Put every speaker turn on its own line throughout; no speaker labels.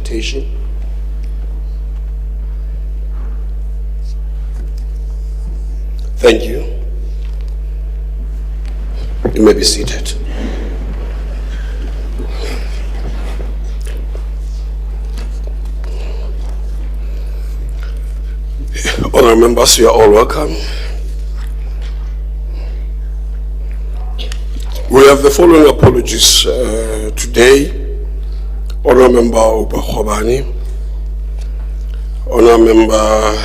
presentation. Thank you. You may be seated. Honourable members, you are all welcome. We have the following apologies today. Honourable Member Uba Khobani, Honourable Member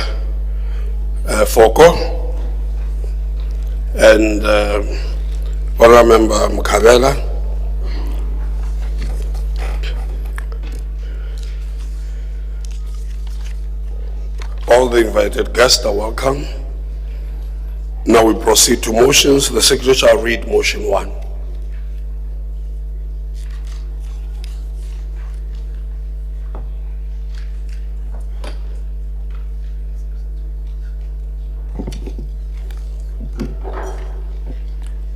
Foko, and Honourable Member Mkabela. All the invited guests are welcome. Now we proceed to motions. The Secretary shall read motion 1.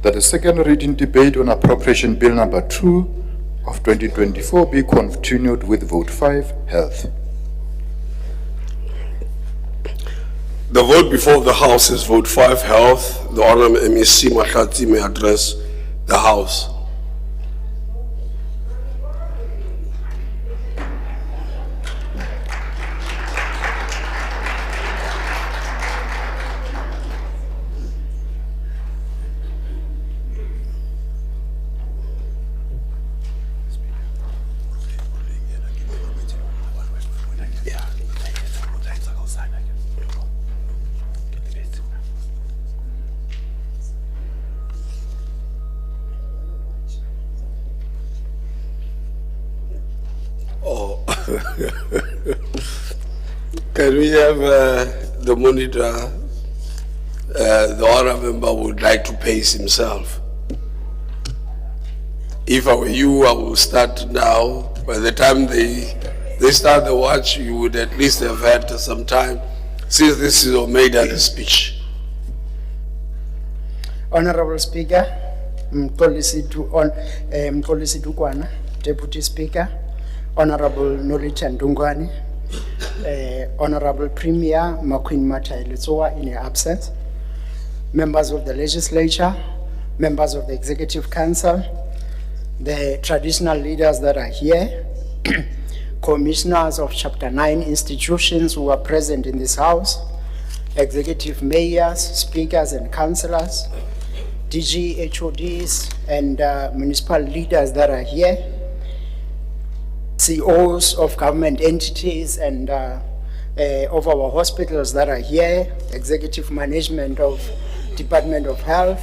That the second reading debate on appropriation bill number 2 of 2024 be continued with vote 5, health.
The vote before the House is vote 5, health. The Honourable MEC Mahlatsi may address the House. Can we have the monitor? The honourable member would like to pace himself. If I were you, I will start now. By the time they start the watch, you would at least have had some time, since this is your maiden speech.
Honorable Speaker, Mkolisi Dukwana, Deputy Speaker, Honorable Nolita Ndungwani, Honorable Premier Makwin Matai-Litsoa in her absence, members of the legislature, members of the Executive Council, the traditional leaders that are here, commissioners of Chapter 9 institutions who are present in this House, executive mayors, speakers and councillors, DG, HODs and municipal leaders that are here, CEOs of government entities and of our hospitals that are here, executive management of Department of Health,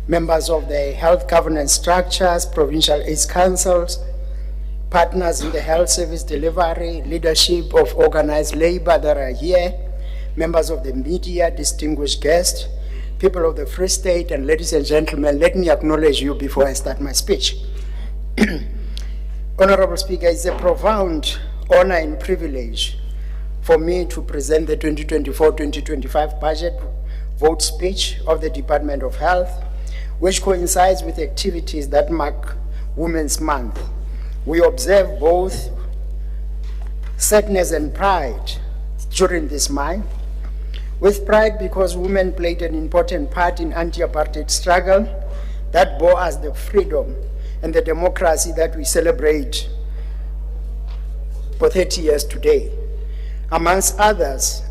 members of the health governance structures, provincial aids councils, partners in the health service delivery, leadership of organized labor that are here, members of the media, distinguished guests, people of the Free State, and ladies and gentlemen, let me acknowledge you before I start my speech. Honorable Speaker, it's a profound honor and privilege for me to present the 2024-2025 budget vote speech of the Department of Health, which coincides with activities that mark Women's Month. We observe both sadness and pride during this month. With pride because women played an important part in anti-apartheid struggle that bore us the freedom and the democracy that we celebrate for 30 years today. Amongst others,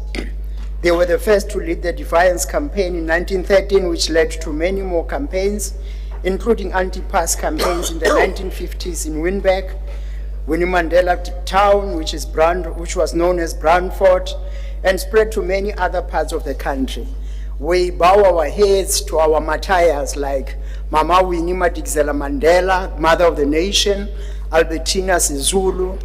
they were the first to lead the Defiance campaign in 1913, which led to many more campaigns, including anti-pass campaigns in the 1950s in Windhoek, Winnie Mandela Town, which was known as Brandfort, and spread to many other parts of the country. We bow our heads to our martyrs like Mama Winnie Madikizela Mandela, Mother of the Nation, Albertina Sisulu,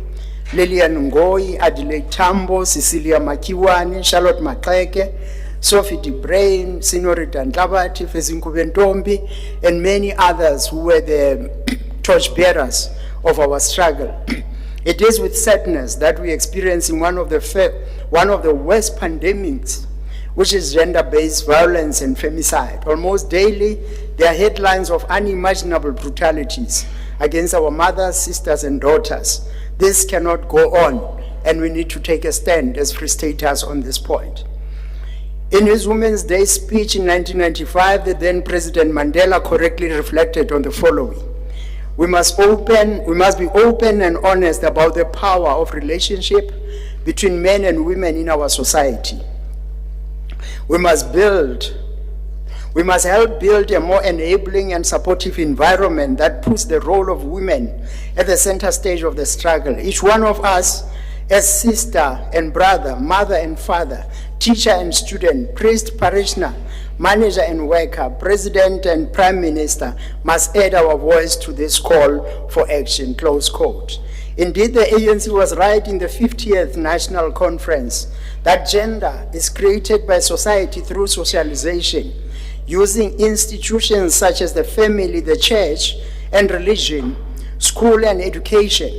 Lillian Ngoyi, Adelaide Tambo, Cecilia Makiwane, Charlotte Maxeke, Sophie de Bruyn, Senorita Ntlabati, Fezinkube Ntombi, and many others who were the torchbearers of our struggle. It is with sadness that we experience in one of the worst pandemics, which is gender-based violence and femicide. Almost daily, there are headlines of unimaginable brutalities against our mothers, sisters, and daughters. This cannot go on, and we need to take a stand as Free Staters on this point. In his Women's Day speech in 1995, the then President Mandela correctly reflected on the following: we must be open and honest about the power of relationship between men and women in our society. We must help build a more enabling and supportive environment that puts the role of women at the center stage of the struggle. Each one of us, as sister and brother, mother and father, teacher and student, priest, parishioner, manager and worker, president and prime minister, must add our voice to this call for action, close quote. Indeed, the ANC was right in the 50th National Conference that gender is created by society through socialization, using institutions such as the family, the church, and religion, school and education,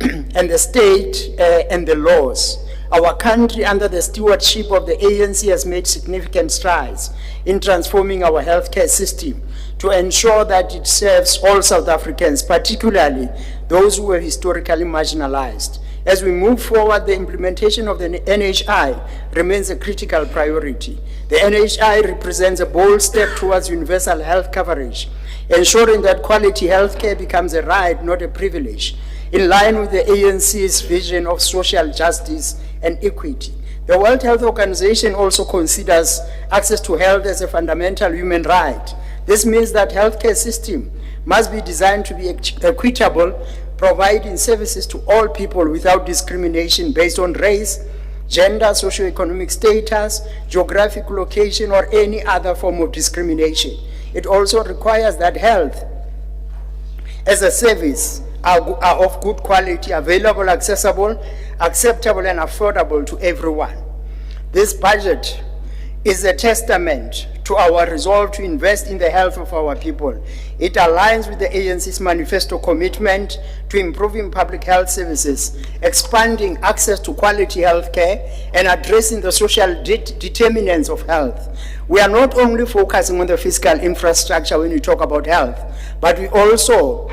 and the state and the laws. Our country, under the stewardship of the ANC, has made significant strides in transforming our healthcare system to ensure that it serves all South Africans, particularly those who were historically marginalized. As we move forward, the implementation of the NHI remains a critical priority. The NHI represents a bold step towards universal health coverage, ensuring that quality healthcare becomes a right, not a privilege, in line with the ANC's vision of social justice and equity. The World Health Organization also considers access to health as a fundamental human right. This means that healthcare system must be designed to be equitable, providing services to all people without discrimination based on race, gender, socioeconomic status, geographic location, or any other form of discrimination. It also requires that health as a service are of good quality, available, accessible, acceptable, and affordable to everyone. This budget is a testament to our resolve to invest in the health of our people. It aligns with the ANC's manifesto commitment to improving public health services, expanding access to quality health care, and addressing the social determinants of health. We are not only focusing on the fiscal infrastructure when we talk about health, but we also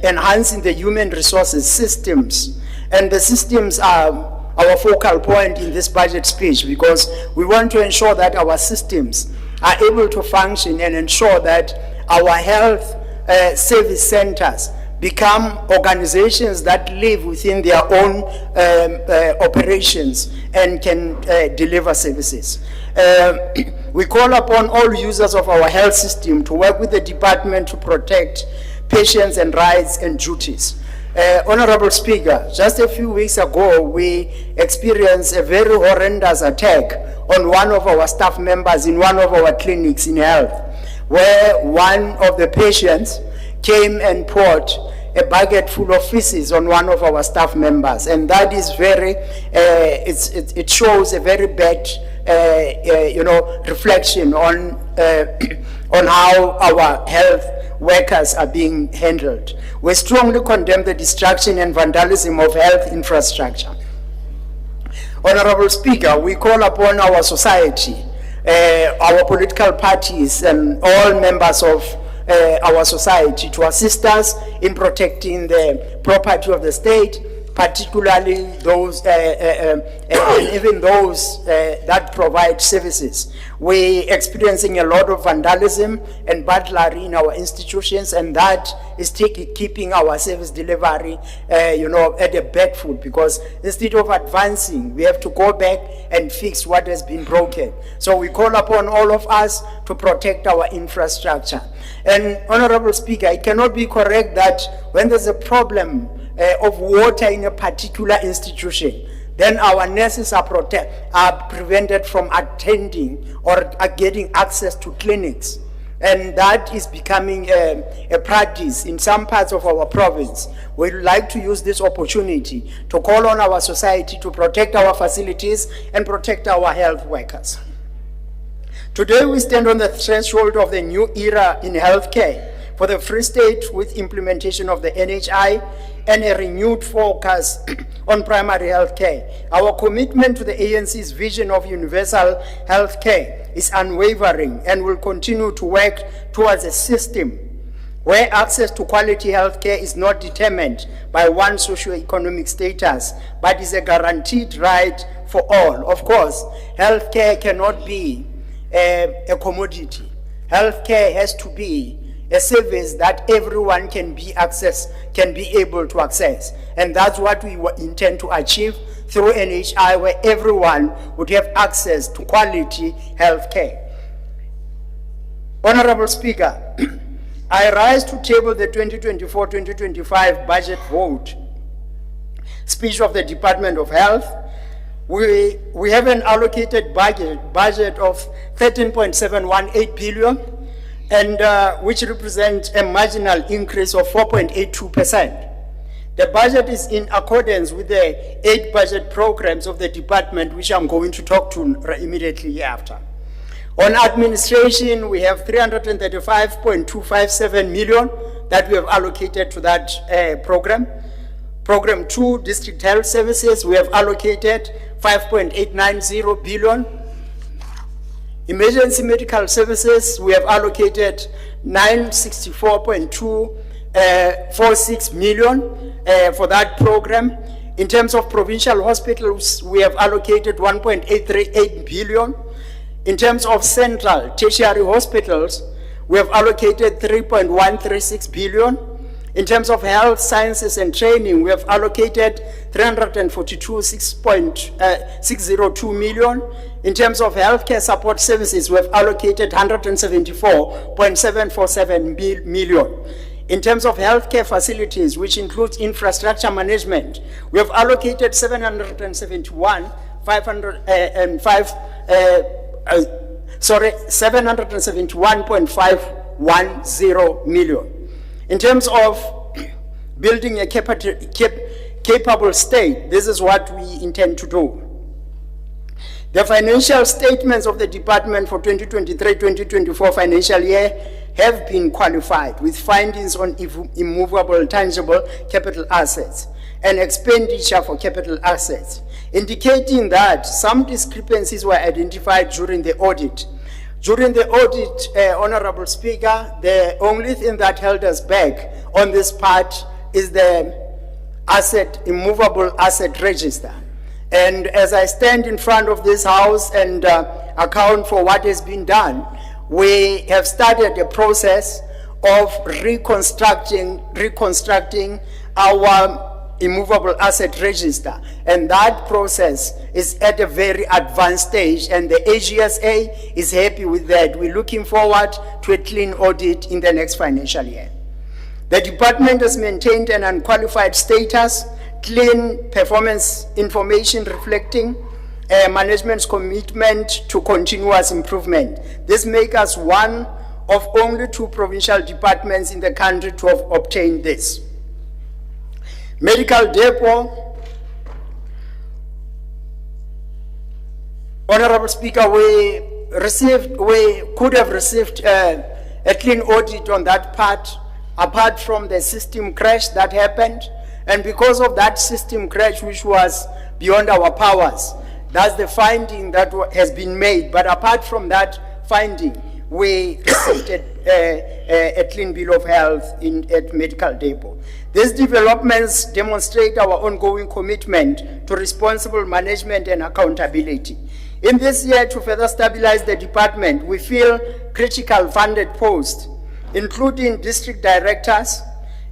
enhancing the human resources systems. And the systems are our focal point in this budget speech, because we want to ensure that our systems are able to function and ensure that our health service centers become organizations that live within their own operations and can deliver services. We call upon all users of our health system to work with the department to protect patients and rights and duties. Honorable Speaker, just a few weeks ago, we experienced a very horrendous attack on one of our staff members in one of our clinics in health, where one of the patients came and poured a bucket full of feces on one of our staff members, and that is very, it shows a very bad, reflection on how our health workers are being handled. We strongly condemn the destruction and vandalism of health infrastructure. Honorable Speaker, we call upon our society, our political parties, and all members of our society to assist us in protecting the property of the state, particularly those, and even those that provide services. We're experiencing a lot of vandalism and burglary in our institutions, and that is keeping our service delivery, at a back foot, because instead of advancing, we have to go back and fix what has been broken. So we call upon all of us to protect our infrastructure. And Honorable Speaker, it cannot be correct that when there's a problem of water in a particular institution, then our nurses are prevented from attending or getting access to clinics. And that is becoming a practice in some parts of our province. We'd like to use this opportunity to call on our society to protect our facilities and protect our health workers. Today we stand on the threshold of the new era in healthcare for the Free State, with implementation of the NHI and a renewed focus on primary health care. Our commitment to the ANC's vision of universal health care is unwavering and will continue to work towards a system where access to quality healthcare is not determined by one socio-economic status, but is a guaranteed right for all. Of course, healthcare cannot be a commodity. Healthcare has to be a service that everyone can be able to access. And that's what we intend to achieve through NHI, where everyone would have access to quality healthcare. Honorable Speaker, I rise to table the 2024-2025 budget vote speech of the Department of Health. We have an allocated budget of 13.718 billion, and which represents a marginal increase of 4.82%. The budget is in accordance with the 8 budget programs of the department, which I'm going to talk to immediately after. On administration, we have 335.257 million that we have allocated to that program. Program 2, District Health Services, we have allocated 5.890 billion. Emergency Medical Services, we have allocated 964.246 million for that program. In terms of provincial hospitals, we have allocated 1.838 billion. In terms of central tertiary hospitals, we have allocated 3.136 billion. In terms of health sciences and training, we have allocated 342.602 million. In terms of healthcare support services, we have allocated 174.747 million. In terms of healthcare facilities, which includes infrastructure management, we have allocated 771.510 million. In terms of building a capable state, this is what we intend to do. The financial statements of the department for 2023-2024 financial year have been qualified with findings on immovable tangible capital assets and expenditure for capital assets, indicating that some discrepancies were identified during the audit. During the audit, Honorable Speaker, the only thing that held us back on this part is the immovable asset register. And as I stand in front of this house and account for what has been done, we have started a process of reconstructing our immovable asset register, and that process is at a very advanced stage, and the AGSA is happy with that. We're looking forward to a clean audit in the next financial year. The department has maintained an unqualified status, clean performance information reflecting management's commitment to continuous improvement. This makes us one of only 2 provincial departments in the country to have obtained this. Medical depot. Honorable Speaker, we could have received a clean audit on that part, apart from the system crash that happened. And because of that system crash, which was beyond our powers, that's the finding that has been made. But apart from that finding, we received a clean bill of health at medical depot. These developments demonstrate our ongoing commitment to responsible management and accountability. In this year, to further stabilize the department, we fill critical funded posts, including district directors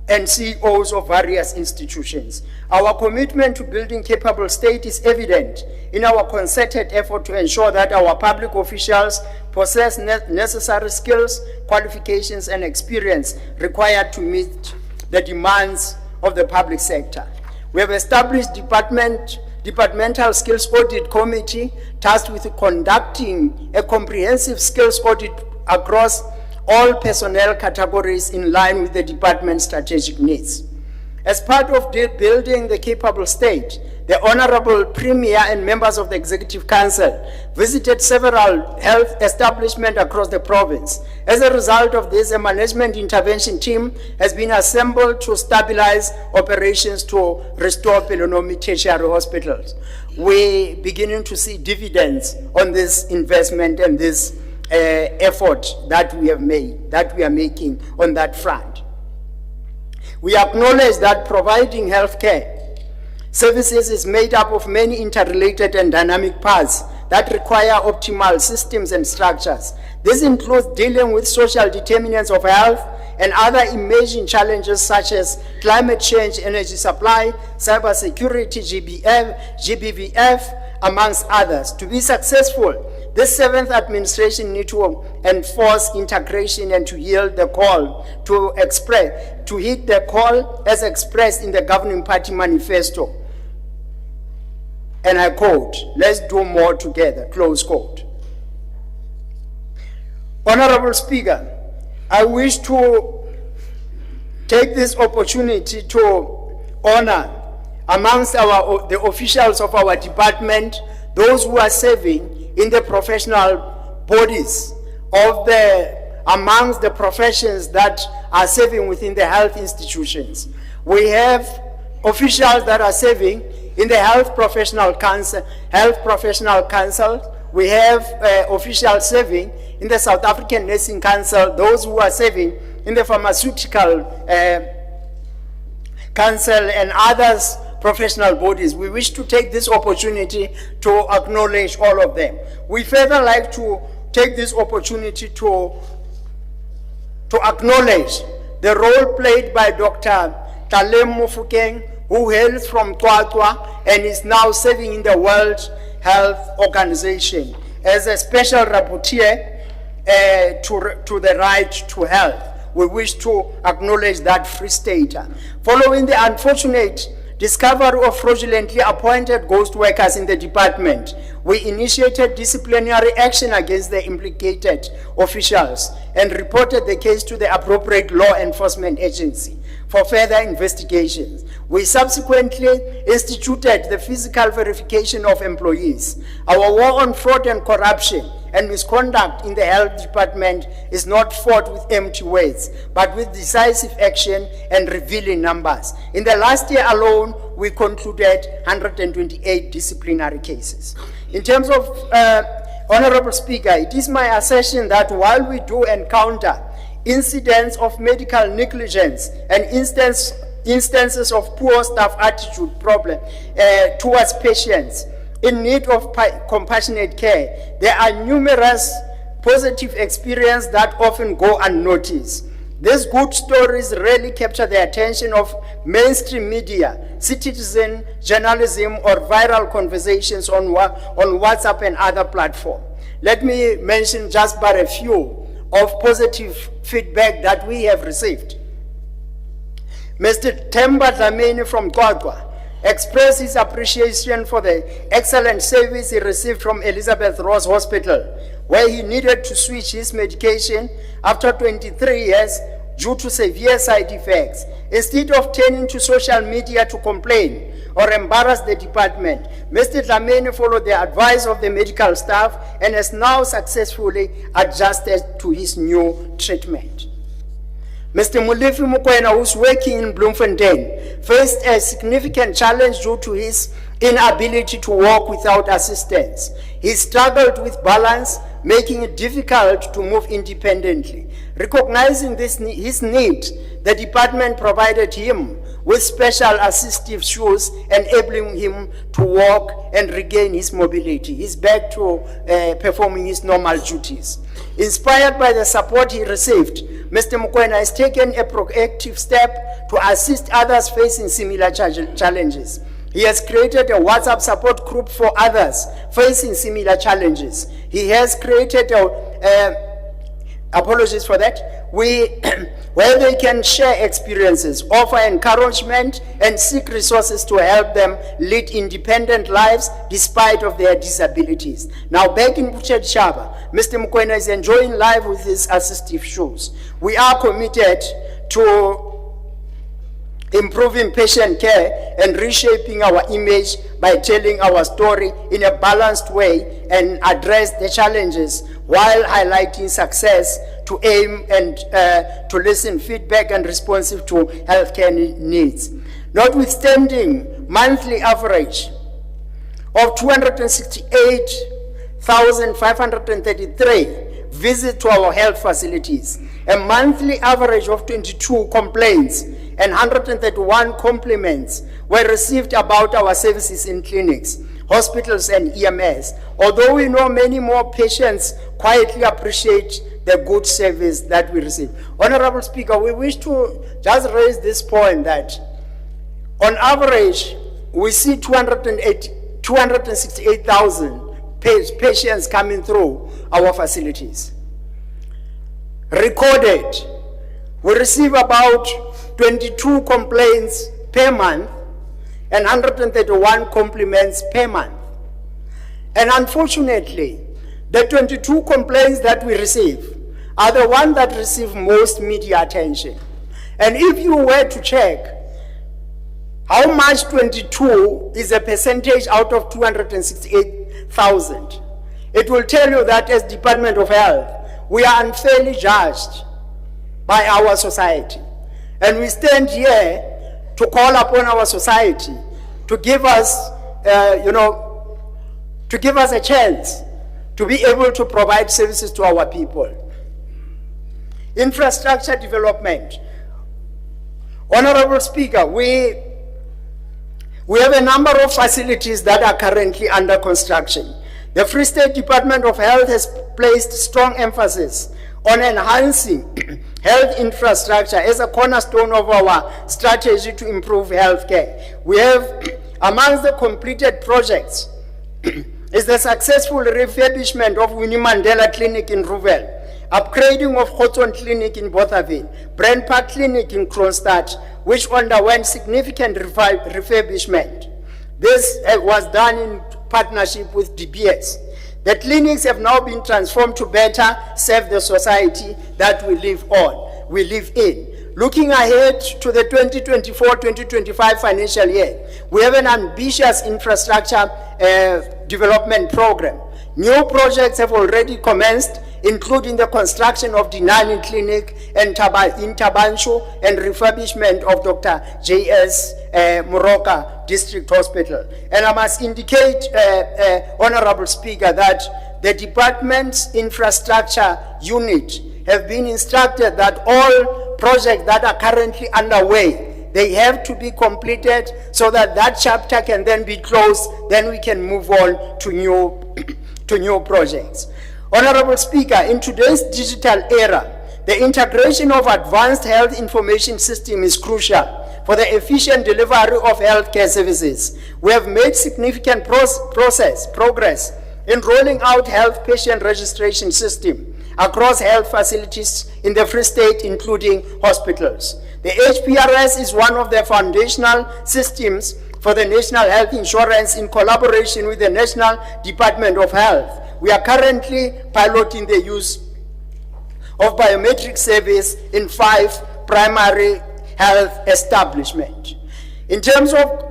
and CEOs of various institutions. Our commitment to building capable state is evident in our concerted effort to ensure that our public officials possess necessary skills, qualifications, and experience required to meet the demands of the public sector. We have established departmental skills audit committee tasked with conducting a comprehensive skills audit across all personnel categories in line with the department's strategic needs. As part of building the capable state, the Honorable Premier and members of the Executive Council visited several health establishments across the province. As a result of this, a management intervention team has been assembled to stabilize operations to restore Pelonomi tertiary hospitals. We're beginning to see dividends on this investment and this effort that we have made, that we are making on that front. We acknowledge that providing healthcare services is made up of many interrelated and dynamic parts that require optimal systems and structures. This includes dealing with social determinants of health and other emerging challenges such as climate change, energy supply, cybersecurity, GBVF, amongst others. To be successful, this seventh administration needs to enforce integration and to yield the call to hit the call as expressed in the governing party manifesto. And I quote, "Let's do more together," close quote. Honorable Speaker, I wish to take this opportunity to honor amongst the officials of our department, those who are serving in the professional bodies amongst the professions that are serving within the health institutions. We have officials that are serving in the Health Professional Council. We have officials serving in the South African Nursing Council, those who are serving in the Pharmaceutical Council and others professional bodies. We wish to take this opportunity to acknowledge all of them. We further like to take this opportunity to acknowledge the role played by Dr. Talem Mofokeng, who hails from Twatwa and is now serving in the World Health Organization as a special rapporteur to the right to health. We wish to acknowledge that Free Stater. Following the unfortunate discovery of fraudulently appointed ghost workers in the department, we initiated disciplinary action against the implicated officials and reported the case to the appropriate law enforcement agency for further investigations. We subsequently instituted the physical verification of employees. Our war on fraud and corruption and misconduct in the health department is not fought with empty words, but with decisive action and revealing numbers. In the last year alone, we concluded 128 disciplinary cases. In terms of, Honorable Speaker, it is my assertion that while we do encounter incidents of medical negligence and instances of poor staff attitude problem towards patients in need of compassionate care, there are numerous positive experiences that often go unnoticed. These good stories rarely capture the attention of mainstream media, citizen journalism, or viral conversations on WhatsApp and other platforms. Let me mention just but a few of positive feedback that we have received. Mr. Themba Dlamini from Twatwa expressed his appreciation for the excellent service he received from Elizabeth Ross Hospital, where he needed to switch his medication after 23 years due to severe side effects. Instead of turning to social media to complain or embarrass the department, Mr. Dlamini followed the advice of the medical staff and has now successfully adjusted to his new treatment. Mr. Molefi Mokoena, who's working in Bloemfontein, faced a significant challenge due to his inability to walk without assistance. He struggled with balance, making it difficult to move independently. Recognizing his need, the department provided him with special assistive shoes, enabling him to walk and regain his mobility. He's back to performing his normal duties. Inspired by the support he received, Mr. Mokoena has taken a proactive step to assist others facing similar challenges. He has created a WhatsApp support group for others facing similar challenges. He has created apologies for that, where they can share experiences, offer encouragement, and seek resources to help them lead independent lives despite of their disabilities. Now back in Buchedshaba, Mr. Mokoena is enjoying life with his assistive shoes. We are committed to improving patient care and reshaping our image by telling our story in a balanced way and address the challenges while highlighting success, to aim and to listen feedback and responsive to healthcare needs. Notwithstanding monthly average of 268,533 visit to our health facilities. A monthly average of 22 complaints and 131 compliments were received about our services in clinics, hospitals and EMS. Although we know many more patients quietly appreciate the good service that we receive. Honorable Speaker, we wish to just raise this point that on average, we see 268,000 patients coming through our facilities. Recorded, we receive about 22 complaints per month and 131 compliments per month. And unfortunately, the 22 complaints that we receive are the ones that receive most media attention. And if you were to check how much 22 is a percentage out of 268,000, it will tell you that as Department of Health, we are unfairly judged by our society. And we stand here to call upon our society to give us, to give us a chance to be able to provide services to our people. Infrastructure development. Honorable Speaker, we have a number of facilities that are currently under construction. The Free State Department of Health has placed strong emphasis on enhancing health infrastructure as a cornerstone of our strategy to improve healthcare. We have, amongst the completed projects, is the successful refurbishment of Winnie Mandela Clinic in Ruvel, upgrading of Houghton Clinic in Bothaville, Brand Park Clinic in Kronstadt, which underwent significant refurbishment. This was done in partnership with DBS. The clinics have now been transformed to better serve the society that we live in. Looking ahead to the 2024-2025 financial year, we have an ambitious infrastructure development program. New projects have already commenced, including the construction of the Nani Clinic in Tabanshu and refurbishment of Dr. J.S. Moroka District Hospital. And I must indicate, Honorable Speaker, that the department's infrastructure unit have been instructed that all projects that are currently underway, they have to be completed so that that chapter can then be closed, then we can move on to new projects. Honorable Speaker, in today's digital era, the integration of advanced health information system is crucial for the efficient delivery of healthcare services. We have made significant progress in rolling out health patient registration system across health facilities in the Free State, including hospitals. The HPRS is one of the foundational systems for the National Health Insurance in collaboration with the National Department of Health. We are currently piloting the use of biometric service in 5 primary health establishments. In terms of,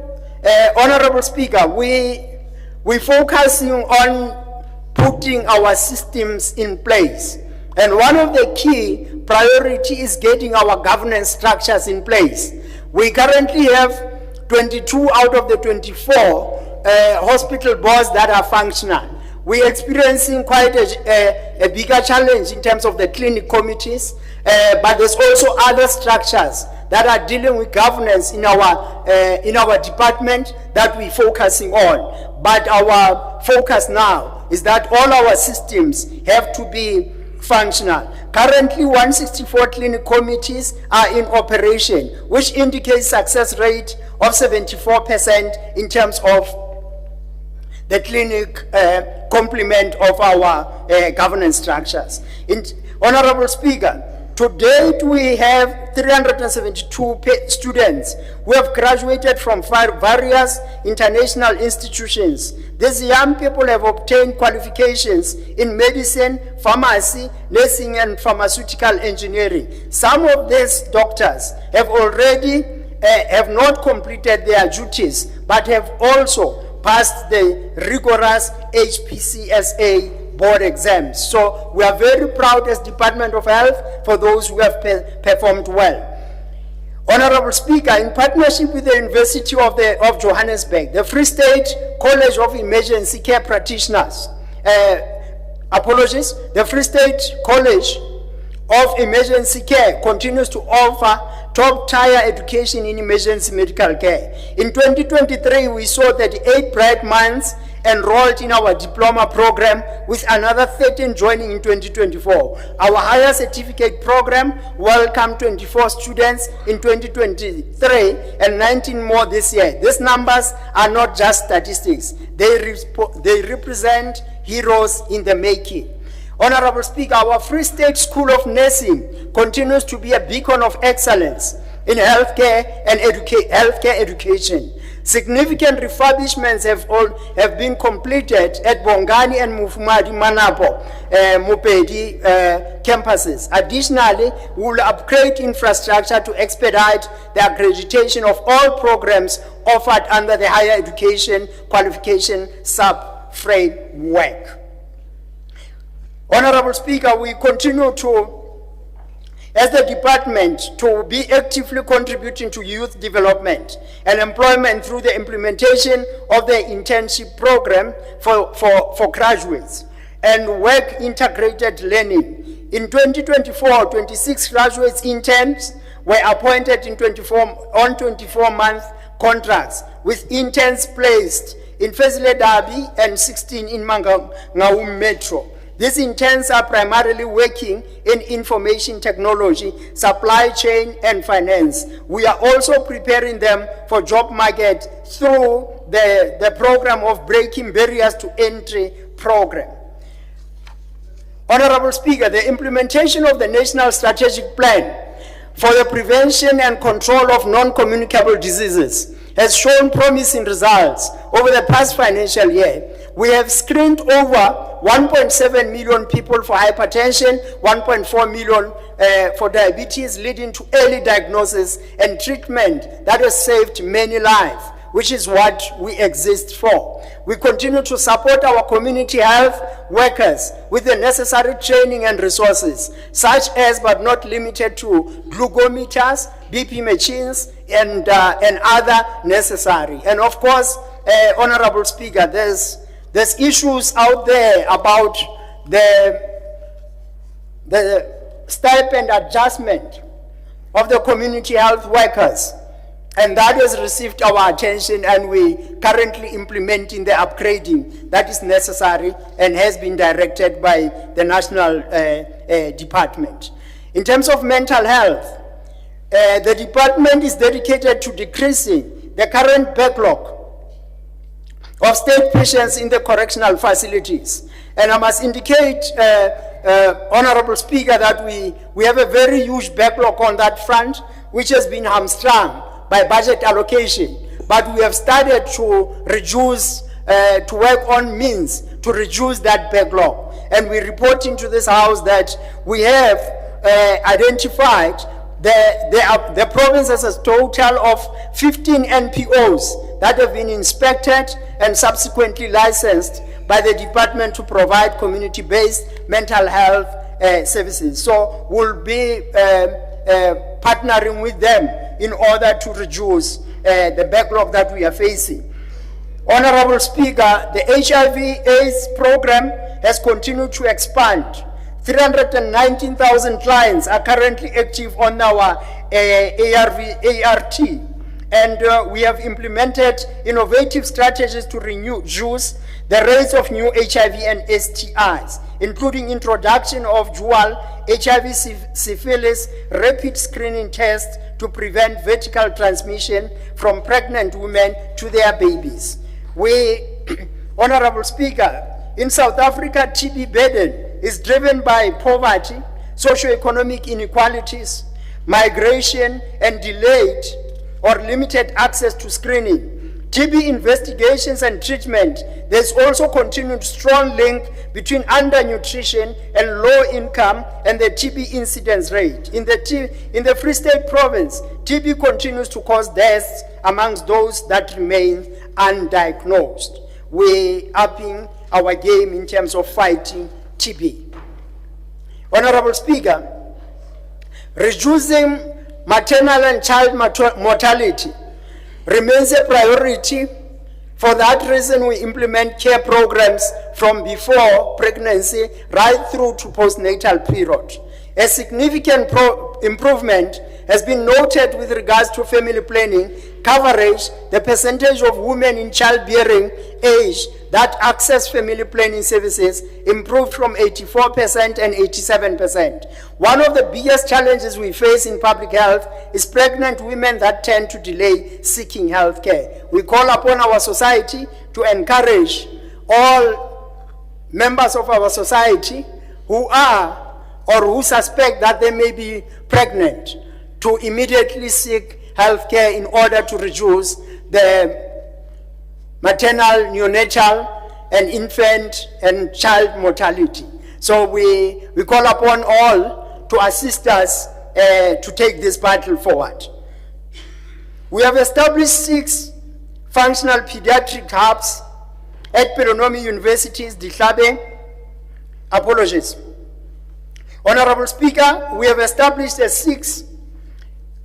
Honorable Speaker, we're focusing on putting our systems in place. And one of the key priority is getting our governance structures in place. We currently have 22 out of the 24 hospital boards that are functional. We're experiencing quite a bigger challenge in terms of the clinic committees, but there's also other structures that are dealing with governance in our department that we're focusing on. But our focus now is that all our systems have to be functional. Currently, 164 clinic committees are in operation, which indicates success rate of 74% in terms of the clinic complement of our governance structures. Honorable Speaker, to date we have 372 students who have graduated from various international institutions. These young people have obtained qualifications in medicine, pharmacy, nursing, and pharmaceutical engineering. Some of these doctors have already have not completed their duties, but have also passed the rigorous HPCSA board exams. So we are very proud as Department of Health for those who have performed well. Honorable Speaker, in partnership with the University of Johannesburg, the Free State College of Emergency Care Practitioners The Free State College of Emergency Care continues to offer top-tier education in emergency medical care. In 2023, we saw 38 bright minds enrolled in our diploma program, with another 13 joining in 2024. Our higher certificate program welcomed 24 students in 2023 and 19 more this year. These numbers are not just statistics. They represent heroes in the making. Honorable Speaker, our Free State School of Nursing continues to be a beacon of excellence in healthcare and healthcare education. Significant refurbishments have been completed at Bongani and Mufumadi Manapo Mupedi campuses. Additionally, we will upgrade infrastructure to expedite the accreditation of all programs offered under the Higher Education Qualification Sub-Framework. Honorable Speaker, we continue as the department to be actively contributing to youth development and employment through the implementation of the internship program for graduates and work integrated learning. In 2024, 26 graduates interns were appointed on 24-month contracts, with interns placed in Fezile Dabi and 16 in Mangaung Metro. These interns are primarily working in information technology, supply chain, and finance. We are also preparing them for job market through the program of Breaking Barriers to Entry program. Honorable Speaker, the implementation of the National Strategic Plan for the Prevention and Control of Non-Communicable Diseases has shown promising results over the past financial year. We have screened over 1.7 million people for hypertension, 1.4 million for diabetes, leading to early diagnosis and treatment that has saved many lives, which is what we exist for. We continue to support our community health workers with the necessary training and resources, such as but not limited to glucometers, BP machines, and other necessary. And of course, Honorable Speaker, there's issues out there about the stipend adjustment of the community health workers, and that has received our attention, and we currently implementing the upgrading that is necessary and has been directed by the national department. In terms of mental health, the department is dedicated to decreasing the current backlog of state patients in the correctional facilities. And I must indicate, Honorable Speaker, that we have a very huge backlog on that front, which has been hamstrung by budget allocation. But we have started to reduce, to work on means to reduce that backlog. And we report into this House that we have identified the province has a total of 15 NPOs that have been inspected and subsequently licensed by the department to provide community-based mental health services. So we'll be partnering with them in order to reduce the backlog that we are facing. Honorable Speaker, the HIV/AIDS program has continued to expand. 319,000 clients are currently active on our ART, and we have implemented innovative strategies to reduce the rates of new HIV and STIs, including introduction of dual HIV syphilis rapid screening tests to prevent vertical transmission from pregnant women to their babies. Honorable Speaker, in South Africa, TB burden is driven by poverty, socioeconomic inequalities, migration, and delayed or limited access to screening. TB investigations and treatment, there's also continued strong link between undernutrition and low income and the TB incidence rate. In the Free State Province, TB continues to cause deaths amongst those that remain undiagnosed. We're upping our game in terms of fighting TB. Honorable Speaker, reducing maternal and child mortality remains a priority For that reason, we implement care programs from before pregnancy right through to postnatal period. A significant improvement has been noted with regards to family planning coverage. The percentage of women in childbearing age that access family planning services improved from 84% and 87%. One of the biggest challenges we face in public health is pregnant women that tend to delay seeking health care. We call upon our society to encourage all members of our society who are or who suspect that they may be pregnant to immediately seek health care in order to reduce the maternal, neonatal, and infant and child mortality. So we call upon all to assist us to take this battle forward. We have established 6 functional pediatric hubs at Pelonomi University's Dihlabe. Apologies. Honorable Speaker, we have established 6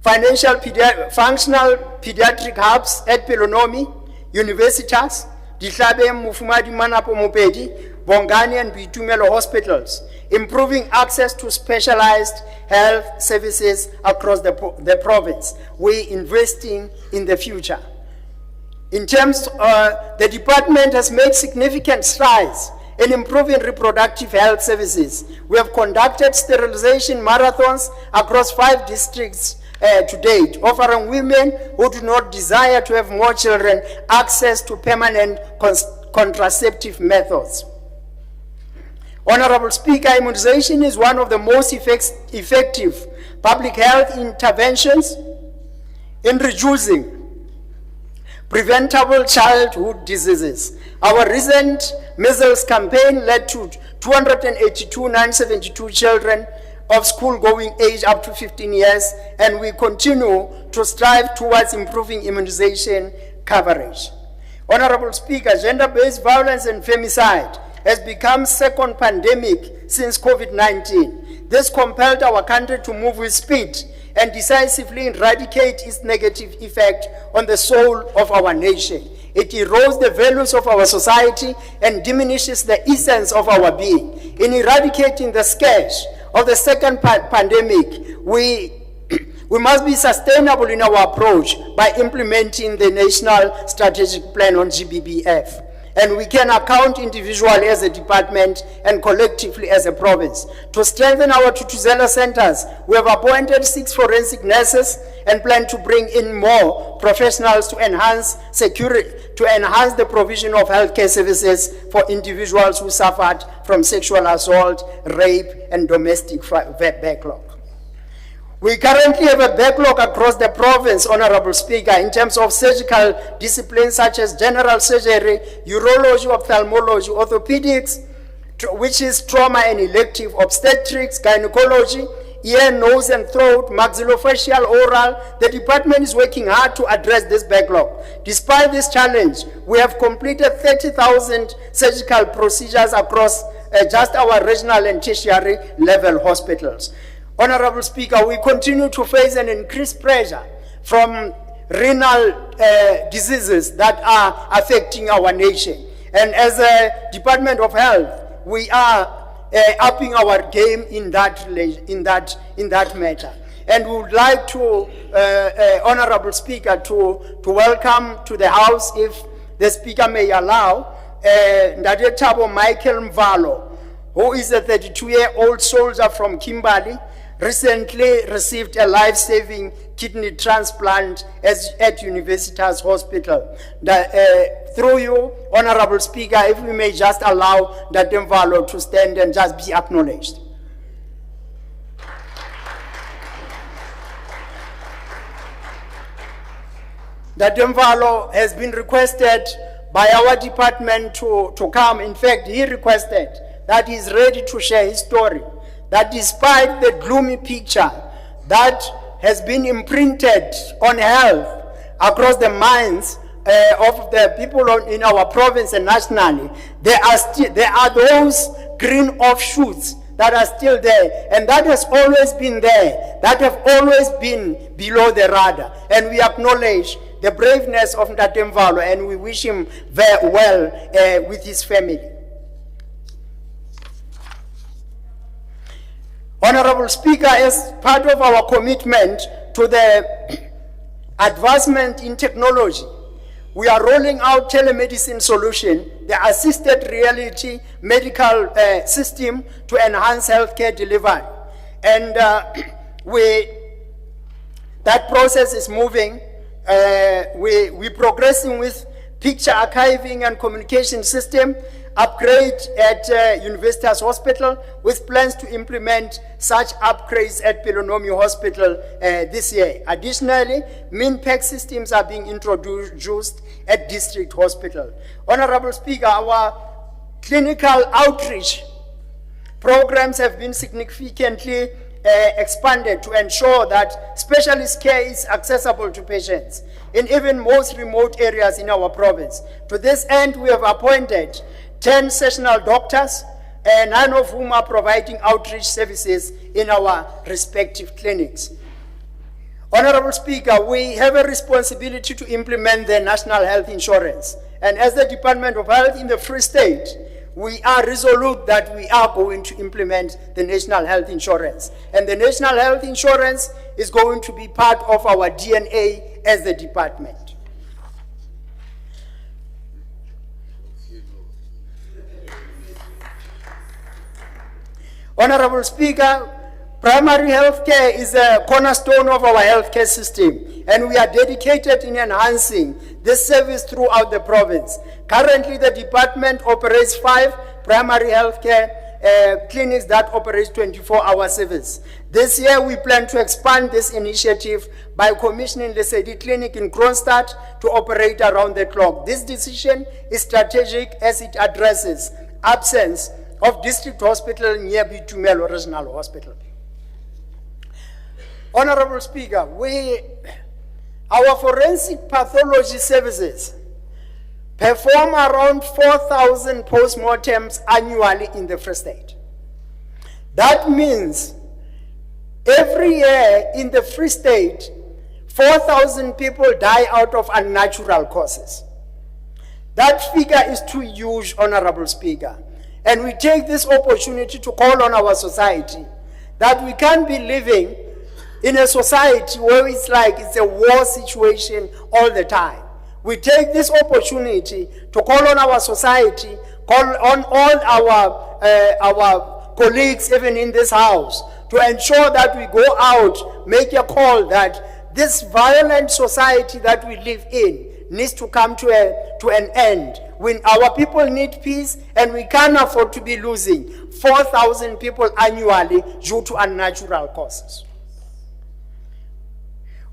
functional pediatric hubs at Pelonomi, Universitas, Dihlabe, Mufumadi, Manapo, Mopedi, Bongani and Bitumelo hospitals, improving access to specialized health services across the province. We're investing in the future. In terms, the department has made significant strides in improving reproductive health services. We have conducted sterilization marathons across 5 districts to date, offering women who do not desire to have more children access to permanent contraceptive methods. Honorable Speaker, immunization is one of the most effective public health interventions in reducing preventable childhood diseases. Our recent measles campaign led to 282,972 children of school-going age up to 15 years, and we continue to strive towards improving immunization coverage. Honorable Speaker, gender-based violence and femicide has become second pandemic since COVID-19. This compelled our country to move with speed and decisively eradicate its negative effect on the soul of our nation. It erodes the values of our society and diminishes the essence of our being. In eradicating the scourge of the second pandemic, we must be sustainable in our approach by implementing the National Strategic Plan on GBBF. And we can account individually as a department and collectively as a province. To strengthen our Tutuzela centers, we have appointed 6 forensic nurses and plan to bring in more professionals to enhance security, to enhance the provision of healthcare services for individuals who suffered from sexual assault, rape, and domestic backlog. We currently have a backlog across the province, Honorable Speaker, in terms of surgical disciplines such as general surgery, urology, ophthalmology, orthopedics, which is trauma and elective, obstetrics, gynecology, ear, nose and throat, maxillofacial, oral. The department is working hard to address this backlog. Despite this challenge, we have completed 30,000 surgical procedures across just our regional and tertiary level hospitals. Honorable Speaker, we continue to face an increased pressure from renal diseases that are affecting our nation. And as a Department of Health, we are upping our game in that matter. And we would like to, Honorable Speaker, to welcome to the House, if the Speaker may allow, Ndade Thabo Michael Mvalo, who is a 32-year-old soldier from Kimberley, recently received a life-saving kidney transplant at Universitas Hospital. Through you, Honorable Speaker, if we may just allow Ndade Mvalo to stand and just be acknowledged. Ndade Mvalo has been requested by our department to come. In fact, he requested that he is ready to share his story, that despite the gloomy picture that has been imprinted on health across the minds of the people in our province and nationally, there are those green offshoots that are still there, and that has always been there, that have always been below the radar. And we acknowledge the braveness of Ntate Mvalo, and we wish him very well with his family. Honorable Speaker, as part of our commitment to the advancement in technology, we are rolling out telemedicine solution, the assisted reality medical system to enhance healthcare delivery. And that process is moving. We're progressing with picture archiving and communication system, upgrade at Universitas Hospital, with plans to implement such upgrades at Pelonomi Hospital this year. Additionally, MinPAC systems are being introduced at District Hospital. Honorable Speaker, our clinical outreach programs have been significantly expanded to ensure that specialist care is accessible to patients in even most remote areas in our province. To this end, we have appointed 10 sessional doctors, 9 of whom are providing outreach services in our respective clinics. Honorable Speaker, we have a responsibility to implement the National Health Insurance. And as the Department of Health in the Free State, we are resolute that we are going to implement the National Health Insurance. And the National Health Insurance is going to be part of our DNA as the department. Honorable Speaker, primary health care is a cornerstone of our healthcare system, and we are dedicated in enhancing this service throughout the province. Currently, the department operates 5 primary health care clinics that operate 24-hour service. This year, we plan to expand this initiative by commissioning the Lesedi Clinic in Kronstadt to operate around the clock. This decision is strategic as it addresses absence of District Hospital near Bitumelo Regional Hospital. Honorable Speaker, our forensic pathology services perform around 4,000 postmortems annually in the Free State. That means every year in the Free State, 4,000 people die out of unnatural causes. That figure is too huge, Honorable Speaker. And we take this opportunity to call on our society that we can't be living in a society where it's like it's a war situation all the time. We take this opportunity to call on our society, call on all our colleagues even in this house, to ensure that we go out, make a call that this violent society that we live in needs to come to an end. When our people need peace, and we can't afford to be losing 4,000 people annually due to unnatural causes.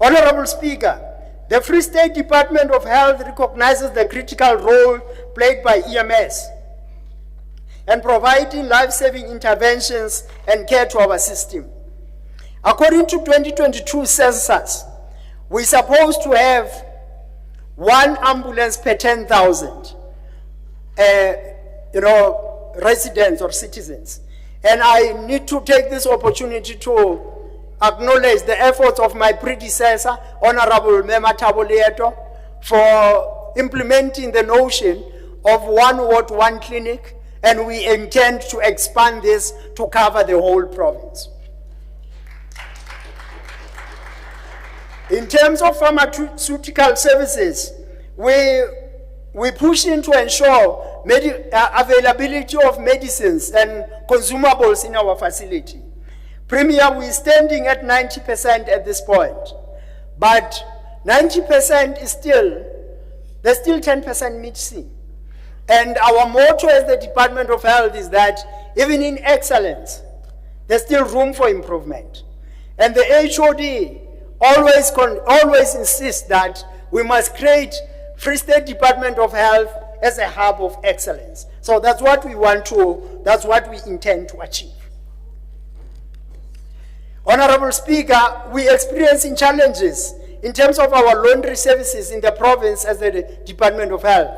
Honorable Speaker, the Free State Department of Health recognizes the critical role played by EMS and providing life-saving interventions and care to our system. According to 2022 census, we're supposed to have 1 ambulance per 10,000 residents or citizens. And I need to take this opportunity to acknowledge the efforts of my predecessor, Honorable Mema Thabo Leeto, for implementing the notion of 1 ward, 1 clinic, and we intend to expand this to cover the whole province. In terms of pharmaceutical services, we push in to ensure availability of medicines and consumables in our facility. Premier, we're standing at 90% at this point, but 90% is there's still 10% missing. And our motto as the Department of Health is that even in excellence, there's still room for improvement. And the HOD always insists that we must create Free State Department of Health as a hub of excellence. So that's what that's what we intend to achieve. Honorable Speaker, we are experiencing challenges in terms of our laundry services in the province as the Department of Health.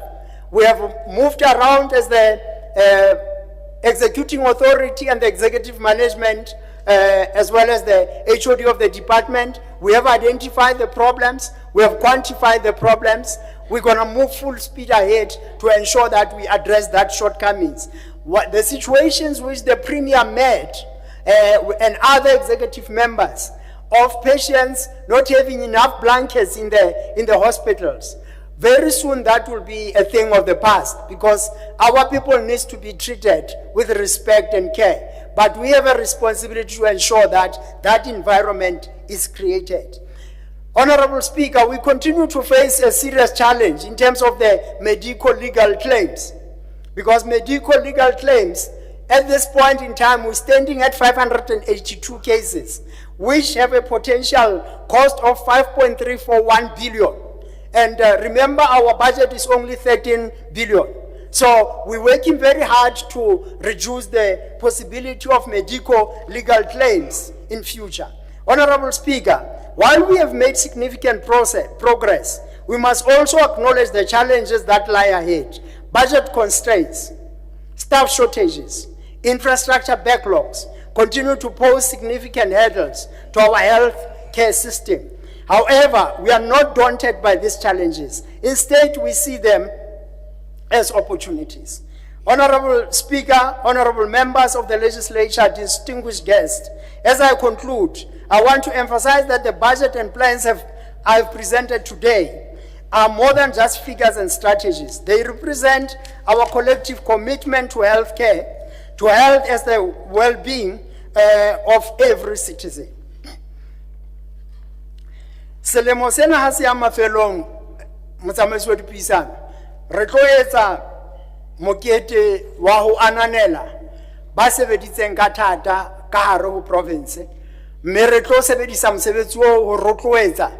We have moved around as the executing authority and the executive management, as well as the HOD of the department. We have identified the problems. We have quantified the problems. We're gonna move full speed ahead to ensure that we address that shortcomings. What the situations which the Premier met and other executive members of patients not having enough blankets in the hospitals. Very soon that will be a thing of the past because our people needs to be treated with respect and care. But we have a responsibility to ensure that that environment is created. Honorable Speaker, we continue to face a serious challenge in terms of the medical legal claims. Because medical legal claims, at this point in time, we're standing at 582 cases, which have a potential cost of 5.341 billion. And remember, our budget is only 13 billion. So we're working very hard to reduce the possibility of medical legal claims in future. Honorable Speaker, while we have made significant progress, we must also acknowledge the challenges that lie ahead. Budget constraints, staff shortages, infrastructure backlogs continue to pose significant hurdles to our health care system. However, we are not daunted by these challenges. Instead, we see them as opportunities. Honorable Speaker, honorable members of the legislature, distinguished guests, as I conclude, I want to emphasize that the budget and plans I've presented today are more than just figures and strategies. They represent our collective commitment to health care, to health as the well-being of every citizen. Selemo sena ha se ya mafelong motsamaisi wa dipuisano re tlo etsa mokete wa ho ananela ba sebeditseng ka thata ka hare ho province mme re tlo sebedisa mosebetsi o ho rotloetsa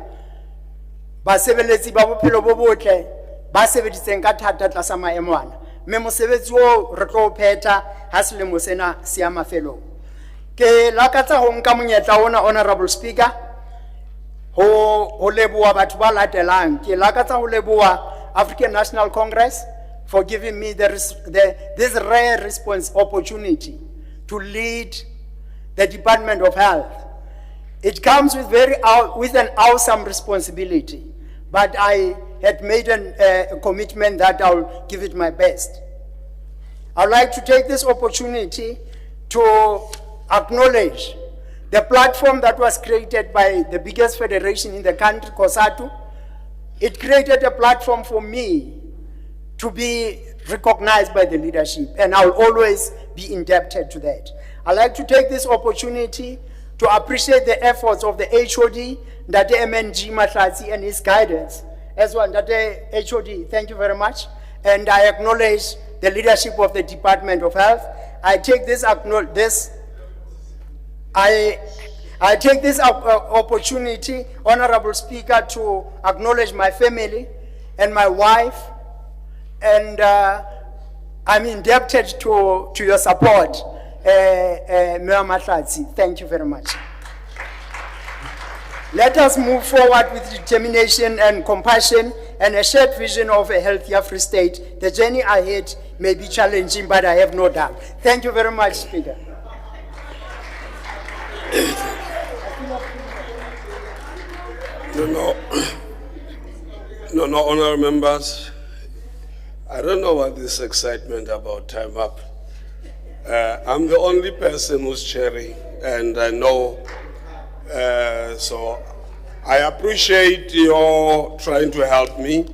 basebeletsi ba bophelo bo botle ba sebeditseng ka thata tlasa maemo ana mme mosebetsi o re tlo phetha ha selemo sena se ya mafelong. Ke lakatsa ho nka monyetla ona, Honorable Speaker, ho leboha batho ba latelang. Ke lakatsa ho leboha African National Congress for giving me this rare opportunity to lead the Department of Health. It comes with an awesome responsibility, but I had made a commitment that I'll give it my best. I'd like to take this opportunity to acknowledge the platform that was created by the biggest federation in the country, COSATU. It created a platform for me to be recognized by the leadership, and I'll always be indebted to that. I'd like to take this opportunity to appreciate the efforts of the HOD, Ndate MNG Mahlatsi, and his guidance. As well, Ndate HOD, thank you very much. And I acknowledge the leadership of the Department of Health. I take this opportunity, Honorable Speaker, to acknowledge my family and my wife, and I'm indebted to your support, Mayor Mahlatsi. Thank you very much. Let us move forward with determination and compassion and a shared vision of a healthier Free State. The journey ahead may be challenging, but I have no doubt. Thank you very much, Speaker.
No, honorable members, I don't know what this excitement about time up. I'm the only person who's chairing, and I know, so I appreciate your trying to help me,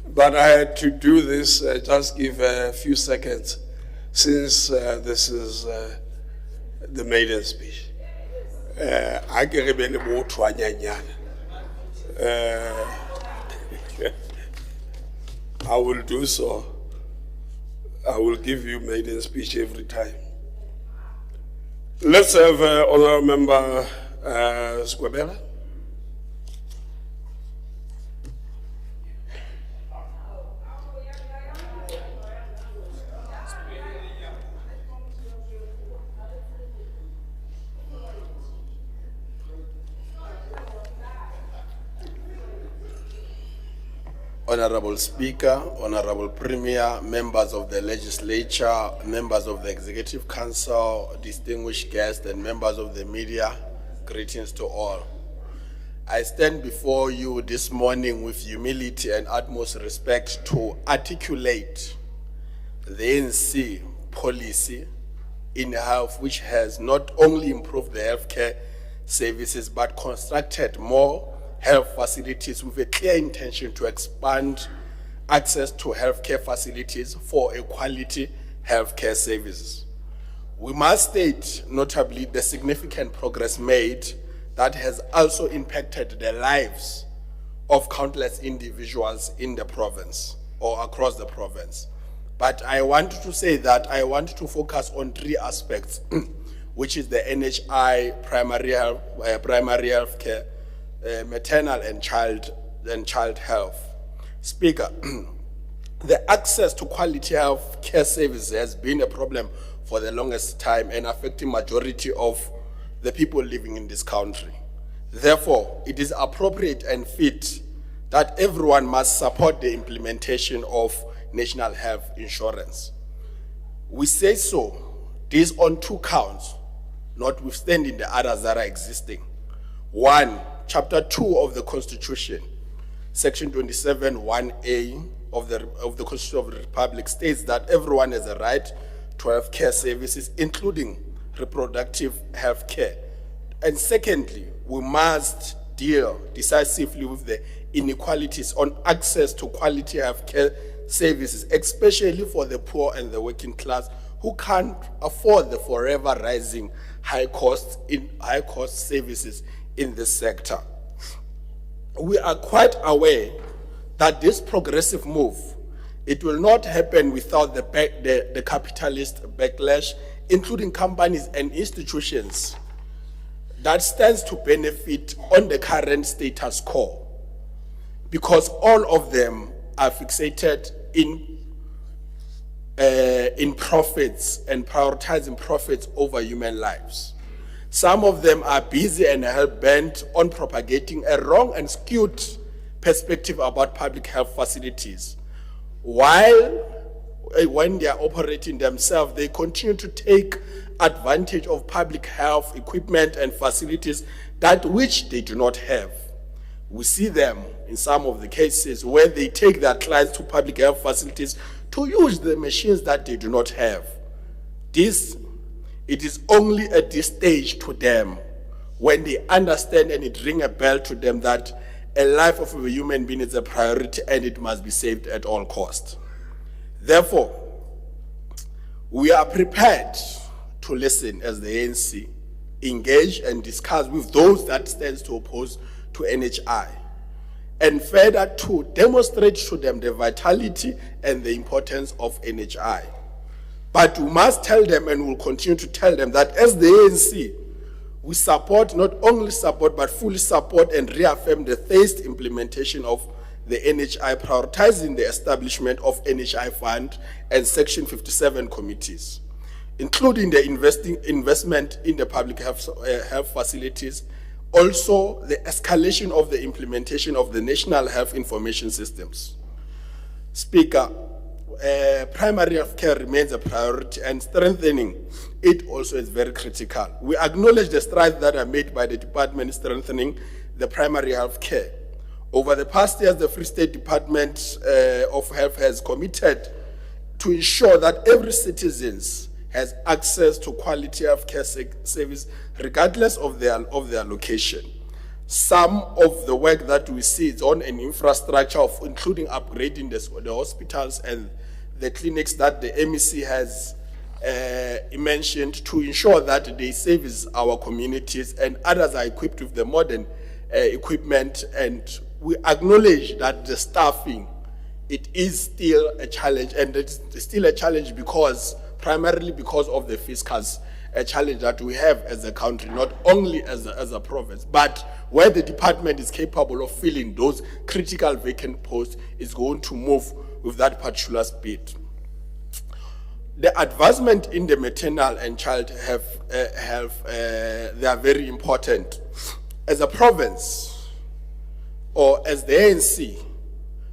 but I had to do this, just give a few seconds, since this is the maiden speech. I can remember about I will do so. I will give you maiden speech every time. Let's have Honorable Member Squabella.
Honorable Speaker, Honorable Premier, members of the legislature, members of the Executive Council, distinguished guests and members of the media, greetings to all. I stand before you this morning with humility and utmost respect to articulate the ANC policy in health, which has not only improved the healthcare services but constructed more health facilities with a clear intention to expand access to healthcare facilities for a quality healthcare services. We must state notably the significant progress made that has also impacted the lives of countless individuals in the province or across the province. But I want to say that I want to focus on three aspects, which is the NHI, primary health care, maternal and child health. Speaker, the access to quality health care services has been a problem for the longest time and affecting majority of the people living in this country. Therefore, it is appropriate and fit that everyone must support the implementation of national health insurance. We say so, this on two counts, notwithstanding the others that are existing. One, Chapter 2 of the Constitution, Section 27(1)(a) of the Constitution of the Republic states that everyone has a right to health care services, including reproductive health care. And secondly, we must deal decisively with the inequalities on access to quality health care services, especially for the poor and the working class who can't afford the forever rising high cost services in this sector. We are quite aware that this progressive move, it will not happen without the capitalist backlash, including companies and institutions that stands to benefit on the current status quo, because all of them are fixated in profits and prioritizing profits over human lives. Some of them are busy and hell-bent on propagating a wrong and skewed perspective about public health facilities, while when they are operating themselves, they continue to take advantage of public health equipment and facilities that which they do not have. We see them in some of the cases where they take their clients to public health facilities to use the machines that they do not have. It is only at this stage to them when they understand and it rings a bell to them that a life of a human being is a priority and it must be saved at all costs. Therefore, we are prepared to listen as the ANC, engage and discuss with those that stands to oppose to NHI, and further to demonstrate to them the vitality and the importance of NHI. But we must tell them, and will continue to tell them, that as the ANC, we support, not only support, but fully support and reaffirm the phased implementation of the NHI, prioritizing the establishment of NHI Fund and Section 57 committees, including the investment in the public health facilities, also the escalation of the implementation of the National Health Information Systems. Speaker, primary health care remains a priority and strengthening it also is very critical. We acknowledge the strides that are made by the department strengthening the primary health care. Over the past years, the Free State Department of Health has committed to ensure that every citizen has access to quality health care service regardless of their location. Some of the work that we see is on an infrastructure of including upgrading the hospitals and the clinics that the MEC has mentioned to ensure that they service our communities, and others are equipped with the modern equipment. And we acknowledge that the staffing, it is still a challenge, and it's still a challenge primarily because of the fiscal challenge that we have as a country, not only as a province, but where the department is capable of filling those critical vacant posts is going to move with that particular speed. The advancement in the maternal and child health, they are very important. As a province, or as the ANC,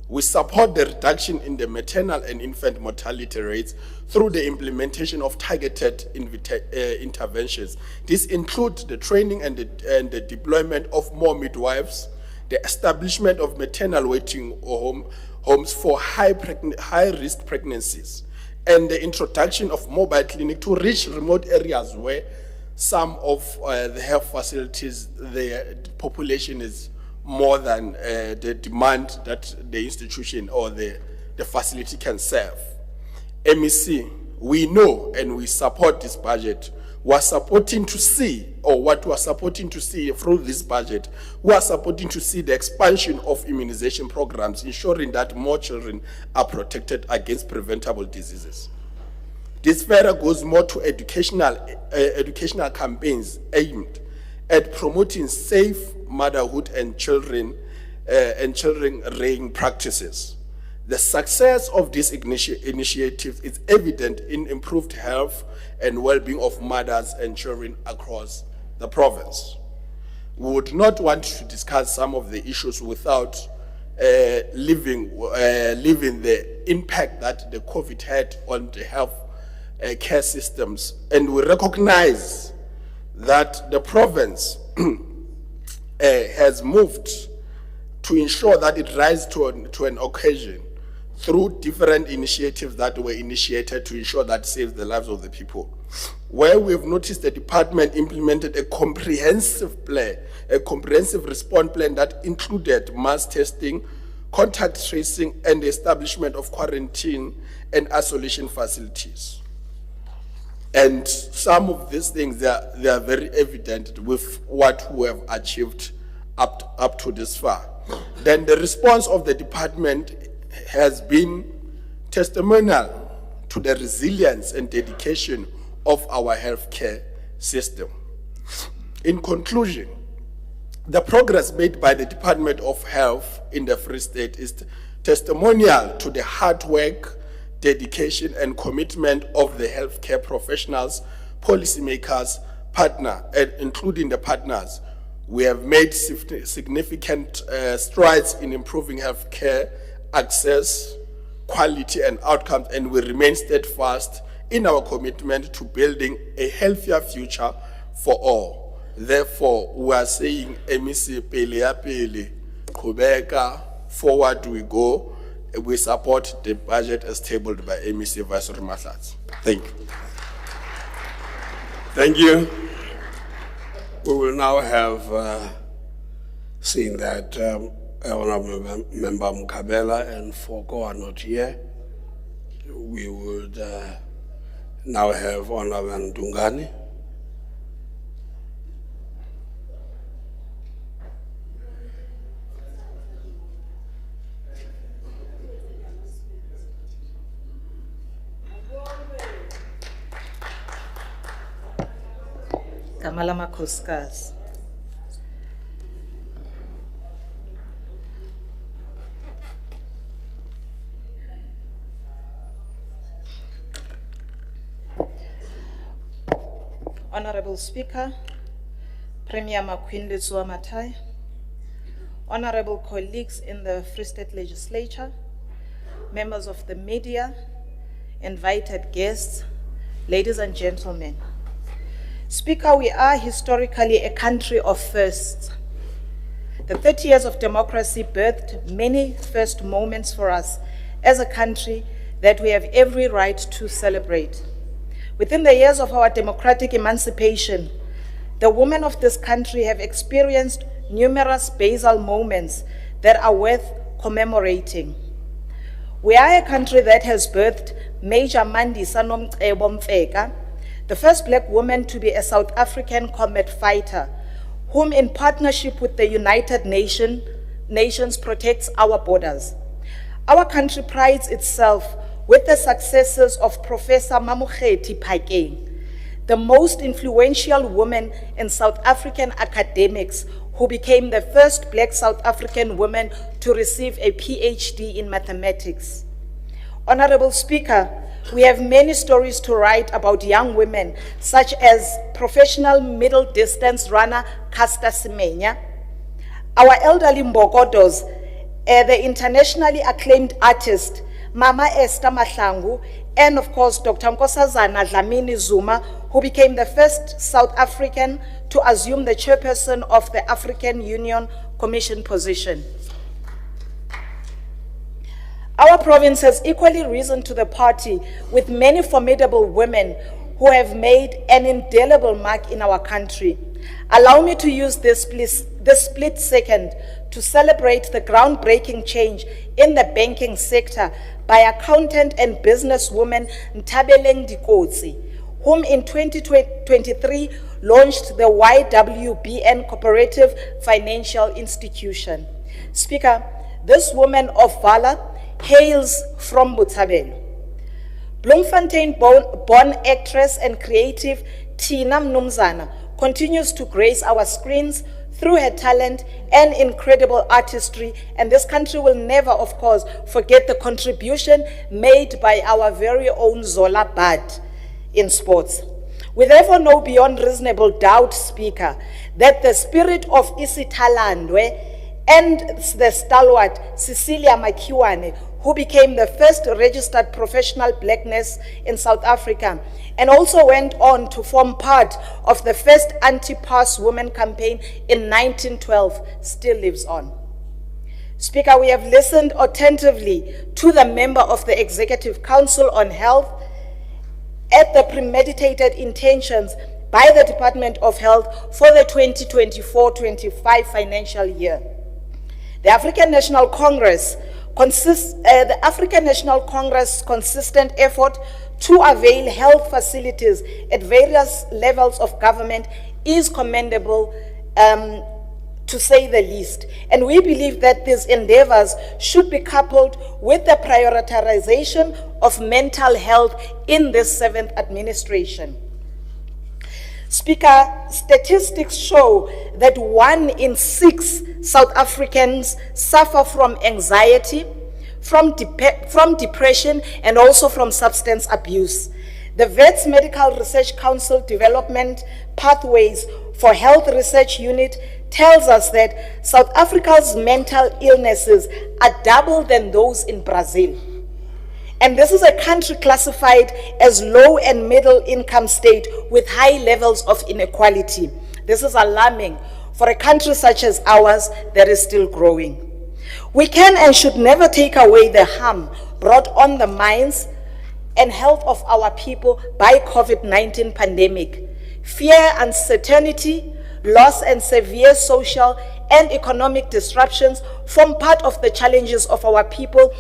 We support the reduction in the maternal and infant mortality rates through the implementation of targeted interventions. This includes the training and the deployment of more midwives, the establishment of maternal waiting homes for high-risk pregnancies, and the introduction of mobile clinic to reach remote areas where some of the health facilities, the population is more than the demand that the institution or the facility can serve. MEC, we know and we support this budget. We are supporting to see, or what we are supporting to see through this budget, we are supporting to see the expansion of immunization programs, ensuring that more children are protected against preventable diseases. This further goes more to educational campaigns aimed at promoting safe motherhood and children rearing practices. The success of this initiative is evident in improved health and well-being of mothers and children across the province. We would not want to discuss some of the issues without leaving the impact that the COVID had on the health care systems. And we recognize that the province has moved to ensure that it rises to an occasion through different initiatives that were initiated to ensure that saves the lives of the people. Where we've noticed the department implemented a comprehensive response plan that included mass testing, contact tracing, and the establishment of quarantine and isolation facilities. And some of these things, they are very evident with what we have achieved up to this far. Then the response of the department has been testimonial to the resilience and dedication of our healthcare system. In conclusion, the progress made by the Department of Health in the Free State is testimonial to the hard work, dedication, and commitment of the healthcare professionals, policymakers, including the partners. We have made significant strides in improving healthcare access, quality, and outcomes, and we remain steadfast in our commitment to building a healthier future for all. Therefore, we are saying, MEC pele ya pele, qhubeka, forward we go. We support the budget as tabled by MEC Viceroy Mahlatsi. Thank you.
Thank you. We will now have, seeing that Honorable Member Mkabela and Foko are not here, we would now have Honorable Ndungane.
Kamala Makhosikazi. Honorable Speaker, Premier Makhwindi Matai, honorable colleagues in the Free State Legislature, members of the media, invited guests, ladies and gentlemen. Speaker, we are historically a country of firsts. The 30 years of democracy birthed many first moments for us as a country that we have every right to celebrate. Within the years of our democratic emancipation, the women of this country have experienced numerous basal moments that are worth commemorating. We are a country that has birthed Major Mandisa Nomcebo Mfeka, the first black woman to be a South African combat fighter, whom in partnership with the United Nations protects our borders. Our country prides itself with the successes of Professor Mamokgethi Phakeng, the most influential woman in South African academics, who became the first black South African woman to receive a PhD in mathematics. Honorable Speaker, we have many stories to write about young women, such as professional middle distance runner Caster Semenya, our elderly Mbokodos, the internationally acclaimed artist, Mama Esther Mahlangu, and of course, Dr. Nkosazana Dlamini Zuma, who became the first South African to assume the chairperson of the African Union Commission position. Our province has equally risen to the party with many formidable women who have made an indelible mark in our country. Allow me to use this split second to celebrate the groundbreaking change in the banking sector by accountant and businesswoman Ntabeleng Dikotsi, whom in 2023 launched the YWBN Cooperative Financial Institution. Speaker, this woman of valor hails from Botshabelo. Bloemfontein-born actress and creative Tina Mnumzana continues to grace our screens through her talent and incredible artistry, and this country will never, of course, forget the contribution made by our very own Zola Bad in sports. We therefore know beyond reasonable doubt, Speaker, that the spirit of Isitalandwe and the stalwart Cecilia Makiwane, who became the first registered professional black nurse in South Africa, and also went on to form part of the first anti-pass women campaign in 1912, still lives on. Speaker, we have listened attentively to the member of the Executive Council on Health at the premeditated intentions by the Department of Health for the 2024-25 financial year. The African National Congress consistent effort to avail health facilities at various levels of government is commendable, to say the least. And we believe that these endeavors should be coupled with the prioritization of mental health in this 7th administration. Speaker, statistics show that 1 in 6 South Africans suffer from anxiety, from depression, and also from substance abuse. The Vets Medical Research Council Development Pathways for Health Research Unit tells us that South Africa's mental illnesses are double than those in Brazil. And this is a country classified as low and middle income state with high levels of inequality. This is alarming for a country such as ours that is still growing. We can and should never take away the harm brought on the minds and health of our people by COVID-19 pandemic. Fear, uncertainty, loss, and severe social and economic disruptions form part of the challenges of our people,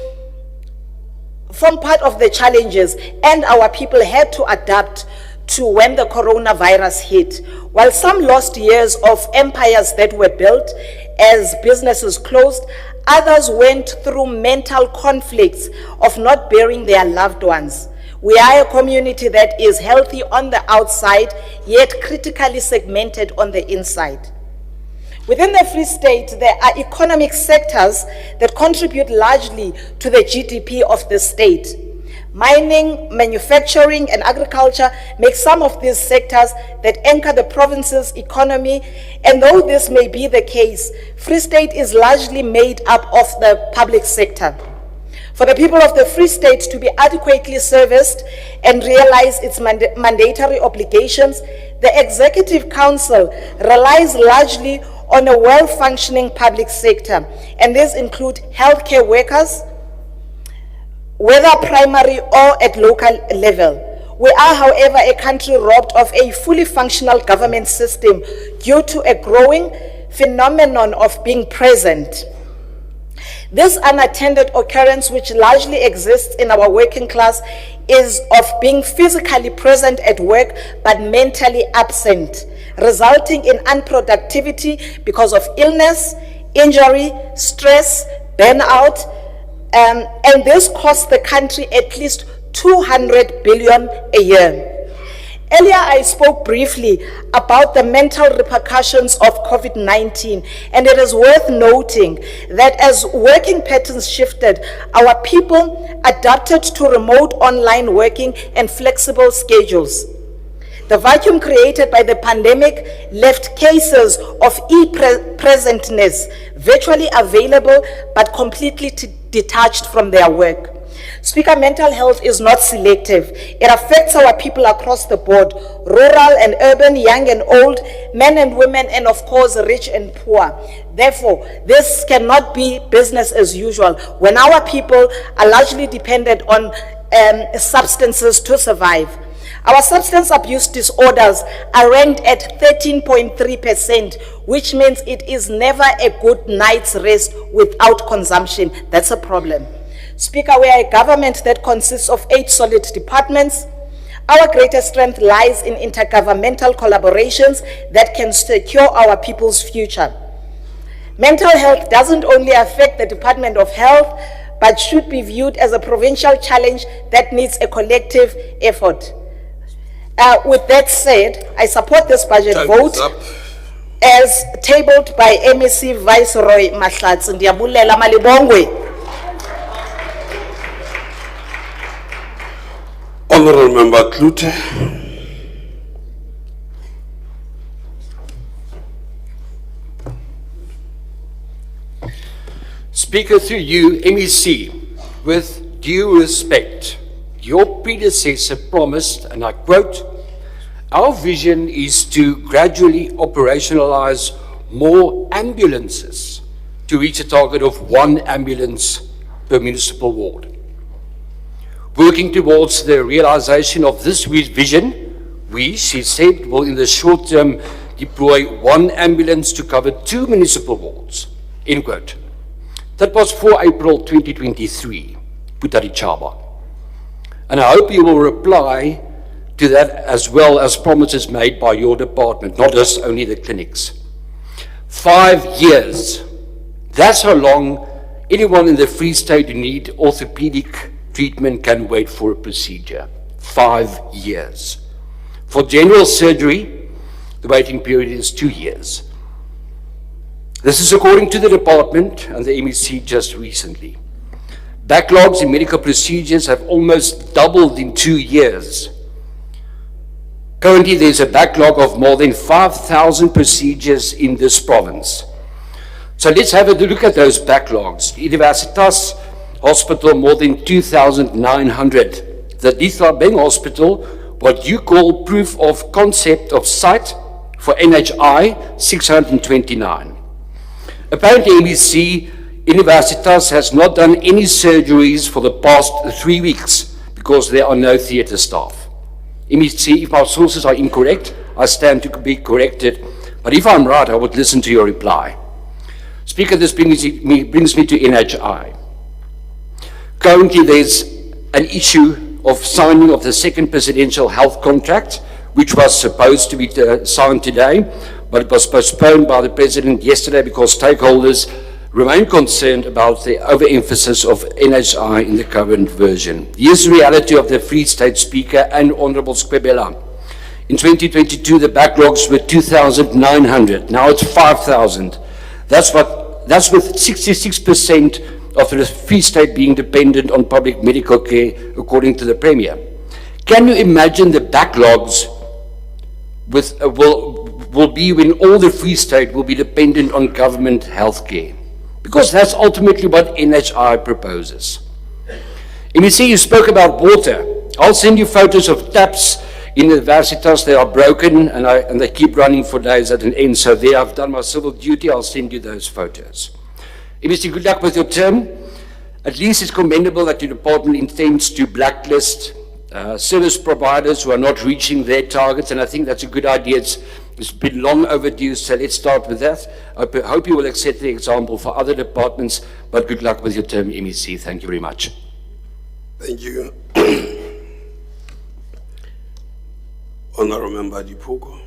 and our people had to adapt to when the coronavirus hit. While some lost years of empires that were built as businesses closed, others went through mental conflicts of not burying their loved ones. We are a community that is healthy on the outside, yet critically segmented on the inside. Within the Free State, there are economic sectors that contribute largely to the GDP of the state. Mining, manufacturing, and agriculture make some of these sectors that anchor the province's economy, and though this may be the case, Free State is largely made up of the public sector. For the people of the Free State to be adequately serviced and realize its mandatory obligations, the Executive Council relies largely on a well-functioning public sector, and these include healthcare workers, whether primary or at local level. We are, however, a country robbed of a fully functional government system due to a growing phenomenon of being present. This unattended occurrence, which largely exists in our working class, is of being physically present at work but mentally absent, resulting in unproductivity because of illness, injury, stress, burnout, and this costs the country at least 200 billion a year. Earlier, I spoke briefly about the mental repercussions of COVID-19, and it is worth noting that as working patterns shifted, our people adapted to remote online working and flexible schedules. The vacuum created by the pandemic left cases of e-presentness virtually available but completely detached from their work. Speaker, mental health is not selective. It affects our people across the board, rural and urban, young and old, men and women, and of course, rich and poor. Therefore, this cannot be business as usual when our people are largely dependent on substances to survive. Our substance abuse disorders are ranked at 13.3%, which means it is never a good night's rest without consumption. That's a problem. Speaker, we are a government that consists of 8 solid departments. Our greatest strength lies in intergovernmental collaborations that can secure our people's future. Mental health doesn't only affect the Department of Health, but should be viewed as a provincial challenge that needs a collective effort. With that said, I support this budget
Time
vote
is up.
as tabled by MEC Viceroy Mahlatsi. Ndiyabulela malibongwe.
Honorable Member Klute.
Speaker, through you, MEC, with due respect, your predecessor promised, and I quote, "Our vision is to gradually operationalize more ambulances to reach a target of 1 ambulance per municipal ward." Working towards the realization of this vision, we, she said, will in the short term deploy 1 ambulance to cover 2 municipal wards, end quote. That was for April 2023, Putari Chaba. And I hope you will reply to that as well as promises made by your department, not just only the clinics. 5 years, that's how long anyone in the Free State who need orthopedic treatment can wait for a procedure. 5 years. For general surgery, the waiting period is 2 years. This is according to the department and the MEC just recently. Backlogs in medical procedures have almost doubled in 2 years. Currently, there's a backlog of more than 5,000 procedures in this province. So let's have a look at those backlogs. Universitas Hospital, more than 2,900. The Dithabeng Hospital, what you call proof of concept of site for NHI, 629. Apparently, MEC, Universitas has not done any surgeries for the past 3 weeks because there are no theatre staff. MEC, if my sources are incorrect, I stand to be corrected. But if I'm right, I would listen to your reply. Speaker, this brings me to NHI. Currently, there's an issue of signing of the second presidential health contract, which was supposed to be signed today, but it was postponed by the president yesterday because stakeholders remain concerned about the overemphasis of NHI in the current version. Here's the reality of the Free State Speaker and Honorable Squebela. In 2022, the backlogs were 2,900. Now it's 5,000. That's with 66% of the Free State being dependent on public medical care, according to the Premier. Can you imagine the backlogs will be when all the Free State will be dependent on government health care? Because that's ultimately what NHI proposes. MEC, you spoke about water. I'll send you photos of taps in the Universitas. They are broken and they keep running for days at an end. So there I've done my civil duty. I'll send you those photos. MEC, good luck with your term. At least it's commendable that your department intends to blacklist service providers who are not reaching their targets, and I think that's a good idea. It's been long overdue, so let's start with that. I hope you will accept the example for other departments, but good luck with your term, MEC. Thank you very much.
Thank you. Honorable Member Dipuko.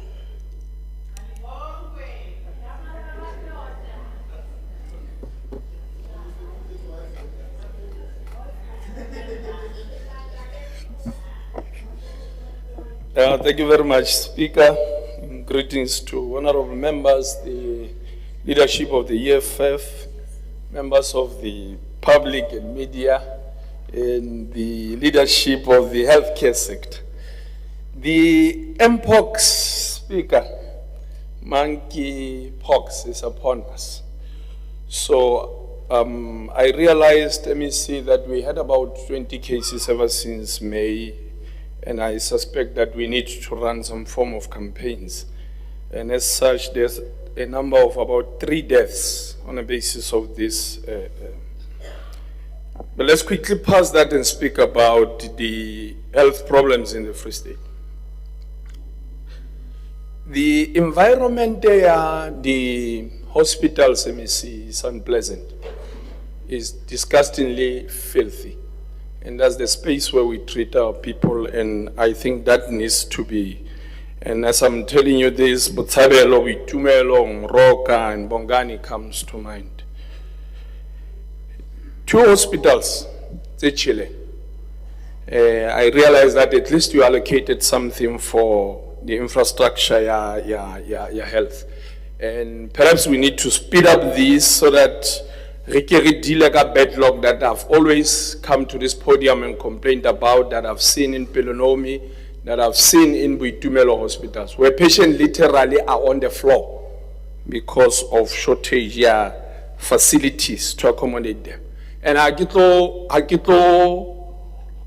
Thank you very much, Speaker. Greetings to honorable members, the leadership of the EFF, members of the public and media, and the leadership of the healthcare sector. The Mpox, Speaker, monkeypox is upon us. So I realized, MEC, that we had about 20 cases ever since May, and I suspect that we need to run some form of campaigns. And as such, there's a number of about 3 deaths on the basis of this. But let's quickly pass that and speak about the health problems in the Free State. The environment there, the hospitals, MEC, is unpleasant. It's disgustingly filthy. And that's the space where we treat our people, and I think that needs to be. And as I'm telling you this, Botshabelo, Itumelong, Roka, and Bongani comes to mind. 2 hospitals, Chile. I realize that at least you allocated something for the infrastructure, health. And perhaps we need to speed up this so that we can deal with a backlog that I've always come to this podium and complained about, that I've seen in Pelonomi, that I've seen in Buitumelo hospitals, where patients literally are on the floor because of shortage facilities to accommodate them. And I get to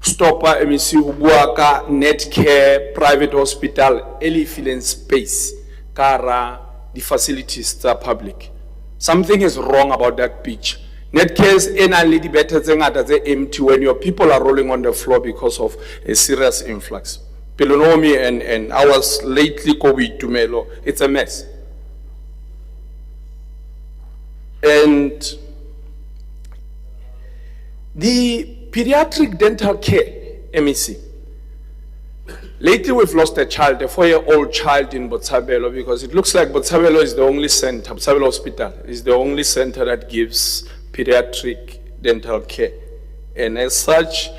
stop MEC Hubuaka Netcare private hospital early filling space kara the facilities are public. Something is wrong about that pitch. Netcare's only the better thing that they empty when your people are rolling on the floor because of a serious influx. Pelonomi and ours lately COVID to Melo, it's a mess. And the pediatric dental care, MEC. Lately we've lost a child, a 4-year-old child in Botshabelo, because it looks like Botshabelo is the only center, Botshabelo Hospital is the only center that gives pediatric dental care. And as such,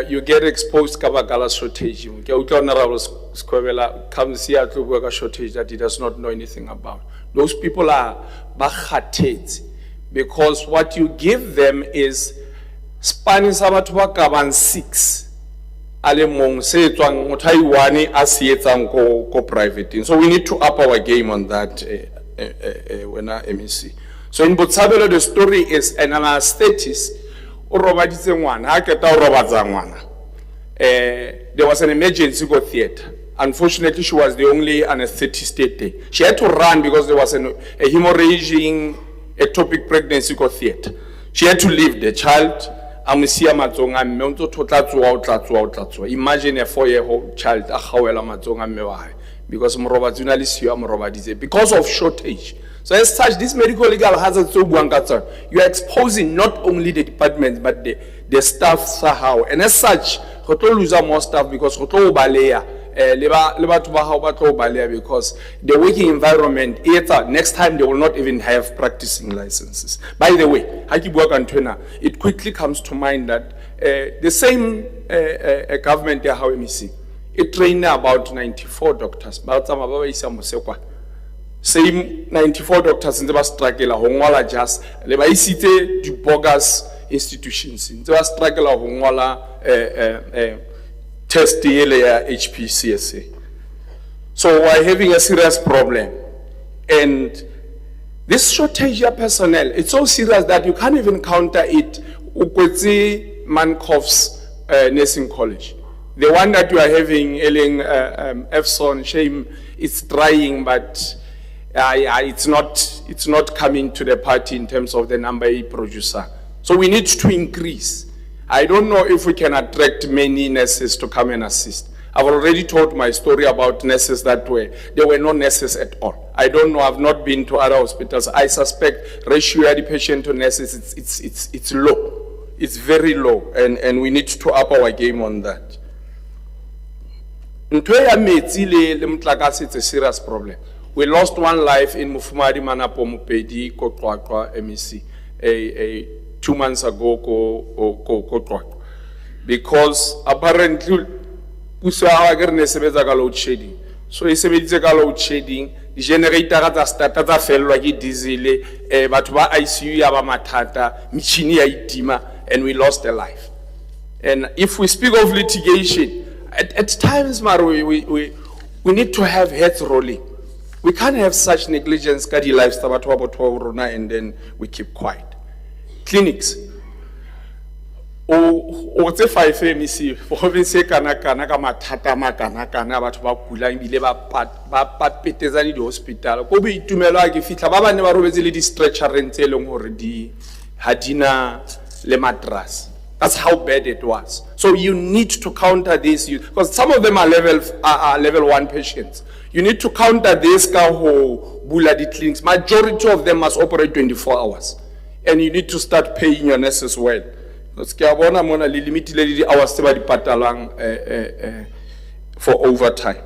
you get exposed to Kabagala shortage. Comes here to work a shortage that he does not know anything about. Those people are bakhated because what you give them is Spanish Sabatwa Kaban 6. Alemong say twang Taiwani asietang ko private. So we need to up our game on that when MEC. So in Botshabelo the story is an anesthetist. There was an emergency go theater. Unfortunately, she was the only anesthetist that day. She had to run because there was a hemorrhaging ectopic pregnancy go theater. She had to leave the child. Imagine a 4-year-old child because of shortage. So as such, this medical legal hazard you are exposing not only the department but the staff somehow. And as such, we lose more staff because because the working environment, next time they will not even have practicing licenses. By the way, it quickly comes to mind that the same government, how MEC, it trained about 94 doctors. Same 94 doctors in the struggle, just the bogus institutions. In the struggle, test the HPCSA. So we're having a serious problem. And this shortage of personnel, it's so serious that you can't even counter it. Ukwezi Mankoff's nursing college. The one that you are having, Efson, shame, it's trying, but it's not coming to the party in terms of the number he producer. So we need to increase. I don't know if we can attract many nurses to come and assist. I've already told my story about nurses that way. There were no nurses at all. I don't know, I've not been to other hospitals. I suspect ratio of the patient to nurses, it's low. It's very low, and we need to up our game on that. It's a serious problem. We lost one life in Mufumari Manapo Mupedi, Kokwakwa, MEC, 2 months ago, because apparently, load shedding. So it's a load shedding. The generator that started to fail like diesel, but ICU matata, michini itima, and we lost a life. And if we speak of litigation, at times, Maro, we need to have heads rolling. We can't have such negligence, kadi lifestyle, and then we keep quiet. Clinics. O tse 5 MEC, for we say kana ka mathata batho ba kula ebile ba petetsane di hospital. Ko bo itumelo a ke fitla ba bane ba robetse le di stretchereng tse leng hore di hadina le mattress. That's how bad it was. So you need to counter this, because some of them are level 1 patients. You need to counter this ka ho bula di clinics. Majority of them must operate 24 hours. And you need to start paying your nurses well. Because ke a bona mona le limit le di hours tse ba di patalang for overtime.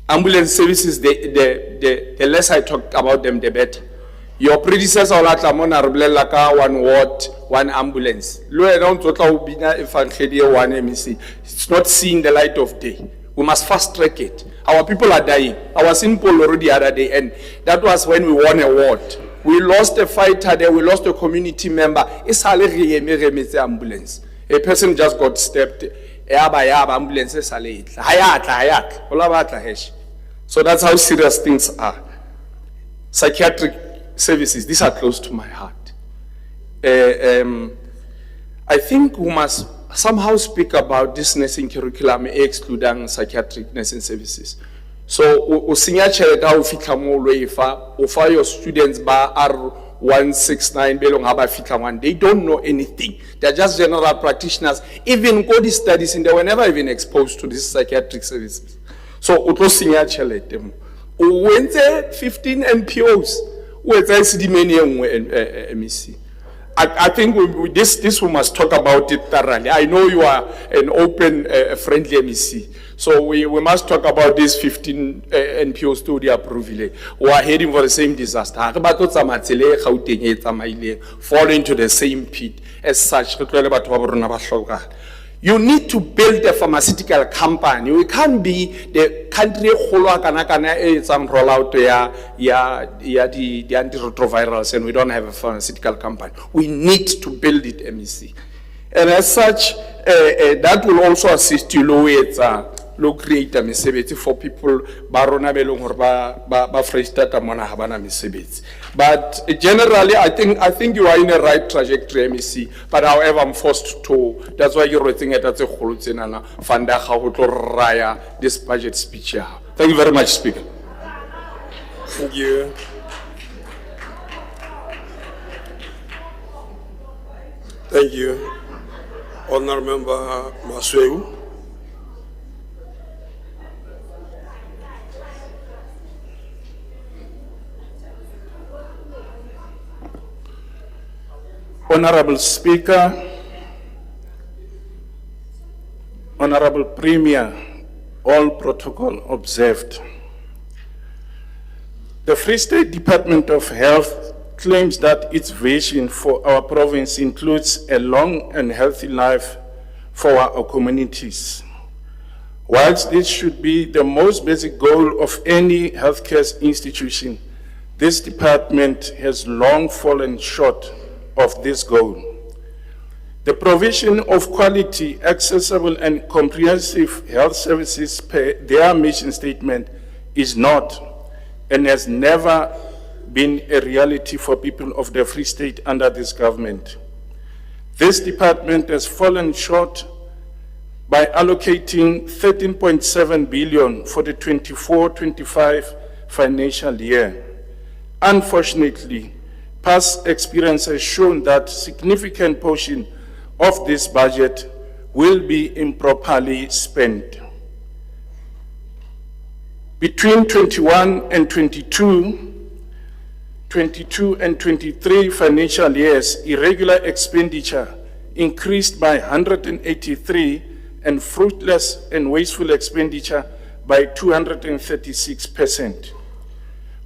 Ambulance services, the less I talk about them, the better. Your predecessor la tla mona re bolela ka 1 ward, 1 ambulance. Lo ena o ntse tla o bina e fantlhedi e 1 MEC. It's not seeing the light of day. We must fast track it. Our people are dying. I was in Poloro the other day, and that was when we won a ward. We lost a fighter there, we lost a community member. It's a ambulance. A person just got stabbed. Ambulance. So that's how serious things are. Psychiatric services, these are close to my heart. I think we must somehow speak about this nursing curriculum excluding psychiatric nursing services. So, o senya tšhelete ha o fitla mo lo efa, o fa your students ba R169 belong ha ba fitla one. They don't know anything. They're just general practitioners. Even go these studies and they were never even exposed to these psychiatric services. So, o tlo senya tšhelete mo. O wentse 15 MPOs. O etsa isidimeni engwe MEC. I think this we must talk about it thoroughly. I know you are an open, friendly MEC. So we must talk about these 15 NPOs to the approval. We are heading for the same disaster. Fall into the same pit. As such, you need to build a pharmaceutical company. We can't be the country roll out the antiretrovirals and we don't have a pharmaceutical company. We need to build it, MEC. And as such, that will also assist you low create a mesebetsi for people barona belong hore ba Freistata mona ha bana mesebetsi. But generally I think you are in a right trajectory, MEC, but however I'm forced to, that's why you're writing at tse kholo tsenana fanda ga go tlo raya this budget speech here. Thank you very much, Speaker.
Thank you. Thank you. Honourable Member Masweu.
Honorable Speaker, Honorable Premier, all protocol observed. The Free State Department of Health claims that its vision for our province includes a long and healthy life for our communities. Whilst this should be the most basic goal of any healthcare institution, this department has long fallen short of this goal. The provision of quality, accessible, and comprehensive health services per their mission statement is not and has never been a reality for people of the Free State under this government. This department has fallen short by allocating 13.7 billion for the 24-25 financial year. Unfortunately, past experience has shown that significant portion of this budget will be improperly spent. Between 21 and 22 and 23 financial years, irregular expenditure increased by 183 and fruitless and wasteful expenditure by 236%.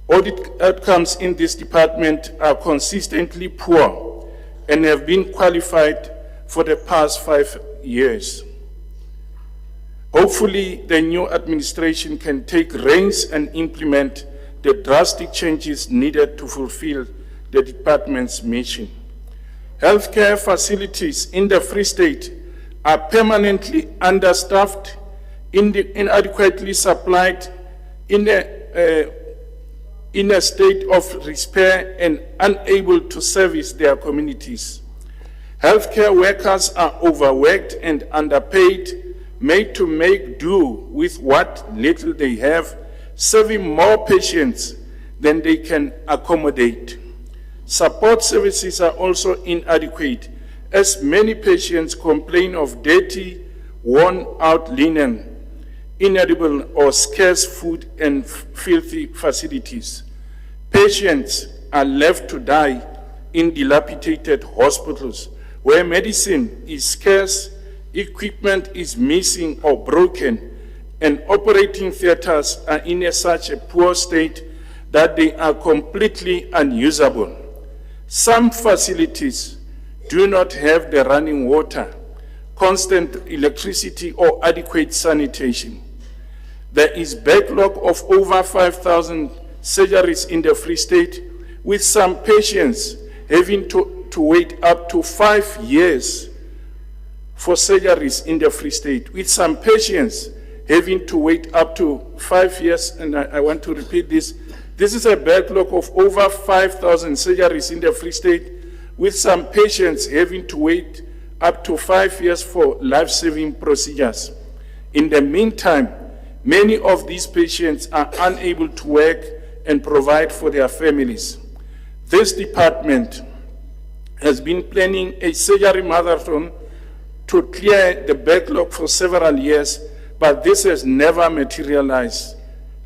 Audit outcomes in this department are consistently poor and have been qualified for the past 5 years. Hopefully, the new administration can take reins and implement the drastic changes needed to fulfill the department's mission. Healthcare facilities in the Free State are permanently understaffed, inadequately supplied, in a state of despair and unable to service their communities. Healthcare workers are overworked and underpaid, made to make do with what little they have, serving more patients than they can accommodate. Support services are also inadequate, as many patients complain of dirty, worn-out linen, inedible or scarce food and filthy facilities. Patients are left to die in dilapidated hospitals where medicine is scarce, equipment is missing or broken, and operating theaters are in such a poor state that they are completely unusable. Some facilities do not have the running water, constant electricity, or adequate sanitation. There is backlog of over 5,000 surgeries in the Free State, with some patients having to wait up to 5 years for surgeries in the Free State, with some patients having to wait up to 5 years, and I want to repeat this. This is a backlog of over 5,000 surgeries in the Free State, with some patients having to wait up to 5 years for life-saving procedures. In the meantime, many of these patients are unable to work and provide for their families. This department has been planning a surgery marathon to clear the backlog for several years, but this has never materialized.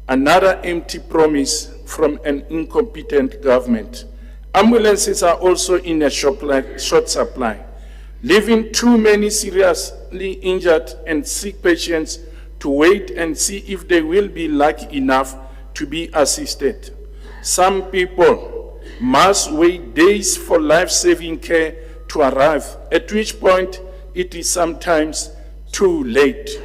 Another empty promise from an incompetent government. Ambulances are also in a short supply, leaving too many seriously injured and sick patients to wait and see if they will be lucky enough to be assisted. Some people must wait days for life-saving care to arrive, at which point it is sometimes too late.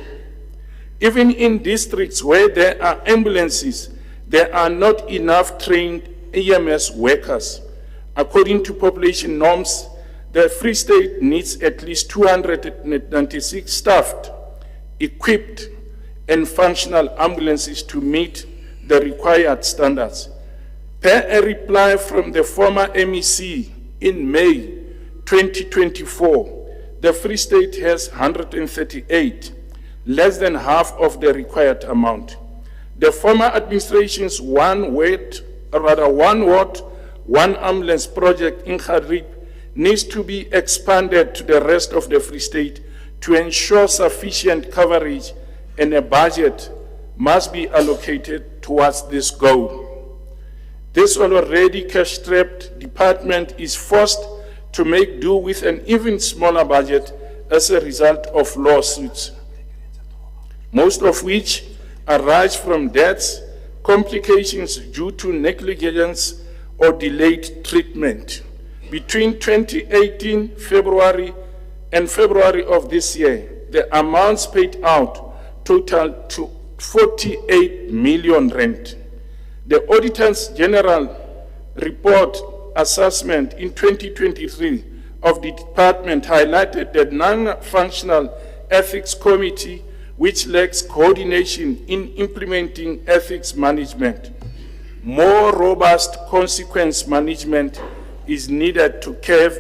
Even in districts where there are ambulances, there are not enough trained EMS workers. According to population norms, the Free State needs at least 296 staffed, equipped, and functional ambulances to meet the required standards. Per a reply from the former MEC in May 2024, the Free State has 138, less than half of the required amount. The former administration's one ward, one ambulance project in Kharib needs to be expanded to the rest of the Free State to ensure sufficient coverage, and a budget must be allocated towards this goal. This already cash-strapped department is forced to make do with an even smaller budget as a result of lawsuits, most of which arise from deaths, complications due to negligence, or delayed treatment. Between 2018 February and February of this year, the amounts paid out total to 48 million rand. The Auditor General report assessment in 2023 of the department highlighted the non-functional ethics committee, which lacks coordination in implementing ethics management. More robust consequence management is needed to curb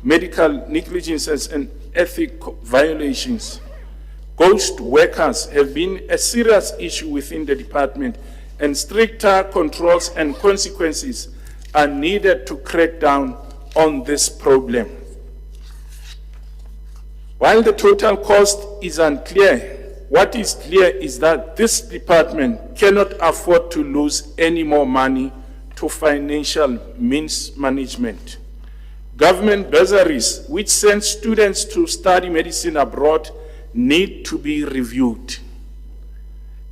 medical negligences and ethic violations. Ghost workers have been a serious issue within the department, and stricter controls and consequences are needed to crack down on this problem. While the total cost is unclear, what is clear is that this department cannot afford to lose any more money to financial means management. Government bursaries, which send students to study medicine abroad, need to be reviewed.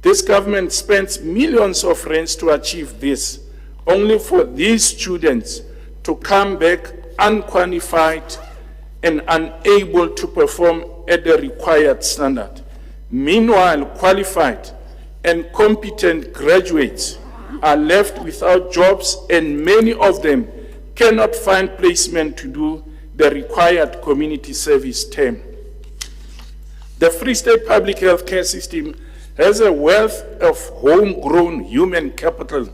This government spends millions of rands to achieve this, only for these students to come back unqualified and unable to perform at the required standard. Meanwhile, qualified and competent graduates are left without jobs, and many of them cannot find placement to do the required community service term. The Free State public healthcare system has a wealth of homegrown human capital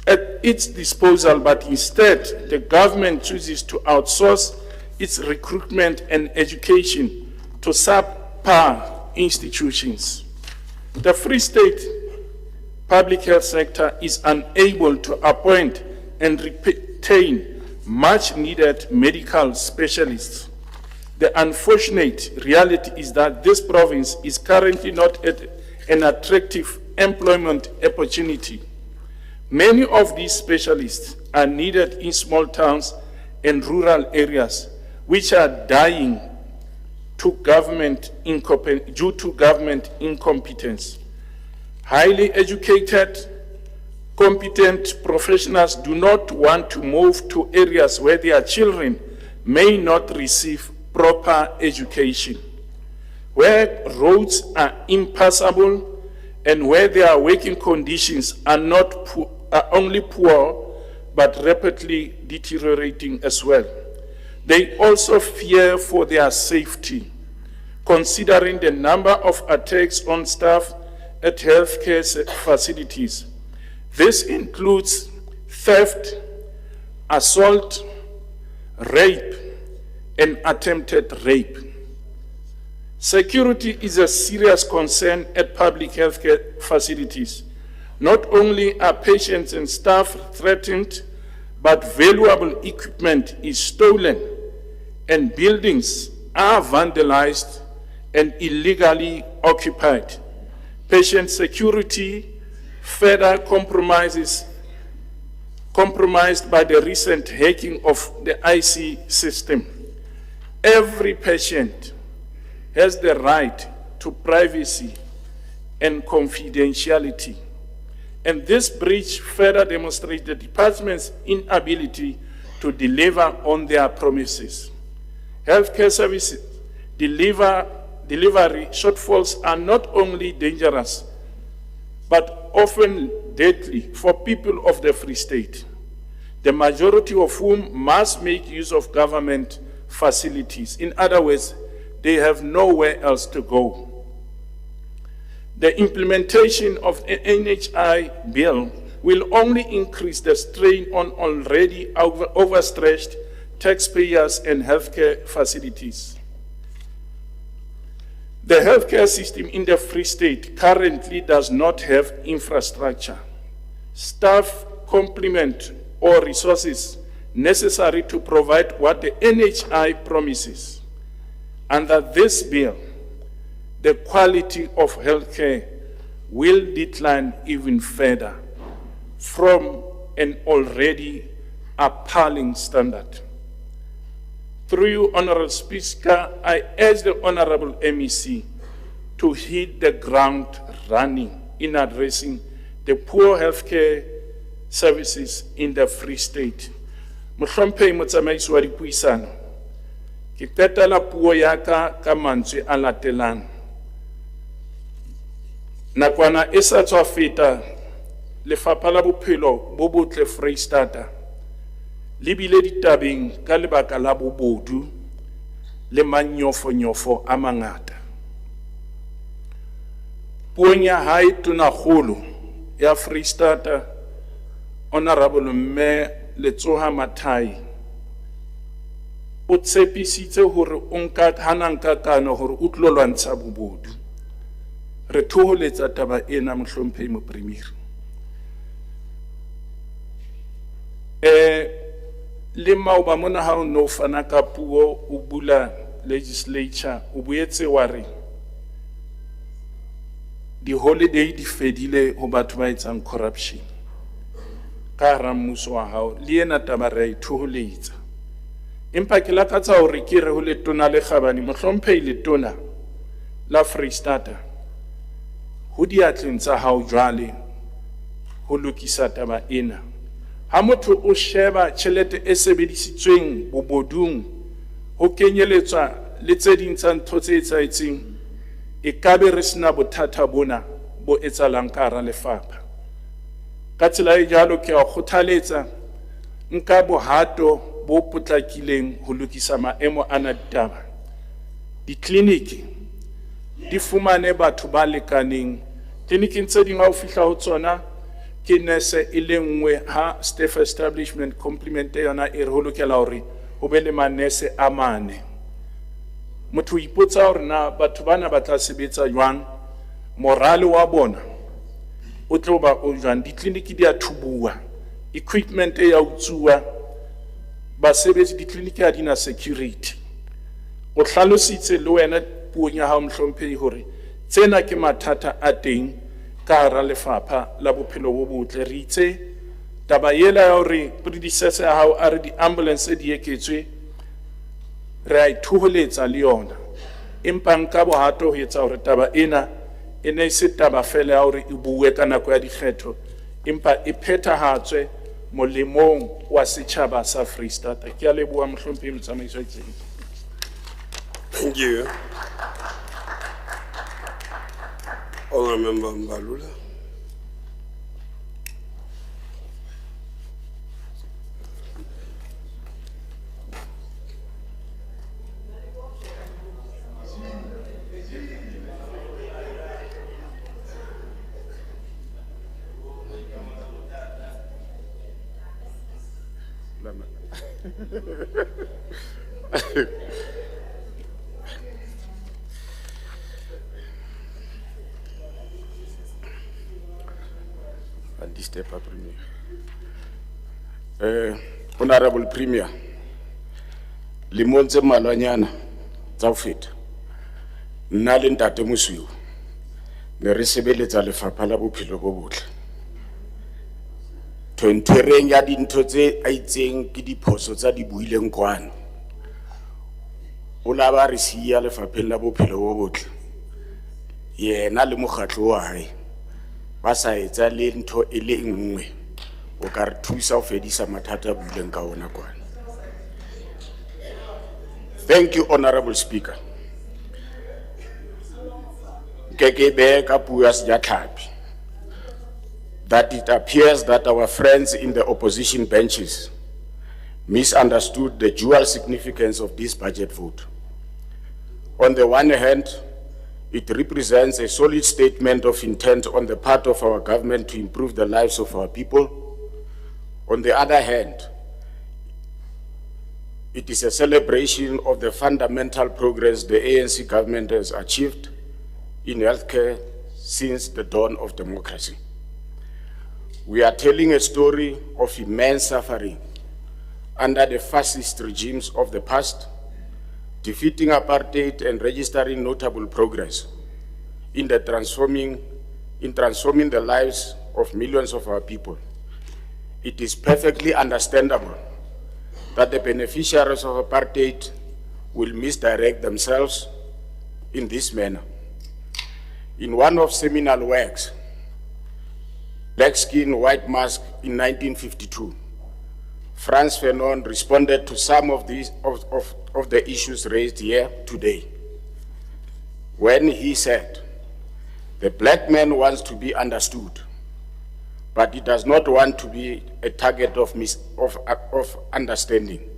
at its disposal, but instead the government chooses to outsource its recruitment and education to subpar institutions. The Free State public health sector is unable to appoint and retain much needed medical specialists. The unfortunate reality is that this province is currently not at an attractive employment opportunity. Many of these specialists are needed in small towns and rural areas, which are dying due to government incompetence. Highly educated, competent professionals do not want to move to areas where their children may not receive proper education, where roads are impassable and where their working conditions are only poor but rapidly deteriorating as well. They also fear for their safety, considering the number of attacks on staff at healthcare facilities. This includes theft, assault, rape, and attempted rape. Security is a serious concern at public healthcare facilities. Not only are patients and staff threatened, but valuable equipment is stolen and buildings are vandalized and illegally occupied. Patient security further compromised by the recent hacking of the IC system. Every patient has the right to privacy and confidentiality. And this breach further demonstrates the department's inability to deliver on their promises. Healthcare services delivery shortfalls are not only dangerous, but often deadly for people of the Free State, the majority of whom must make use of government facilities. In other words, they have nowhere else to go. The implementation of the NHI bill will only increase the strain on already overstretched taxpayers and healthcare facilities. The healthcare system in the Free State currently does not have infrastructure, staff complement, or resources necessary to provide what the NHI promises. Under this bill, the quality of healthcare will decline even further from an already appalling standard. Through you, Honorable Speaker, I urge the Honorable MEC to hit the ground running in addressing the poor healthcare services in the Free State. Mohlomphehi motsamaisi wa dipuisano, ke qetela puo ya ka mantswe a latelang. Nakwana e sa tswa feta, Lefapha la Bophelo bo Botle Freistata le bile ditabeng ka lebaka la bobodu le manyofonyofo a mangata. Puong ya hae Tonakgolo ya Freistata, Honorable Mme Letsoha Mathai, o tshepisitse hore o nka hanankakano hore o tlo lwantsha bobodu. Re thoholetsa taba ena Mohlomphehi Mopremiri. Le maoba mona ha o no fana ka puo o bula legislature o boetse wa re di holiday di fedile ho batho ba etsang corruption ka hara mmuso wa hao le ena taba re a ithoholetsa. Empa ke lakatsa hore ke re ho letona le Kgabane, Mohlomphehi letona la Freistata, ho diatleng tsa hao jwale ho lokisa taba ena. Ha motho o sheba tjhelete e sebedisitsweng bobodung ho kenyeletswa le tse ding tsa ntho tse etsaetseng, e ka be re sena bothata bona bo etsalang ka hara lefapha. Ka tsela e jalo ke a kgothaletsa nka bohato bo potlakileng ho lokisa maemo ana ditaba. Ditleliniki di fumane batho ba lekaneng. Tleliniking tse ding ha o fihla ho tsona ke nurse e le nngwe, ha staff establishment complement yona e re ho lokela hore ho be le manese a mane. Motho o ipotsa hore na batho bana ba tla sebetsa jwang, morale wa bona o tlo ba o jwang. Ditleliniki di a thubua, equipment e ya utsuwa, basebetsi ditleliniki ha di na security. O hlalositse le wena puong ya hao mohlomphehi hore tsena ke mathata a teng ka hara lefapha la bophelo bo botle. Re itse taba yela ya hore predecessor ya hao a re di-ambulance di eketswe, re a ithoholetsa le yona, empa nka bohato ho etsa hore taba ena e ne se taba fela ya hore e bue ka nako ya dikgetho, empa e phethahatswe molemong wa setjhaba sa Freistata. Ke a leboha mohlomphehi motsamaiso wa itseng.
Thank you. Honourable Member Mbalula.
Honorable Premier, lemong tse mmalwanyana tsa ho feta, nna le ntate Mosweu ne re sebeletsa lefapha la bophelo bo botle. Ntwereng ya dintho tse a itseng ke diphoso tsa di buileng kwano, o la ba re siya lefapheng la bophelo bo botle, yena le mokgatlo wa hae ba sa etsa le ntho e le nngwe o ka re thusa ho fedisa mathata a buileng ka ona kwana. Thank you, Honorable Speaker. Kekebe ka puo ya sejatlhapi that it appears that our friends in the opposition benches misunderstood the dual significance of this budget vote. On the one hand, it represents a solid statement of intent on the part of our government to improve the lives of our people. On the other hand, it is a celebration of the fundamental progress the ANC government has achieved in healthcare since the dawn of democracy. We are telling a story of immense suffering under the fascist regimes of the past, defeating apartheid and registering notable progress in transforming the lives of millions of our people. It is perfectly understandable that the beneficiaries of apartheid will misdirect themselves in this manner. In one of seminal works, Black Skin, White Mask, in 1952, Frantz Fanon responded to some of the issues raised here today, when he said, "The black man wants to be understood, but he does not want to be a target of understanding.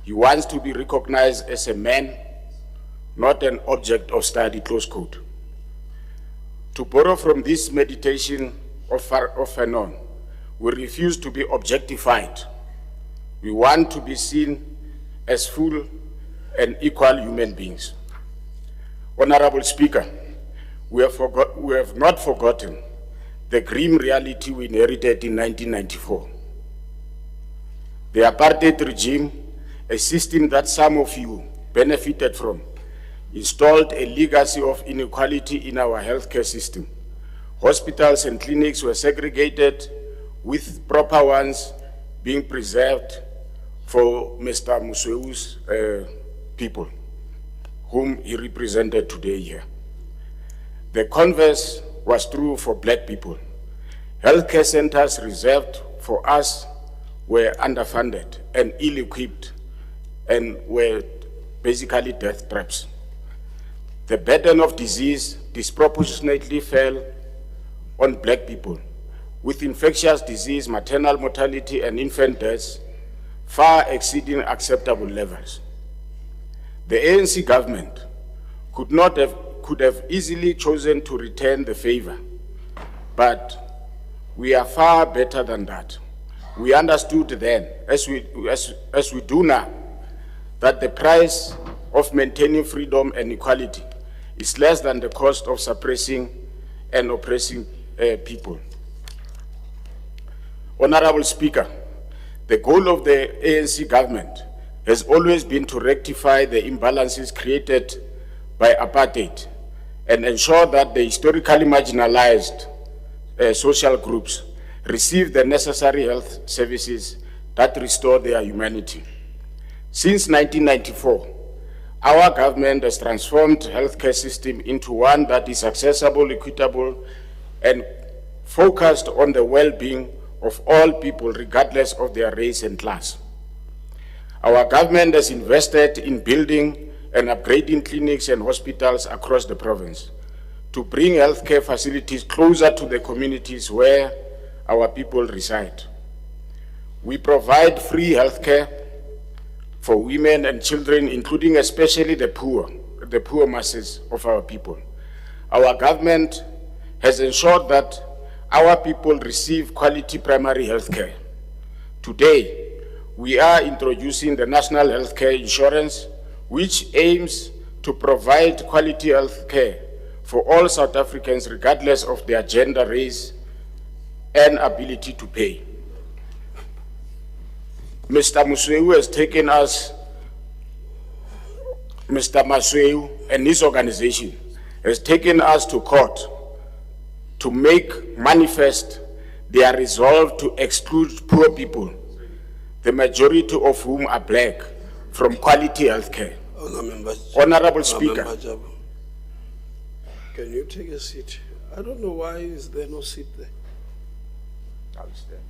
He wants to be recognized as a man, not an object of study," close quote. To borrow from this meditation of Fanon, we refuse to be objectified. We want to be seen as full and equal human beings. Honorable Speaker, we have not forgotten the grim reality we inherited in 1994. The apartheid regime, a system that some of you benefited from, installed a legacy of inequality in our healthcare system. Hospitals and clinics were segregated, with proper ones being preserved for Mr. Mosweu's people, whom he represented today here. The converse was true for black people. Healthcare centers reserved for us were underfunded and ill-equipped and were basically death traps. The burden of disease disproportionately fell on black people, with infectious disease, maternal mortality, and infant deaths far exceeding acceptable levels. The ANC government could could have easily chosen to return the favor. But we are far better than that. We understood then, as we do now, that the price of maintaining freedom and equality is less than the cost of suppressing and oppressing people. Honorable Speaker, the goal of the ANC government has always been to rectify the imbalances created by apartheid and ensure that the historically marginalized social groups receive the necessary health services that restore their humanity. Since 1994, our government has transformed the healthcare system into one that is accessible, equitable, and focused on the well-being of all people, regardless of their race and class. Our government has invested in building and upgrading clinics and hospitals across the province to bring healthcare facilities closer to the communities where our people reside. We provide free healthcare for women and children, including especially the poor masses of our people. Our government has ensured that our people receive quality primary health care. Today, we are introducing the National Healthcare Insurance, which aims to provide quality health care for all South Africans, regardless of their gender, race, and ability to pay. Mr. Masweu has taken us, Mr. Masweu and his organization has taken us to court to make manifest their resolve to exclude poor people, the majority of whom are black, from quality health care. Honorable Speaker.
Can you take a seat? I don't know why is there no seat there.
I'll stand.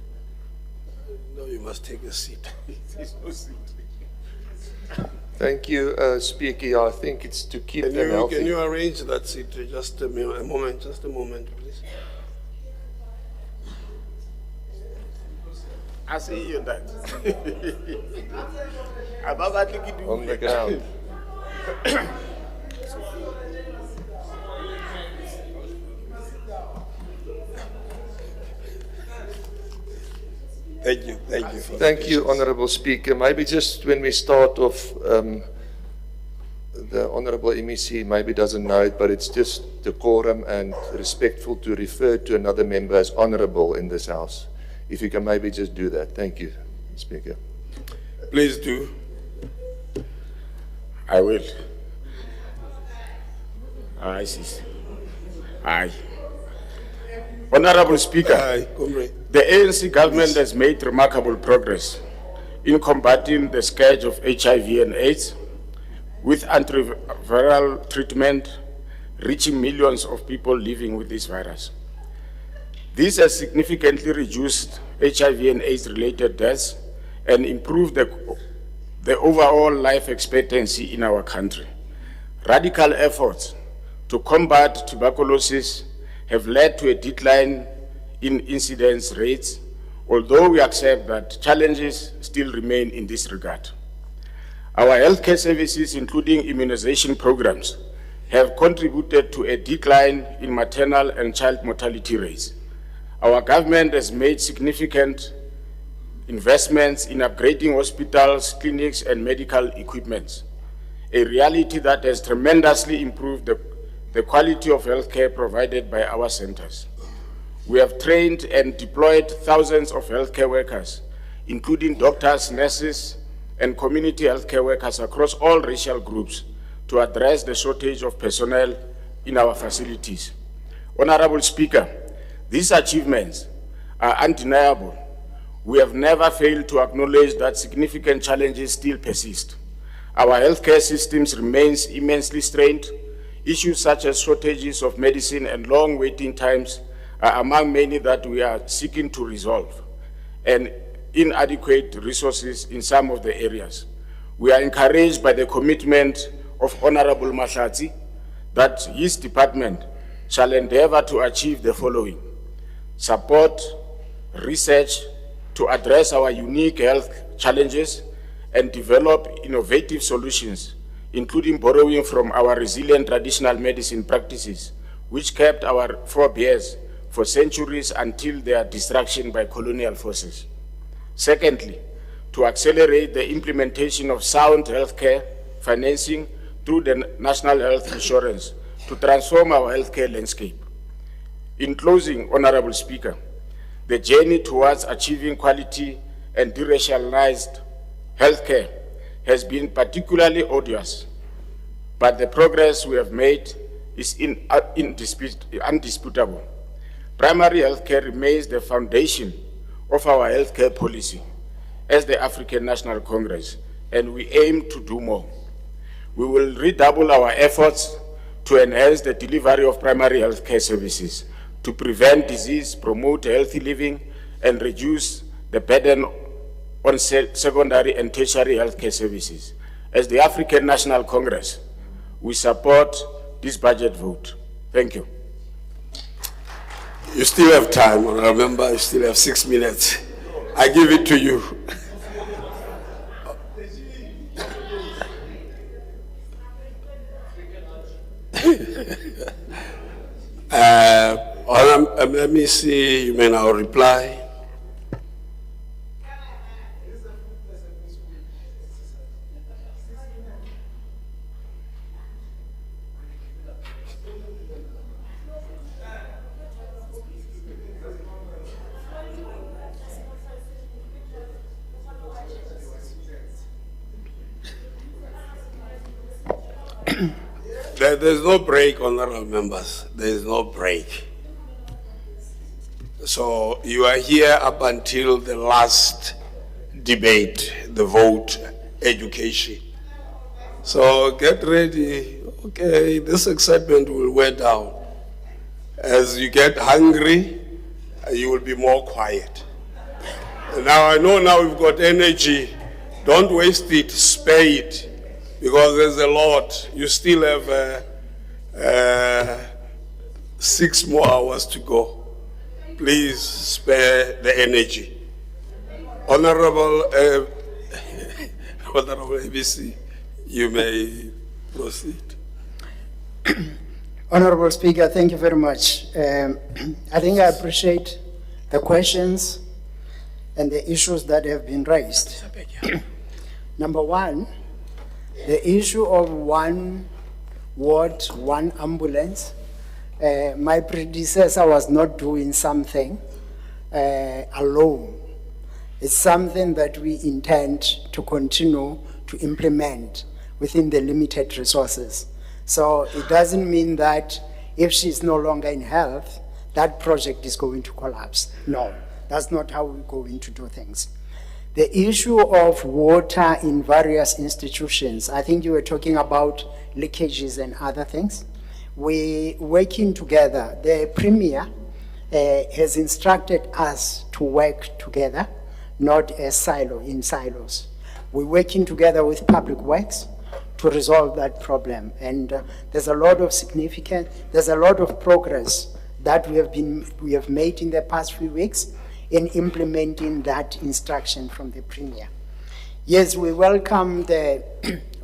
No, you must take a seat.
There's no seat.
Thank you, Speaker. I think it's to keep them healthy.
Can you arrange that seat? Just a moment, please.
I see you that.
On the ground.
Thank you.
Thank you, Honourable Speaker. Maybe just when we start off, the Honourable MEC maybe doesn't know it, but it's just decorum and respectful to refer to another member as Honourable in this House. If you can maybe just do that. Thank you, Speaker.
Please do.
I will. Aye, sis. Aye. Honorable Speaker,
Aye, comrade.
the ANC government has made remarkable progress in combating the scourge of HIV and AIDS with antiviral treatment reaching millions of people living with this virus. This has significantly reduced HIV and AIDS-related deaths and improved the overall life expectancy in our country. Radical efforts to combat tuberculosis have led to a decline in incidence rates, although we accept that challenges still remain in this regard. Our healthcare services, including immunization programs, have contributed to a decline in maternal and child mortality rates. Our government has made significant investments in upgrading hospitals, clinics, and medical equipment, a reality that has tremendously improved the quality of healthcare provided by our centers. We have trained and deployed thousands of healthcare workers, including doctors, nurses, and community healthcare workers across all racial groups to address the shortage of personnel in our facilities. Honorable Speaker, these achievements are undeniable. We have never failed to acknowledge that significant challenges still persist. Our healthcare systems remain immensely strained. Issues such as shortages of medicine and long waiting times are among many that we are seeking to resolve, and inadequate resources in some of the areas. We are encouraged by the commitment of Honorable Mahlatsi that his department shall endeavor to achieve the following: support research to address our unique health challenges and develop innovative solutions including borrowing from our resilient traditional medicine practices, which kept our forebears for centuries until their destruction by colonial forces. Secondly, to accelerate the implementation of sound healthcare financing through the National Health Insurance to transform our healthcare landscape. In closing, Honorable Speaker, the journey towards achieving quality and deracialized healthcare has been particularly arduous, but the progress we have made is undisputable. Primary healthcare remains the foundation of our healthcare policy as the African National Congress, and we aim to do more. We will redouble our efforts to enhance the delivery of primary healthcare services, to prevent disease, promote healthy living, and reduce the burden on secondary and tertiary healthcare services. As the African National Congress, we support this budget vote. Thank you.
You still have time, Honorable Member. You still have 6 minutes. I give it to you. Let me see, you may now reply. There's no break, honorable members. There is no break. So you are here up until the last debate, the vote, education. So get ready. Okay, this excitement will wear down. As you get hungry, you will be more quiet. Now I know now we've got energy. Don't waste it, spare it. Because there's a lot. You still have 6 more hours to go. Please spare the energy. Honorable, Honorable ABC, you may proceed.
Honorable Speaker, thank you very much. I think I appreciate the questions and the issues that have been raised. Number one, the issue of one ward, one ambulance. My predecessor was not doing something alone. It's something that we intend to continue to implement within the limited resources. So it doesn't mean that if she's no longer in health, that project is going to collapse. No, that's not how we're going to do things. The issue of water in various institutions, I think you were talking about leakages and other things. We working together. The Premier has instructed us to work together, not as in silos. We're working together with Public Works to resolve that problem. And there's a lot of progress that we have made in the past few weeks in implementing that instruction from the Premier. Yes, we welcome the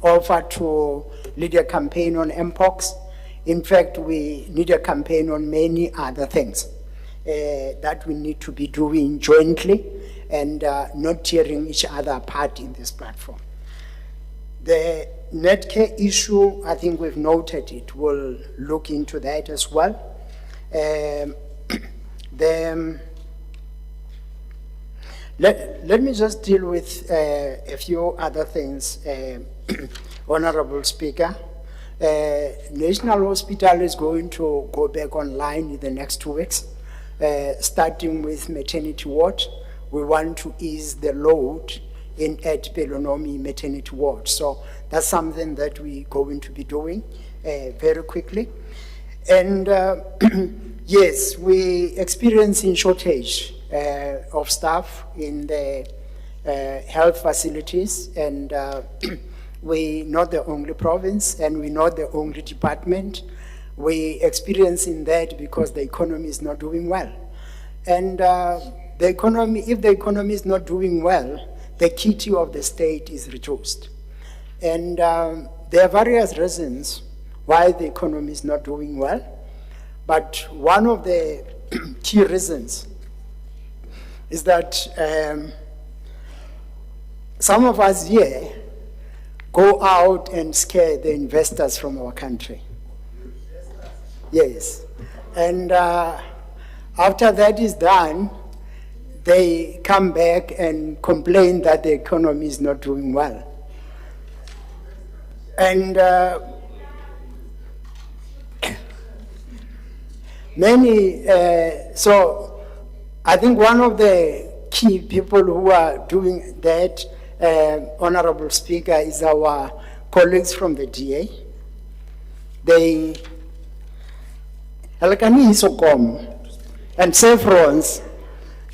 offer to lead a campaign on MPOX. In fact, we need a campaign on many other things that we need to be doing jointly and not tearing each other apart in this platform. The Netcare issue, I think we've noted it. We'll look into that as well. Let me just deal with a few other things, Honorable Speaker. National Hospital is going to go back online in the next 2 weeks, starting with maternity ward. We want to ease the load at Pelonomi maternity ward. So that's something that we're going to be doing very quickly. And yes, we're experiencing shortage of staff in the health facilities, and we're not the only province and we're not the only department. We're experiencing that because the economy is not doing well. And if the economy is not doing well, the kitty of the state is reduced. And there are various reasons why the economy is not doing well, but one of the key reasons is that some of us here go out and scare the investors from our country. Yes. And after that is done, they come back and complain that the economy is not doing well. And so I think one of the key people who are doing that, Honorable Speaker, is our colleagues from the DA. They, Elkani Isokom and Sevrons,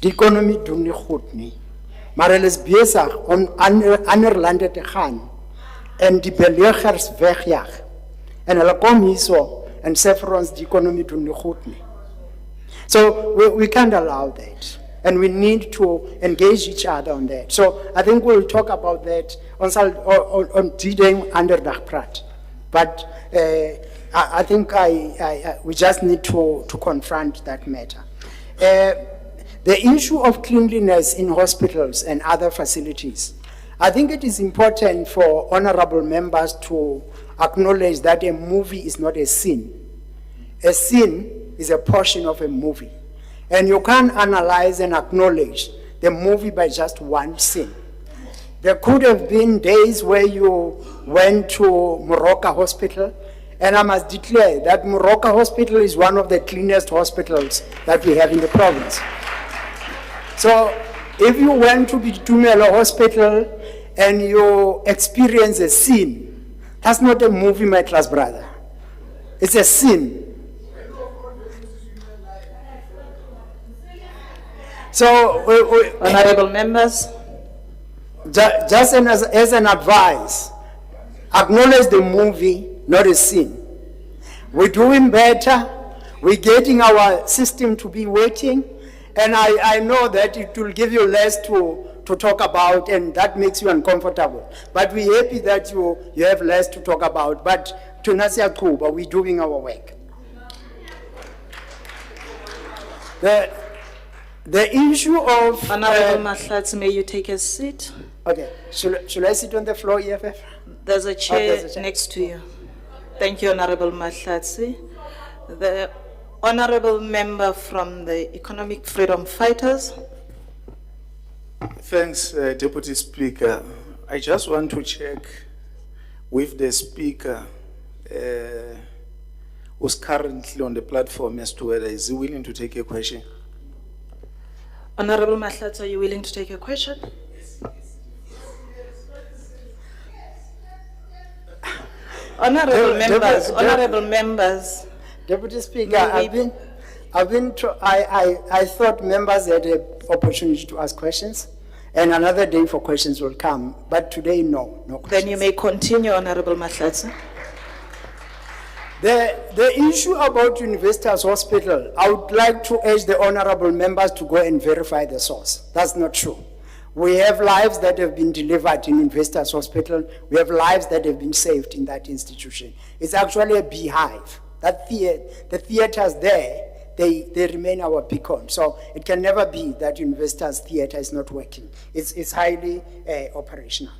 the economy doen nie goed nie. Maar hulle is besig om ander lande te gaan en die belegers wegjag. En hulle kom hierso en sê vir ons die economy doen nie goed nie. So we can't allow that. And we need to engage each other on that. So I think we'll talk about that on D-Day under Dagprat. But I think we just need to confront that matter. The issue of cleanliness in hospitals and other facilities. I think it is important for honorable members to acknowledge that a movie is not a scene. A scene is a portion of a movie. And you can't analyze and acknowledge the movie by just one scene. There could have been days where you went to Moroka Hospital, and I must declare that Moroka Hospital is one of the cleanest hospitals that we have in the province. So if you went to Bitumelo Hospital and you experience a scene, that's not a movie, my class brother. It's a scene. So,
Honorable members,
just as an advice, acknowledge the movie, not a scene. We're doing better. We're getting our system to be working. And I know that it will give you less to talk about, and that makes you uncomfortable. But we're happy that you have less to talk about. But Tunasia Kuba, we're doing our work. The issue of...
Honorable Mahlatsi, may you take a seat?
Okay, should I sit on the floor, EFF?
There's a chair
there's a chair.
next to you. Thank you, Honorable Mahlatsi. The honorable member from the Economic Freedom Fighters.
Thanks, Deputy Speaker. I just want to check with the Speaker who's currently on the platform as to whether is he willing to take a question.
Honorable Mahlatsi, are you willing to take a question? Honorable members.
Deputy Speaker, I thought members had an opportunity to ask questions, and another day for questions will come, but today, no questions.
Then you may continue, Honorable Mahlatsi.
The issue about Universitas Hospital, I would like to urge the honorable members to go and verify the source. That's not true. We have lives that have been delivered in Universitas Hospital. We have lives that have been saved in that institution. It's actually a beehive. The theaters there, they remain our beacon. So it can never be that Universitas Theater is not working. It's highly operational.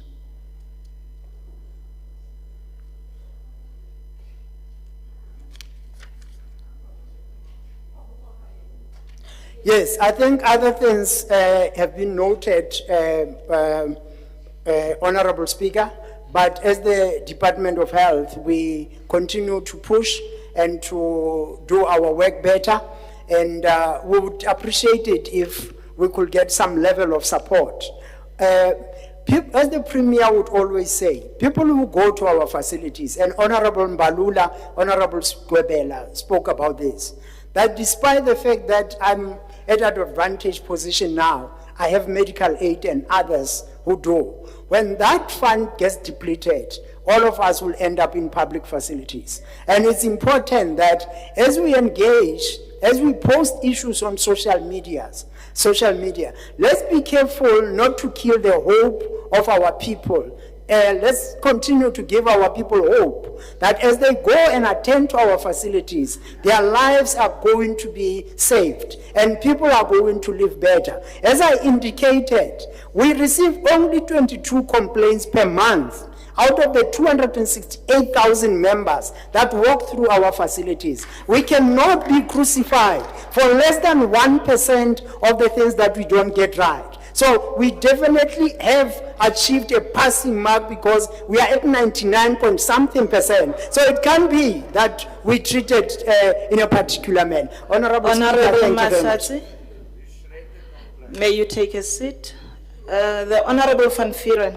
Yes, I think other things have been noted, Honorable Speaker, but as the Department of Health, we continue to push and to do our work better, and we would appreciate it if we could get some level of support. As the Premier would always say, people who go to our facilities, and Honorable Mbalula, Honorable Skwebela spoke about this, that despite the fact that I'm at an advantage position now, I have medical aid and others who do. When that fund gets depleted, all of us will end up in public facilities. And it's important that as we engage, as we post issues on social media, let's be careful not to kill the hope of our people let's continue to give our people hope that as they go and attend to our facilities, their lives are going to be saved and people are going to live better. As I indicated, we receive only 22 complaints per month out of the 268,000 members that walk through our facilities. We cannot be crucified for less than 1% of the things that we don't get right. So we definitely have achieved a passing mark because we are at 99 point something percent. So it can be that we treated in a particular manner. Honorable Speaker,
Honorable
thank you very much.
Mahlatsi, may you take a seat. The Honorable Van Vuuren.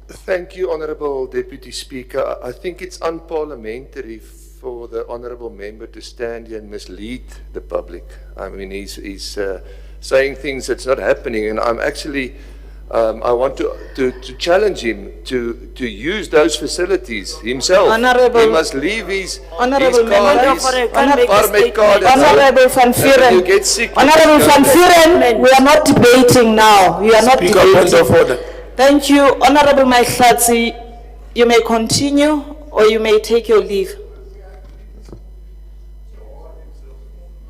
Thank you, Honourable Deputy Speaker. I think it's unparliamentary for the Honourable Member to stand here and mislead the public. I mean, he's saying things that's not happening, and I'm actually, I want to challenge him to use those facilities himself.
Honourable-
He must leave his
Honourable
card,
Member,
his
Honourable
permit card at home.
Honourable Van
And you
Vuuren,
get sick.
Honourable Van Vuuren, we are not debating now. We are not
Speaker, point of
debating.
order.
Thank you, Honourable Mahlatsi. You may continue or you may take your leave.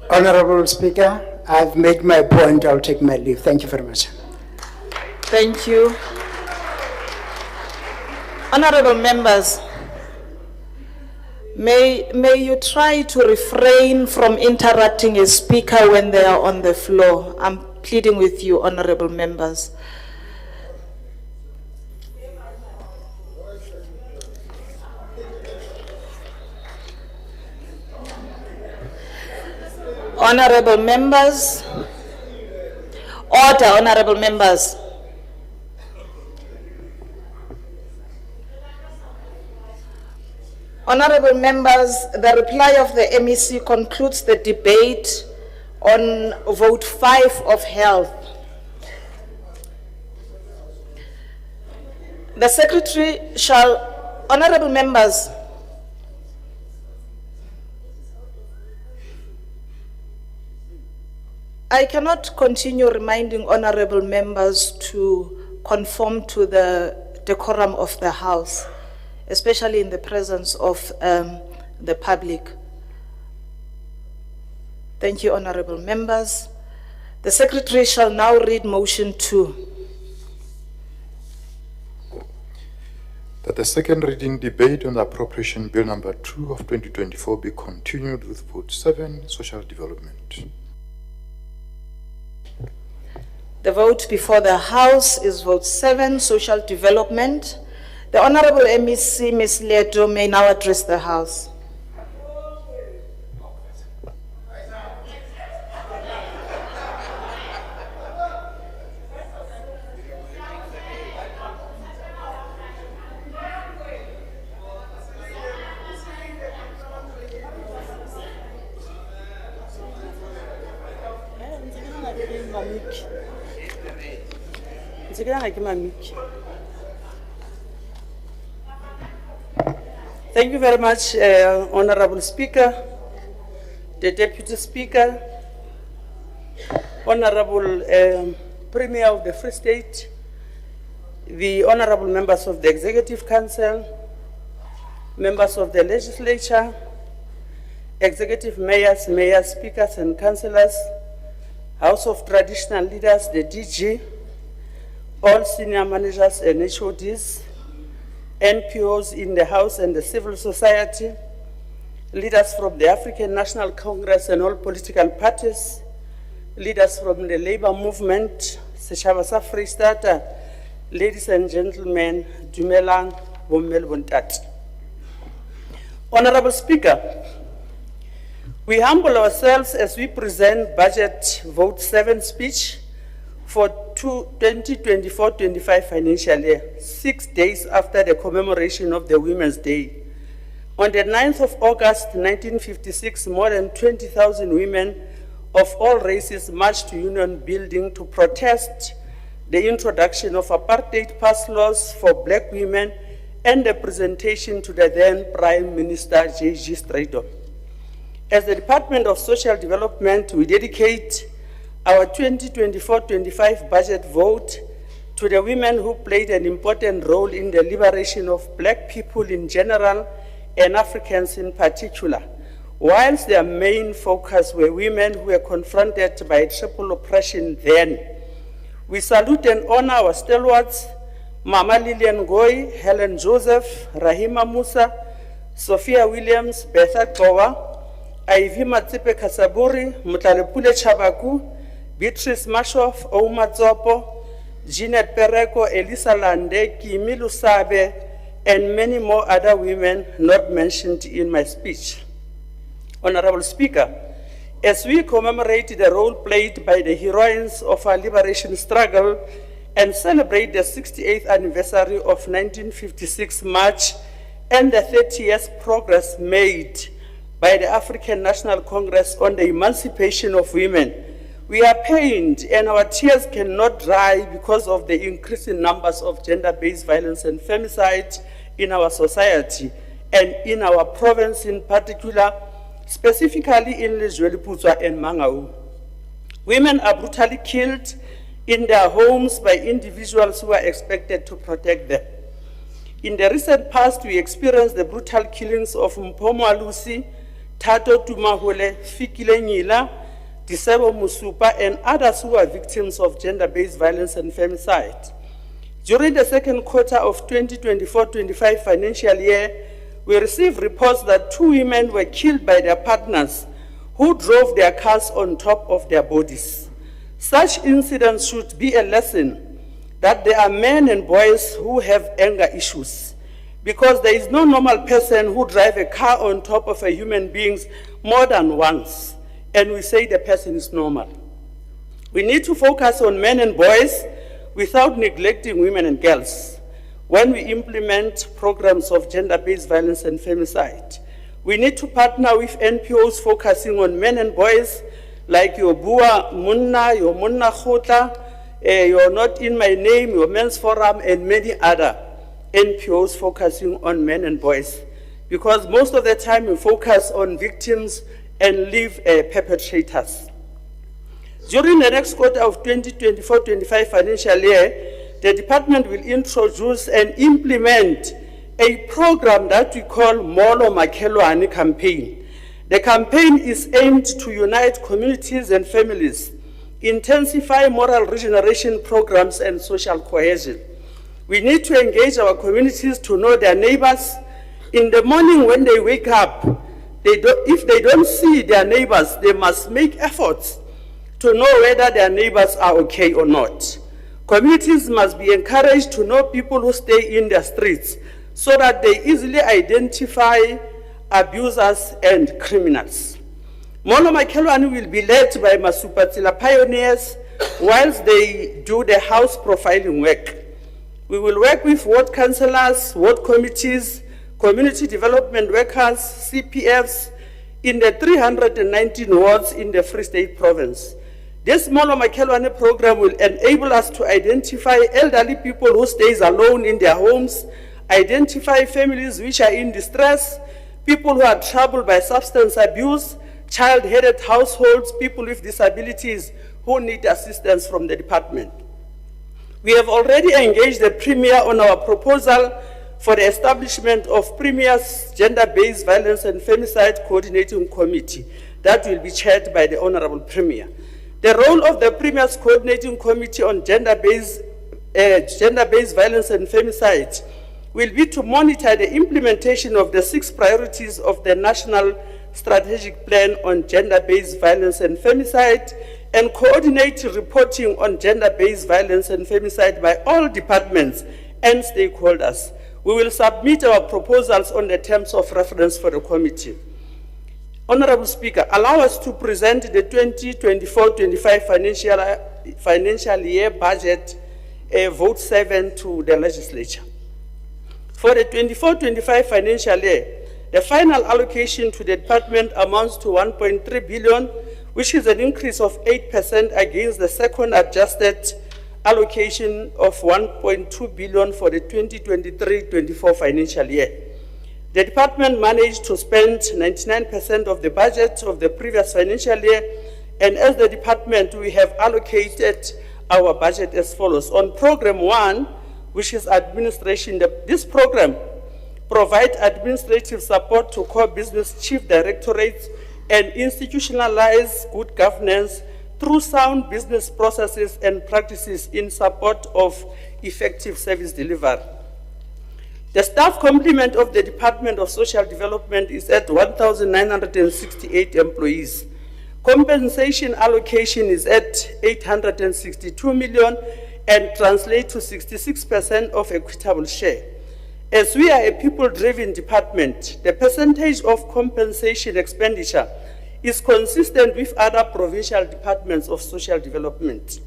Honorable Speaker, I've made my point. I'll take my leave. Thank you very much.
Thank you. Honourable members, may you try to refrain from interrupting a speaker when they are on the floor. I'm pleading with you, honourable members. Honourable members, order, honourable members. Honourable members, the reply of the MEC concludes the debate on vote 5 of health. The secretary shall, honourable members, I cannot continue reminding honourable members to conform to the decorum of the House, especially in the presence of the public. Thank you, honourable members. The secretary shall now read motion 2.
That the second reading debate on appropriation bill number 2 of 2024 be continued with vote 7, social development.
The vote before the House is vote 7, social development. The Honourable MEC, Ms. Leto, may now address the House.
Thank you very much, Honorable Speaker, the Deputy Speaker, Honorable Premier of the Free State, the Honorable members of the Executive Council, members of the Legislature, Executive Mayors, Mayor Speakers and Councillors, House of Traditional Leaders, the DG, all senior managers and HODs, NPOs in the House and the civil society, leaders from the African National Congress and all political parties, leaders from the labor movement, Setjhaba sa Freistata, ladies and gentlemen, Dumelang, Bommel Bontate. Honorable Speaker, we humble ourselves as we present budget vote 7 speech for 2024-25 financial year, 6 days after the commemoration of the Women's Day. On the 9th of August 1956, more than 20,000 women of all races marched to Union Building to protest the introduction of apartheid pass laws for black women and the presentation to the then Prime Minister J.G. Straydom. As the Department of Social Development, we dedicate our 2024-25 budget vote to the women who played an important role in the liberation of black people in general and Africans in particular. Whilst their main focus were women who were confronted by triple oppression then, we salute and honor our stalwarts, Mama Lillian Goy, Helen Joseph, Rahima Musa, Sophia Williams, Betha Kowa, Ivy Matsipe Kasaburi, Mutalepule Chabaku, Beatrice Mashoff, Ouma Zopo, Jeanette Pereko, Elisa Lande, Kimi Lusabe, and many more other women not mentioned in my speech. Honorable Speaker, as we commemorate the role played by the heroines of our liberation struggle and celebrate the 68th anniversary of 1956 March and the 30 years progress made by the African National Congress on the emancipation of women, we are pained and our tears cannot dry because of the increasing numbers of gender-based violence and femicide in our society and in our province in particular, specifically in Lezweli-Putswa and Mangau. Women are brutally killed in their homes by individuals who are expected to protect them. In the recent past, we experienced the brutal killings of Mpomo Alusi, Tato Tumahole, Fikile Nyila, Disebo Musupa, and others who are victims of gender-based violence and femicide. During the second quarter of 2024-25 financial year, we received reports that 2 women were killed by their partners who drove their cars on top of their bodies. Such incidents should be a lesson that there are men and boys who have anger issues, because there is no normal person who drives a car on top of a human being more than once, and we say the person is normal. We need to focus on men and boys without neglecting women and girls when we implement programs of gender-based violence and femicide. We need to partner with NPOs focusing on men and boys like your Bua Munna, your Munna Khota, your Not In My Name, your Men's Forum, and many other NPOs focusing on men and boys. Because most of the time we focus on victims and leave perpetrators. During the next quarter of 2024-25 financial year, the department will introduce and implement a program that we call Molo Makelwane campaign. The campaign is aimed to unite communities and families, intensify moral regeneration programs and social cohesion. We need to engage our communities to know their neighbors. In the morning when they wake up, if they don't see their neighbors, they must make efforts to know whether their neighbors are okay or not. Communities must be encouraged to know people who stay in their streets so that they easily identify abusers and criminals. Molo Makelwane will be led by Masupatsila pioneers whilst they do the house profiling work. We will work with ward councillors, ward committees, community development workers, CPFs in the 319 wards in the Free State Province. This Molo Makelwane program will enable us to identify elderly people who stay alone in their homes, identify families which are in distress, people who are troubled by substance abuse, child-headed households, people with disabilities who need assistance from the department. We have already engaged the Premier on our proposal for the establishment of Premier's Gender-Based Violence and Femicide Coordinating Committee that will be chaired by the Honorable Premier. The role of the Premier's Coordinating Committee on Gender-Based Violence and Femicide will be to monitor the implementation of the 6 priorities of the National Strategic Plan on Gender-Based Violence and Femicide and coordinate reporting on gender-based violence and femicide by all departments and stakeholders. We will submit our proposals on the terms of reference for the committee. Honorable Speaker, allow us to present the 2024-25 financial year budget, vote 7 to the legislature. For the 24-25 financial year, the final allocation to the department amounts to 1.3 billion, which is an increase of 8% against the second adjusted allocation of 1.2 billion for the 2023-24 financial year. The department managed to spend 99% of the budget of the previous financial year, and as the department, we have allocated our budget as follows. On program 1, which is administration, this program provides administrative support to core business chief directorates and institutionalize good governance through sound business processes and practices in support of effective service delivery. The staff complement of the Department of Social Development is at 1,968 employees. Compensation allocation is at 862 million and translates to 66% of equitable share. As we are a people-driven department, the percentage of compensation expenditure is consistent with other provincial departments of social development.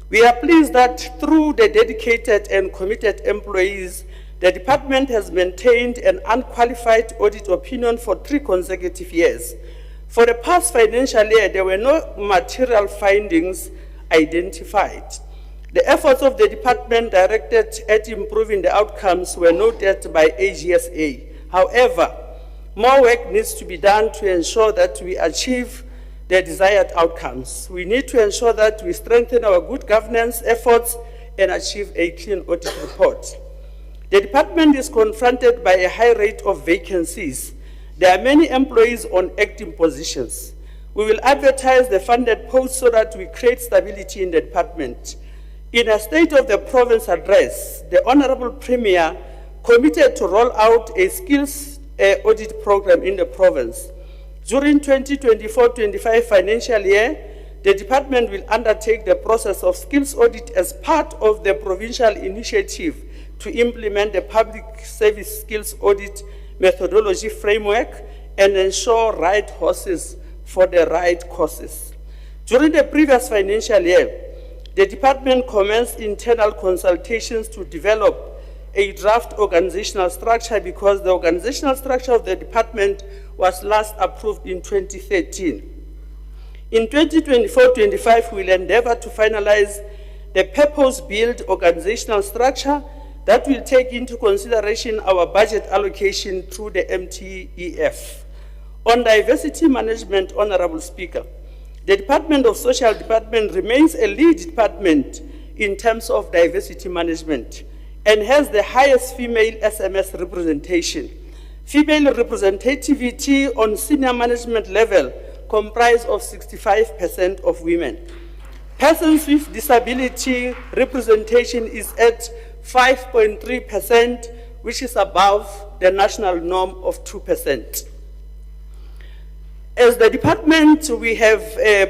We are pleased that through the dedicated and committed employees, the department has maintained an unqualified audit opinion for 3 consecutive years. For the past financial year, there were no material findings identified. The efforts of the department directed at improving the outcomes were noted by AGSA. However, more work needs to be done to ensure that we achieve the desired outcomes. We need to ensure that we strengthen our good governance efforts and achieve a clean audit report. The department is confronted by a high rate of vacancies. There are many employees on acting positions. We will advertise the funded posts so that we create stability in the department. In a State of the Province address, the Honorable Premier committed to roll out a skills audit program in the province. During 2024-25 financial year, the department will undertake the process of skills audit as part of the provincial initiative to implement the public service skills audit methodology framework and ensure right horses for the right courses. During the previous financial year, the department commenced internal consultations to develop a draft organizational structure because the organizational structure of the department was last approved in 2013. In 2024-25, we will endeavor to finalize the purpose-built organizational structure that will take into consideration our budget allocation through the MTEF. On diversity management, Honorable Speaker, the Department of Social Development remains a lead department in terms of diversity management and has the highest female SMS representation. Female representativity on senior management level comprise of 65% of women. Persons with disability representation is at 5.3%, which is above the national norm of 2%. As the department, we have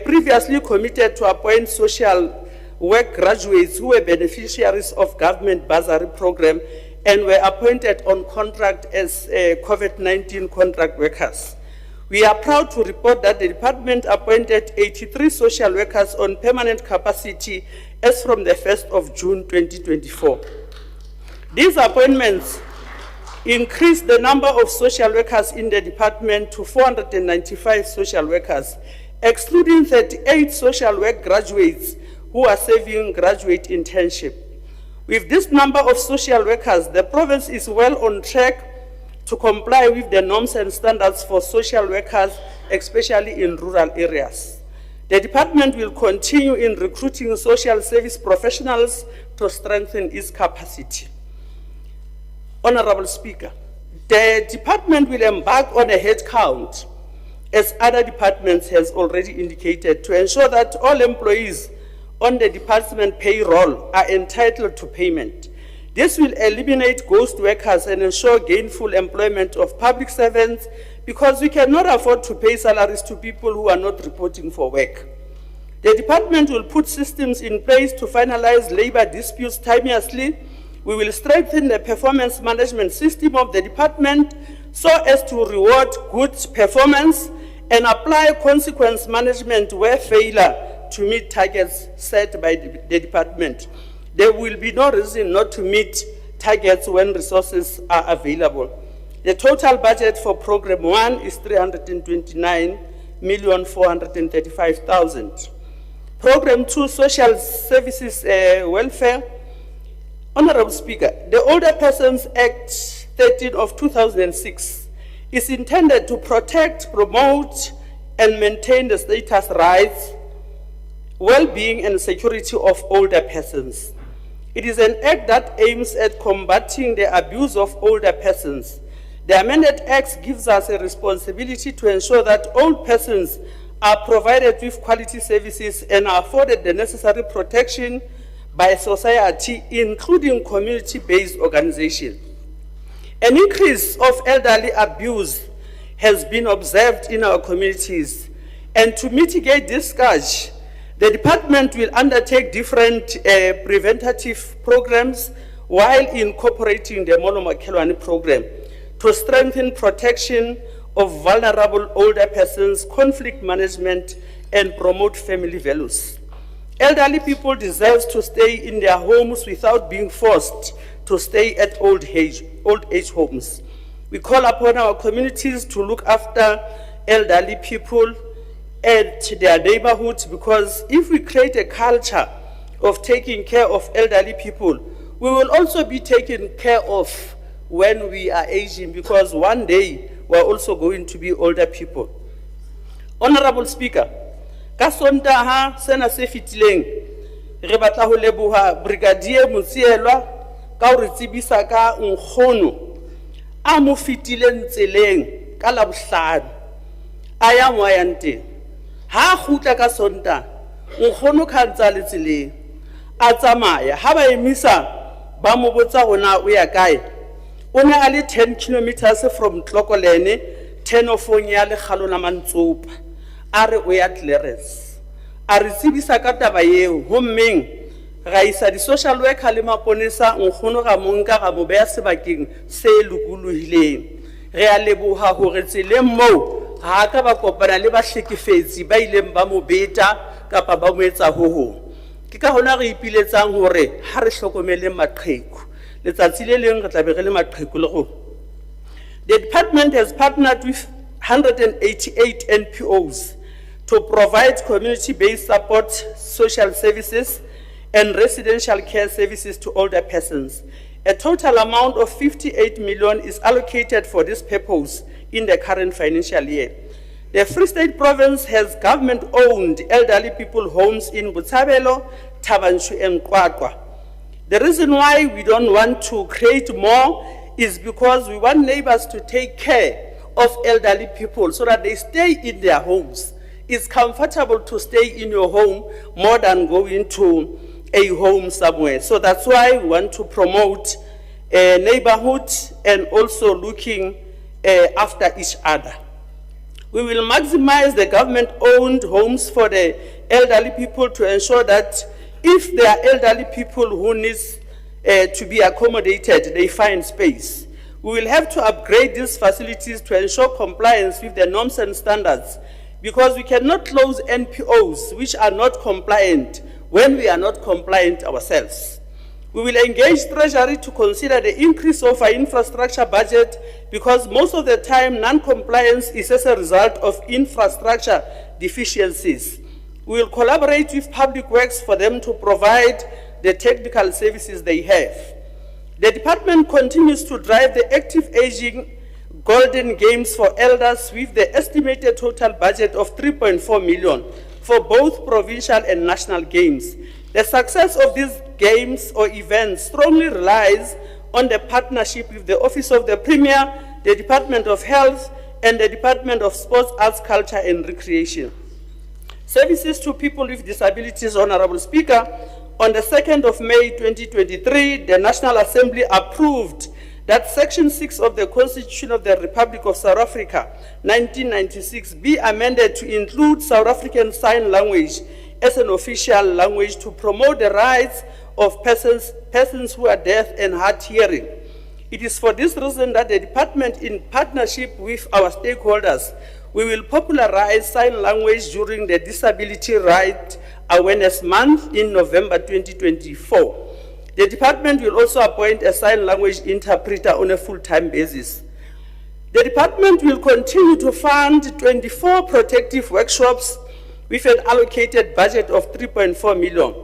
previously committed to appoint social work graduates who were beneficiaries of government bursary program and were appointed on contract as COVID-19 contract workers. We are proud to report that the department appointed 83 social workers on permanent capacity as from the 1st of June 2024. These appointments increased the number of social workers in the department to 495 social workers, excluding 38 social work graduates who are serving graduate internship. With this number of social workers, the province is well on track to comply with the norms and standards for social workers, especially in rural areas. The department will continue in recruiting social service professionals to strengthen its capacity. Honorable Speaker, the department will embark on a head count, as other departments has already indicated, to ensure that all employees on the department payroll are entitled to payment. This will eliminate ghost workers and ensure gainful employment of public servants because we cannot afford to pay salaries to people who are not reporting for work. The department will put systems in place to finalize labor disputes timeously. We will strengthen the performance management system of the department so as to reward good performance and apply consequence management where failure to meet targets set by the department. There will be no reason not to meet targets when resources are available. The total budget for Program 1 is 329,435,000. Program 2, Social Services Welfare. Honorable Speaker, the Older Persons Act 13 of 2006 is intended to protect, promote, and maintain the status rights, well-being and security of older persons. It is an act that aims at combating the abuse of older persons. The amended act gives us a responsibility to ensure that old persons are provided with quality services and are afforded the necessary protection by society, including community-based organizations. An increase of elderly abuse has been observed in our communities, and to mitigate this scourge, the department will undertake different preventative programs while incorporating the Mono Makelwane program to strengthen protection of vulnerable older persons, conflict management, and promote family values. Elderly people deserve to stay in their homes without being forced to stay at old age homes. We call upon our communities to look after elderly people at their neighborhoods, because if we create a culture of taking care of elderly people, we will also be taken care of when we are aging, because one day we are also going to be older people. Honorable Speaker, ka Sontaha sena se fitileng re batla ho leboha Brigadier Motsielwa ka ho re tsebisa ka nkgono a mo fitileng tseleng ka Labohlano a ya mo yang teng. Ha khutla ka Sontaha nkgono kha le tseleng a tsamaya, ha ba emisa ba mo botsa hona o ya kae, o ne a le 10 kilometers from Tlokolene, 10:04 ya le Kgalo la Mantsopa, a re o ya Clarence. A re tsebisa ka taba eo, hommeng ga isa di social worker le maponesa nkgono ga monka ga mo beya sebakeng se lokolohileng. Re a leboha hore tseleng moo ha ka ba kopana le bahlekefetsi ba ileng ba mo beta kapa ba mo etsa ho hong. Ke ka hona re ipiletsang hore ha re hlokomele maqheku letsatsi le leng re tla be re le maqheku le go. The department has partnered with 188 NPOs to provide community-based support, social services, and residential care services to older persons. A total amount of 58 million is allocated for this purpose in the current financial year. The Free State Province has government-owned elderly people homes in Botshabelo, Tabanshu, and Qwaqwa. The reason why we don't want to create more is because we want neighbors to take care of elderly people so that they stay in their homes. It's comfortable to stay in your home more than going to a home somewhere. So that's why we want to promote a neighborhood and also looking after each other. We will maximize the government-owned homes for the elderly people to ensure that if there are elderly people who need to be accommodated, they find space. We will have to upgrade these facilities to ensure compliance with the norms and standards, because we cannot close NPOs which are not compliant when we are not compliant ourselves. We will engage Treasury to consider the increase of our infrastructure budget, because most of the time non-compliance is as a result of infrastructure deficiencies. We will collaborate with Public Works for them to provide the technical services they have. The department continues to drive the active aging Golden Games for elders with the estimated total budget of 3.4 million for both provincial and national games. The success of these games or events strongly relies on the partnership with the Office of the Premier, the Department of Health, and the Department of Sports, Arts, Culture, and Recreation. Services to people with disabilities, Honorable Speaker, on the 2nd of May 2023, the National Assembly approved that Section 6 of the Constitution of the Republic of South Africa, 1996, be amended to include South African Sign Language as an official language to promote the rights of persons who are deaf and hard hearing. It is for this reason that the department, in partnership with our stakeholders, we will popularize sign language during the Disability Rights Awareness Month in November 2024. The department will also appoint a sign language interpreter on a full-time basis. The department will continue to fund 24 protective workshops with an allocated budget of 3.4 million.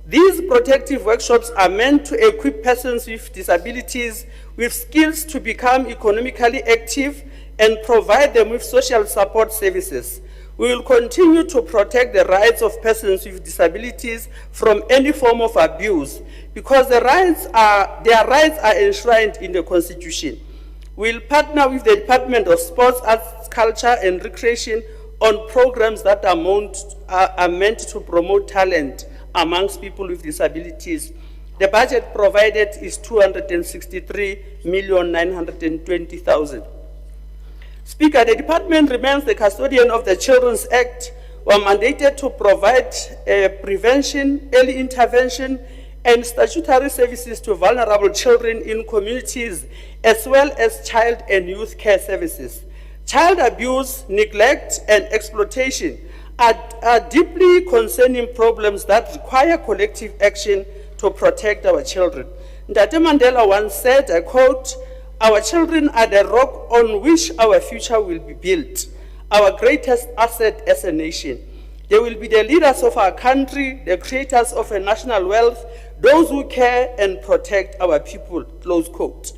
These protective workshops are meant to equip persons with disabilities with skills to become economically active and provide them with social support services. We will continue to protect the rights of persons with disabilities from any form of abuse because their rights are enshrined in the Constitution. We will partner with the Department of Sports, Arts, Culture and Recreation on programs that are meant to promote talent amongst people with disabilities. The budget provided is 263,920,000. Speaker, the department remains the custodian of the Children's Act. We are mandated to provide prevention, early intervention, and statutory services to vulnerable children in communities, as well as child and youth care services. Child abuse, neglect, and exploitation are deeply concerning problems that require collective action to protect our children. Ndate Mandela once said, I quote, "Our children are the rock on which our future will be built, our greatest asset as a nation. They will be the leaders of our country, the creators of a national wealth, those who care and protect our people," close quote.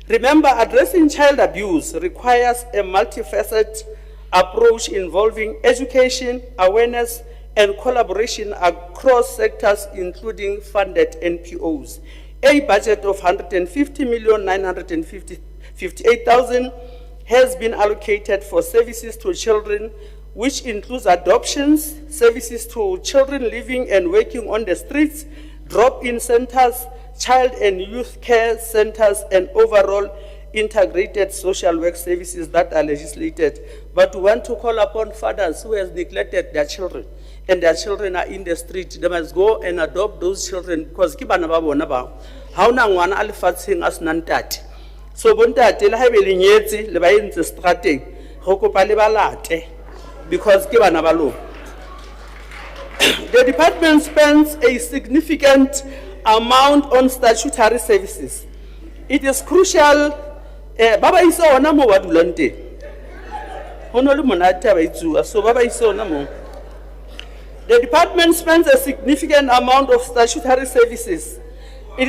Remember, addressing child abuse requires a multifaceted approach involving education, awareness, and collaboration across sectors, including funded NPOs. A budget of 150,958,000 has been allocated for services to children, which includes adoptions, services to children living and working on the streets, drop-in centers, child and youth care centers, and overall integrated social work services that are legislated. But we want to call upon fathers who have neglected their children, and their children are in the street. They must go and adopt those children because ke bana ba bona ba. Ha ona ngwana a lefatsheng a sena ntate. So bontate le ha be le nyetse le ba entse strateng, go kopa le ba late because ke bana ba lona. The department spends a significant amount on statutory services. It is crucial. Baba isa ona mo wa dulang teng. Hono le monate ba itsuwa, so baba isa ona mo. The department spends a significant amount of statutory services. It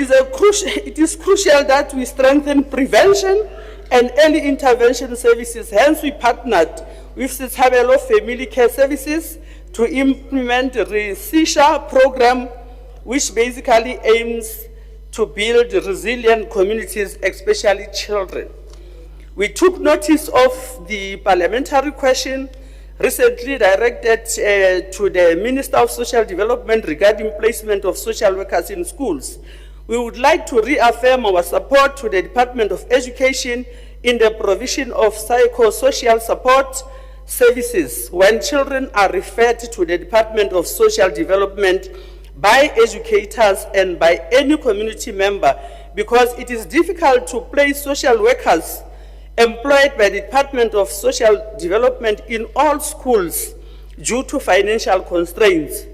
is crucial that we strengthen prevention and early intervention services. Hence, we partnered with Sitshabelo Family Care Services to implement the RESISHA program, which basically aims to build resilient communities, especially children. We took notice of the parliamentary question recently directed to the Minister of Social Development regarding placement of social workers in schools. We would like to reaffirm our support to the Department of Education in the provision of psychosocial support services when children are referred to the Department of Social Development by educators and by any community member, because it is difficult to place social workers employed by the Department of Social Development in all schools due to financial constraints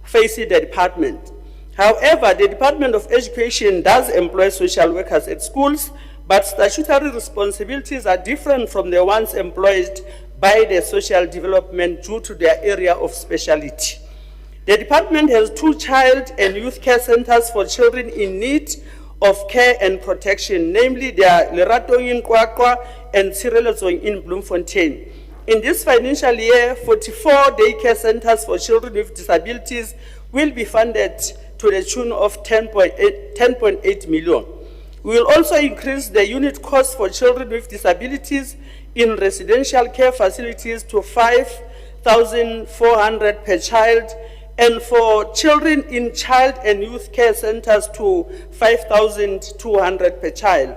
facing the department. However, the Department of Education does employ social workers at schools, but statutory responsibilities are different from the ones employed by the social development due to their area of specialty. The department has 2 child and youth care centers for children in need of care and protection, namely the Leratong in Kwakwa and Sirelozong in Bloemfontein. In this financial year, 44 daycare centers for children with disabilities will be funded to the tune of 10.8 million. We will also increase the unit cost for children with disabilities in residential care facilities to 5,400 per child, and for children in child and youth care centers to 5,200 per child.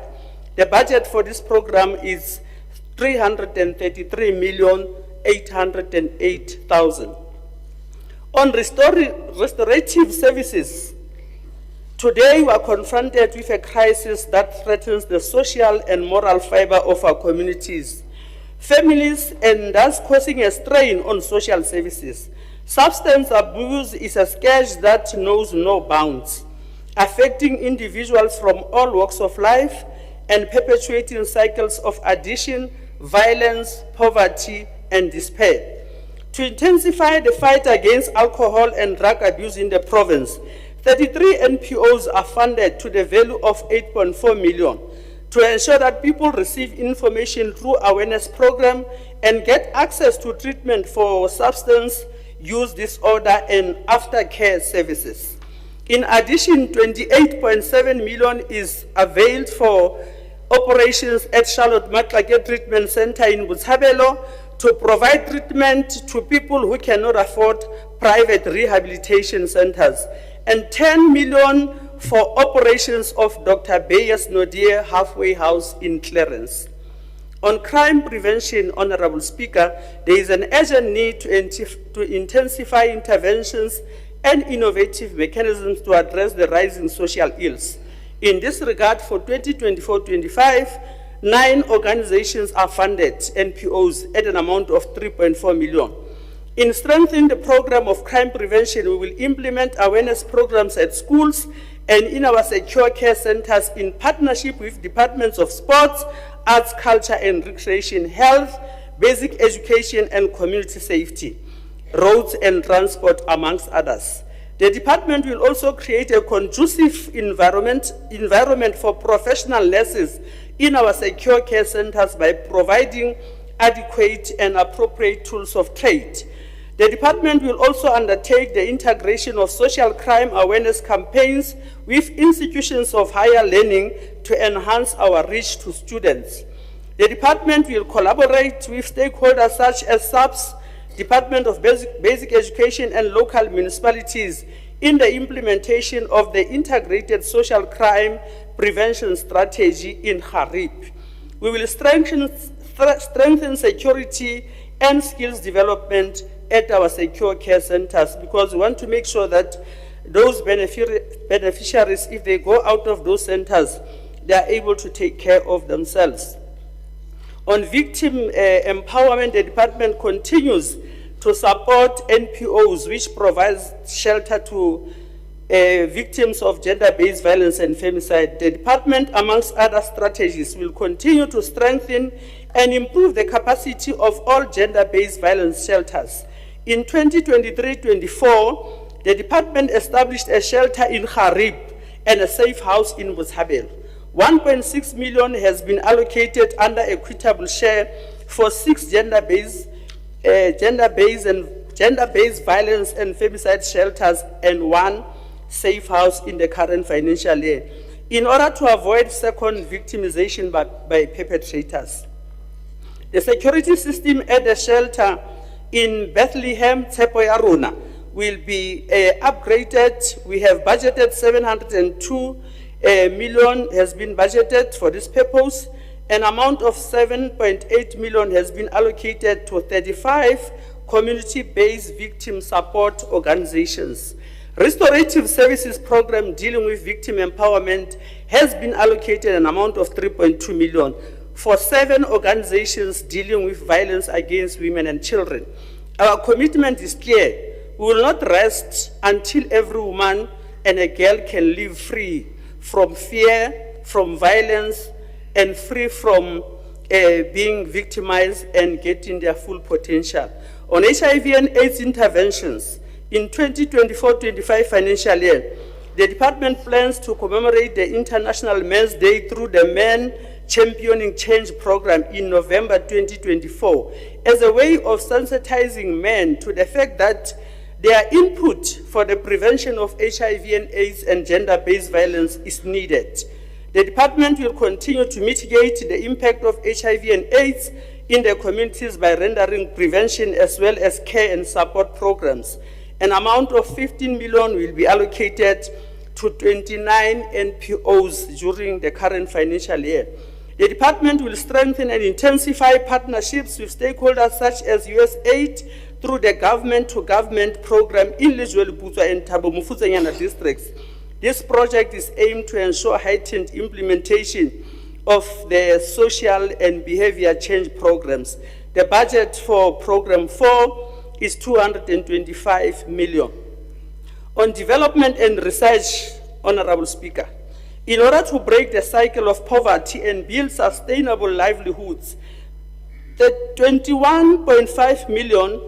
The budget for this program is 333,808,000. On restorative services, today we are confronted with a crisis that threatens the social and moral fiber of our communities, families, and thus causing a strain on social services. Substance abuse is a scourge that knows no bounds, affecting individuals from all walks of life and perpetuating cycles of addiction, violence, poverty, and despair. To intensify the fight against alcohol and drug abuse in the province, 33 NPOs are funded to the value of 8.4 million. to ensure that people receive information through awareness program and get access to treatment for substance use disorder and aftercare services. In addition, 28.7 million is availed for operations at Charlotte Matlake Treatment Center in Botshabelo to provide treatment to people who cannot afford private rehabilitation centers, and 10 million for operations of Dr. Bayes Nodier Halfway House in Clarence. On crime prevention, Honorable Speaker, there is an urgent need to intensify interventions and innovative mechanisms to address the rising social ills. In this regard, for 2024-25, 9 organizations are funded, NPOs, at an amount of 3.4 million. In strengthening the program of crime prevention, we will implement awareness programs at schools and in our secure care centers in partnership with departments of sports, arts, culture and recreation, health, basic education and community safety, roads and transport, amongst others. The department will also create a conducive environment for professional nurses in our secure care centers by providing adequate and appropriate tools of trade. The department will also undertake the integration of social crime awareness campaigns with institutions of higher learning to enhance our reach to students. The department will collaborate with stakeholders such as SAPS, Department of Basic Education and local municipalities in the implementation of the integrated social crime prevention strategy in Harib. We will strengthen security and skills development at our secure care centers, because we want to make sure that those beneficiaries, if they go out of those centers, they are able to take care of themselves. On victim empowerment, the department continues to support NPOs which provides shelter to victims of gender-based violence and femicide. The department, amongst other strategies, will continue to strengthen and improve the capacity of all gender-based violence shelters. In 2023-24, the department established a shelter in Harib and a safe house in Botshabelo. 1.6 million has been allocated under equitable share for 6 gender-based violence and femicide shelters and 1 safe house in the current financial year, in order to avoid second victimization by perpetrators. The security system at the shelter in Bethlehem, Tshepo ya Rona, will be upgraded. We have budgeted 702 million has been budgeted for this purpose. An amount of 7.8 million has been allocated to 35 community-based victim support organizations. Restorative Services Program dealing with victim empowerment has been allocated an amount of 3.2 million for 7 organizations dealing with violence against women and children. Our commitment is clear. We will not rest until every woman and a girl can live free from fear, from violence, and free from being victimized and getting their full potential. On HIV and AIDS interventions, in 2024-25 financial year, the department plans to commemorate the International Men's Day through the Men Championing Change program in November 2024 as a way of sensitizing men to the fact that their input for the prevention of HIV and AIDS and gender-based violence is needed. The department will continue to mitigate the impact of HIV and AIDS in the communities by rendering prevention as well as care and support programs. An amount of 15 million will be allocated to 29 NPOs during the current financial year. The department will strengthen and intensify partnerships with stakeholders such as USAID through the government-to-government program in Lejwe-Leputswa and Thabo Mofokeng districts. This project is aimed to ensure heightened implementation of the social and behavior change programs. The budget for Program 4 is 225 million. On development and research, Honorable Speaker, in order to break the cycle of poverty and build sustainable livelihoods, the 21.5 million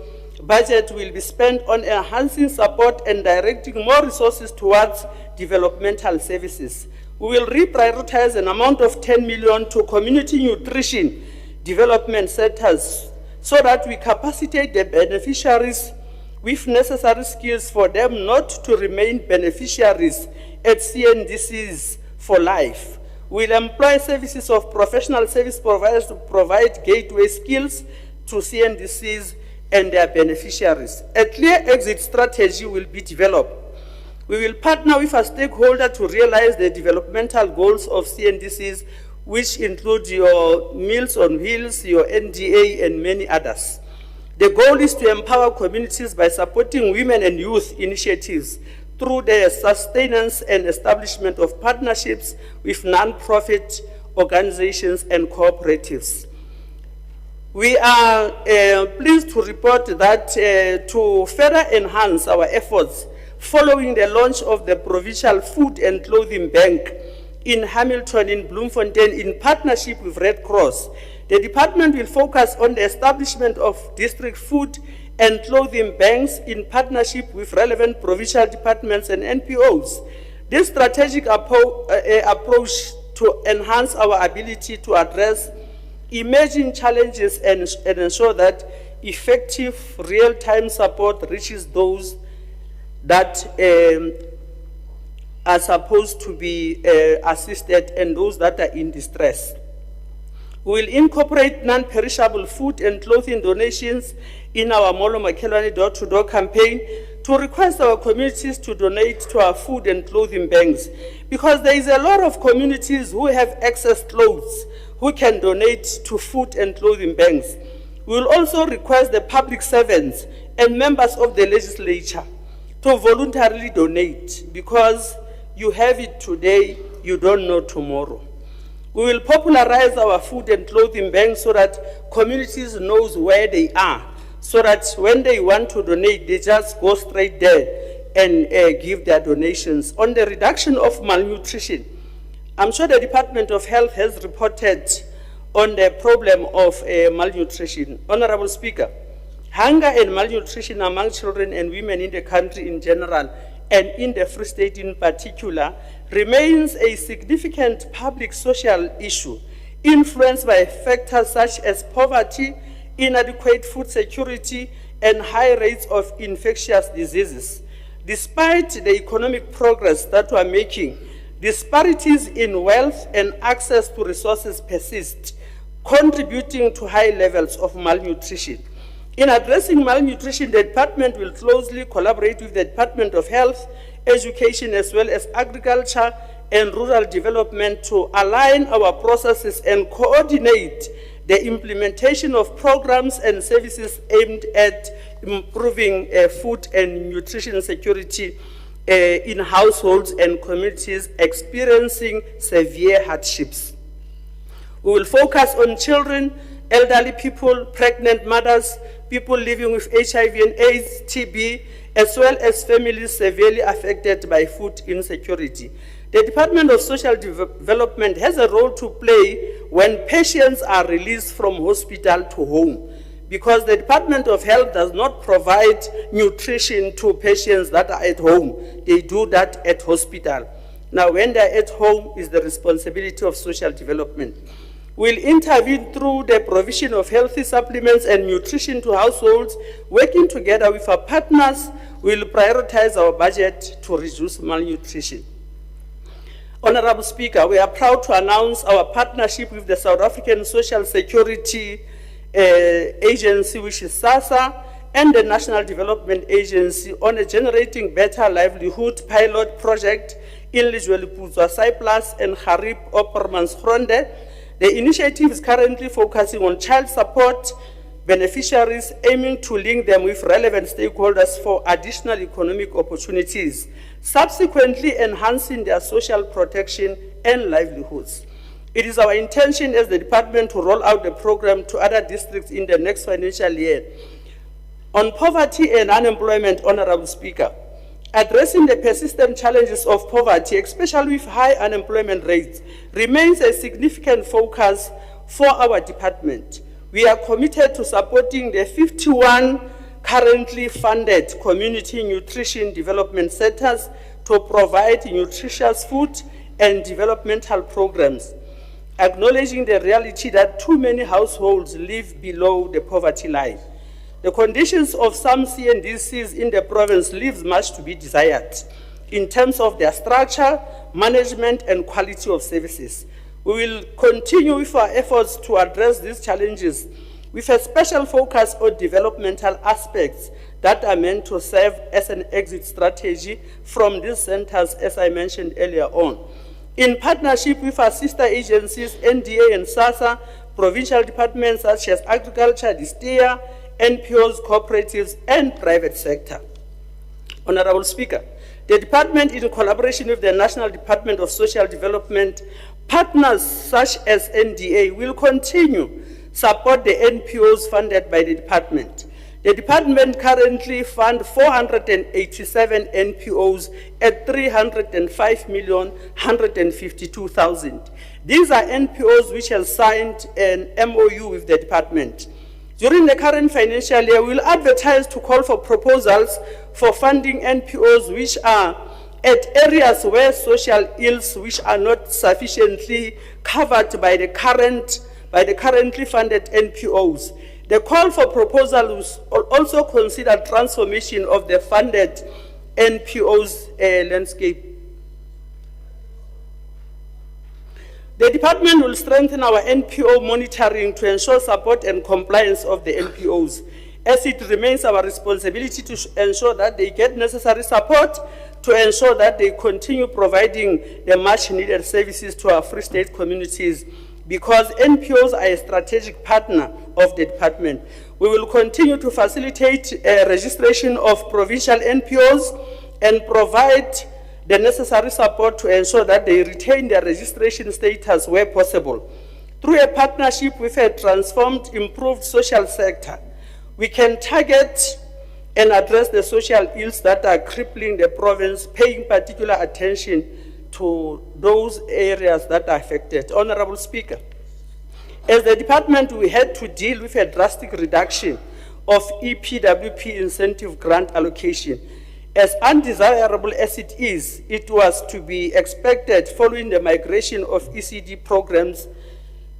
budget will be spent on enhancing support and directing more resources towards developmental services. We We will reprioritize an amount of 10 million to community nutrition development centers so that we capacitate the beneficiaries with necessary skills for them not to remain beneficiaries at CNDCs for life. We'll employ services of professional service providers to provide gateway skills to CNDCs and their beneficiaries. A clear exit strategy will be developed. We will partner with a stakeholder to realize the developmental goals of CNDCs, which include your Meals on Wheels, your NDA, and many others. The goal is to empower communities by supporting women and youth initiatives through the sustenance and establishment of partnerships with non-profit organizations and cooperatives. We are pleased to report that to further enhance our efforts following the launch of the Provincial Food and Clothing Bank in Hamilton in Bloemfontein in partnership with Red Cross, the department will focus on the establishment of district food and clothing banks in partnership with relevant provincial departments and NPOs. This strategic approach to enhance our ability to address emerging challenges and ensure that effective real-time support reaches those that are supposed to be assisted and those that are in distress. We will incorporate non-perishable food and clothing donations in our Molo Makelwane door-to-door campaign to request our communities to donate to our food and clothing banks, because there is a lot of communities who have excess clothes who can donate to food and clothing banks. We will also request the public servants and members of the legislature to voluntarily donate, because you have it today, you don't know tomorrow. We will popularize our food and clothing banks so that communities knows where they are, so that when they want to donate, they just go straight there and give their donations. On the reduction of malnutrition, I'm sure the Department of Health has reported on the problem of malnutrition. Honorable Speaker, hunger and malnutrition among children and women in the country in general and in the Free State in particular remains a significant public social issue influenced by factors such as poverty, inadequate food security, and high rates of infectious diseases. Despite the economic progress that we are making, disparities in wealth and access to resources persist, contributing to high levels of malnutrition. In addressing malnutrition, the department will closely collaborate with the Department of Health, Education, as well as Agriculture and Rural Development to align our processes and coordinate the implementation of programs and services aimed at improving food and nutrition security in households and communities experiencing severe hardships. We will focus on children, elderly people, pregnant mothers, people living with HIV and AIDS, TB, as well as families severely affected by food insecurity. The Department of Social Development has a role to play when patients are released from hospital to home, because the Department of Health does not provide nutrition to patients that are at home. They do that at hospital. Now, when they're at home, is the responsibility of social development. We'll intervene through the provision of healthy supplements and nutrition to households. Working together with our partners, we'll prioritize our budget to reduce malnutrition. Honorable Speaker, we are proud to announce our partnership with the South African Social Security Agency, which is SASSA, and the National Development Agency on a Generating Better Livelihood pilot project in Lejweleputswa, Cyprus, and Harib Oppermansgronde. The initiative is currently focusing on child support beneficiaries, aiming to link them with relevant stakeholders for additional economic opportunities, subsequently enhancing their social protection and livelihoods. It is our intention as the department to roll out the program to other districts in the next financial year. On poverty and unemployment, Honorable Speaker, addressing the persistent challenges of poverty, especially with high unemployment rates, remains a significant focus for our department. We are committed to supporting the 51 currently funded community nutrition development centers to provide nutritious food and developmental programs, acknowledging the reality that too many households live below the poverty line. The conditions of some CNDCs in the province leaves much to be desired in terms of their structure, management, and quality of services. We will continue with our efforts to address these challenges with a special focus on developmental aspects that are meant to serve as an exit strategy from these centers, as I mentioned earlier on. In partnership with our sister agencies, NDA and SASSA, provincial departments such as agriculture, DSTEA, NPOs, cooperatives, and private sector. Honorable Speaker, the department, in collaboration with the National Department of Social Development, partners such as NDA will continue support the NPOs funded by the department. The department currently funds 487 NPOs at 305,152,000. These are NPOs which have signed an MOU with the department. During the current financial year, we will advertise to call for proposals for funding NPOs which are at areas where social ills which are not sufficiently covered by the currently funded NPOs. The call for proposals will also consider transformation of the funded NPOs landscape. The department will strengthen our NPO monitoring to ensure support and compliance of the NPOs, as it remains our responsibility to ensure that they get necessary support to ensure that they continue providing the much needed services to our Free State communities, because NPOs are a strategic partner of the department. We will continue to facilitate registration of provincial NPOs and provide the necessary support to ensure that they retain their registration status where possible. Through a partnership with a transformed, improved social sector, we can target and address the social ills that are crippling the province, paying particular attention to those areas that are affected. Honorable Speaker, as the department, we had to deal with a drastic reduction of EPWP incentive grant allocation. As undesirable as it is, it was to be expected following the migration of ECD programs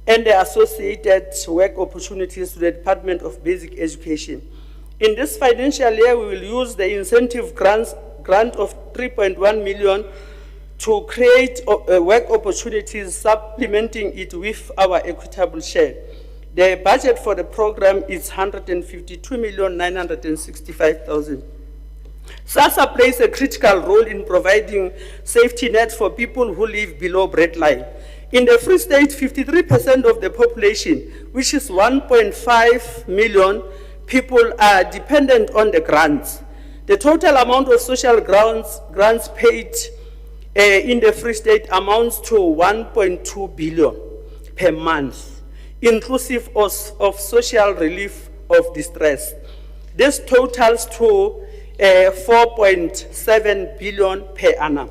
and the associated work opportunities to the Department of Basic Education. In this financial year, we will use the incentive grant of 3.1 million to create work opportunities, supplementing it with our equitable share. The budget for the program is 152,965,000. SASSA plays a critical role in providing safety net for people who live below breadline. In the Free State, 53% of the population, which is 1.5 million people, are dependent on the grants. The total amount of social grants paid in the Free State amounts to 1.2 billion per month, inclusive of social relief of distress. This totals to 4.7 billion per annum.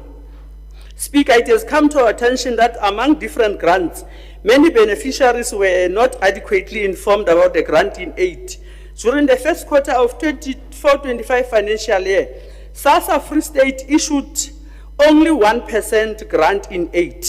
Speaker, it has come to our attention that among different grants, many beneficiaries were not adequately informed about the grant in aid. During the first quarter of 24-25 financial year, SASSA Free State issued only 1% grant in aid.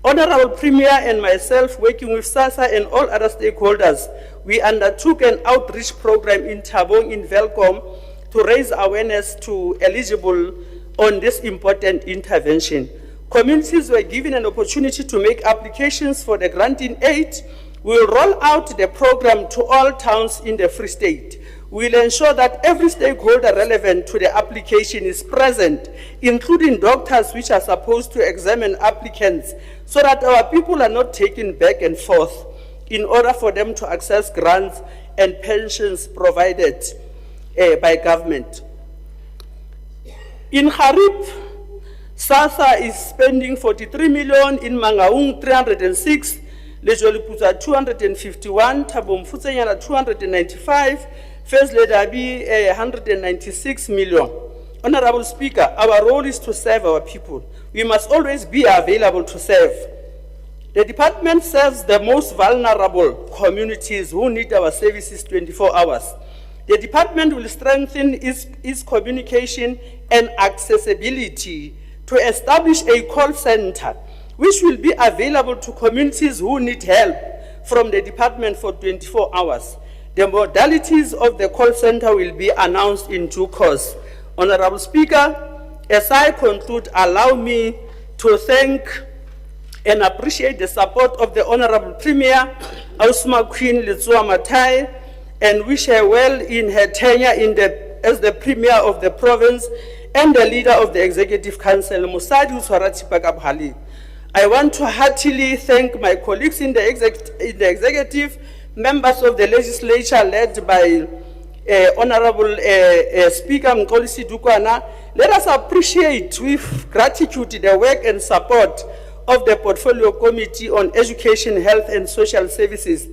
Honorable Premier and myself, working with SASSA and all other stakeholders, we undertook an outreach program in Tabong in Velcom to raise awareness to eligible on this important intervention. Communities were given an opportunity to make applications for the grant in aid. We will roll out the program to all towns in the Free State. We will ensure that every stakeholder relevant to the application is present, including doctors which are supposed to examine applicants, so that our people are not taken back and forth in order for them to access grants and pensions provided by government. In Harib, SASSA is spending 43 million, in Mangaung 306, Lejolipuza 251, Thabo Mofokeng 295, First Lady Abi 196 million. Honorable Speaker, our role is to serve our people. We must always be available to serve. The department serves the most vulnerable communities who need our services 24 hours. The department will strengthen its communication and accessibility to establish a call center which will be available to communities who need help from the department for 24 hours. The modalities of the call center will be announced in due course. Honorable Speaker, as I conclude, allow me to thank and appreciate the support of the Honorable Premier, Ausma Queen Letsua Matai, and wish her well in her tenure as the Premier of the province and the leader of the Executive Council, Musadi Uswarati Pakabhali. I want to heartily thank my colleagues in the executive, members of the legislature led by Honorable Speaker Mkolisi Dukwana. Let us appreciate with gratitude the work and support of the Portfolio Committee on Education, Health and Social Services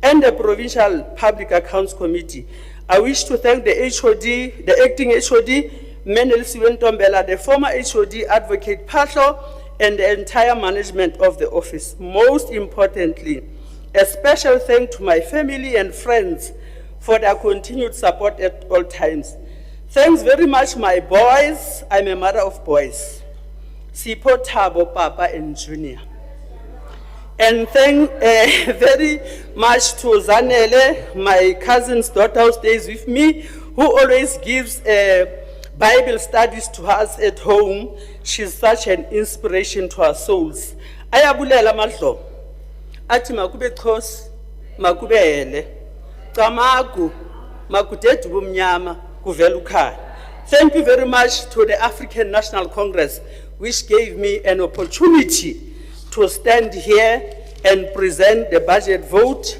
and the Provincial Public Accounts Committee. I wish to thank the HOD, the acting HOD, Menel Siwentombela, the former HOD, Advocate Patlo, and the entire management of the office. Most importantly, a special thank to my family and friends for their continued support at all times. Thanks very much, my boys. I'm a mother of boys. Sipo, Tabo, Papa, and Junior. And thank very much to Zanele, my cousin's daughter who stays with me, who always gives Bible studies to us at home. She's such an inspiration to our souls. Ayabulela madlo. Ati makube khos, makube hele. Kamaku, makutetu bumnyama, kuvelukai. Thank you very much to the African National Congress, which gave me an opportunity to stand here and present the budget vote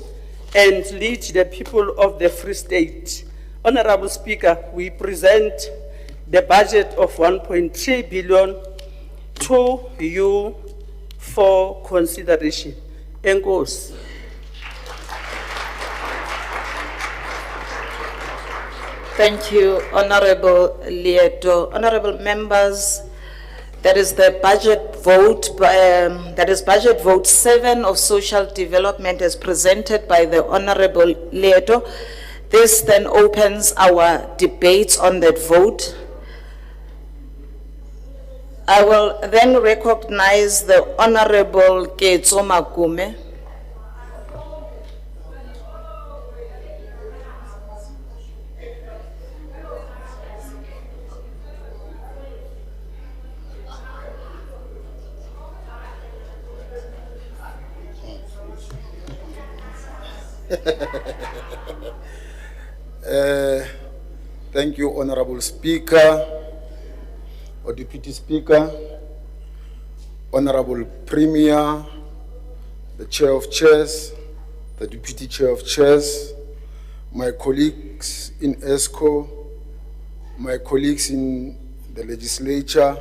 and lead the people of the Free State. Honorable Speaker, we present the budget of 1.3 billion to you for consideration. Enkosi.
Thank you, Honorable Lieto. Honorable members, that is the budget vote, that is budget vote 7 of social development as presented by the Honorable Lieto. This then opens our debates on that vote. I will then recognize the Honorable Ketso Makume.
Thank you, Honorable Speaker, or Deputy Speaker, Honorable Premier, the Chair of Chairs, the Deputy Chair of Chairs, my colleagues in ESCO, my colleagues in the legislature,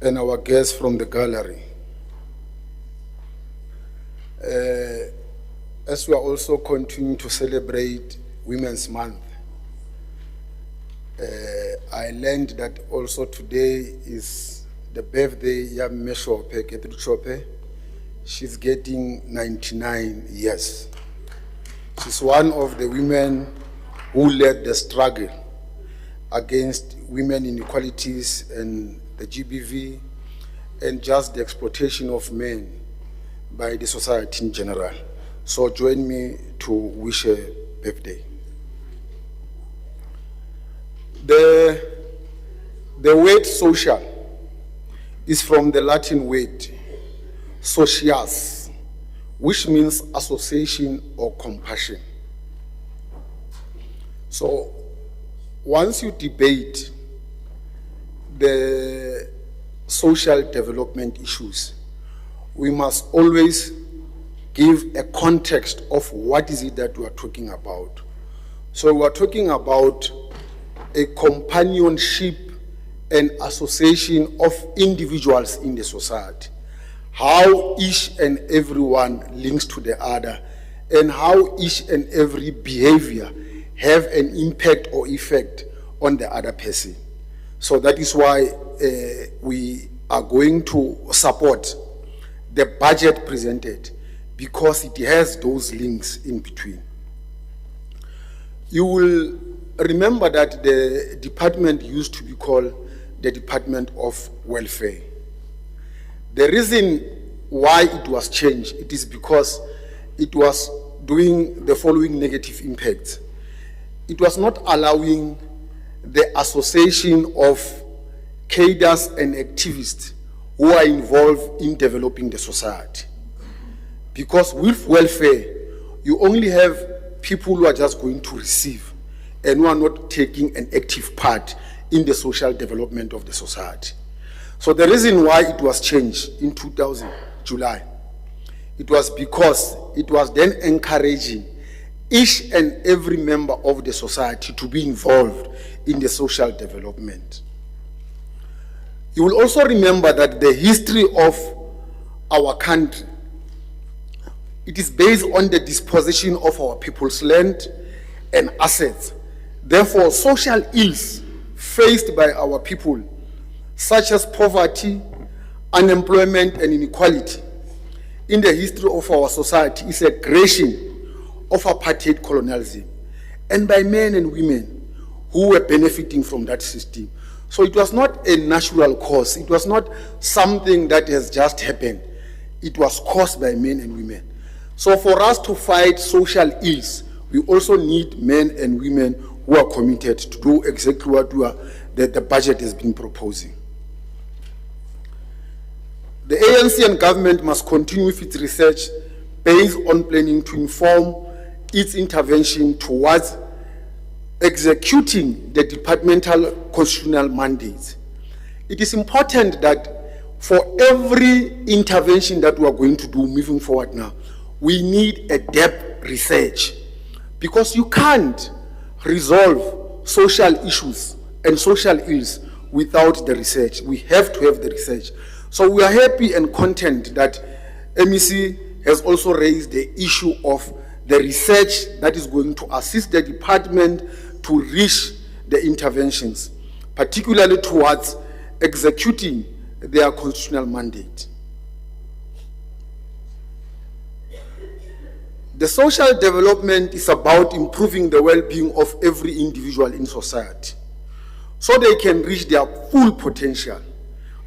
and our guests from the gallery. As we are also continuing to celebrate Women's Month, I learned that also today is the birthday of Meshope Ketruchope. She's getting 99 years. She's one of the women who led the struggle against women inequalities and the GBV and just the exploitation of men by the society in general. So join me to wish her birthday. The word social is from the Latin word socias, which means association or compassion. So once you debate the social development issues, we must always give a context of what is it that we are talking about. So we are talking about a companionship and association of individuals in the society. How each and every one links to the other, and how each and every behavior have an impact or effect on the other person. So that is why we are going to support the budget presented, because it has those links in between. You will remember that the department used to be called the Department of Welfare. The reason why it was changed, it is because it was doing the following negative impacts. It was not allowing the association of cadres and activists who are involved in developing the society. Because with welfare, you only have people who are just going to receive and who are not taking an active part in the social development of the society. So the reason why it was changed in 2000, July, it was because it was then encouraging each and every member of the society to be involved in the social development. You will also remember that the history of our country, it is based on the disposition of our people's land and assets. Therefore, social ills faced by our people, such as poverty, unemployment, and inequality, in the history of our society is a creation of apartheid colonialism, and by men and women who were benefiting from that system. So it was not a natural cause. It was not something that has just happened. It was caused by men and women. So for us to fight social ills, we also need men and women who are committed to do exactly what the budget has been proposing. The ANC and government must continue with its research based on planning to inform its intervention towards executing the departmental constitutional mandates. It is important that for every intervention that we are going to do moving forward now, we need a depth research, because you can't resolve social issues and social ills without the research. We have to have the research. So we are happy and content that MEC has also raised the issue of the research that is going to assist the department to reach the interventions, particularly towards executing their constitutional mandate. The social development is about improving the well-being of every individual in society so they can reach their full potential.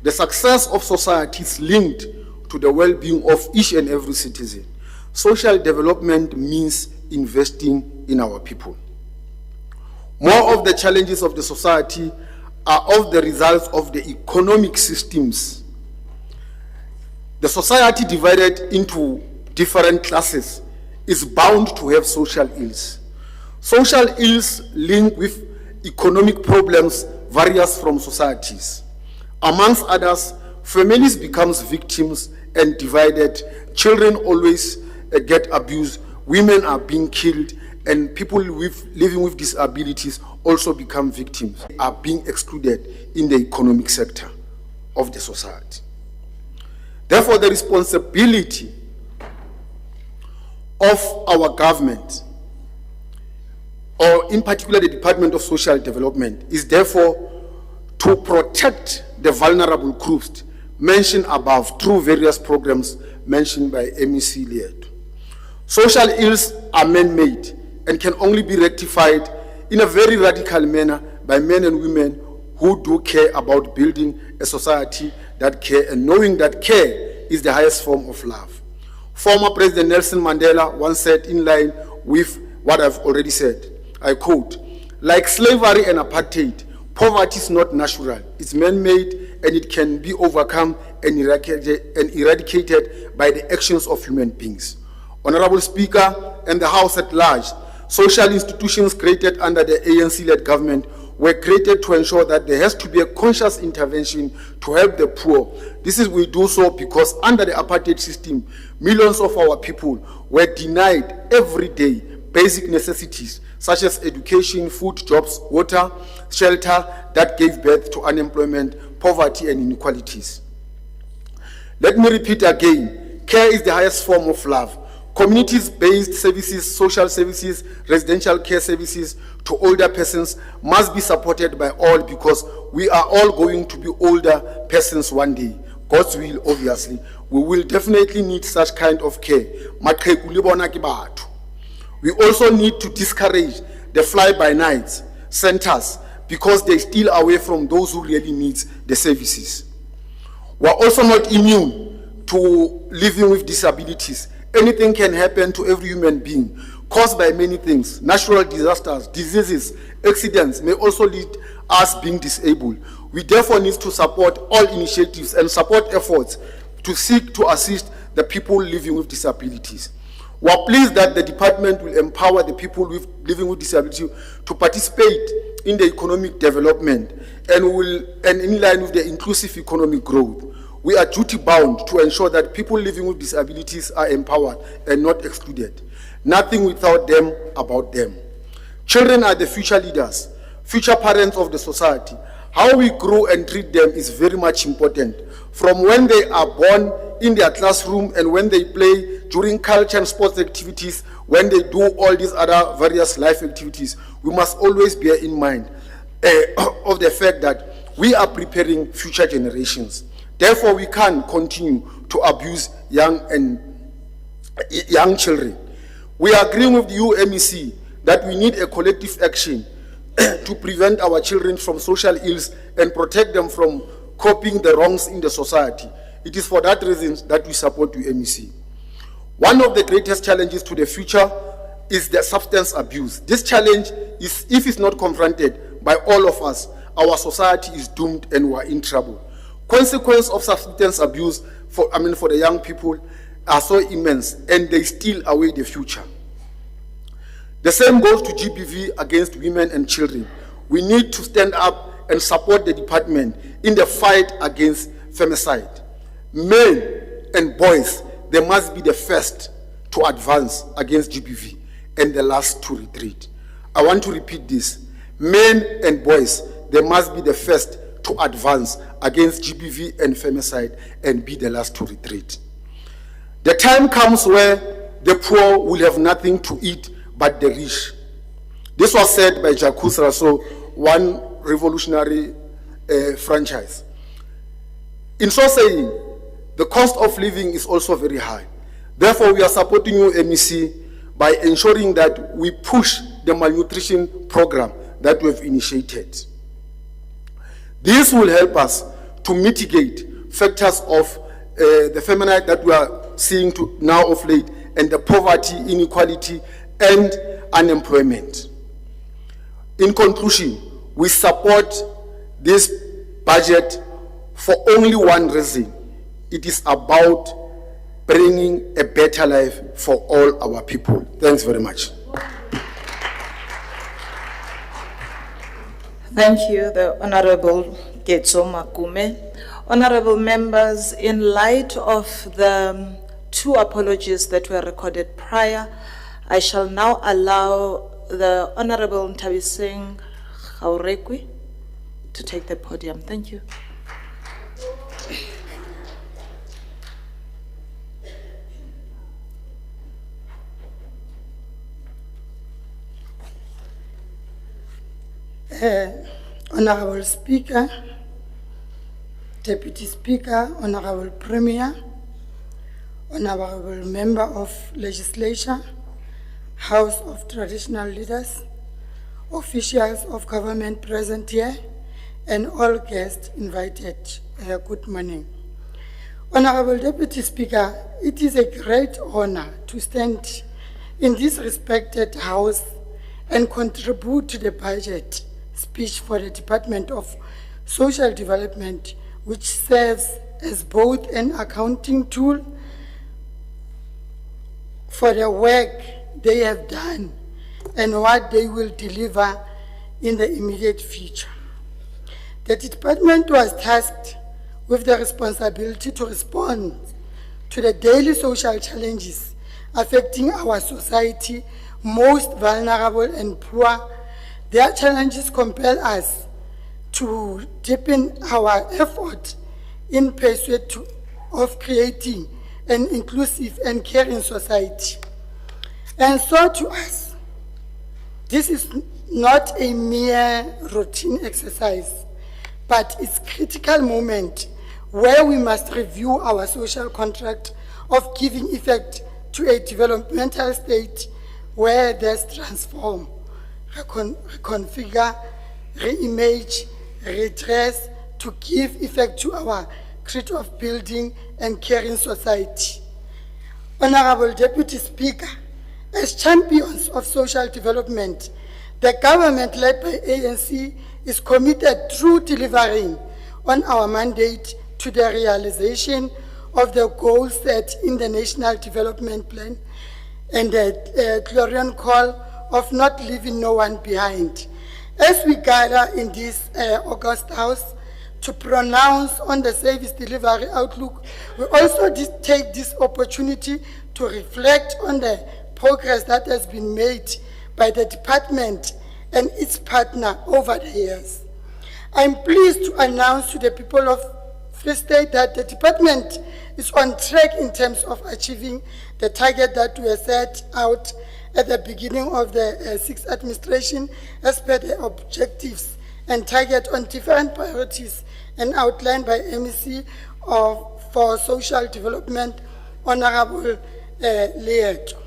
The success of society is linked to the well-being of each and every citizen. Social development means investing in our people. More of the challenges of the society are of the results of the economic systems. The society divided into different classes is bound to have social ills. Social ills linked with economic problems various from societies. Amongst others, families become victims and divided, children always get abused, women are being killed, and people living with disabilities also become victims, are being excluded in the economic sector of the society. Therefore, the responsibility of our government, or in particular the Department of Social Development, is therefore to protect the vulnerable groups mentioned above through various programs mentioned by MEC Leeto. Social ills are man-made and can only be rectified in a very radical manner by men and women who do care about building a society that care, and knowing that care is the highest form of love. Former President Nelson Mandela once said, in line with what I've already said, I quote, "Like slavery and apartheid, poverty is not natural, it's man-made, and it can be overcome and eradicated by the actions of human beings." Honorable Speaker and the House at large, social institutions created under the ANC-led government were created to ensure that there has to be a conscious intervention to help the poor. We do so because under the apartheid system, millions of our people were denied every day basic necessities such as education, food, jobs, water, shelter, that gave birth to unemployment, poverty, and inequalities. Let me repeat again, care is the highest form of love. Communities-based services, social services, residential care services to older persons must be supported by all, because we are all going to be older persons one day. God's will, obviously. We will definitely need such kind of care. We also need to discourage the fly-by-night centers because they steal away from those who really need the services. We're also not immune to living with disabilities. Anything can happen to every human being, caused by many things. Natural disasters, diseases, accidents may also lead us being disabled. We therefore need to support all initiatives and support efforts to seek to assist the people living with disabilities. We are pleased that the department will empower the people living with disability to participate in the economic development and in line with the inclusive economic growth. We are duty bound to ensure that people living with disabilities are empowered and not excluded. Nothing without them about them. Children are the future leaders, future parents of the society. How we grow and treat them is very much important. From when they are born in their classroom and when they play during culture and sports activities, when they do all these other various life activities, we must always bear in mind of the fact that we are preparing future generations. Therefore, we can't continue to abuse young children. We are agreeing with the UMEC that we need a collective action to prevent our children from social ills and protect them from copying the wrongs in the society. It is for that reason that we support UMEC. One of the greatest challenges to the future is the substance abuse. This challenge is, if it's not confronted by all of us, our society is doomed and we're in trouble. Consequences of substance abuse for the young people are so immense and they steal away the future. The same goes to GBV against women and children. We need to stand up and support the department in the fight against femicide. Men and boys, they must be the first to advance against GBV and the last to retreat. I want to repeat this. Men and boys, they must be the first to advance against GBV and femicide and be the last to retreat. The time comes where the poor will have nothing to eat but the rich. This was said by Jacques Rousseau, one revolutionary franchise. In so saying, the cost of living is also very high. Therefore, we are supporting UMEC by ensuring that we push the malnutrition program that we have initiated. This will help us to mitigate factors of the feminine that we are seeing now of late, and the poverty, inequality, and unemployment. In conclusion, we support this budget for only one reason. It is about bringing a better life for all our people. Thanks very much.
Thank you, the Honorable Getso Makume. Honorable members, in light of the two apologies that were recorded prior, I shall now allow the Honorable Ntabiseng Khaurekwi to take the podium. Thank you.
Honorable Speaker, Deputy Speaker, Honorable Premier, Honorable Member of Legislature, House of Traditional Leaders, officials of government present here, and all guests invited. Good morning. Honorable Deputy Speaker, it is a great honor to stand in this respected House and contribute to the budget speech for the Department of Social Development, which serves as both an accounting tool for the work they have done and what they will deliver in the immediate future. The department was tasked with the responsibility to respond to the daily social challenges affecting our society, most vulnerable and poor. Their challenges compel us to deepen our effort in pursuit of creating an inclusive and caring society. And so to us, this is not a mere routine exercise, but it's a critical moment where we must review our social contract of giving effect to a developmental state where there's transform, reconfigure, reimage, redress to give effect to our spirit of building and caring society. Honorable Deputy Speaker, as champions of social development, the government led by ANC is committed through delivering on our mandate to the realization of the goals set in the National Development Plan and the clarion call of not leaving no one behind. As we gather in this August House to pronounce on the service delivery outlook, we also take this opportunity to reflect on the progress that has been made by the department and its partner over the years. I'm pleased to announce to the people of Free State that the department is on track in terms of achieving the target that we set out at the beginning of the sixth administration as per the objectives and target on different priorities and outlined by MEC for social development, Honorable Leeto.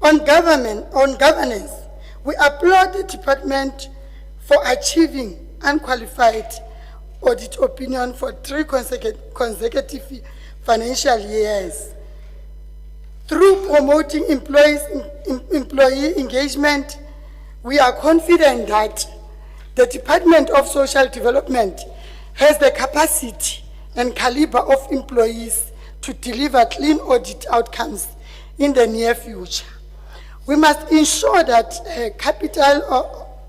On governance, we applaud the department for achieving unqualified audit opinion for 3 consecutive financial years. Through promoting employee engagement, we are confident that the Department of Social Development has the capacity and caliber of employees to deliver clean audit outcomes in the near future. We must ensure that capital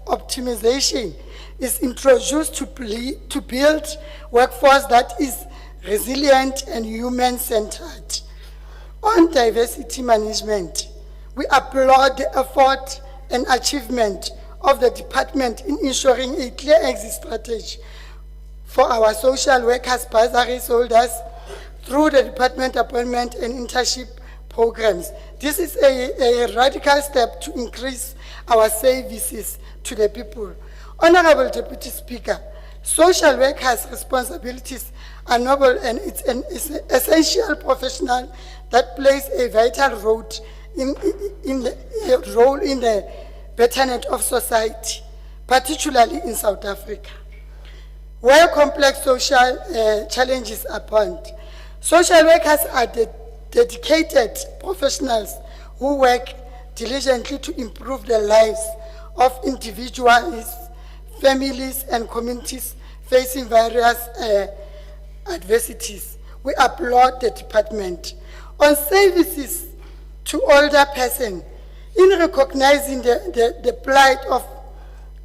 optimization is introduced to build workforce that is resilient and human-centered. On diversity management, we applaud the effort and achievement of the department in ensuring a clear exit strategy for our social workers, bursaries holders through the department appointment and internship programs. This is a radical step to increase our services to the people. Honorable Deputy Speaker, social workers' responsibilities are noble and it's an essential professional that plays a vital role in the betterment of society, particularly in South Africa, where complex social challenges abound. Social workers are dedicated professionals who work diligently to improve the lives of individuals, families, and communities facing various adversities. We applaud the department. On services to older persons, in recognizing the plight of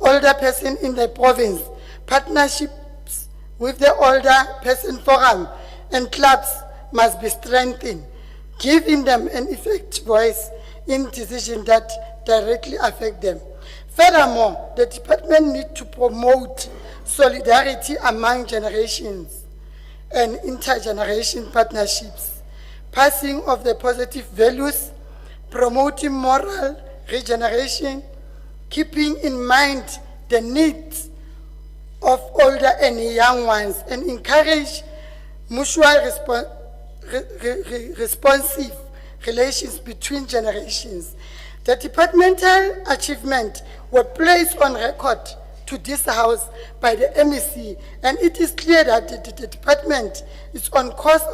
older persons in the province, partnerships with the Older Person Forum and clubs must be strengthened, giving them an effective voice in decisions that directly affect them. Furthermore, the department needs to promote solidarity among generations and intergeneration partnerships, passing of the positive values, promoting moral regeneration, keeping in mind the needs of older and young ones, and encourage mutual responsive relations between generations. The departmental achievement were placed on record to this House by the MEC, and it is clear that the department is on course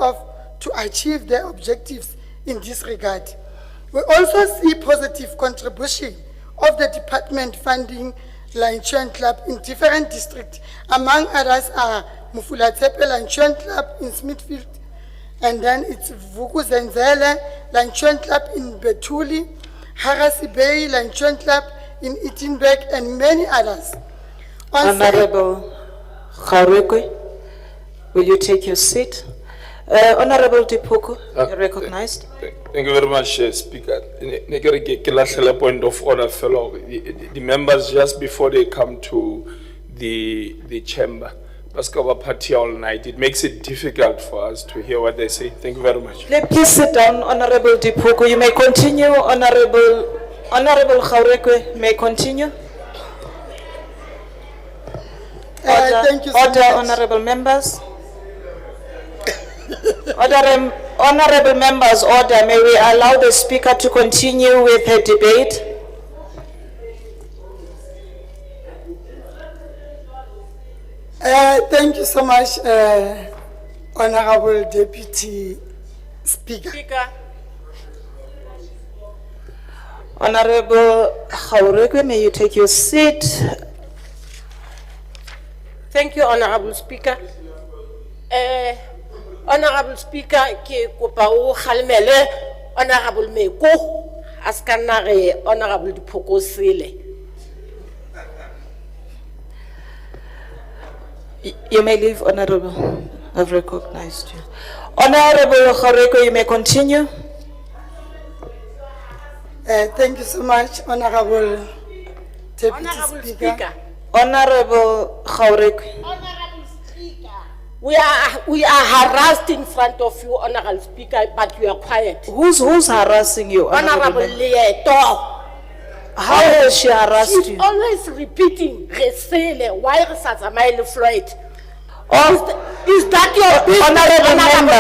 to achieve their objectives in this regard. We also see positive contribution of the department funding Lanchuan Club in different districts. Among others are Mufulatepe Lanchuan Club in Smithfield, and then it's Vukuzenzele Lanchuan Club in Betuli, Harasi Bay Lanchuan Club in Ittenberg, and many others.
Honorable Kharekwe, will you take your seat? Honorable Dipuku, you're recognized.
Thank you very much, Speaker. Point of order, fellow. The members, just before they come to the chamber, Baskaba party all night. It makes it difficult for us to hear what they say. Thank you very much.
Please sit down, Honorable Dipuku. You may continue, Honorable Kharekwe may continue.
Thank you so
Order,
much.
honorable members. Honorable members, order. May we allow the speaker to continue with her debate?
Thank you so much, Honorable Deputy Speaker.
Honorable Khaurekwe, may you take your seat?
Thank you, Honorable Speaker. Honorable Speaker, ke kopa o khalmele Honorable Meko askana re Honorable Diphoko sele.
You may leave, Honorable. I've recognized you. Honorable Khaurekwe, you may continue.
Thank you so much, Honorable Deputy
Honorable
Speaker.
Speaker,
Honorable Khaurekwe.
Honorable Speaker, we are harassed in front of you, Honorable Speaker, but you are quiet.
Who's harassing you,
Honorable
Honorable?
Leeto.
How has she harassed
She's
you?
always repeating, resele, why resazamaile Floyd?
Oh,
Is that your business,
Honorable member.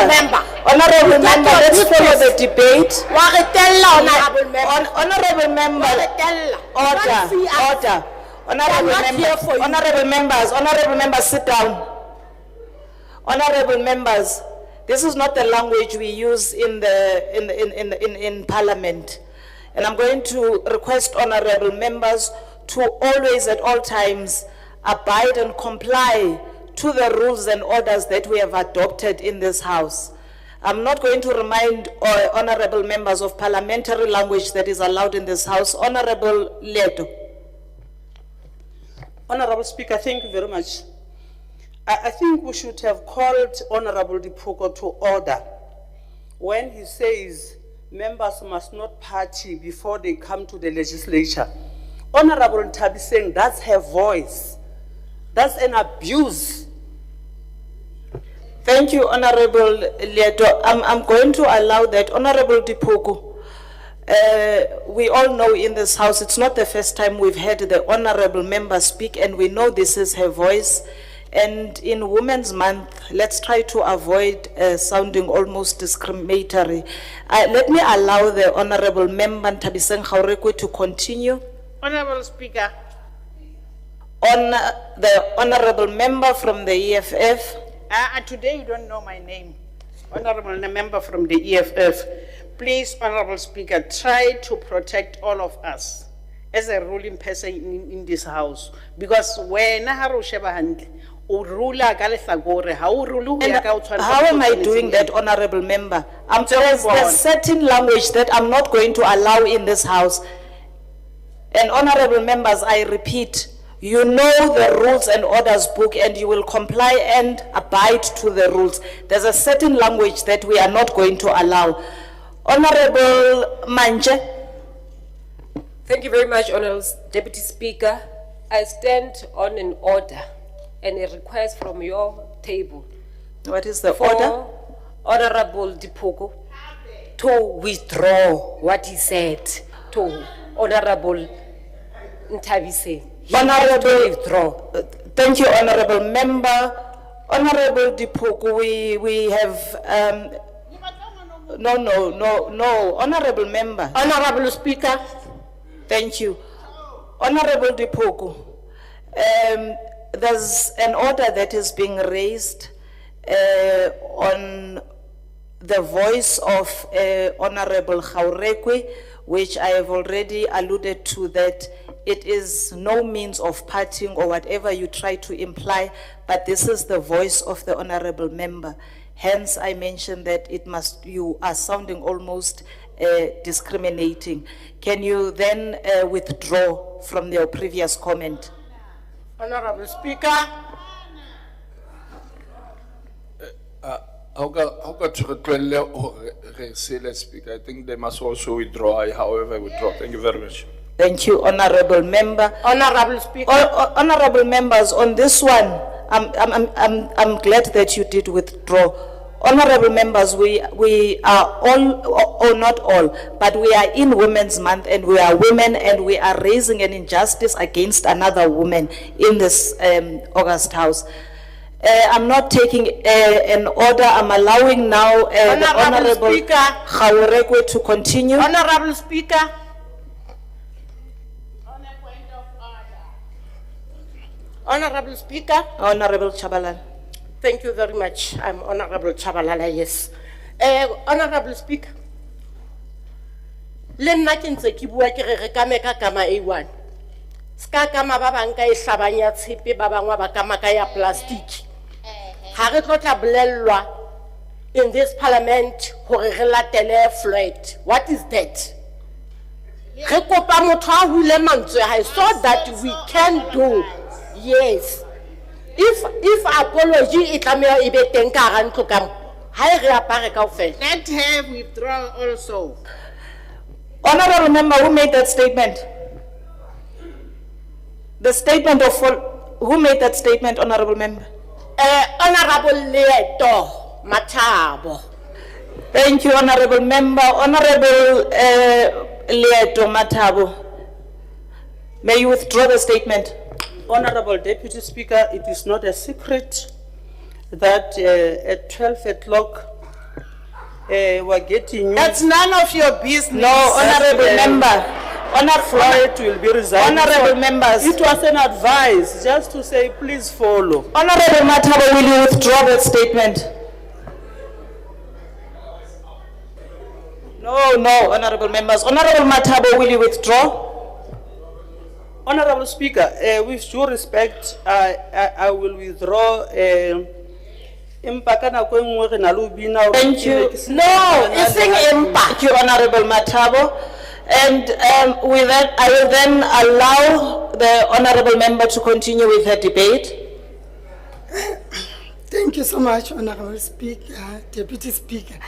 Honorable
Is that
member,
your
let's follow the
business?
debate.
Wa re tella, Honorable member.
Honorable member,
Wa re tella.
order,
Don't see us.
order. Honorable
We are not here for
member,
you.
honorable members, sit down. Honorable members, this is not the language we use in Parliament. And I'm going to request honorable members to always at all times abide and comply to the rules and orders that we have adopted in this House. I'm not going to remind honorable members of parliamentary language that is allowed in this House. Honorable Leto.
Honorable Speaker, thank you very much. I think we should have called Honorable Diphoko to order when he says members must not party before they come to the legislature. Honorable Ntabi saying that's her voice. That's an abuse.
Thank you, Honorable Leto. I'm going to allow that. Honorable Diphoko, we all know in this House, it's not the first time we've heard the honorable member speak, and we know this is her voice. And in Women's Month, let's try to avoid sounding almost discriminatory. Let me allow the honorable member Nthabiseng Khaurekwe to continue.
Honorable Speaker,
On the honorable member from the EFF.
today you don't know my name. Honorable member from the EFF, please, Honorable Speaker, try to protect all of us as a ruling person in this House. Because when
How am I doing that, honorable member? There's certain language that I'm not going to allow in this House. And honorable members, I repeat, you know the rules and orders book and you will comply and abide to the rules. There's a certain language that we are not going to allow. Honorable Manje.
Thank you very much, Honourable Deputy Speaker. I stand on an order and a request from your table.
What is the
for
order?
Honourable Diphoko to withdraw what he said to Honourable Ntabise.
Honourable withdraw. Thank you, honourable member. Honourable Diphoko, we have no, honourable member.
Honourable Speaker.
Thank you. Honourable Diphoko, there's an order that is being raised on the voice of Honourable Khaurekwe, which I have already alluded to, that it is no means of partying or whatever you try to imply, but this is the voice of the honourable member. Hence, I mentioned that you are sounding almost discriminating. Can you then withdraw from your previous comment?
Honourable Speaker.
Speaker, I think they must also withdraw, however withdraw. Thank you very much.
Thank you, honourable member.
Honourable Speaker.
Honourable members, on this one, I'm glad that you did withdraw. Honourable members, we are all, or not all, but we are in Women's Month and we are women and we are raising an injustice against another woman in this August House. I'm not taking an order. I'm allowing now the Honourable Khaurekwe to continue.
Honourable Speaker. Honourable Speaker.
Honourable Chabalan.
Thank you very much. I'm Honorable Chabalala, yes. Honorable Speaker, le nna ke ntse ke bua ke re ka meka kama A1. Ska kama ba bang ka e hlabanya tshepe ba bangwa ba kama ka ya plastic. Ha re tlotla bolellwa in this parliament hore re latele Floyd. What is that? Re kopa motho a hule mantswe ha so that we can do. Yes. If apology itlameha e be teng ka hara ntlo ka mo, ha re apare kaofela.
Let her withdraw also.
Honorable member, who made that statement? The statement of who made that statement, honorable member?
Honorable Leeto Mathabo.
Thank you, honorable member. Honorable Leeto Mathabo, may you withdraw the statement?
Honorable Deputy Speaker, it is not a secret that at 12 o'clock we're getting news.
That's none of your business.
No, honorable member.
Floyd will be resigning.
Honorable members.
It was an advice just to say, please follow.
Honorable Mathabo, will you withdraw that statement? No, honorable members. Honorable Mathabo, will you withdraw?
Honorable Speaker, with due respect, I will withdraw.
Thank you.
No, it's an
Thank you, honorable Mathabo. And with that, I will then allow the honorable member to continue with her debate.
Thank you so much, Honorable Speaker, Deputy Speaker.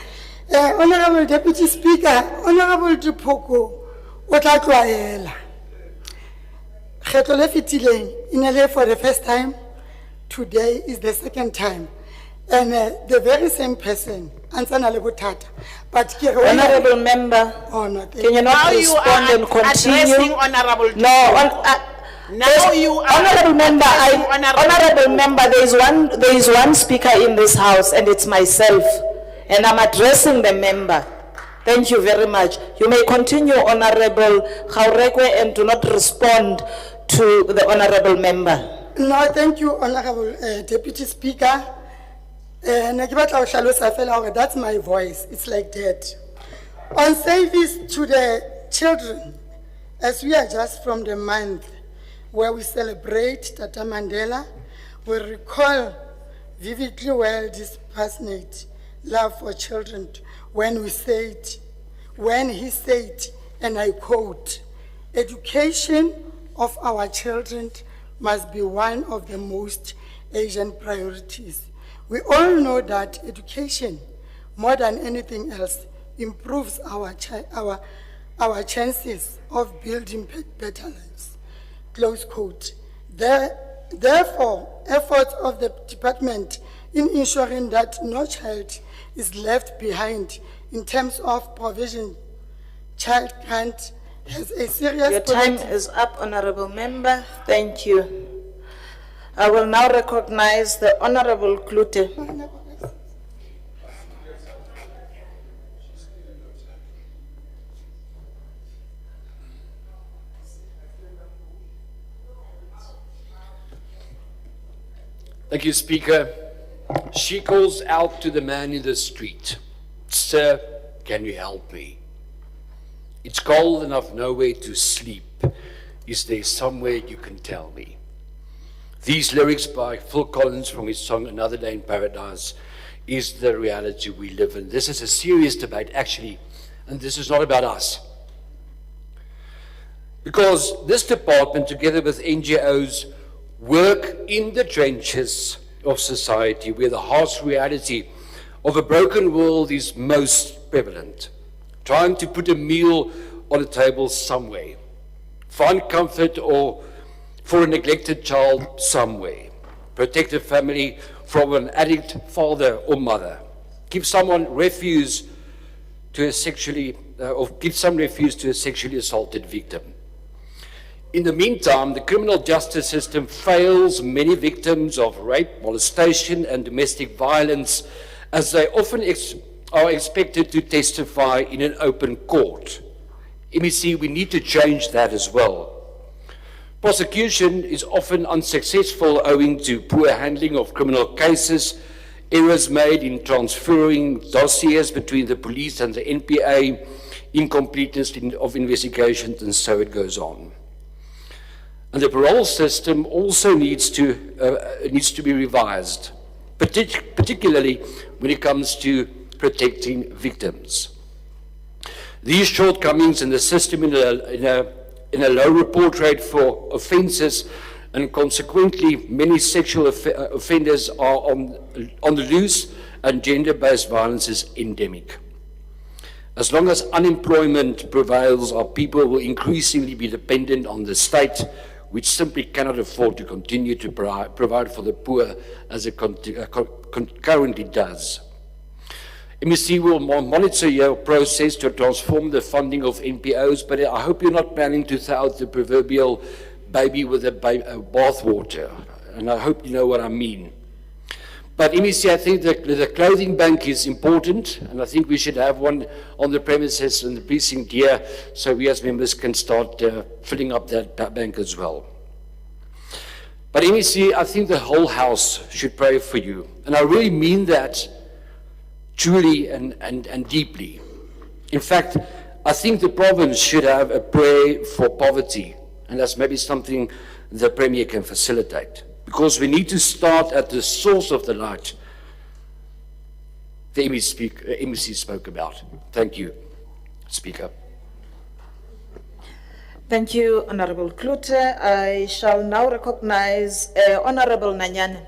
Honorable Deputy Speaker, Honorable Dipoko, Otatwaela. Kgetlo le fetileng, inele for the first time, today is the second time. And the very same person, Ansana Lebutata. But
honorable member, can you not respond and continue?
Honorable
now you are honorable member. Honorable member, there is one speaker in this house, and it's myself, and I'm addressing the member. Thank you very much. You may continue, Honorable Khaurekwe, and do not respond to the honorable member.
No, thank you, Honorable Deputy Speaker. That's my voice. It's like that. On service to the children, as we are just from the month where we celebrate Tata Mandela, we recall vividly well this passionate love for children when he said, and I quote, education of our children must be one of the most urgent priorities. We all know that education, more than anything else, improves our chances of building better lives. Close quote. Therefore, efforts of the department in ensuring that no child is left behind in terms of provision, child grant has a serious...
Your time is up, honorable member. Thank you. I will now recognize the Honorable Klute.
Thank you, Speaker. She calls out to the man in the street, "Sir, can you help me? It's cold and I've nowhere to sleep. Is there somewhere you can tell me?" These lyrics by Phil Collins from his song Another Day in Paradise is the reality we live in. This is a serious debate, actually, and this is not about us. Because this department, together with NGOs, work in the trenches of society where the harsh reality of a broken world is most prevalent. Trying to put a meal on a table somewhere, find comfort or for a neglected child somewhere, protect a family from an addict father or mother, give someone refuge to a sexually assaulted victim. In the meantime, the criminal justice system fails many victims of rape, molestation, and domestic violence, as they often are expected to testify in an open court. MEC, we need to change that as well. Prosecution is often unsuccessful owing to poor handling of criminal cases, errors made in transferring dossiers between the police and the NPA, incompleteness of investigations, and so it goes on. And the parole system also needs to be revised, particularly when it comes to protecting victims. These shortcomings in the system in a low report rate for offences, and consequently many sexual offenders are on the loose, and gender-based violence is endemic. As long as unemployment prevails, our people will increasingly be dependent on the state, which simply cannot afford to continue to provide for the poor as it currently does. MEC will monitor your process to transform the funding of NPOs, but I hope you're not planning to throw out the proverbial baby with the bathwater, and I hope you know what I mean. But MEC, I think the clothing bank is important, and I think we should have one on the premises in the precinct here, so we as members can start filling up that bank as well. But MEC, I think the whole House should pray for you, and I really mean that truly and deeply. In fact, I think the province should have a prayer for poverty, and that's maybe something the Premier can facilitate. Because we need to start at the source of the light the MEC spoke about. Thank you, Speaker.
Thank you, Honorable Klute. I shall now recognize Honorable Nanyane.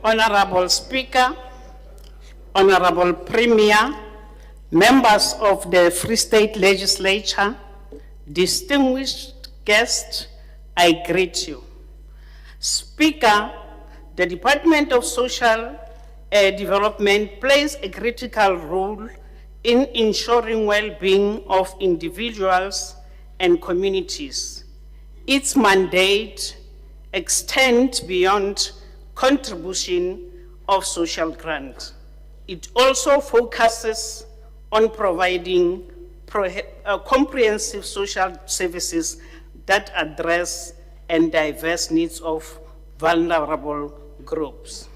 Honorable Speaker, Honorable Premier, members of the Free State Legislature, distinguished guests, I greet you. Speaker, the Department of Social Development plays a critical role in ensuring well-being of individuals and communities. Its mandate extends beyond contribution of social grant. It also focuses on providing comprehensive social services that address and diverse needs of vulnerable groups.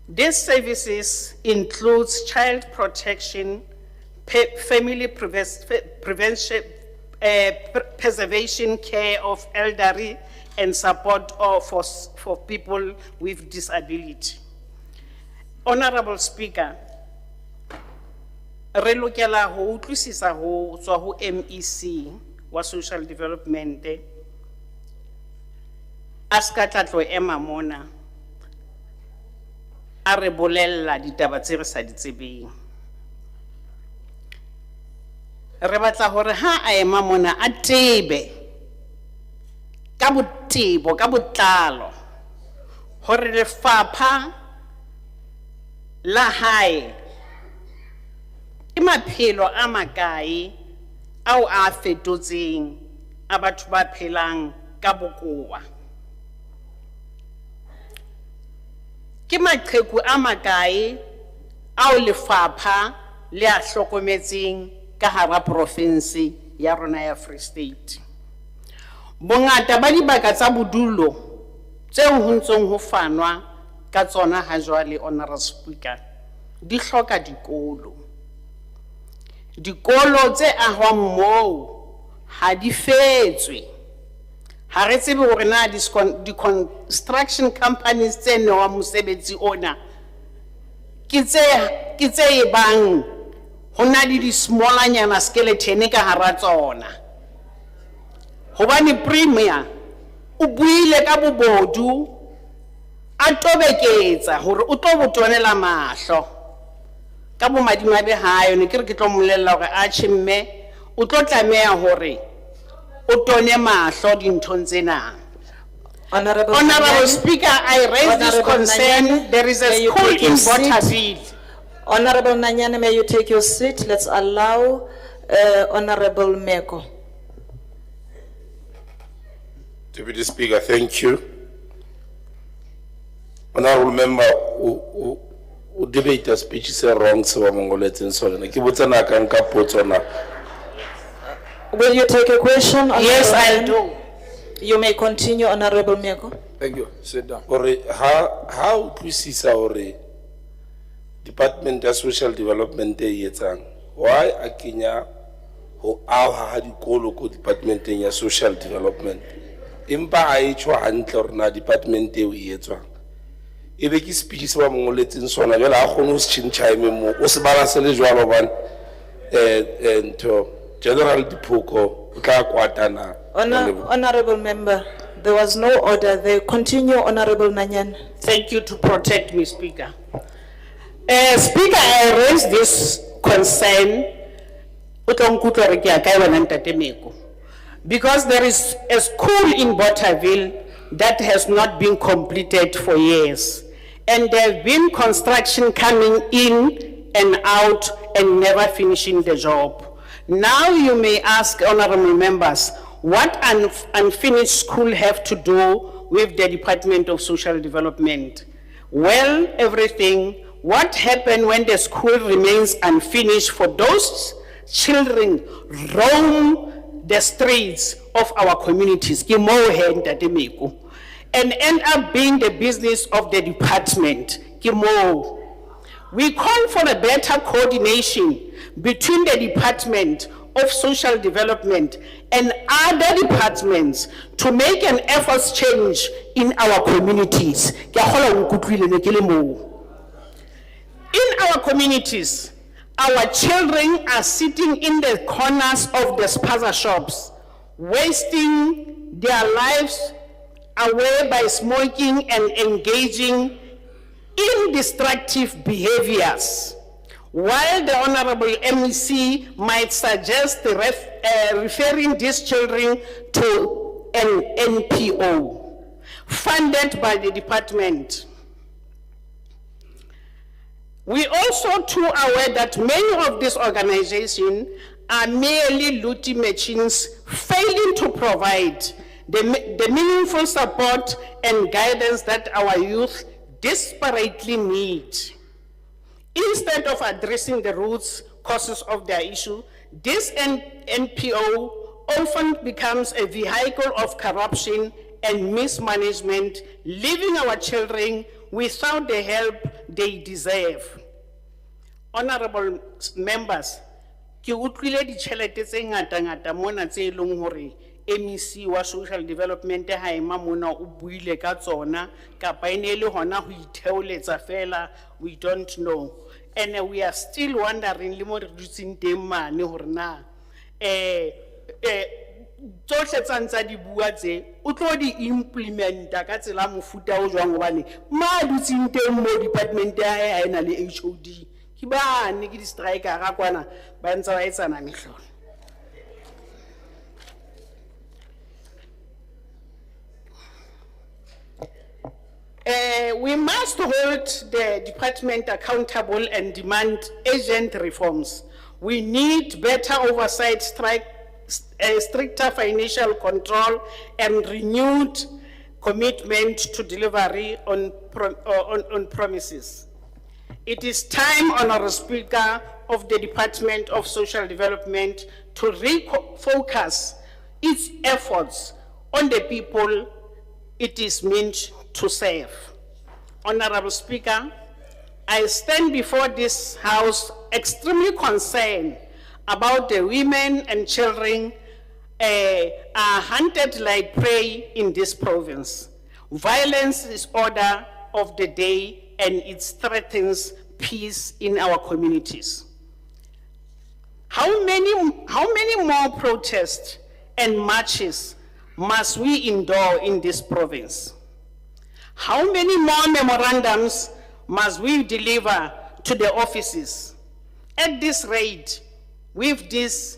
These services include child protection, family prevention, preservation, care of elderly, and support for people with disability. Honorable Speaker, re lokela ho utlwisisa ho tswa ho MEC wa Social Development a ska tla tlo ema mona a re bolella ditaba tse re sa di tsebeng. Re batla hore ha a ema mona a tebe ka botebo ka botlalo hore lefapha la hae ke maphelo a makae ao a fetotseng a batho ba phelang ka bokoa, ke maqheku a makae ao lefapha le a hlokometseng ka hara province ya rona ya Free State. Bongata ba dibaka tsa bodulo tseo ho ntsong ho fanwa ka tsona ha jwale, Honorable Speaker, di hloka dikolo. Dikolo tse ahwang moo ha di fetswe. Ha re tsebe hore na di construction companies tse newa mosebetsi ona ke tse bang hona le di smallanyana skeleton ka hara tsona. Hobane Premier o buile ka bobodu a tobeketsa hore o tlo botonela mahlo ka bo madimabe hayo ne ke re ke tlo mmolella hore a chimme o tlo tlameha hore o tone mahlo dinthong tsena. Honorable Speaker, I raise this concern. There is a school in Bothaville.
Honorable Nanyane, may you take your seat? Let's allow Honorable Meko.
Deputy Speaker, thank you. Honorable member, o debate a speech is wrong, so I'm going to let
Will you take a question?
Yes,
Honorable
I
Member? You may continue, Honorable Meko.
Thank you. Sit down.
How precise our Department of Social Development yetsang? Why a Kenya ho ha di kolo ko Department ya Social Development? Impa a etswa hantle hore na department e o etswang. E be ke speech se ba mongoletseng sona jela a gone o se tšhintšha eme mo o se balance le jwalo ban ento General Dipoko o tla kwatana.
Honorable Member, there was no order there. Continue, Honorable Nanyan.
Thank you to protect me, Speaker. Speaker, I raised this concern because there is a school in Botterville that has not been completed for years. And there have been construction coming in and out and never finishing the job. Now you may ask, honorable members, what unfinished school have to do with the Department of Social Development? Well, everything. What happened when the school remains unfinished for those children roam the streets of our communities and end up being the business of the department. We call for a better coordination between the Department of Social Development and other departments to make an effort change in our communities. In our communities, our children are sitting in the corners of the spaza shops, wasting their lives away by smoking and engaging in destructive behaviors. While the Honorable MEC might suggest referring these children to an NPO funded by the department. We also too aware that many of these organizations are merely looting machines, failing to provide the meaningful support and guidance that our youth desperately need. Instead of addressing the root causes of their issue, this NPO often becomes a vehicle of corruption and mismanagement, leaving our children without the help they deserve. Honorable members, ke utlwile ditšhelete tse ngata mona tse leng hore MEC wa Social Development ha ema mona o buile ka tsona kapa ene le hona ho itheoletsa fela, we don't know. And we are still wondering le mo re dutseng teng mane hore na tsohle tsantsa di bua tse o tlo di implementa ka tsela mofuta o jwang hobane ma dutseng teng mo department ya ha ena le HOD ke ba ne ke di striker ga kwana ba ntse ba etsana mehlolo. We must hold the department accountable and demand urgent reforms. We need better oversight, stricter financial control, and renewed commitment to delivery on promises. It is time, Honorable Speaker of the Department of Social Development, to refocus its efforts on the people it is meant to serve. Honorable Speaker, I stand before this House extremely concerned about the women and children are hunted like prey in this province. Violence is order of the day and it threatens peace in our communities. How many more protests and marches must we endure in this province? How many more memorandums must we deliver to the offices? At this rate, with these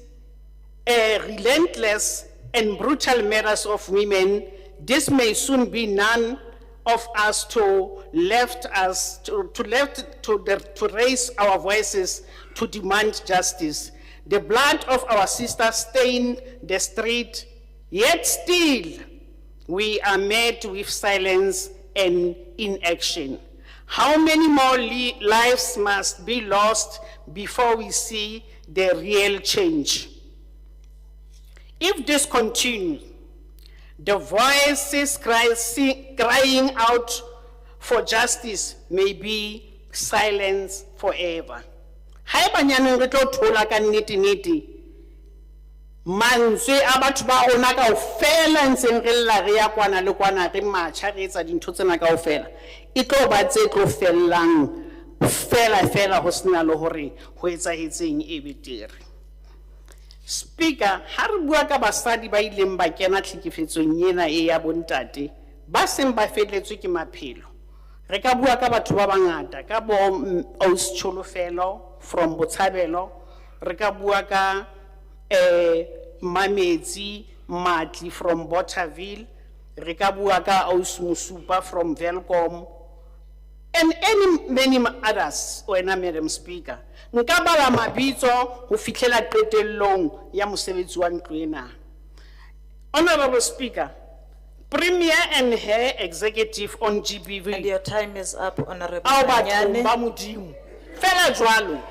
relentless and brutal murders of women, this may soon be none of us to raise our voices to demand justice. The blood of our sisters stained the street, yet still we are met with silence and inaction. How many more lives must be lost before we see the real change? If this continues, the voices crying out for justice may be silenced forever. Haeba nyaneng re tlo thola ka nnete-nnete, mantswe a batho ba rona kaofela ntseng re lla re ya kwana le kwana re matjha re etsa dintho tsena kaofela, e tlo ba tse tlo fellang fela ho sena le hore ho etsahetseng e betere. Speaker, ha re bua ka basadi ba ileng ba kena tlhekefetsong ena e ya bontate ba seng ba feletswe ke maphelo, re ka bua ka batho ba bangata ka bo Aus Cholofelo from Botshabelo, re ka bua ka Mametsi Matli from Bothaville, re ka bua ka Aus Musupa from Velkom, and many others. Wena, Madam Speaker, nka bala mabitso ho fihlela qetellong ya mosebetsi wa ntlo ena. Honorable Speaker, Premier and her executive on GBV.
And your time is up, Honorable
Ao
Nanyane.
batho ba modimo. Fela jwalo.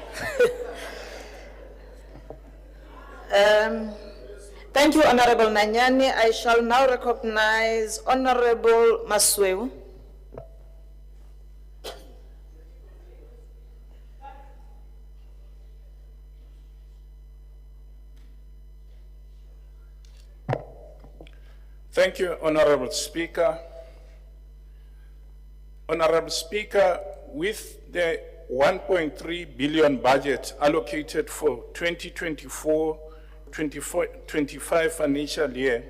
Thank you, Honorable Nanyane. I shall now recognize Honorable Masweu.
Thank you, Honorable Speaker. Honorable Speaker, with the 1.3 billion budget allocated for 2024-25 financial year,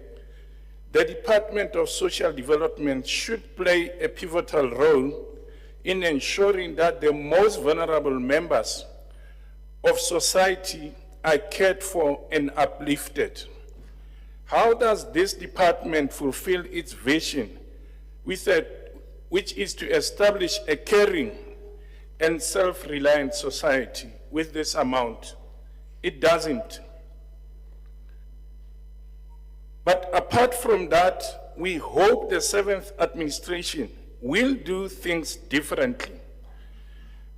the Department of Social Development should play a pivotal role in ensuring that the most vulnerable members of society are cared for and uplifted. How does this department fulfill its vision, which is to establish a caring and self-reliant society with this amount? It doesn't. But apart from that, we hope the 7th administration will do things differently.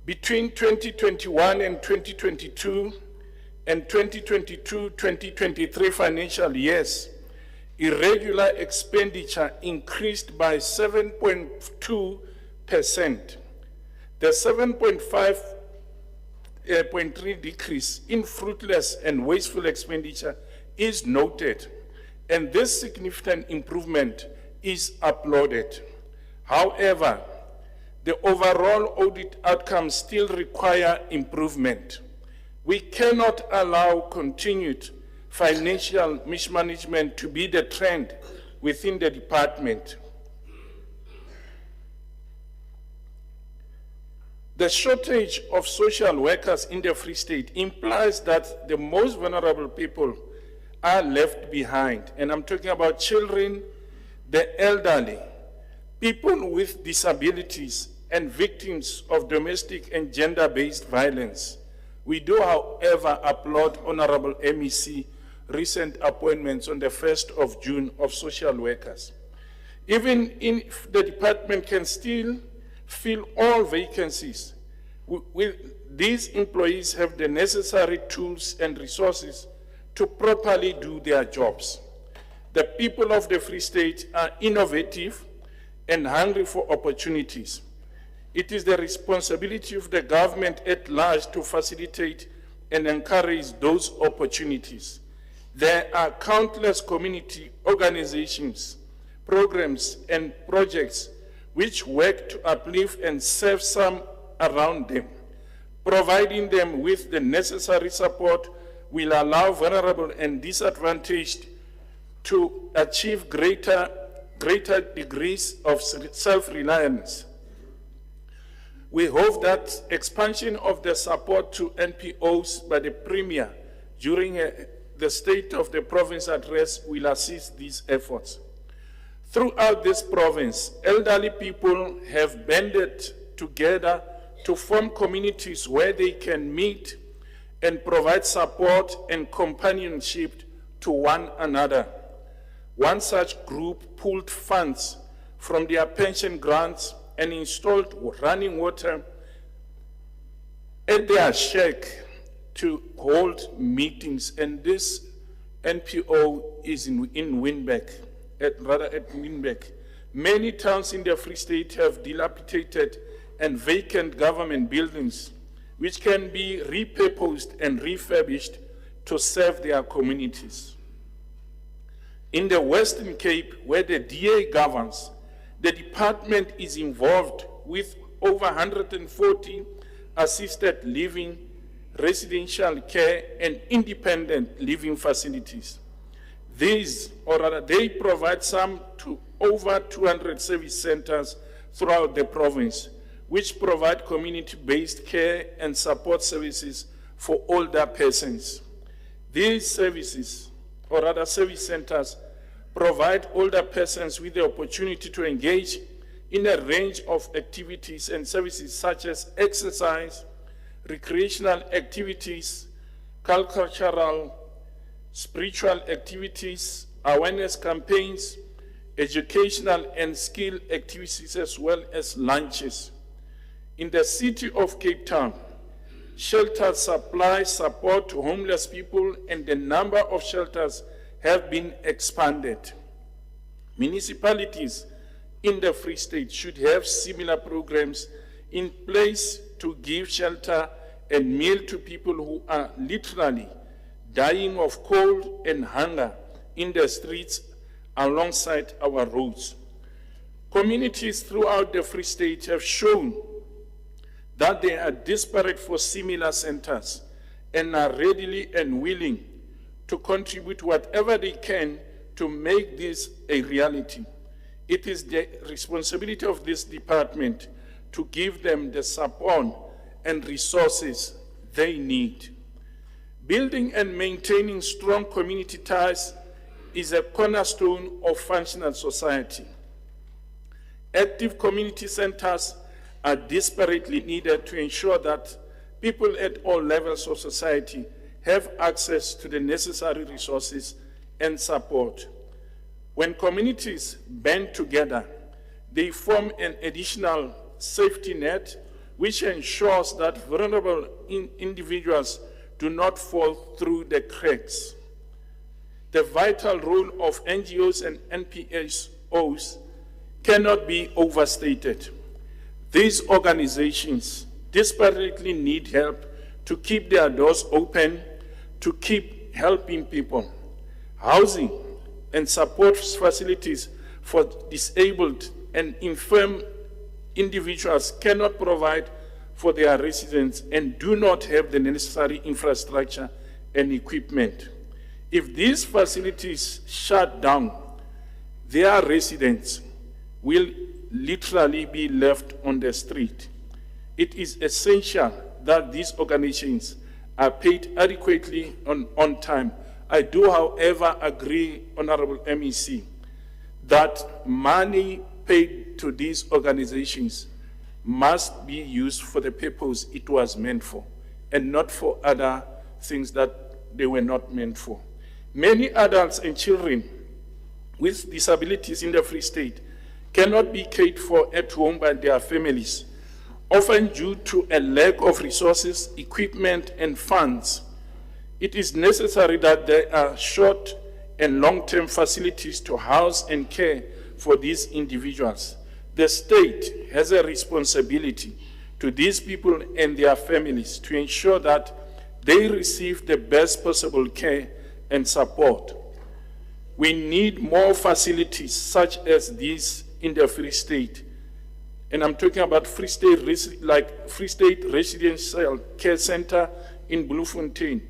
Between 2021 and 2022, and 2022-2023 financial years, irregular expenditure increased by 7.2%. The 7.3 decrease in fruitless and wasteful expenditure is noted, and this significant improvement is applauded. However, the overall audit outcomes still require improvement. We cannot allow continued financial mismanagement to be the trend within the department. The shortage of social workers in the Free State implies that the most vulnerable people are left behind. And I'm talking about children, the elderly, people with disabilities, and victims of domestic and gender-based violence. We do, however, applaud Honorable MEC recent appointments on the 1st of June of social workers. Even if the department can still fill all vacancies, these employees have the necessary tools and resources to properly do their jobs. The people of the Free State are innovative and hungry for opportunities. It is the responsibility of the government at large to facilitate and encourage those opportunities. There are countless community organizations, programs, and projects which work to uplift and serve some around them. Providing them with the necessary support will allow vulnerable and disadvantaged to achieve greater degrees of self-reliance. We hope that expansion of the support to NPOs by the Premier during the State of the Province address will assist these efforts. Throughout this province, elderly people have banded together to form communities where they can meet and provide support and companionship to one another. One such group pooled funds from their pension grants and installed running water at their shack to hold meetings, and this NPO is in Windbeck, at Windbeck. Many towns in the Free State have dilapidated and vacant government buildings which can be repurposed and refurbished to serve their communities. In the Western Cape, where the DA governs, the department is involved with over 140 assisted living, residential care, and independent living facilities. These, or rather, they provide some to over 200 service centers throughout the province, which provide community-based care and support services for older persons. These services, or rather service centers, provide older persons with the opportunity to engage in a range of activities and services such as exercise, recreational activities, cultural, spiritual activities, awareness campaigns, educational and skill activities, as well as lunches. In the city of Cape Town, shelters supply support to homeless people, and the number of shelters have been expanded. Municipalities in the Free State should have similar programs in place to give shelter and meal to people who are literally dying of cold and hunger in the streets alongside our roads. Communities throughout the Free State have shown that they are desperate for similar centers and are readily and willing to contribute whatever they can to make this a reality. It is the responsibility of this department to give them the support and resources they need. Building and maintaining strong community ties is a cornerstone of functional society. Active community centers are desperately needed to ensure that people at all levels of society have access to the necessary resources and support. When communities band together, they form an additional safety net which ensures that vulnerable individuals do not fall through the cracks. The vital role of NGOs and NPSOs cannot be overstated. These organizations desperately need help to keep their doors open, to keep helping people. Housing and support facilities for disabled and infirm individuals cannot provide for their residents and do not have the necessary infrastructure and equipment. If these facilities shut down, their residents will literally be left on the street. It is essential that these organizations are paid adequately on time. I do, however, agree, Honorable MEC, that money paid to these organizations must be used for the purpose it was meant for, and not for other things that they were not meant for. Many adults and children with disabilities in the Free State cannot be cared for at home by their families, often due to a lack of resources, equipment, and funds. It is necessary that there are short and long-term facilities to house and care for these individuals. The state has a responsibility to these people and their families to ensure that they receive the best possible care and support. We need more facilities such as these in the Free State. And I'm talking about Free State, like Free State Residential Care Center in Bloemfontein,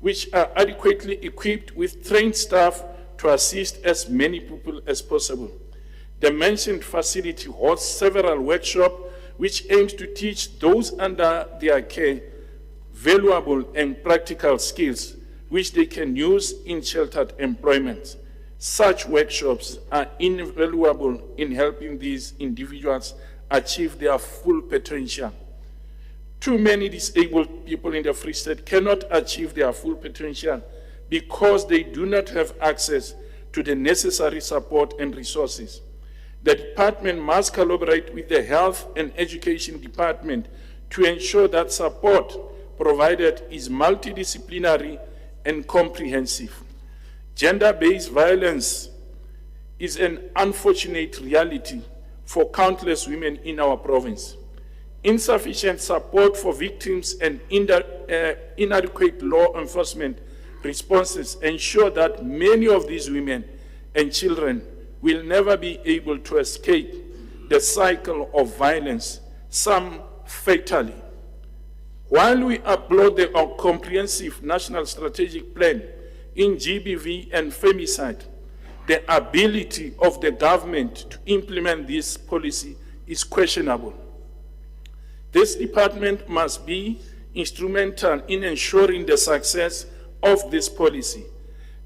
which are adequately equipped with trained staff to assist as many people as possible. The mentioned facility holds several workshops which aims to teach those under their care valuable and practical skills which they can use in sheltered employment. Such workshops are invaluable in helping these individuals achieve their full potential. Too many disabled people in the Free State cannot achieve their full potential because they do not have access to the necessary support and resources. The department must collaborate with the Health and Education Department to ensure that support provided is multidisciplinary and comprehensive. Gender-based violence is an unfortunate reality for countless women in our province. Insufficient support for victims and inadequate law enforcement responses ensure that many of these women and children will never be able to escape the cycle of violence, some fatally. While we applaud the comprehensive national strategic plan in GBV and femicide, the ability of the government to implement this policy is questionable. This department must be instrumental in ensuring the success of this policy.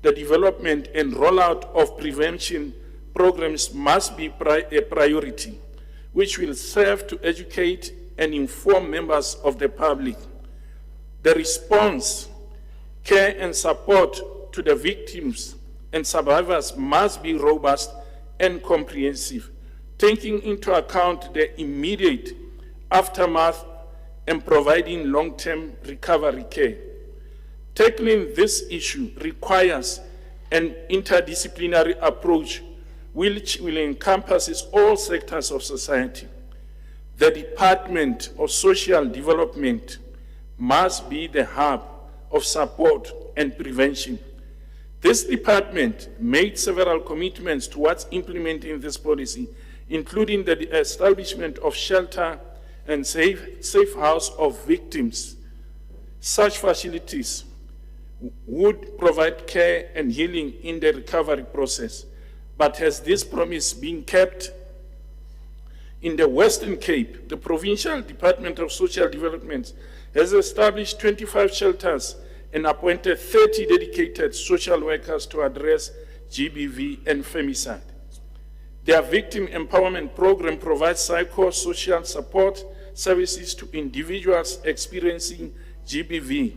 The development and rollout of prevention programs must be a priority, which will serve to educate and inform members of the public. The response, care and support to the victims and survivors must be robust and comprehensive, taking into account the immediate aftermath and providing long-term recovery care. Tackling this issue requires an interdisciplinary approach which will encompass all sectors of society. The Department of Social Development must be the hub of support and prevention. This department made several commitments towards implementing this policy, including the establishment of shelter and safe house of victims. Such facilities would provide care and healing in the recovery process. But has this promise been kept? In the Western Cape, the Provincial Department of Social Development has established 25 shelters and appointed 30 dedicated social workers to address GBV and femicide. Their victim empowerment program provides psychosocial support services to individuals experiencing GBV.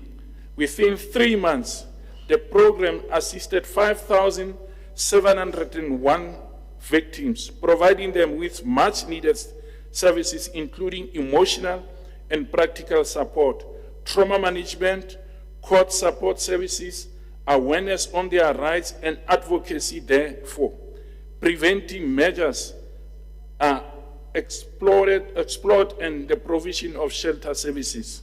Within 3 months, the program assisted 5,701 victims, providing them with much needed services, including emotional and practical support, trauma management, court support services, awareness on their rights, and advocacy therefor. Preventive measures are explored and the provision of shelter services.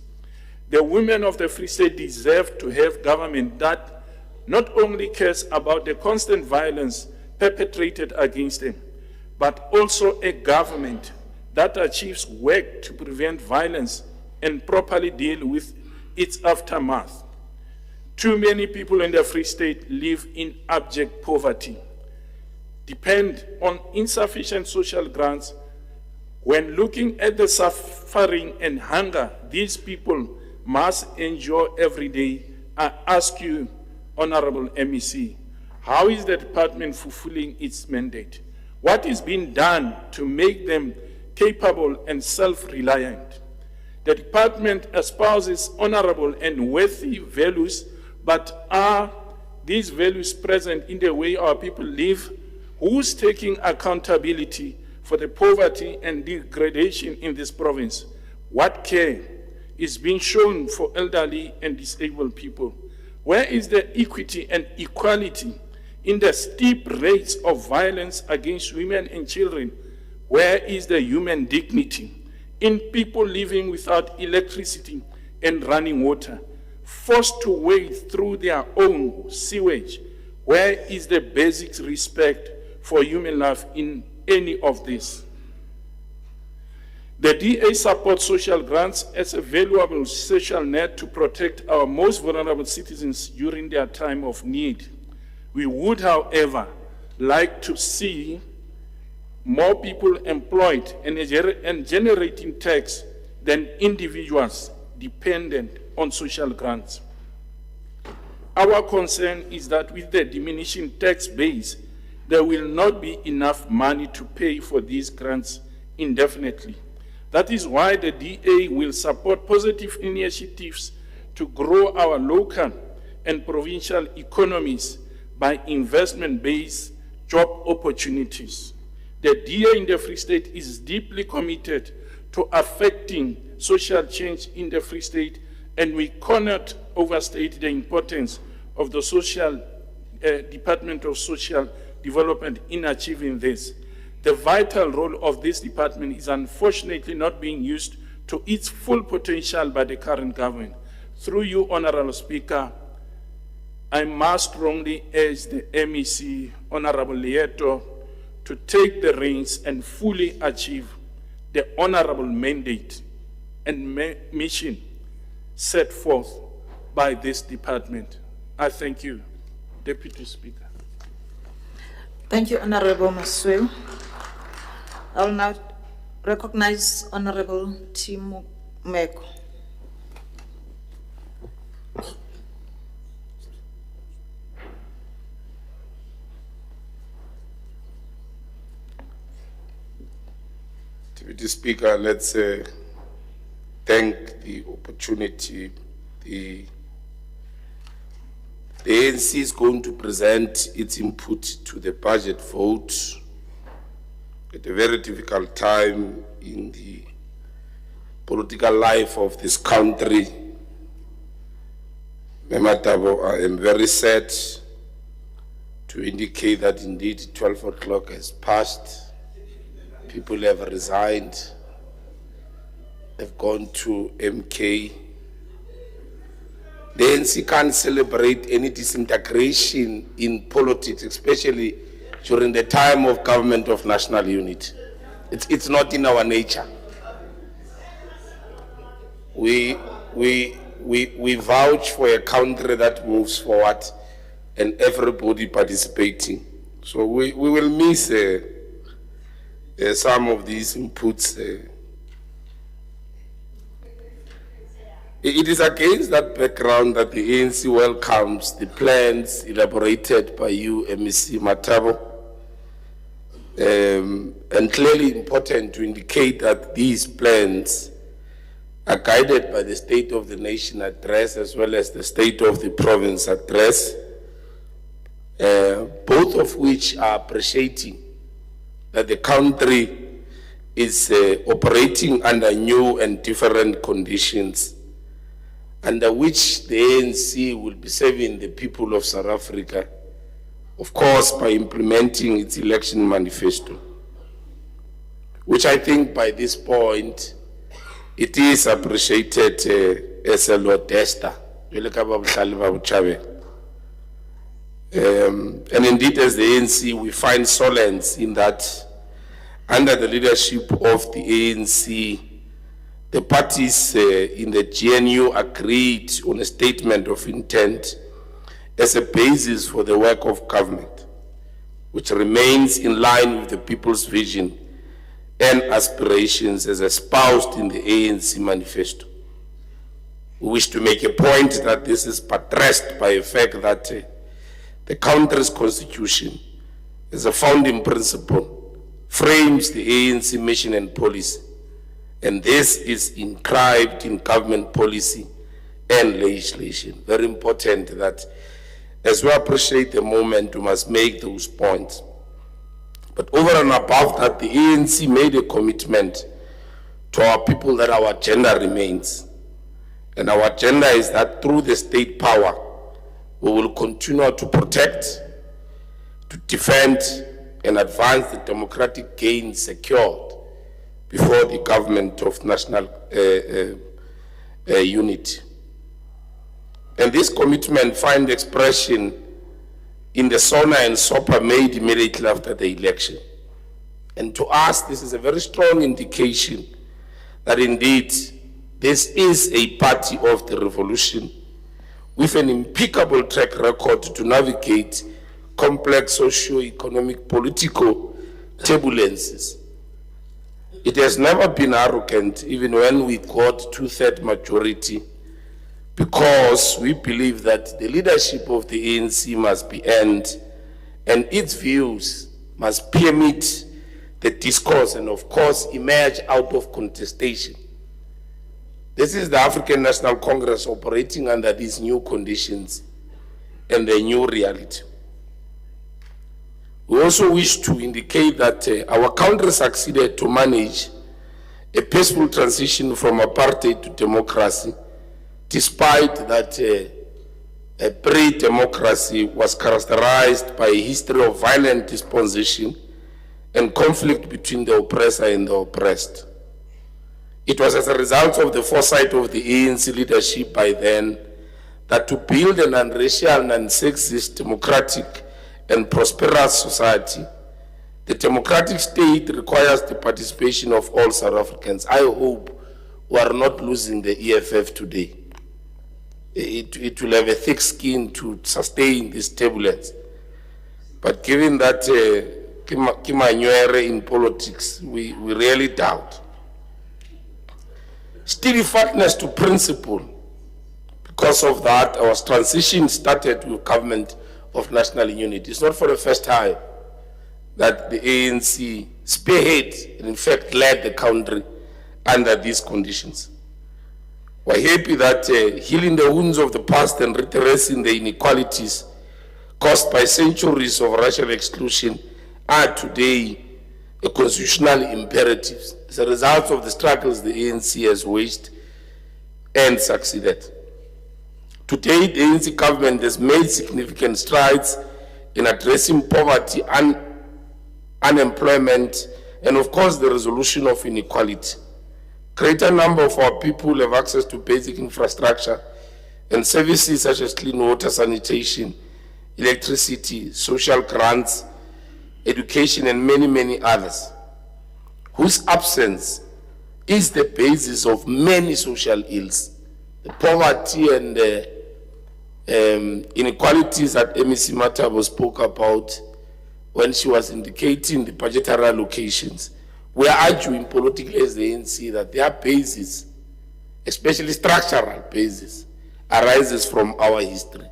The women of the Free State deserve to have government that not only cares about the constant violence perpetrated against them, but also a government that achieves work to prevent violence and properly deal with its aftermath. Too many people in the Free State live in abject poverty, depend on insufficient social grants. When looking at the suffering and hunger these people must endure every day, I ask you, Honorable MEC, how is the department fulfilling its mandate? What is being done to make them capable and self-reliant? The department espouses honorable and worthy values, but are these values present in the way our people live? Who's taking accountability for the poverty and degradation in this province? What care is being shown for elderly and disabled people? Where is the equity and equality in the steep rates of violence against women and children? Where is the human dignity in people living without electricity and running water, forced to wade through their own sewage? Where is the basic respect for human life in any of this? The DA supports social grants as a valuable social net to protect our most vulnerable citizens during their time of need. We would, however, like to see more people employed and generating tax than individuals dependent on social grants. Our concern is that with the diminishing tax base, there will not be enough money to pay for these grants indefinitely. That is why the DA will support positive initiatives to grow our local and provincial economies by investment-based job opportunities. The DA in the Free State is deeply committed to affecting social change in the Free State, and we cannot overstate the importance of the Department of Social Development in achieving this. The vital role of this department is unfortunately not being used to its full potential by the current government. Through you, Honorable Speaker, I must strongly urge the MEC, Honorable Lieto, to take the reins and fully achieve the honorable mandate and mission set forth by this department. I thank you, Deputy Speaker.
Thank you, Honorable Masweu. I will now recognize Honorable Timo Meko.
Deputy Speaker, let's thank the opportunity. The ANC is going to present its input to the budget vote at a very difficult time in the political life of this country. Mematabo, I am very sad to indicate that indeed 12 o'clock has passed. People have resigned, have gone to MK. The ANC can't celebrate any disintegration in politics, especially during the time of government of national unity. It's not in our nature. We vouch for a country that moves forward and everybody participating. So we will miss some of these inputs. It is against that background that the ANC welcomes the plans elaborated by you, MEC Matabo, and clearly important to indicate that these plans are guided by the State of the Nation address as well as the State of the Province address, both of which are appreciating that the country is operating under new and different conditions, under which the ANC will be serving the people of South Africa, of course, by implementing its election manifesto, which I think by this point, it is appreciated as a lodesta. And indeed, as the ANC, we find solace in that under the leadership of the ANC, the parties in the GNU agreed on a statement of intent as a basis for the work of government, which remains in line with the people's vision and aspirations as espoused in the ANC manifesto. We wish to make a point that this is buttressed by the fact that the country's constitution, as a founding principle, frames the ANC mission and policy, and this is inscribed in government policy and legislation. Very important that as we appreciate the moment, we must make those points. But over and above that, the ANC made a commitment to our people that our agenda remains. And our agenda is that through the state power, we will continue to protect, to defend, and advance the democratic gains secured before the government of national unity. And this commitment finds expression in the SONA and SOPA made immediately after the election. And to us, this is a very strong indication that indeed this is a party of the revolution with an impeccable track record to navigate complex socio-economic political turbulences. It has never been arrogant, even when we got two-thirds majority, because we believe that the leadership of the ANC must be earned and its views must permit the discourse and of course emerge out of contestation. This is the African National Congress operating under these new conditions and the new reality. We also wish to indicate that our country succeeded to manage a peaceful transition from apartheid to democracy, despite that pre-democracy was characterized by a history of violent dispossession and conflict between the oppressor and the oppressed. It was as a result of the foresight of the ANC leadership by then that to build an unracial, non-sexist, democratic, and prosperous society, the democratic state requires the participation of all South Africans. I hope we are not losing the EFF today. It will have a thick skin to sustain this turbulence. But given that Kimanyere in politics, we really doubt. Steadfastness to principle. Because of that, our transition started with government of national unity. It's not for the first time that the ANC spearhead and in fact led the country under these conditions. We're happy that healing the wounds of the past and redressing the inequalities caused by centuries of racial exclusion are today a constitutional imperative as a result of the struggles the ANC has waged and succeeded. Today, the ANC government has made significant strides in addressing poverty, unemployment, and of course the resolution of inequality. Greater number of our people have access to basic infrastructure and services such as clean water, sanitation, electricity, social grants, education, and many, many others, whose absence is the basis of many social ills. The poverty and inequalities that MEC Matabo spoke about when she was indicating the budgetary allocations. We are arguing politically as the ANC that their basis, especially structural basis, arises from our history.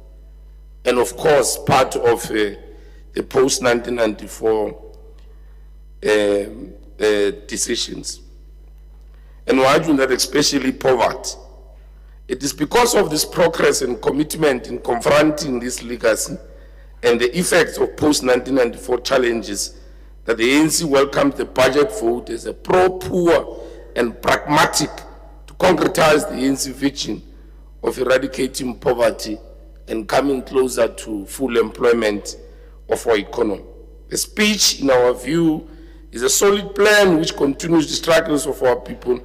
And of course, part of the post-1994 decisions. And we're arguing that especially poverty. It is because of this progress and commitment in confronting this legacy and the effects of post-1994 challenges that the ANC welcomed the budget vote as a pro-poor and pragmatic to concretize the ANC vision of eradicating poverty and coming closer to full employment of our economy. The speech, in our view, is a solid plan which continues the struggles of our people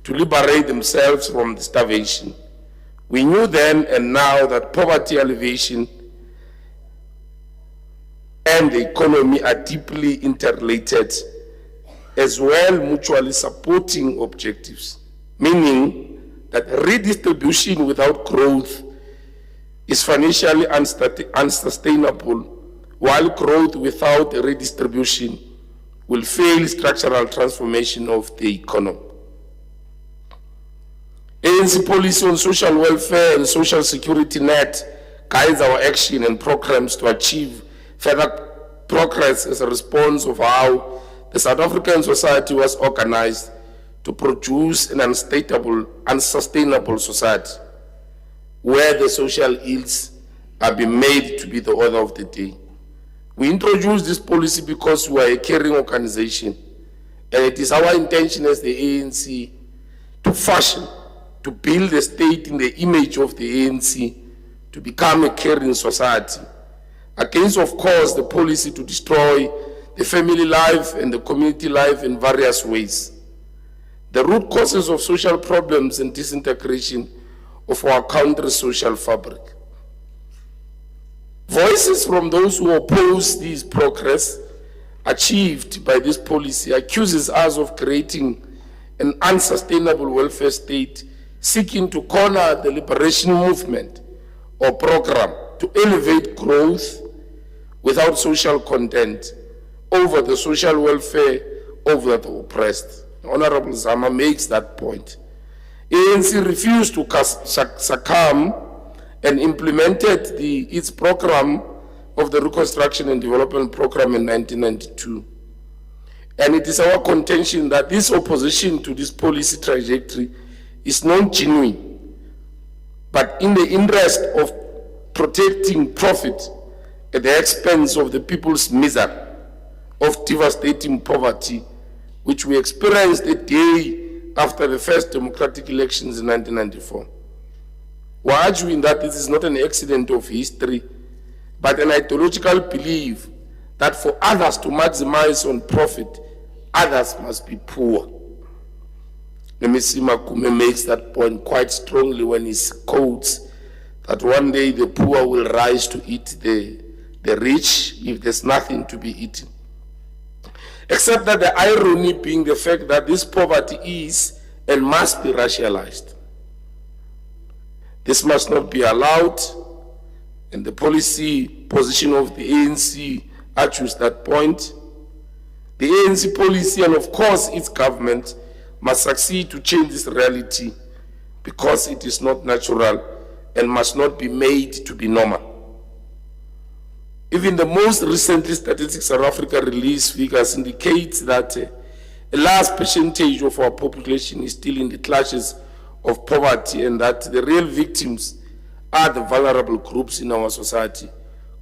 to liberate themselves from the starvation. We knew then and now that poverty alleviation and the economy are deeply interrelated, as well mutually supporting objectives, meaning that redistribution without growth is financially unsustainable, while growth without redistribution will fail structural transformation of the economy. ANC policy on social welfare and social security net guides our action and programs to achieve further progress as a response of how the South African society was organized to produce an unsustainable society where the social ills are being made to be the order of the day. We introduced this policy because we are a caring organization, and it is our intention as the ANC to fashion, to build a state in the image of the ANC, to become a caring society, against, of course, the policy to destroy the family life and the community life in various ways. The root causes of social problems and disintegration of our country's social fabric. Voices from those who oppose this progress achieved by this policy accuses us of creating an unsustainable welfare state seeking to corner the liberation movement or program to elevate growth without social content over the social welfare over the oppressed. Honorable Zama makes that point. ANC refused to succumb and implemented its program of the Reconstruction and Development Program in 1992. And it is our contention that this opposition to this policy trajectory is not genuine, but in the interest of protecting profit at the expense of the people's misery. of devastating poverty, which we experienced a day after the first democratic elections in 1994. We're arguing that this is not an accident of history, but an ideological belief that for others to maximize on profit, others must be poor. Nemisi Makume makes that point quite strongly when he quotes that one day the poor will rise to eat the rich if there's nothing to be eaten. Except that the irony being the fact that this poverty is and must be racialized. This must not be allowed, and the policy position of the ANC argues that point. The ANC policy and of course its government must succeed to change this reality because it is not natural and must not be made to be normal. Even the most recently Statistics South Africa released figures indicates that a large percentage of our population is still in the clutches of poverty and that the real victims are the vulnerable groups in our society,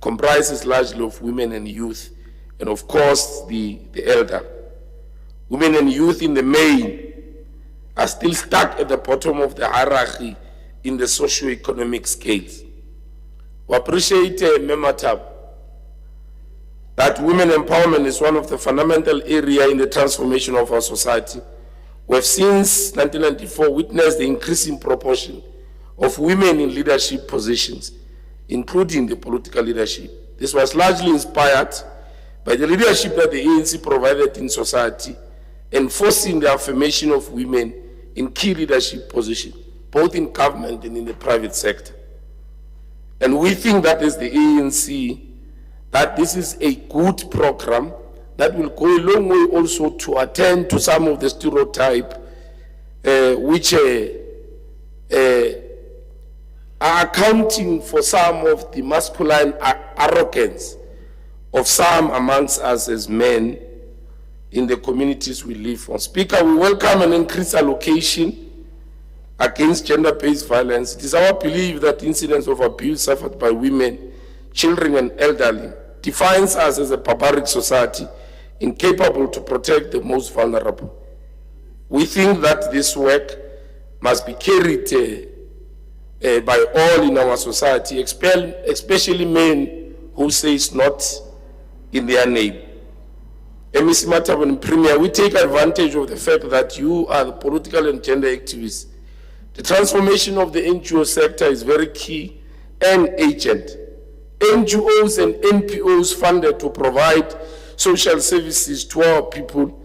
comprises largely of women and youth, and of course the elder. Women and youth in the main are still stuck at the bottom of the hierarchy in the socio-economic scales. We appreciate Mematab that women empowerment is one of the fundamental areas in the transformation of our society. We have since 1994 witnessed the increasing proportion of women in leadership positions, including the political leadership. This was largely inspired by the leadership that the ANC provided in society, enforcing the affirmation of women in key leadership positions, both in government and in the private sector. And we think that as the ANC, that this is a good program that will go a long way also to attend to some of the stereotypes which are accounting for some of the masculine arrogance of some amongst us as men in the communities we live on. Speaker, we welcome an increased allocation against gender-based violence. It is our belief that incidents of abuse suffered by women, children and elderly defines us as a barbaric society incapable to protect the most vulnerable. We think that this work must be carried by all in our society, especially men who say it's not in their name. MEC Matabane Premier, we take advantage of the fact that you are the political and gender activists. The transformation of the NGO sector is very key and urgent. NGOs and NPOs funded to provide social services to our people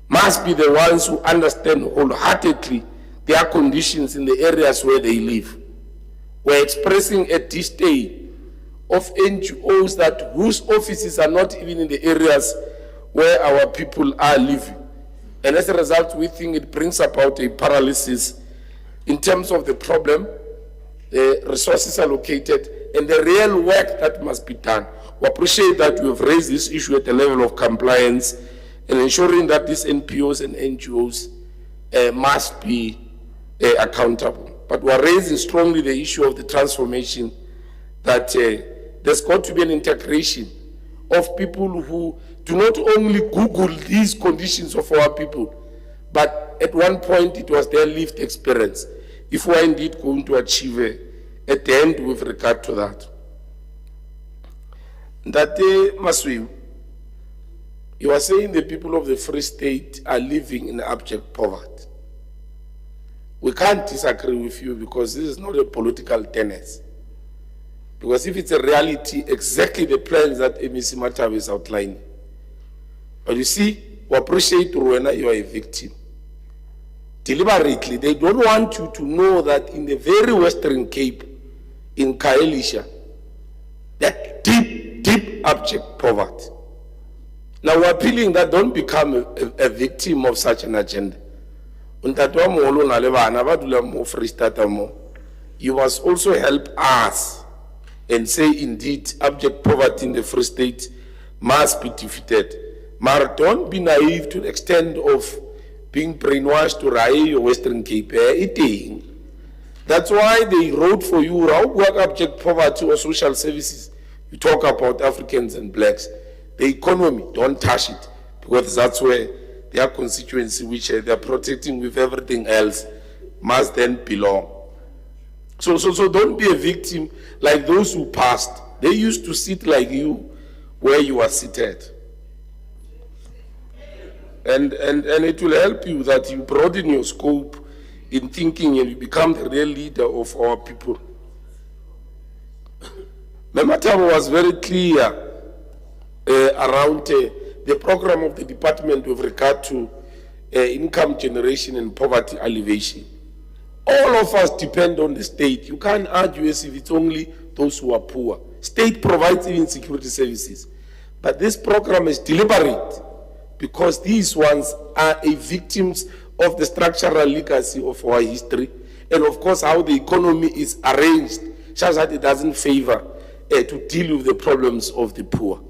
must be the ones who understand wholeheartedly their conditions in the areas where they live. We're expressing a disdain of NGOs that whose offices are not even in the areas where our people are living. And as a result, we think it brings about a paralysis in terms of the problem, the resources allocated, and the real work that must be done. We appreciate that you have raised this issue at the level of compliance and ensuring that these NPOs and NGOs must be accountable. But we are raising strongly the issue of the transformation, that there's got to be an integration of people who do not only Google these conditions of our people, but at one point it was their lived experience, if we are indeed going to achieve at the end with regard to that. Ndate Maswi, you are saying the people of the Free State are living in abject poverty. We can't disagree with you because this is not a political tenets. Because if it's a reality, exactly the plans that MEC Matabe is outlining. But you see, we appreciate Rwena, you are a victim. Deliberately, they don't want you to know that in the very Western Cape, in Kaelisha, that deep abject poverty. Now we're appealing that don't become a victim of such an agenda. You must also help us and say indeed abject poverty in the Free State must be defeated. But don't be naive to the extent of being brainwashed to Rai or Western Cape. That's why they wrote for you, abject poverty or social services. You talk about Africans and blacks. the economy, don't touch it, because that's where their constituency, which they are protecting with everything else, must then belong. So don't be a victim like those who passed. They used to sit like you, where you are seated. And it will help you that you broaden your scope in thinking and you become the real leader of our people. Member Thabo was very clear around the program of the department with regard to income generation and poverty alleviation. All of us depend on the state. You can't argue as if it's only those who are poor. State provides even security services. But this program is deliberate because these ones are victims of the structural legacy of our history and of course how the economy is arranged such that it doesn't favor to deal with the problems of the poor.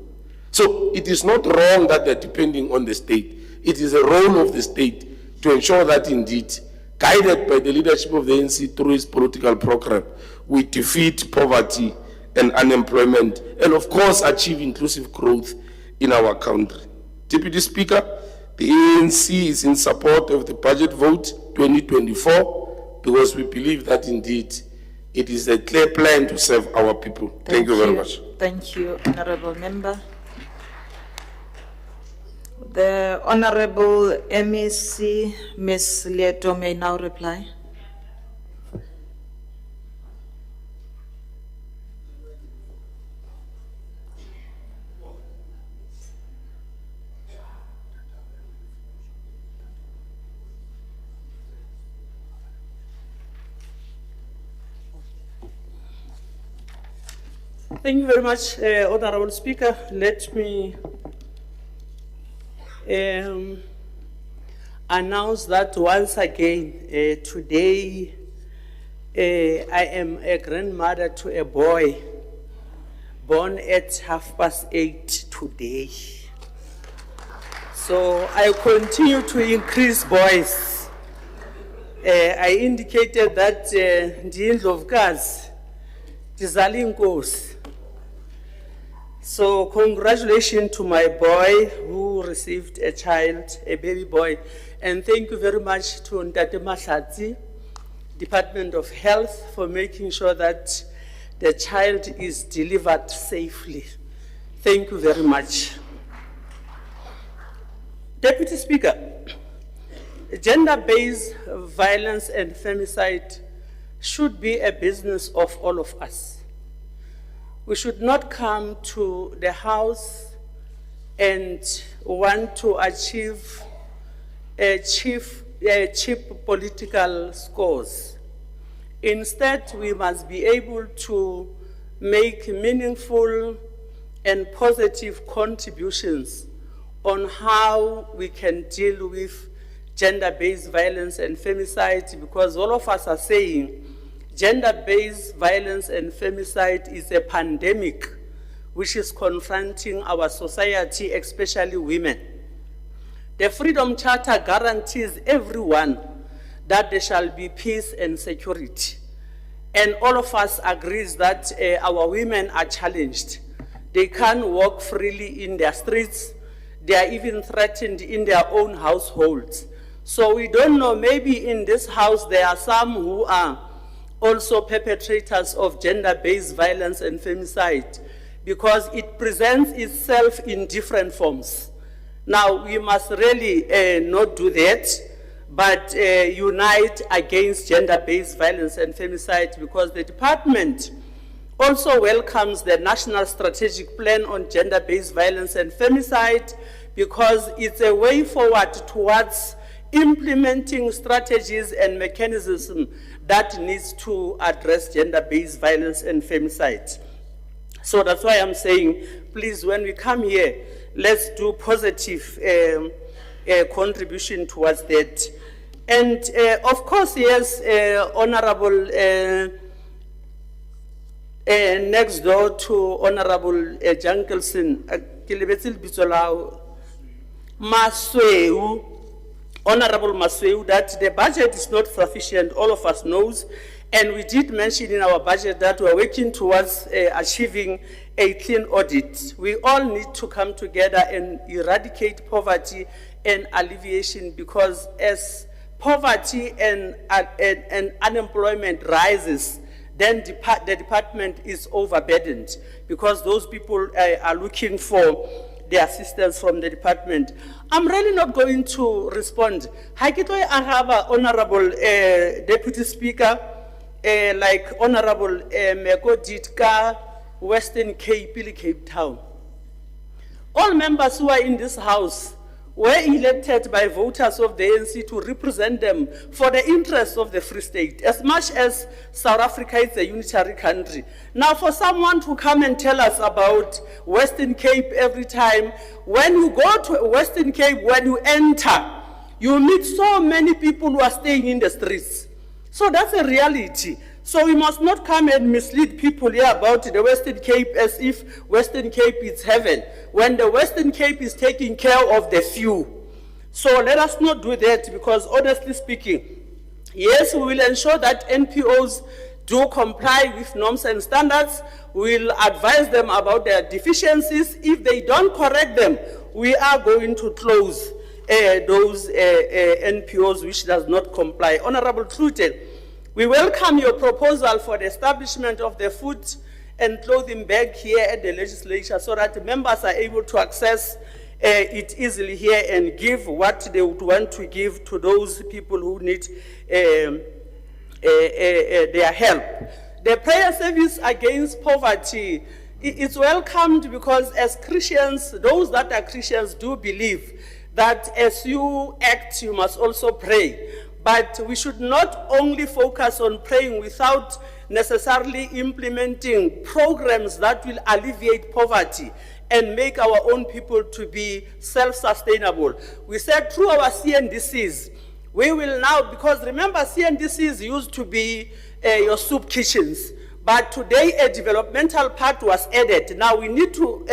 So it is not wrong that they're depending on the state. It is a role of the state to ensure that indeed, guided by the leadership of the ANC through its political program, we defeat poverty and unemployment and of course achieve inclusive growth in our country. Deputy Speaker, the ANC is in support of the budget vote 2024 because we believe that indeed it is a clear plan to serve our people. Thank you very much.
Thank you, Honorable Member. The Honorable MEC, Ms. Lieto, may now reply.
Thank you very much, Honorable Speaker. Let me announce that once again, today, I am a grandmother to a boy born at 8:30 today. So I continue to increase boys. I indicated that Ndindlovkazi Tizali Nkosi. So congratulations to my boy who received a child, a baby boy. And thank you very much to Ntate Mahlatsi, Department of Health, for making sure that the child is delivered safely. Thank you very much. Deputy Speaker, gender-based violence and femicide should be a business of all of us. We should not come to the House and want to achieve cheap political scores. Instead, we must be able to make meaningful and positive contributions on how we can deal with gender-based violence and femicide, because all of us are saying gender-based violence and femicide is a pandemic which is confronting our society, especially women. The Freedom Charter guarantees everyone that there shall be peace and security. And all of us agrees that our women are challenged. They can't walk freely in their streets. They are even threatened in their own households. So we don't know, maybe in this house there are some who are also perpetrators of gender-based violence and femicide, because it presents itself in different forms. Now, we must really not do that, but unite against gender-based violence and femicide, because the department also welcomes the National Strategic Plan on Gender-Based Violence and Femicide, because it's a way forward towards implementing strategies and mechanisms that needs to address gender-based violence and femicide. So that's why I'm saying, please, when we come here, let's do positive contribution towards that. And of course, yes, Honorable, next door to Honorable Jankelson, Masweu, Honorable Masweu, that the budget is not sufficient, all of us knows, and we did mention in our budget that we are working towards achieving a clean audit. We all need to come together and eradicate poverty and alleviation, because as poverty and unemployment rises, then the department is overburdened, because those people are looking for the assistance from the department. I'm really not going to respond. I have Honorable Deputy Speaker, like Honorable Meko Ditka, Western Cape, Cape Town. All members who are in this house were elected by voters of the ANC to represent them for the interests of the Free State, as much as South Africa is a unitary country. Now, for someone to come and tell us about Western Cape every time, when you go to Western Cape, when you enter, you meet so many people who are staying in the streets. So that's a reality. So we must not come and mislead people here about the Western Cape as if Western Cape is heaven, when the Western Cape is taking care of the few. So let us not do that, because honestly speaking, yes, we will ensure that NPOs do comply with norms and standards. We'll advise them about their deficiencies. If they don't correct them, we are going to close those NPOs which does not comply. Honorable Klute, we welcome your proposal for the establishment of the food and clothing bag here at the legislature, so that members are able to access it easily here and give what they would want to give to those people who need their help. The prayer service against poverty is welcomed, because as Christians, those that are Christians do believe that as you act, you must also pray. But we should not only focus on praying without necessarily implementing programs that will alleviate poverty and make our own people to be self-sustainable. We said through our CNDCs, we will now, because remember CNDCs used to be your soup kitchens, but today a developmental part was added. Now we need to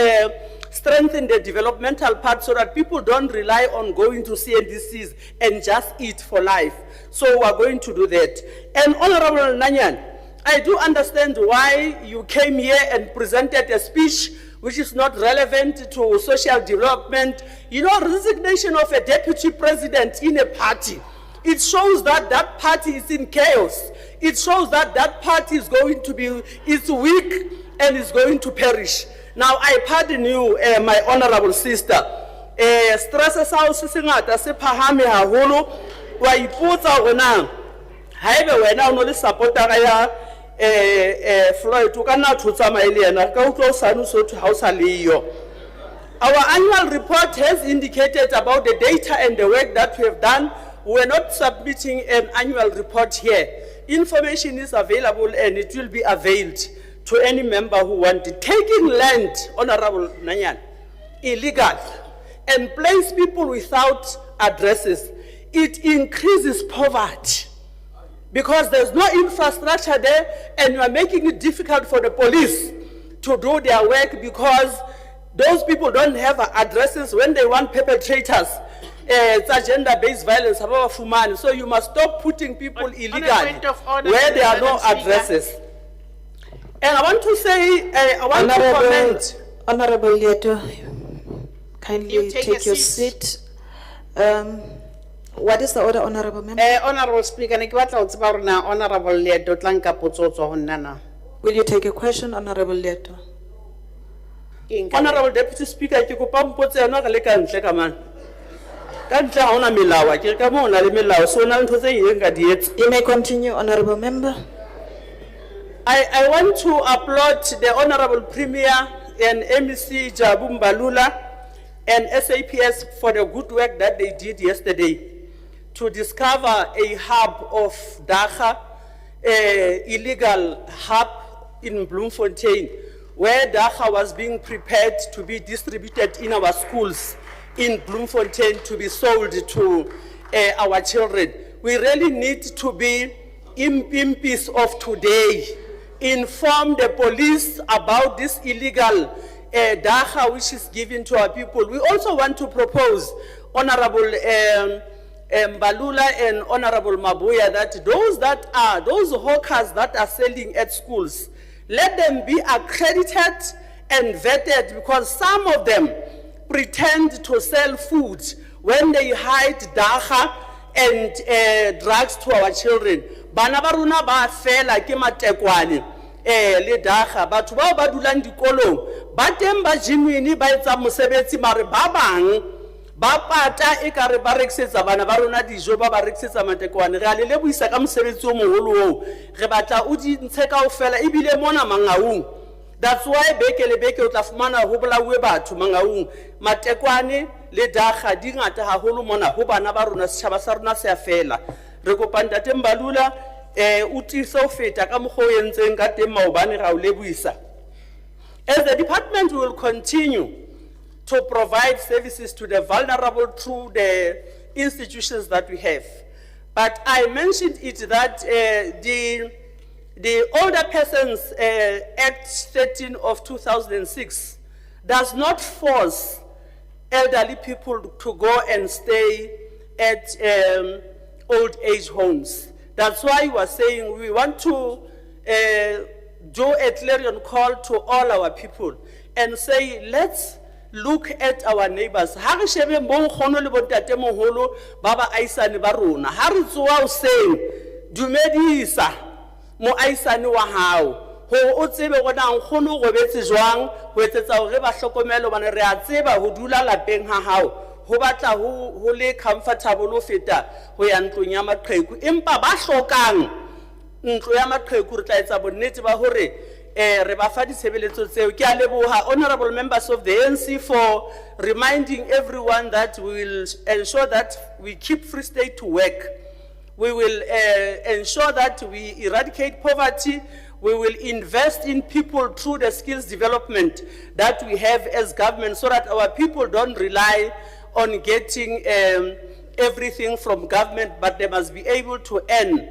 strengthen the developmental part so that people don't rely on going to CNDCs and just eat for life. So we are going to do that. And Honorable Nanyan, I do understand why you came here and presented a speech which is not relevant to social development. You know, resignation of a deputy president in a party, it shows that that party is in chaos. It shows that that party is going to be, is weak and is going to perish. Now, I pardon you, my honorable sister. Stress sao se sengata se phahame haholo wa ipotsa hona haebe wena o no le supporter ya Floyd o kana thotsa maele ena ka utlo sanu so to house leyo. Our annual report has indicated about the data and the work that we have done. We are not submitting an annual report here. Information is available and it will be availed to any member who wants it. Taking land, Honorable Nanyan, illegal, and place people without addresses, it increases poverty, because there's no infrastructure there, and you are making it difficult for the police to do their work, because those people don't have addresses when they want perpetrators. It's a gender-based violence, so you must stop putting people illegally where there are no addresses. And I want to say, I want to comment.
Honorable Leto, kindly take your seat. What is the order, Honorable Member?
Honorable Speaker, Honorable Leto, will
you take a question, Honorable Leto?
Honorable Deputy Speaker, I
you may continue, Honorable Member.
I want to applaud the Honorable Premier and MEC Jabu Mbalula and SAPS for the good work that they did yesterday to discover a hub of Dagga, illegal hub in Bloemfontein, where Dagga was being prepared to be distributed in our schools in Bloemfontein to be sold to our children. We really need to be impies of today. Inform the police about this illegal Dagga which is given to our people. We also want to propose, Honorable Mbalula and Honorable Mabuya, that those hawkers that are selling at schools, let them be accredited and vetted, because some of them pretend to sell food when they hide dagga and drugs to our children. Bana ba rona ba fela ke matekwane le dagga, batho bao ba dulang dikolong ba teng ba genuine ba etsa mosebetsi, mare ba bang ba pata e ka re ba rekisetsa bana ba rona dijo, ba ba rekisetsa matekwane. Re a le lebohisa ka mosebetsi o moholo oo, re batla o di ntshe kaofela ebile mona Mangaung. That's why beke le beke o tla fumana ho bolauwe batho Mangaung, matekwane le dagga di ngata haholo mona ho bana ba rona, setjhaba sa rona se a fela. Re kopa Ntate Mbalula o tiise ho feta ka mokgwa o entseng ka teng maobane ra o lebohisa. As the department will continue to provide services to the vulnerable through the institutions that we have. But I mentioned it that the Older Persons Act 13 of 2006 does not force elderly people to go and stay at old age homes. That's why we are saying we want to do a clarion call to all our people and say, let's look at our neighbors. Ha re shebe mo nkgono le bontate moholo ba ba aisane ba rona, ha re tsoa hoseng dumedisa moaisane wa hao ho o tsebe gona nkgono go betse jwang ho etsetsa hore ba hlokomelo bana re a tseba ho dula lapeng ha hao ho batla ho le comfortable ho feta ho ya ntlong ya maqheku, empa ba hlokang ntlo ya maqheku re tla etsa bonnete ba hore re ba fa ditshebeletso tseo. Ke a leboha honorable members of the ANC for reminding everyone that we will ensure that we keep Free State to work. We will ensure that we eradicate poverty. We will invest in people through the skills development that we have as government, so that our people don't rely on getting everything from government, but they must be able to earn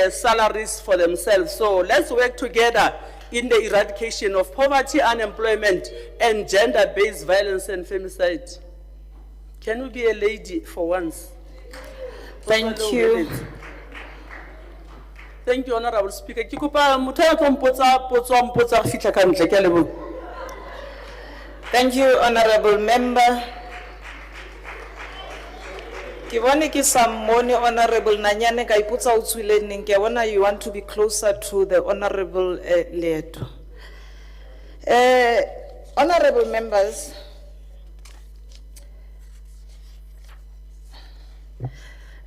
salaries for themselves. So let's work together in the eradication of poverty, unemployment, and gender-based violence and femicide. Can we be a lady for once?
Thank you.
Thank you, Honorable Speaker. Ke kopa motho ya tlo mpotsa potso a mpotsa go fitlha ka ntle. Ke a leboha.
Thank you, Honorable Member. Ke bone ke sa mmone Honorable Nanyane ka ipotsa o tswile neng, ke bona you want to be closer to the Honorable Leeto. Honorable members,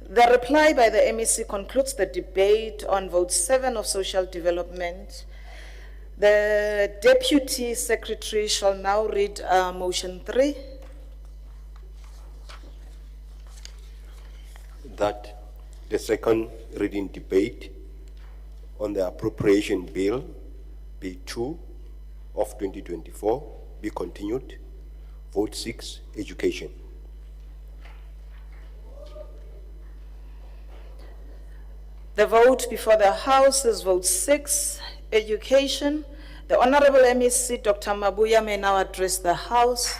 the reply by the MEC concludes the debate on vote 7 of social development. The Deputy Secretary shall now read motion 3.
That the second reading debate on the appropriation bill, Bill 2 of 2024, be continued. Vote 6, education.
The vote before the House is vote 6, education. The Honorable MEC, Dr. Mabuya, may now address the House.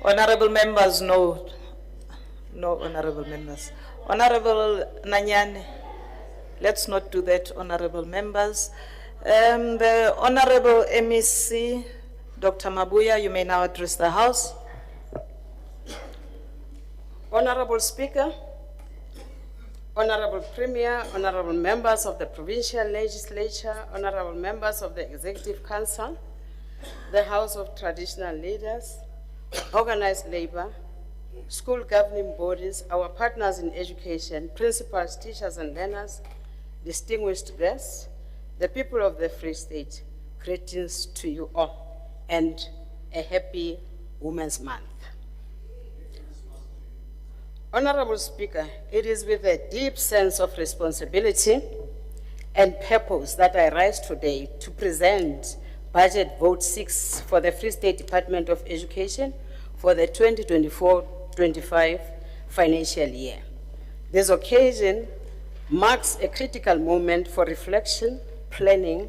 Honorable members, no. No, honorable members. Honorable Nanyane, let's not do that, honorable members. The Honorable MEC, Dr. Mabuya, you may now address the House.
Honorable Speaker, Honorable Premier, honorable members of the Provincial Legislature, honorable members of the Executive Council, the House of Traditional Leaders, organized labor, school governing bodies, our partners in education, principals, teachers, and learners, distinguished guests, the people of the Free State, greetings to you all, and a happy Women's Month. Honorable Speaker, it is with a deep sense of responsibility and purpose that I rise today to present Budget Vote 6 for the Free State Department of Education for the 2024-25 financial year. This occasion marks a critical moment for reflection, planning,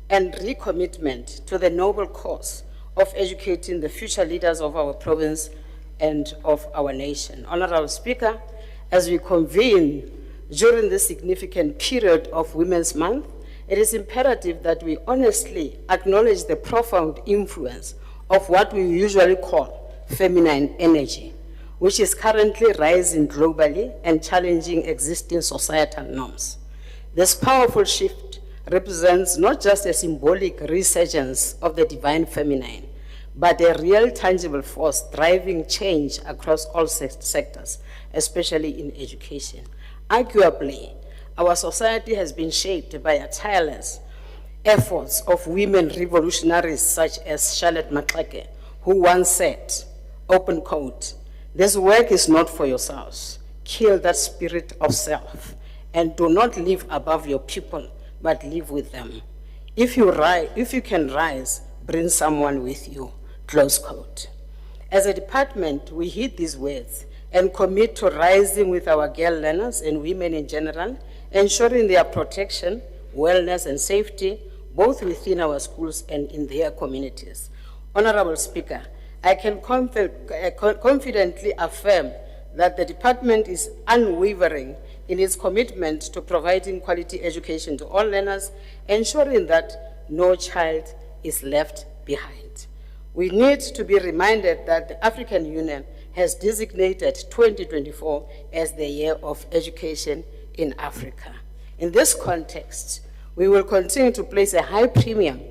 and recommitment to the noble cause of educating the future leaders of our province and of our nation. Honorable Speaker, as we convene during this significant period of Women's Month, it is imperative that we honestly acknowledge the profound influence of what we usually call feminine energy, which is currently rising globally and challenging existing societal norms. This powerful shift represents not just a symbolic resurgence of the divine feminine, but a real tangible force driving change across all sectors, especially in education. Arguably, our society has been shaped by a tireless efforts of women revolutionaries such as Charlotte Maxeke, who once said, open quote, "This work is not for yourselves. Kill that spirit of self and do not live above your people, but live with them. If you can rise, bring someone with you," close quote. As a department, we heed these words and commit to rising with our girl learners and women in general, ensuring their protection, wellness, and safety, both within our schools and in their communities. Honorable Speaker, I can confidently affirm that the department is unwavering in its commitment to providing quality education to all learners, ensuring that no child is left behind. We need to be reminded that the African Union has designated 2024 as the Year of Education in Africa. In this context, we will continue to place a high premium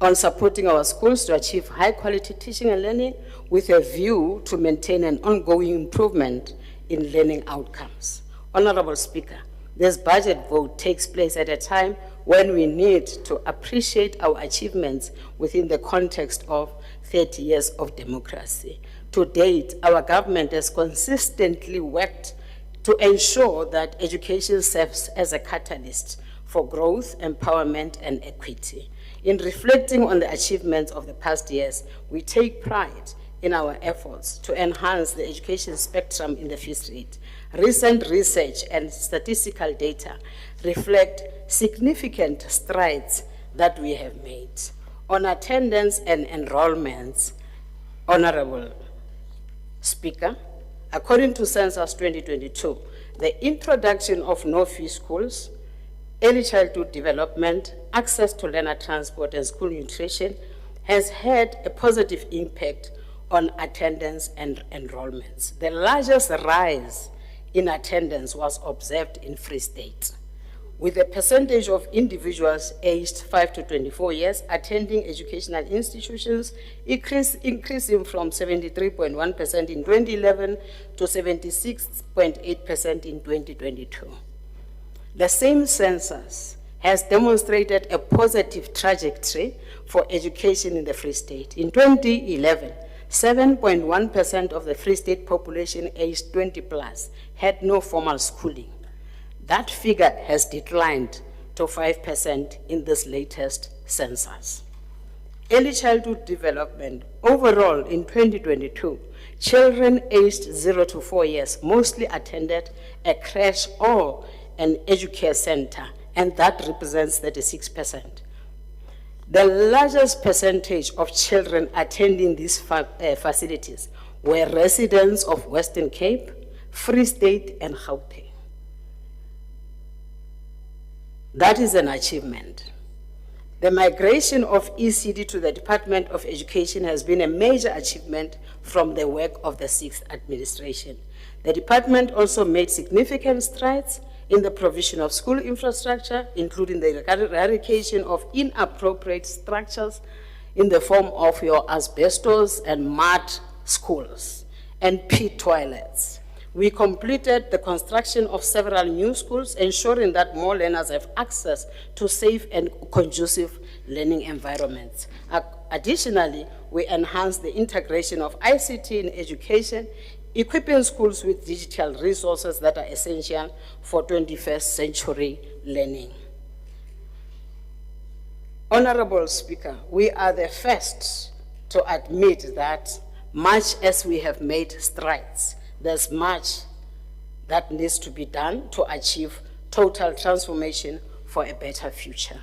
on supporting our schools to achieve high-quality teaching and learning with a view to maintain an ongoing improvement in learning outcomes. Honorable Speaker, this budget vote takes place at a time when we need to appreciate our achievements within the context of 30 years of democracy. To date, our government has consistently worked to ensure that education serves as a catalyst for growth, empowerment, and equity. In reflecting on the achievements of the past years, we take pride in our efforts to enhance the education spectrum in the Free State. Recent research and statistical data reflect significant strides that we have made. On attendance and enrollments, Honorable Speaker, according to Census 2022, the introduction of no-fee schools, early childhood development, access to learner transport, and school nutrition has had a positive impact on attendance and enrollments. The largest rise in attendance was observed in Free State, with a percentage of individuals aged 5 to 24 years attending educational institutions increasing from 73.1% in 2011 to 76.8% in 2022. The same census has demonstrated a positive trajectory for education in the Free State. In 2011, 7.1% of the Free State population aged 20 plus had no formal schooling. That figure has declined to 5% in this latest census. Early childhood development. Overall, in 2022, children aged 0 to 4 years mostly attended a creche or an educare center, and that represents 36%. The largest percentage of children attending these facilities were residents of Western Cape, Free State, and Gauteng. That is an achievement. The migration of ECD to the Department of Education has been a major achievement from the work of the 6th administration. The department also made significant strides in the provision of school infrastructure, including the eradication of inappropriate structures in the form of your asbestos and mud schools and pit toilets. We completed the construction of several new schools, ensuring that more learners have access to safe and conducive learning environments. Additionally, we enhanced the integration of ICT in education, equipping schools with digital resources that are essential for 21st century learning. Honorable Speaker, we are the first to admit that Much as we have made strides, there's much that needs to be done to achieve total transformation for a better future.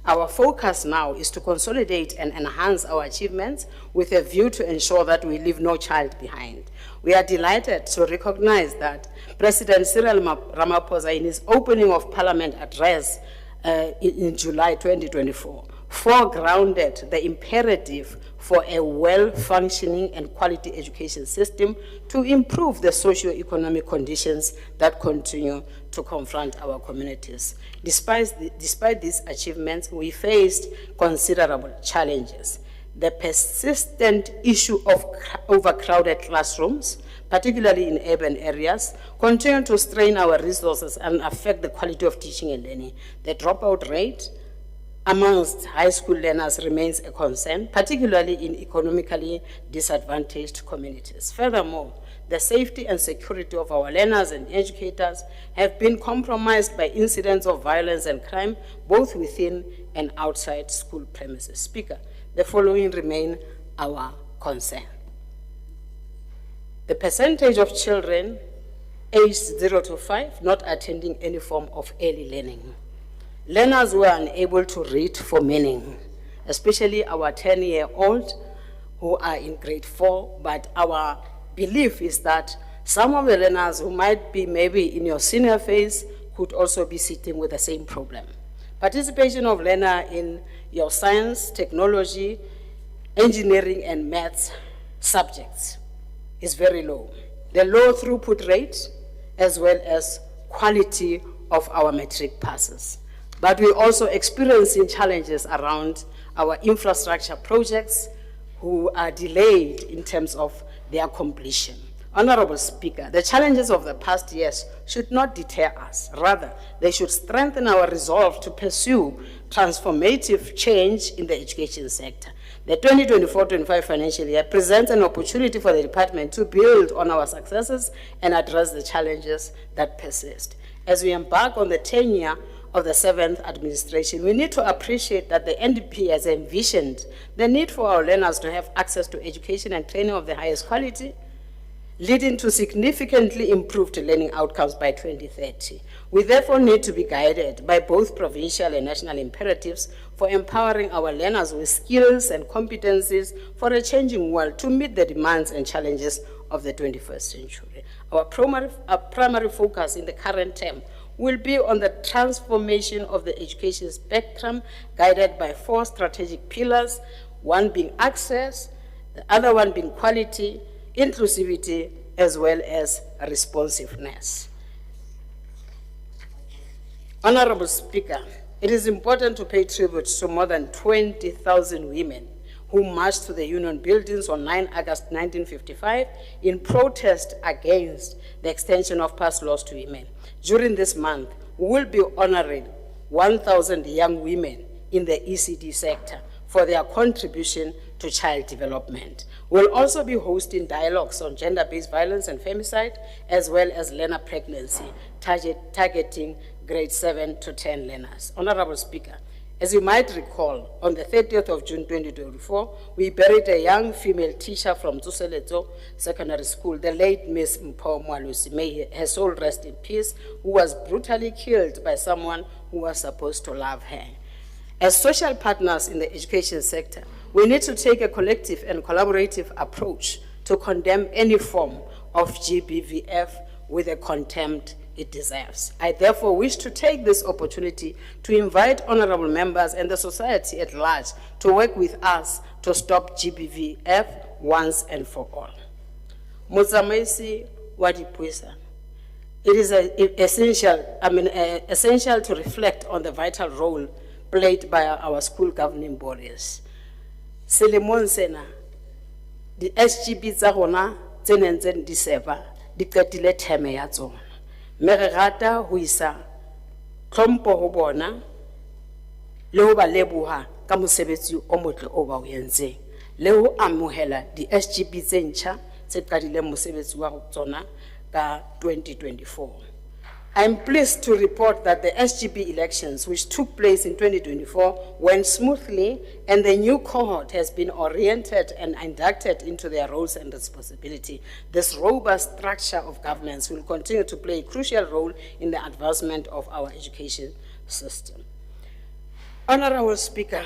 Our focus now is to consolidate and enhance our achievements with a view to ensure that we leave no child behind. We are delighted to recognize that President Cyril Ramaphosa, in his opening of Parliament address in July 2024, foregrounded the imperative for a well-functioning and quality education system to improve the socio-economic conditions that continue to confront our communities. Despite these achievements, we faced considerable challenges. The persistent issue of overcrowded classrooms, particularly in urban areas, continue to strain our resources and affect the quality of teaching and learning. The dropout rate amongst high school learners remains a concern, particularly in economically disadvantaged communities. Furthermore, the safety and security of our learners and educators have been compromised by incidents of violence and crime, both within and outside school premises. Speaker, the following remain our concern. The percentage of children aged 0 to 5 not attending any form of early learning. Learners who are unable to read for meaning, especially our 10-year-old who are in grade 4, but our belief is that some of the learners who might be maybe in your senior phase could also be sitting with the same problem. Participation of learner in your science, technology, engineering, and maths subjects is very low. The low throughput rate as well as quality of our matric passes. But we're also experiencing challenges around our infrastructure projects who are delayed in terms of their completion. Honorable Speaker, the challenges of the past years should not deter us. Rather, they should strengthen our resolve to pursue transformative change in the education sector. The 2024-25 financial year presents an opportunity for the department to build on our successes and address the challenges that persist. As we embark on the tenure of the 7th administration, we need to appreciate that the NDP has envisioned the need for our learners to have access to education and training of the highest quality, leading to significantly improved learning outcomes by 2030. We therefore need to be guided by both provincial and national imperatives for empowering our learners with skills and competencies for a changing world to meet the demands and challenges of the 21st century. Our primary focus in the current term will be on the transformation of the education spectrum, guided by 4 strategic pillars, one being access, the other one being quality, inclusivity, as well as responsiveness. Honorable Speaker, it is important to pay tribute to more than 20,000 women who marched to the Union buildings on 9 August 1955 in protest against the extension of past laws to women. During this month, we will be honoring 1,000 young women in the ECD sector for their contribution to child development. We'll also be hosting dialogues on gender-based violence and femicide, as well as learner pregnancy, targeting grade 7 to 10 learners. Honorable Speaker, as you might recall, on the 30th of June 2024, we buried a young female teacher from Tsoseletso Secondary School, the late Miss Mpho Mwalusi, may her soul rest in peace, who was brutally killed by someone who was supposed to love her. As social partners in the education sector, we need to take a collective and collaborative approach to condemn any form of GBVF with the contempt it deserves. I therefore wish to take this opportunity to invite honorable members and the society at large to work with us to stop GBVF once and for all. Motsamaisi wa dipuisano. It is essential to reflect on the vital role played by our school governing bodies. Selemong sena, di SGB tsa rona tse ntseng di serva di qetile terme ya tsona. Mme re rata ho isa tlhompho ho bona le ho ba leboha ka mosebetsi o motle o ba o entseng, le ho amohela di SGB tse ntjha tse qadileng mosebetsi wa tsona ka 2024. I'm pleased to report that the SGB elections, which took place in 2024, went smoothly, and the new cohort has been oriented and inducted into their roles and responsibility. This robust structure of governance will continue to play a crucial role in the advancement of our education system. Honorable Speaker,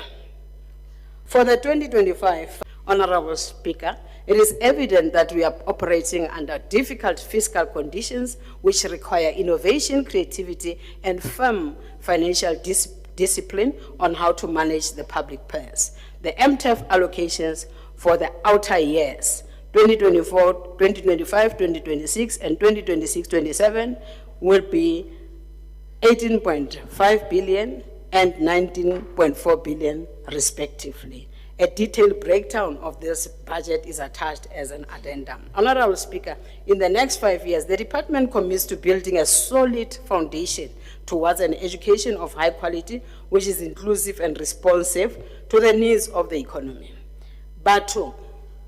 for the 2025, Honorable Speaker, it is evident that we are operating under difficult fiscal conditions which require innovation, creativity, and firm financial discipline on how to manage the public purse. The MTEF allocations for the outer years, 2024, 2025, 2026, and 2026-27 will be 18.5 billion and 19.4 billion respectively. A detailed breakdown of this budget is attached as an addendum. Honorable Speaker, in the next 5 years, the department commits to building a solid foundation towards an education of high quality, which is inclusive and responsive to the needs of the economy. Batu,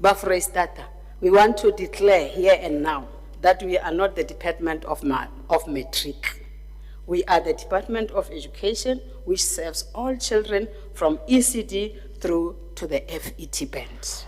Bafreistata, we want to declare here and now that we are not the Department of Matric. We are the Department of Education, which serves all children from ECD through to the FET band.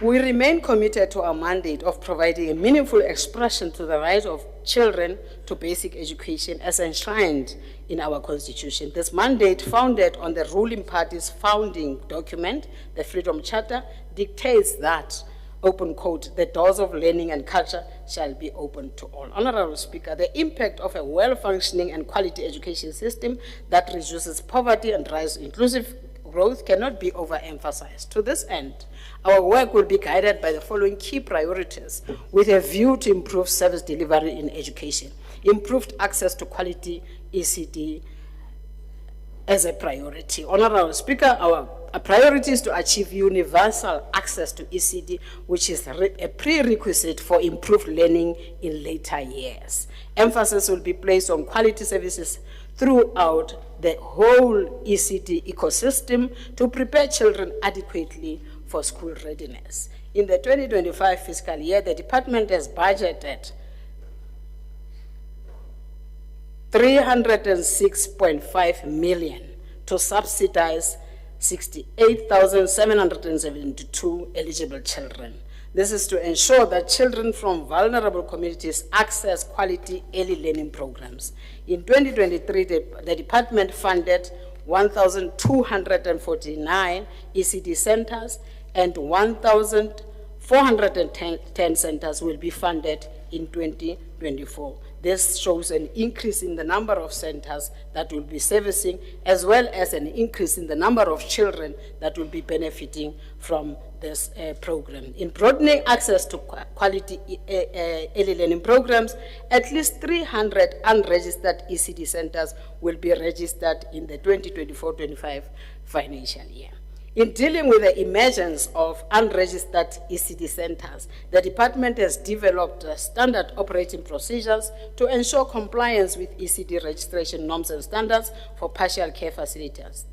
We remain committed to our mandate of providing a meaningful expression to the right of children to basic education as enshrined in our Constitution. This mandate, founded on the ruling party's founding document, the Freedom Charter, dictates that, open quote, the doors of learning and culture shall be open to all. Honorable Speaker, the impact of a well-functioning and quality education system that reduces poverty and drives inclusive growth cannot be overemphasized. To this end, our work will be guided by the following key priorities with a view to improve service delivery in education, improved access to quality ECD as a priority. Honorable Speaker, our priority is to achieve universal access to ECD, which is a prerequisite for improved learning in later years. Emphasis will be placed on quality services throughout the whole ECD ecosystem to prepare children adequately for school readiness. In the 2025 fiscal year, the department has budgeted 306.5 million to subsidize 68,772 eligible children. This is to ensure that children from vulnerable communities access quality early learning programs. In 2023, the department funded 1,249 ECD centers and 1,410 centers will be funded in 2024. This shows an increase in the number of centers that will be servicing, as well as an increase in the number of children that will be benefiting from this program. In broadening access to quality early learning programs, at least 300 unregistered ECD centers will be registered in the 2024-25 financial year. In dealing with the emergence of unregistered ECD centers, the department has developed standard operating procedures to ensure compliance with ECD registration norms and standards for partial care facilities.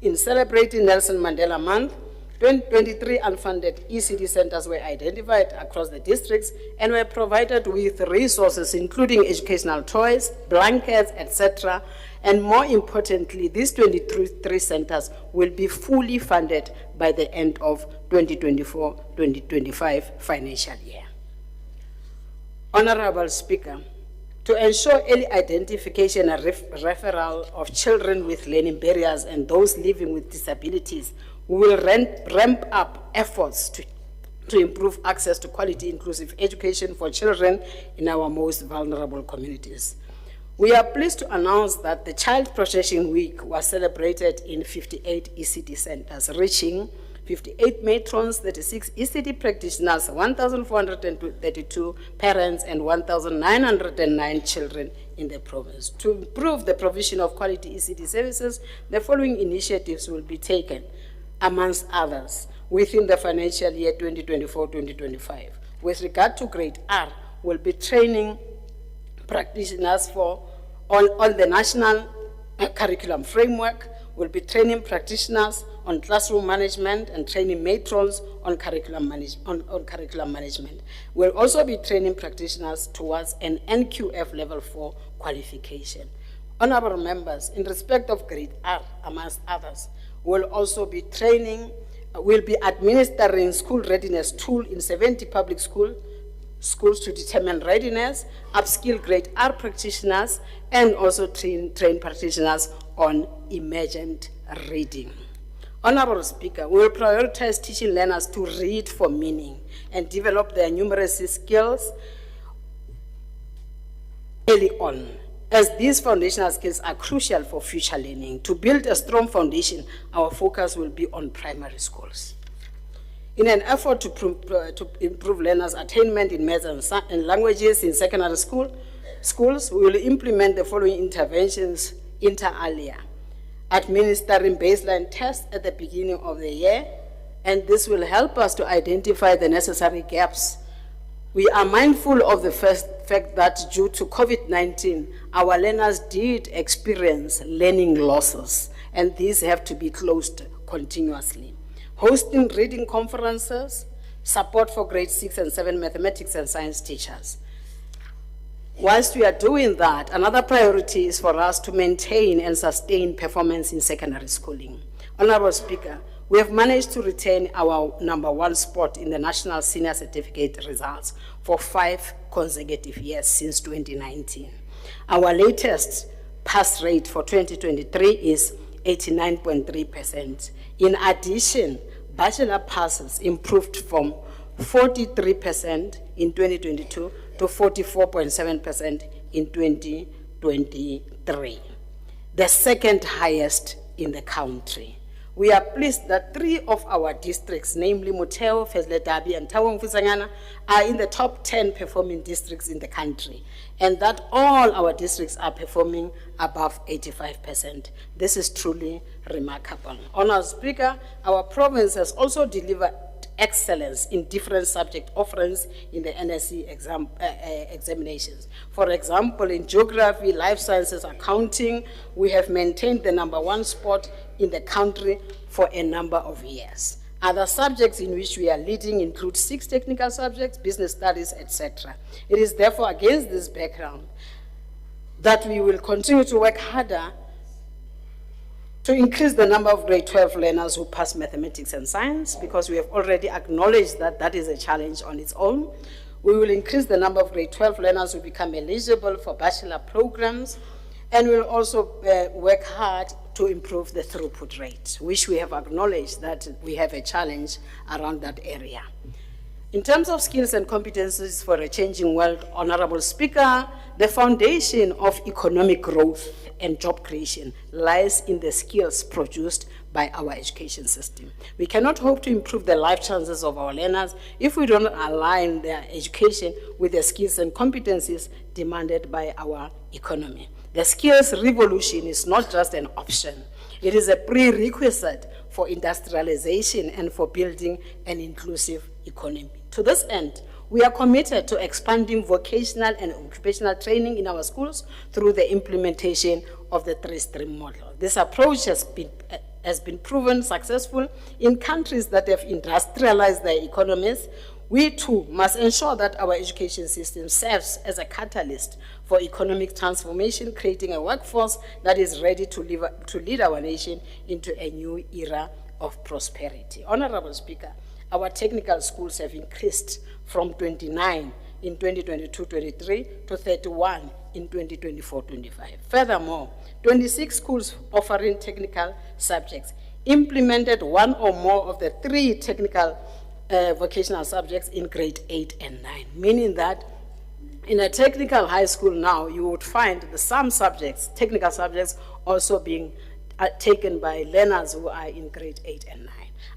In celebrating Nelson Mandela Month, 23 unfunded ECD centers were identified across the districts and were provided with resources including educational toys, blankets, etc. And more importantly, these 23 centers will be fully funded by the end of 2024-2025 financial year. Honorable Speaker, to ensure early identification and referral of children with learning barriers and those living with disabilities, we will ramp up efforts to improve access to quality inclusive education for children in our most vulnerable communities. We are pleased to announce that the Child Protection Week was celebrated in 58 ECD centers, reaching 58 matrons, 36 ECD practitioners, 1,432 parents, and 1,909 children in the province. To improve the provision of quality ECD services, the following initiatives will be taken, amongst others, within the financial year 2024-2025. With regard to grade R, we'll be training practitioners on the national curriculum framework. We'll be training practitioners on classroom management and training matrons on curriculum management. We'll also be training practitioners towards an NQF level 4 qualification. Honorable members, in respect of grade R, amongst others, we'll also be we'll be administering school readiness tool in 70 public schools to determine readiness, upskill grade R practitioners, and also train practitioners on emergent reading. Honorable Speaker, we will prioritize teaching learners to read for meaning and develop their numeracy skills early on, as these foundational skills are crucial for future learning. To build a strong foundation, our focus will be on primary schools. In an effort to improve learners' attainment in maths and languages in secondary schools, we will implement the following interventions inter alia: administering baseline tests at the beginning of the year, and this will help us to identify the necessary gaps. We are mindful of the fact that due to COVID-19, our learners did experience learning losses, and these have to be closed continuously. Hosting reading conferences, support for grade 6 and 7 mathematics and science teachers. Whilst we are doing that, another priority is for us to maintain and sustain performance in secondary schooling. Honorable Speaker, we have managed to retain our #1 spot in the National Senior Certificate results for 5 consecutive years since 2019. Our latest pass rate for 2023 is 89.3%. In addition, bachelor passes improved from 43% in 2022 to 44.7% in 2023, the second highest in the country. We are pleased that 3 of our districts, namely Muteo, Fesledabi, and Tawang Fusangana, are in the top 10 performing districts in the country, and that all our districts are performing above 85%. This is truly remarkable. Honourable Speaker, our province has also delivered excellence in different subject offerings in the NSC examinations. For example, in geography, life sciences, accounting, we have maintained the #1 spot in the country for a number of years. Other subjects in which we are leading include 6 technical subjects, business studies, etc. It is therefore against this background that we will continue to work harder to increase the number of grade 12 learners who pass mathematics and science, because we have already acknowledged that that is a challenge on its own. We will increase the number of grade 12 learners who become eligible for bachelor programs, and we will also work hard to improve the throughput rate, which we have acknowledged that we have a challenge around that area. In terms of skills and competencies for a changing world, Honorable Speaker, the foundation of economic growth and job creation lies in the skills produced by our education system. We cannot hope to improve the life chances of our learners if we don't align their education with the skills and competencies demanded by our economy. The skills revolution is not just an option. It is a prerequisite for industrialization and for building an inclusive economy. To this end, we are committed to expanding vocational and occupational training in our schools through the implementation of the 3-stream model. This approach has been proven successful in countries that have industrialized their economies. We too must ensure that our education system serves as a catalyst for economic transformation, creating a workforce that is ready to lead our nation into a new era of prosperity. Honorable Speaker, our technical schools have increased from 29 in 2022-23 to 31 in 2024-25. Furthermore, 26 schools offering technical subjects implemented 1 or more of the 3 technical vocational subjects in grade 8 and 9, meaning that in a technical high school now, you would find some subjects, technical subjects, also being taken by learners who are in grade 8 and 9.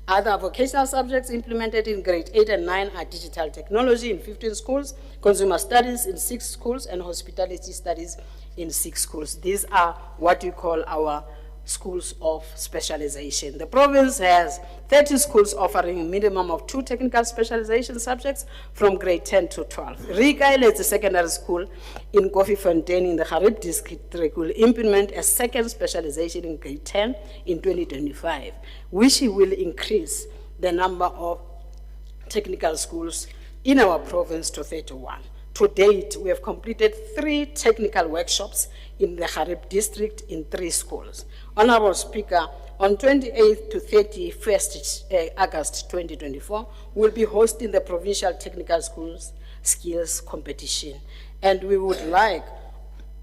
Other vocational subjects implemented in grade 8 and 9 are digital technology in 15 schools, consumer studies in 6 schools, and hospitality studies in 6 schools. These are what we call our schools of specialization. The province has 30 schools offering a minimum of 2 technical specialization subjects from grade 10 to 12. Rikaile, the secondary school in Kofifontein in the Harib district, will implement a second specialization in grade 10 in 2025, which will increase the number of technical schools in our province to 31. To date, we have completed 3 technical workshops in the Harib district in 3 schools. Honorable Speaker, on 28th to 31st August 2024, we'll be hosting the Provincial Technical Schools Skills Competition. And we would like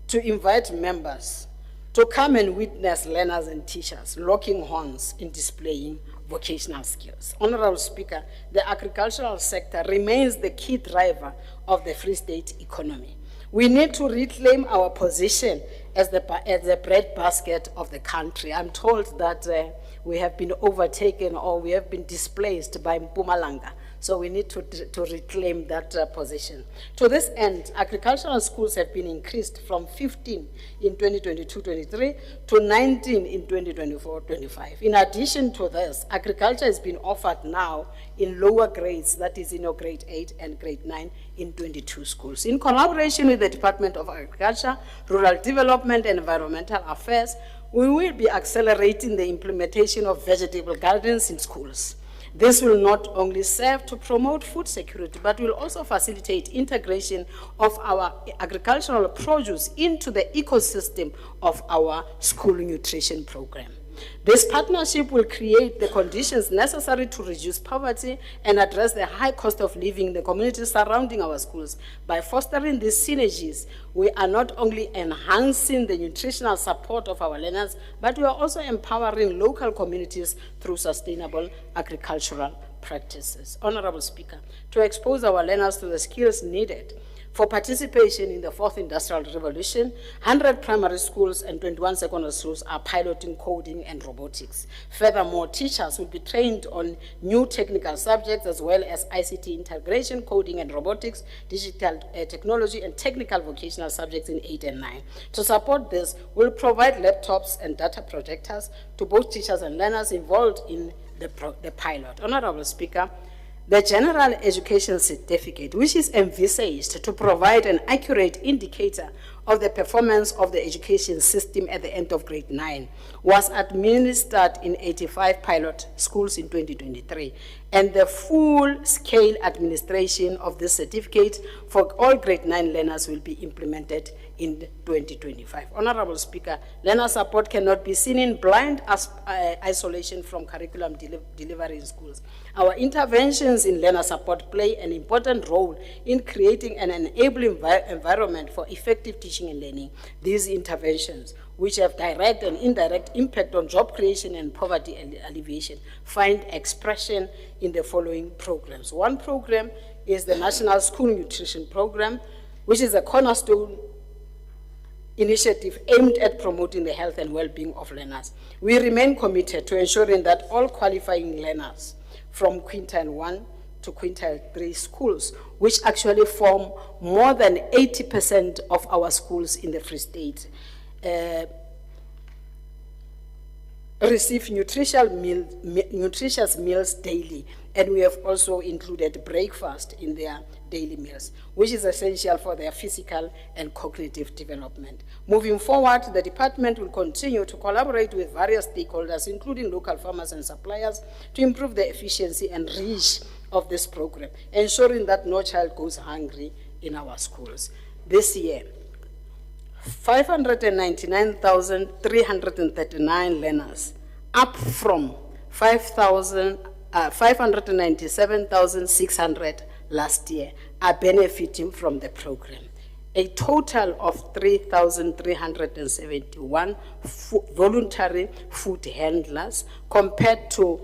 to invite members to come and witness learners and teachers locking horns in displaying vocational skills. Honorable Speaker, the agricultural sector remains the key driver of the Free State economy. We need to reclaim our position as the breadbasket of the country. I'm told that we have been overtaken or we have been displaced by Mpumalanga. So we need to reclaim that position. To this end, agricultural schools have been increased from 15 in 2022-23 to 19 in 2024-25. In addition to this, agriculture has been offered now in lower grades, that is in your grade 8 and grade 9 in 22 schools. In collaboration with the Department of Agriculture, Rural Development and Environmental Affairs, we will be accelerating the implementation of vegetable gardens in schools. This will not only serve to promote food security, but will also facilitate integration of our agricultural produce into the ecosystem of our school nutrition program. This partnership will create the conditions necessary to reduce poverty and address the high cost of living in the communities surrounding our schools. By fostering these synergies, we are not only enhancing the nutritional support of our learners, but we are also empowering local communities through sustainable agricultural practices. Honorable Speaker, to expose our learners to the skills needed for participation in the 4th Industrial Revolution, 100 primary schools and 21 secondary schools are piloting coding and robotics. Furthermore, teachers will be trained on new technical subjects as well as ICT integration, coding and robotics, digital technology, and technical vocational subjects in 8 and 9. To support this, we'll provide laptops and data projectors to both teachers and learners involved in the pilot. Honorable Speaker, the General Education Certificate, which is envisaged to provide an accurate indicator of the performance of the education system at the end of grade 9, was administered in 85 pilot schools in 2023, and the full-scale administration of this certificate for all grade 9 learners will be implemented in 2025. Honorable Speaker, learner support cannot be seen in blind isolation from curriculum delivery in schools. Our interventions in learner support play an important role in creating an enabling environment for effective teaching and learning. These interventions, which have direct and indirect impact on job creation and poverty alleviation, find expression in the following programs. One program is the National School Nutrition Program, which is a cornerstone initiative aimed at promoting the health and well-being of learners. We remain committed to ensuring that all qualifying learners from quintile 1 to quintile 3 schools, which actually form more than 80% of our schools in the Free State, receive nutritious meals daily, and we have also included breakfast in their daily meals, which is essential for their physical and cognitive development. Moving forward, the department will continue to collaborate with various stakeholders, including local farmers and suppliers, to improve the efficiency and reach of this program, ensuring that no child goes hungry in our schools. This year, 599,339 learners, up from 597,600 last year, are benefiting from the program. A total of 3,371 voluntary food handlers, compared to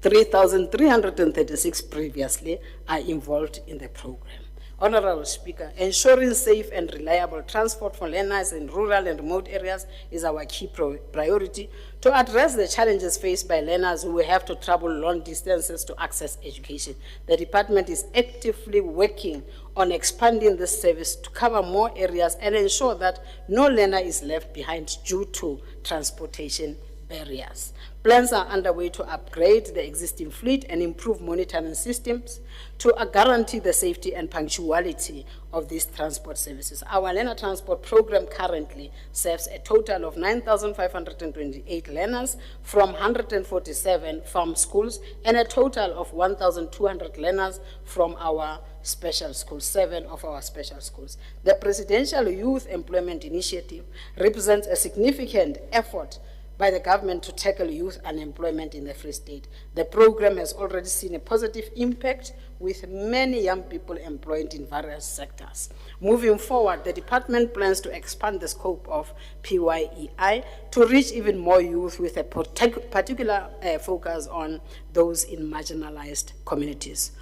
3,336 previously, are involved in the program. Honorable Speaker, ensuring safe and reliable transport for learners in rural and remote areas is our key priority. To address the challenges faced by learners who will have to travel long distances to access education, the department is actively working on expanding this service to cover more areas and ensure that no learner is left behind due to transportation barriers. Plans are underway to upgrade the existing fleet and improve monitoring systems to guarantee the safety and punctuality of these transport services. Our learner transport program currently serves a total of 9,528 learners from 147 farm schools and a total of 1,200 learners from our special schools, 7 of our special schools. The Presidential Youth Employment Initiative represents a significant effort by the government to tackle youth unemployment in the Free State. The program has already seen a positive impact with many young people employed in various sectors. Moving forward, the department plans to expand the scope of PYEI to reach even more youth with a particular focus on those in marginalized communities.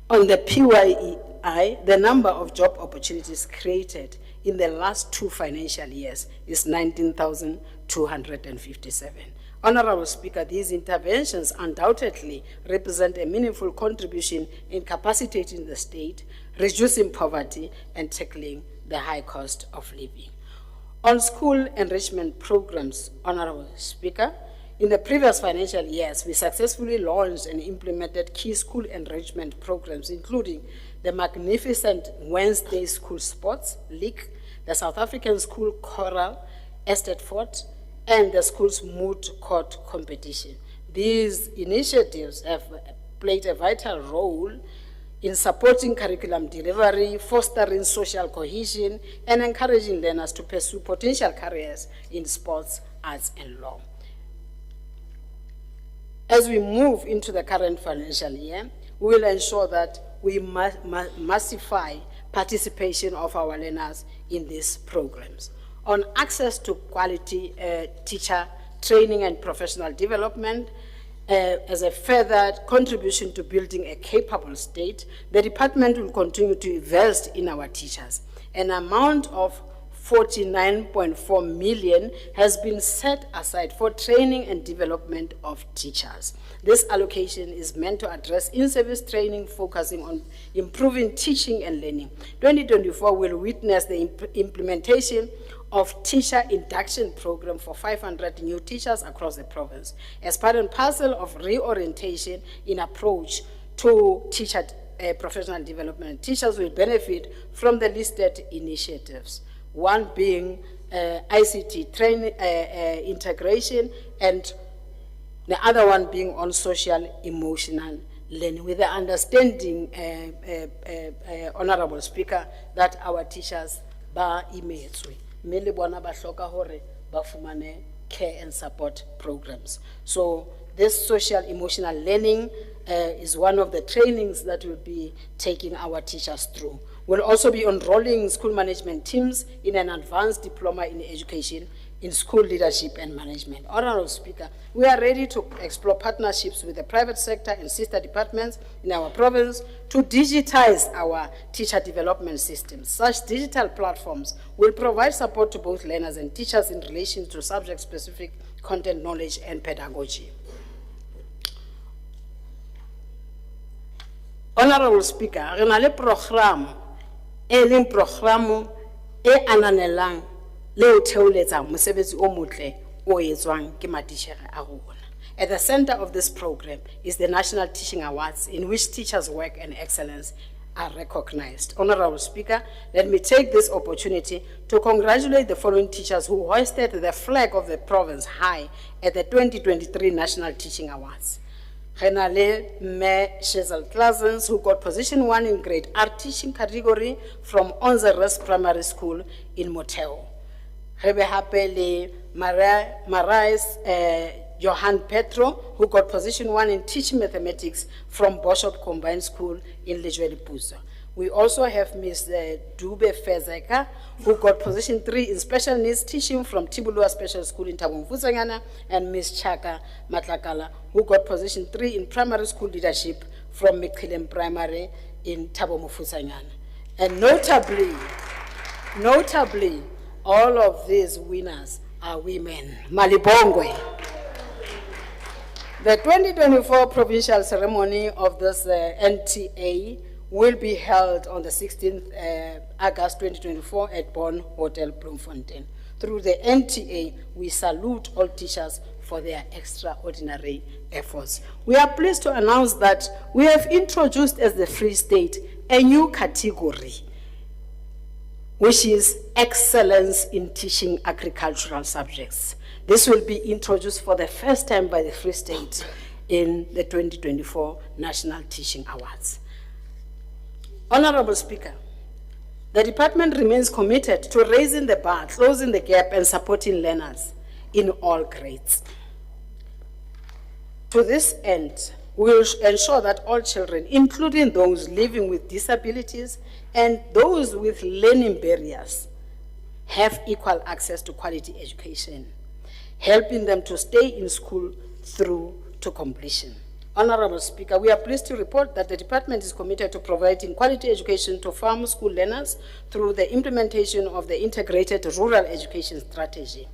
On the PYEI, the number of job opportunities created in the last 2 financial years is 19,257. Honorable Speaker, these interventions undoubtedly represent a meaningful contribution in capacitating the state, reducing poverty, and tackling the high cost of living. On school enrichment programs, Honorable Speaker, in the previous financial years, we successfully launched and implemented key school enrichment programs, including the magnificent Wednesday School Sports League, the South African School Choral, Estate Fort, and the school's moot court competition. These initiatives have played a vital role in supporting curriculum delivery, fostering social cohesion, and encouraging learners to pursue potential careers in sports, arts, and law. As we move into the current financial year, we will ensure that we massify participation of our learners in these programs. On access to quality teacher training and professional development, as a further contribution to building a capable state, the department will continue to invest in our teachers. An amount of 49.4 million has been set aside for training and development of teachers. This allocation is meant to address in-service training, focusing on improving teaching and learning. 2024 will witness the implementation of teacher induction program for 500 new teachers across the province. As part and parcel of reorientation in approach to teacher professional development, teachers will benefit from the listed initiatives. One being ICT training integration, and the other one being on social emotional learning, with the understanding, Honorable Speaker, that our teachers ba imetswe mme le bona ba hloka hore ba fumane care and support programs. So this social emotional learning is one of the trainings that we'll be taking our teachers through. We'll also be enrolling school management teams in an advanced diploma in education in school leadership and management. Honorable Speaker, we are ready to explore partnerships with the private sector and sister departments in our province to digitize our teacher development systems. Such digital platforms will provide support to both learners and teachers in relation to subject-specific content knowledge and pedagogy. Honorable Speaker, re na le program e leng program e ananelang le o theoletsa mosebetsi o motle o etswang ke matitjhere a rona. At the center of this program is the National Teaching Awards, in which teachers' work and excellence are recognized. Honorable Speaker, let me take this opportunity to congratulate the following teachers who hoisted the flag of the province high at the 2023 National Teaching Awards. Renale Me Shezel Clausens, who got position 1 in grade R teaching category from Onzeres Primary School in Moteo. Rebe hape le Marais Johan Petro, who got position 1 in teaching mathematics from Boshop Combined School in Lejwelipuzo. We also have Ms. Dube Fezeka, who got position 3 in special needs teaching from Tibulua Special School in Tabungfusangana, and Ms. Chaka Matlakala, who got position 3 in primary school leadership from Mikhilem Primary
in Thabo Mofusanyane. And notably, all of these winners are women. Malibongwe. The 2024 provincial ceremony of this NTA will be held on the 16th August 2024 at Bonn Hotel Bloemfontein. Through the NTA, we salute all teachers for their extraordinary efforts. We are pleased to announce that we have introduced as the Free State a new category, which is excellence in teaching agricultural subjects. This will be introduced for the first time by the Free State in the 2024 National Teaching Awards. Honorable Speaker, the department remains committed to raising the bar, closing the gap, and supporting learners in all grades. To this end, we will ensure that all children, including those living with disabilities and those with learning barriers, have equal access to quality education, helping them to stay in school through to completion. Honorable Speaker, we are pleased to report that the department is committed to providing quality education to farm school learners through the implementation of the integrated rural education strategy.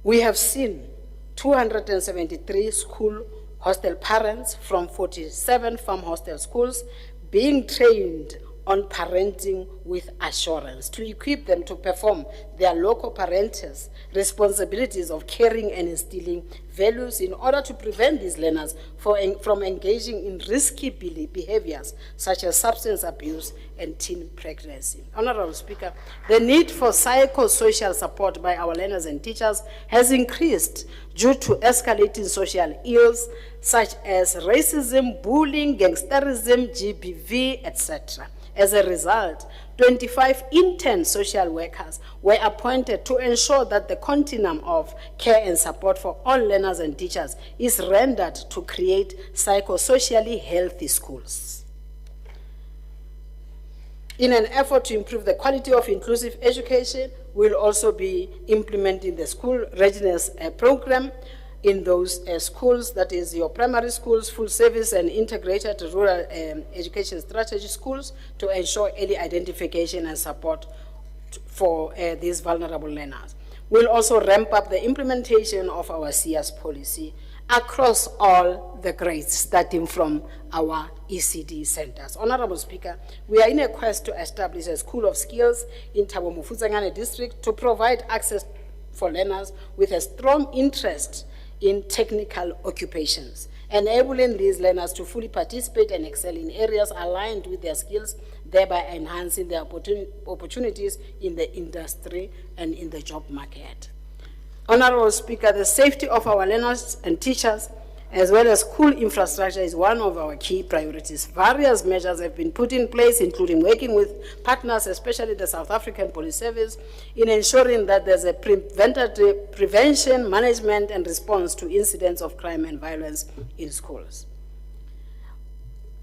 We have seen 273 school hostel parents from 47 farm hostel schools being trained on parenting with assurance to equip them to perform their local parents' responsibilities of caring and instilling values in order to prevent these learners from engaging in risky behaviors such as substance abuse and teen pregnancy. Honorable Speaker, the need for psychosocial support by our learners and teachers has increased due to escalating social ills such as racism, bullying, gangsterism, GBV, etc. As a result, 25 intern social workers were appointed to ensure that the continuum of care and support for all learners and teachers is rendered to create psychosocially healthy schools. In an effort to improve the quality of inclusive education, we'll also be implementing the school readiness program in those schools, that is your primary schools, full service and integrated rural education strategy schools, to ensure early identification and support for these vulnerable learners. We'll also ramp up the implementation of our CS policy across all the grades, starting from our ECD centers. Honorable Speaker, we are in a quest to establish a school of skills in Thabo Mofusanyane district to provide access for learners with a strong interest in technical occupations, enabling these learners to fully participate and excel in areas aligned with their skills, thereby enhancing their opportunities in the industry and in the job market. Honorable Speaker, the safety of our learners and teachers, as well as school infrastructure, is one of our key priorities. Various measures have been put in place, including working with partners, especially the South African Police Service, in ensuring that there's a prevention, management, and response to incidents of crime and violence in schools.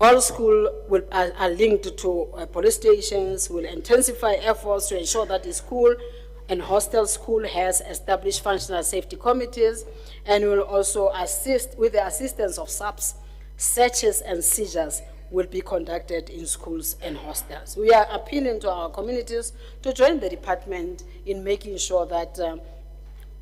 All schools are linked to police stations, will intensify efforts to ensure that the school and hostel school has established functional safety committees, and will also assist with the assistance of SAPS. Searches and seizures will be conducted in schools and hostels. We are appealing to our communities to join the department in making sure that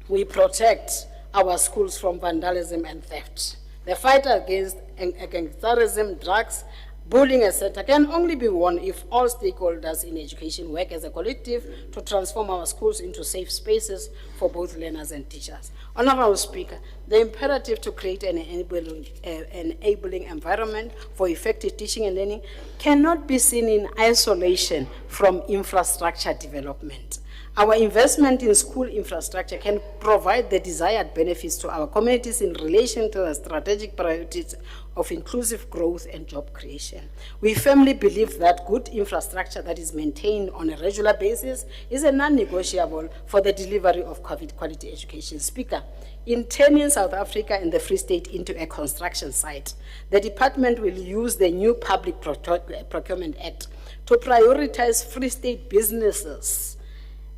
we protect our schools from vandalism and theft. The fight against gangsterism, drugs, bullying, etc., can only be won if all stakeholders in education work as a collective to transform our schools into safe spaces for both learners and teachers. Honorable Speaker, the imperative to create an enabling environment for effective teaching and learning cannot be seen in isolation from infrastructure development. Our investment in school infrastructure can provide the desired benefits to our communities in relation to the strategic priorities of inclusive growth and job creation. We firmly believe that good infrastructure that is maintained on a regular basis is a non-negotiable for the delivery of quality education. Speaker, in turning South Africa and the Free State into a construction site, the department will use the new Public Procurement Act to prioritize Free State businesses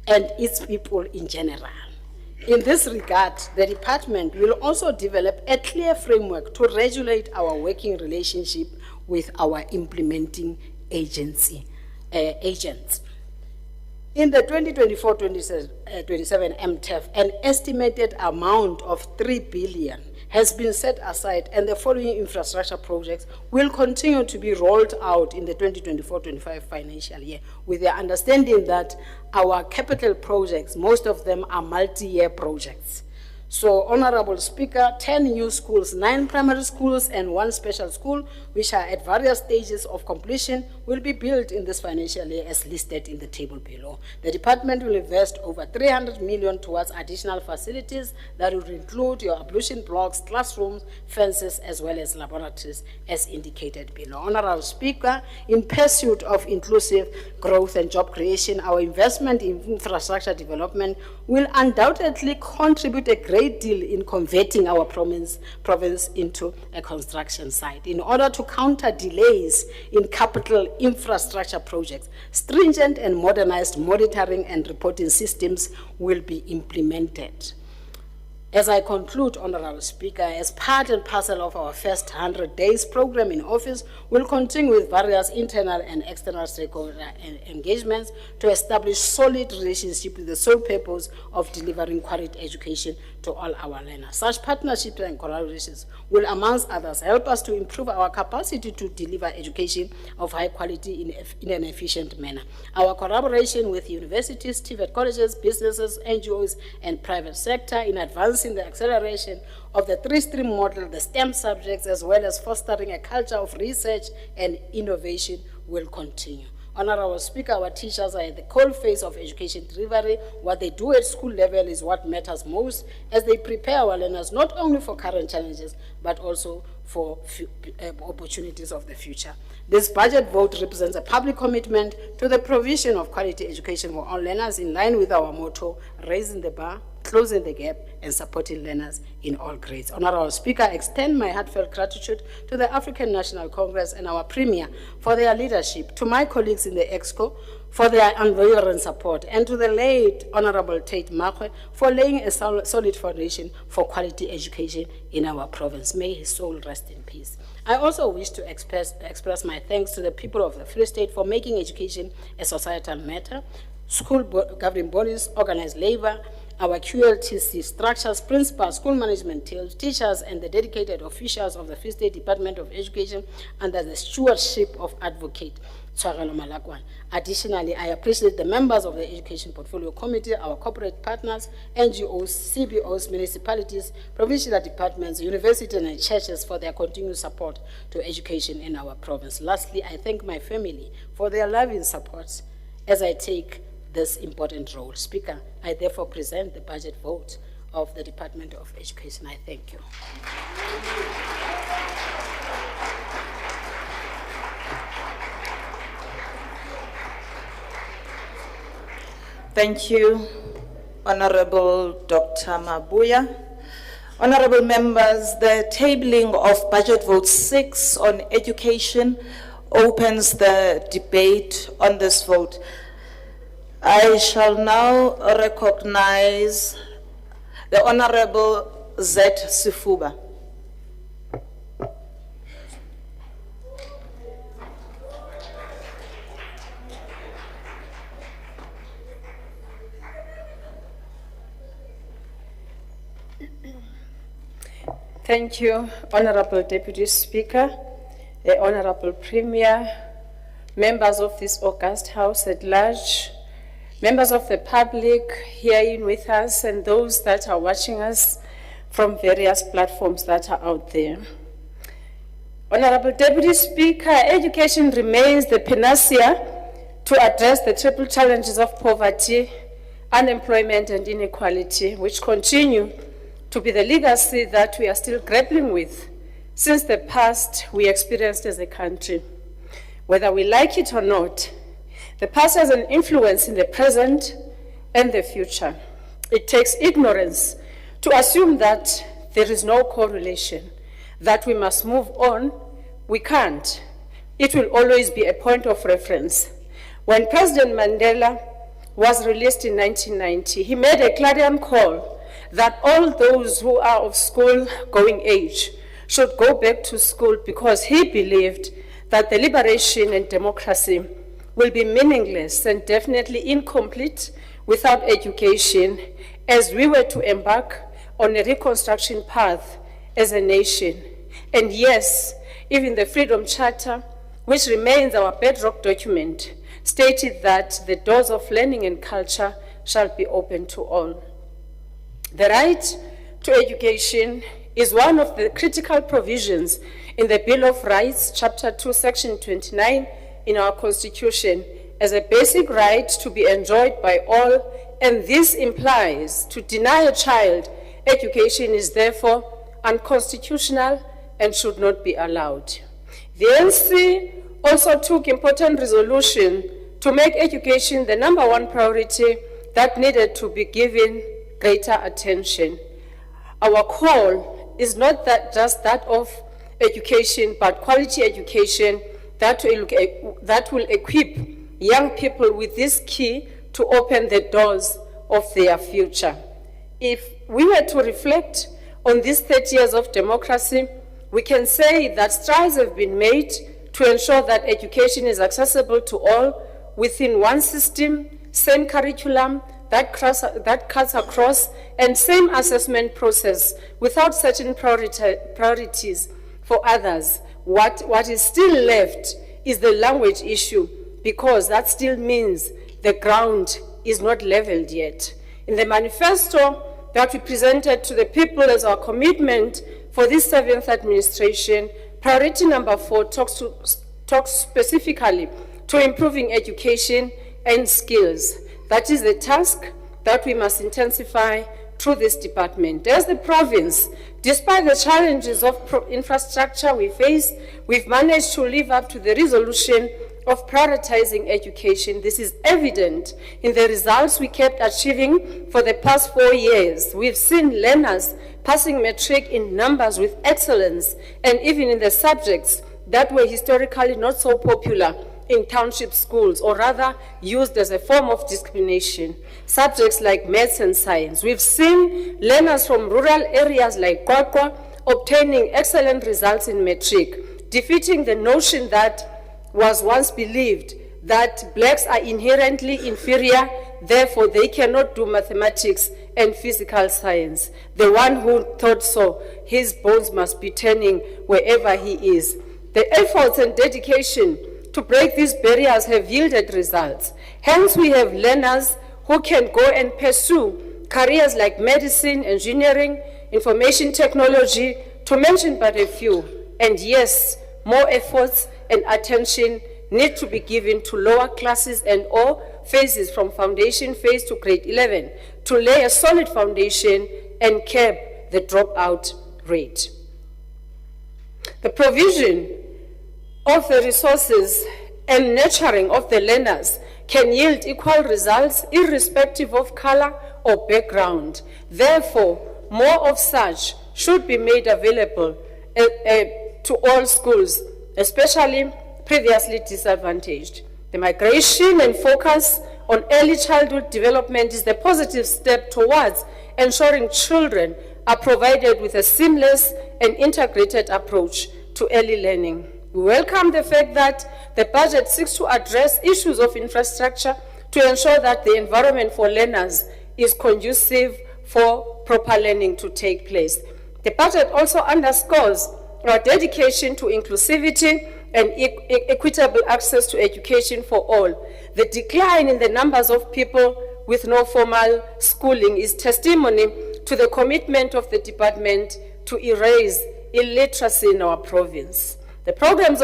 and its people in general. In this regard, the department will also develop a clear framework to regulate our working relationship with our implementing agency, agents. In the 2024-27 MTEF, an estimated amount of 3 billion has been set aside, and the following infrastructure projects will continue to be rolled out in the 2024-25 financial year, with the understanding that our capital projects, most of them are multi-year projects. So, Honorable Speaker, 10 new schools, 9 primary schools and 1 special school, which are at various stages of completion, will be built in this financial year as listed in the table below. The department will invest over 300 million towards additional facilities that will include your ablution blocks, classrooms, fences, as well as laboratories, as indicated below. Honorable Speaker, in pursuit of inclusive growth and job creation, our investment in infrastructure development will undoubtedly contribute a great deal in converting our province into a construction site. In order to counter delays in capital infrastructure projects, stringent and modernized monitoring and reporting systems will be implemented. As I conclude, Honorable Speaker, as part and parcel of our first 100 days program in office, we'll continue with various internal and external stakeholder engagements to establish solid relationships with the sole purpose of delivering quality education to all our learners. Such partnerships and collaborations will, amongst others, help us to improve our capacity to deliver education of high quality in an efficient manner. Our collaboration with universities, TVET colleges, businesses, NGOs, and private sector in advancing the acceleration of the 3-stream model, the STEM subjects, as well as fostering a culture of research and innovation will continue. Honorable Speaker, our teachers are at the cold face of education delivery. What they do at school level is what matters most as they prepare our learners not only for current challenges, but also for opportunities of the future. This budget vote represents a public commitment to the provision of quality education for all learners in line with our motto, raising the bar, closing the gap, and supporting learners in all grades. Honorable Speaker, I extend my heartfelt gratitude to the African National Congress and our Premier for their leadership, to my colleagues in the EXCO for their unwavering support, and to the late Honorable Tate Makwe for laying a solid foundation for quality education in our province. May his soul rest in peace. I also wish to express my thanks to the people of the Free State for making education a societal matter, school governing bodies, organized labor, our QLTC structures, principals, school management teams, teachers, and the dedicated officials of the Free State Department of Education under the stewardship of Advocate Tshwarelo Malakwane. Additionally, I appreciate the members of the Education Portfolio Committee, our corporate partners, NGOs, CBOs, municipalities, provincial departments, universities, and churches for their continued support to education in our province. Lastly, I thank my family for their loving support as I take this important role. Speaker, I therefore present the budget vote of the Department of Education. I thank you.
Thank you, Honorable Dr. Mabuya. Honorable members, the tabling of budget vote 6 on education opens the debate on this vote. I shall now recognize the Honorable Z. Sifuba.
Thank you, Honorable Deputy Speaker, Honorable Premier, members of this august House at large, members of the public here with us, and those that are watching us from various platforms that are out there. Honorable Deputy Speaker, education remains the panacea to address the triple challenges of poverty, unemployment, and inequality, which continue to be the legacy that we are still grappling with since the past we experienced as a country. Whether we like it or not, the past has an influence in the present and the future. It takes ignorance to assume that there is no correlation, that we must move on. We can't. It will always be a point of reference. When President Mandela was released in 1990, he made a clarion call that all those who are of school-going age should go back to school because he believed that the liberation and democracy will be meaningless and definitely incomplete without education, as we were to embark on a reconstruction path as a nation. And yes, even the Freedom Charter, which remains our bedrock document, stated that the doors of learning and culture shall be open to all. The right to education is one of the critical provisions in the Bill of Rights, Chapter 2, Section 29 in our Constitution, as a basic right to be enjoyed by all, and this implies to deny a child education is therefore unconstitutional and should not be allowed. The ANC also took important resolution to make education the #1 priority that needed to be given greater attention. Our call is not just that of education, but quality education that will equip young people with this key to open the doors of their future. If we were to reflect on these 30 years of democracy, we can say that strides have been made to ensure that education is accessible to all within one system, same curriculum that cuts across, and same assessment process without certain priorities for others. What is still left is the language issue, because that still means the ground is not leveled yet. In the manifesto that we presented to the people as our commitment for this 7th administration, priority #4 talks specifically to improving education and skills. That is the task that we must intensify through this department. As the province, despite the challenges of infrastructure we face, we've managed to live up to the resolution of prioritizing education. This is evident in the results we kept achieving for the past 4 years. We've seen learners passing matric in numbers with excellence, and even in the subjects that were historically not so popular in township schools, or rather used as a form of discrimination. Subjects like maths and science. We've seen learners from rural areas like Kwakwa obtaining excellent results in matric, defeating the notion that was once believed that blacks are inherently inferior, therefore they cannot do mathematics and physical science. The one who thought so, his bones must be turning wherever he is. The efforts and dedication to break these barriers have yielded results. Hence, we have learners who can go and pursue careers like medicine, engineering, information technology, to mention but a few. And yes, more efforts and attention need to be given to lower classes and all phases from foundation phase to grade 11 to lay a solid foundation and curb the dropout rate. The provision of the resources and nurturing of the learners can yield equal results irrespective of color or background. Therefore, more of such should be made available to all schools, especially previously disadvantaged. The migration and focus on early childhood development is the positive step towards ensuring children are provided with a seamless and integrated approach to early learning. We welcome the fact that the budget seeks to address issues of infrastructure to ensure that the environment for learners is conducive for proper learning to take place. The budget also underscores our dedication to inclusivity and equitable access to education for all. The decline in the numbers of people with no formal schooling is testimony to the commitment of the department to erase illiteracy in our province. The programs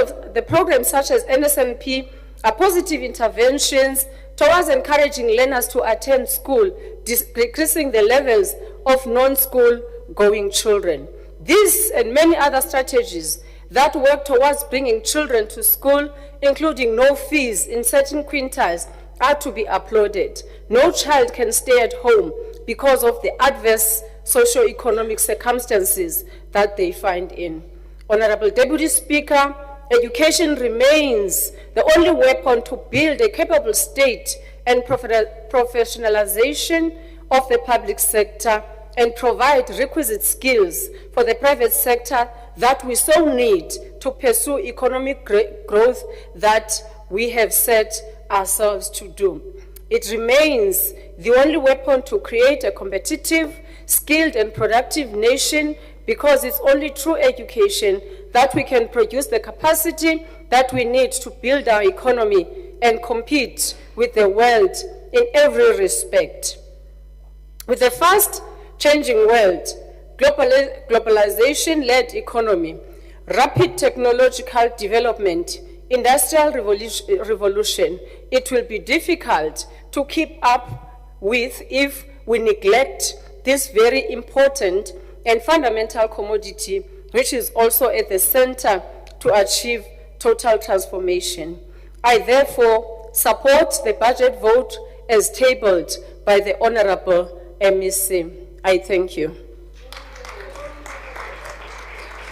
such as NSNP are positive interventions towards encouraging learners to attend school, decreasing the levels of non-school going children. These and many other strategies that work towards bringing children to school, including no fees in certain quintiles, are to be applauded. No child can stay at home because of the adverse socio-economic circumstances that they find in. Honorable Deputy Speaker, education remains the only weapon to build a capable state and professionalization of the public sector and provide requisite skills for the private sector that we so need to pursue economic growth that we have set ourselves to do. It remains the only weapon to create a competitive, skilled and productive nation, because it's only through education that we can produce the capacity that we need to build our economy and compete with the world in every respect. With a fast-changing world, globalization-led economy, rapid technological development, industrial revolution, it will be difficult to keep up with if we neglect this very important and fundamental commodity, which is also at the center to achieve total transformation. I therefore support the budget vote as tabled by the Honorable MEC. I thank you.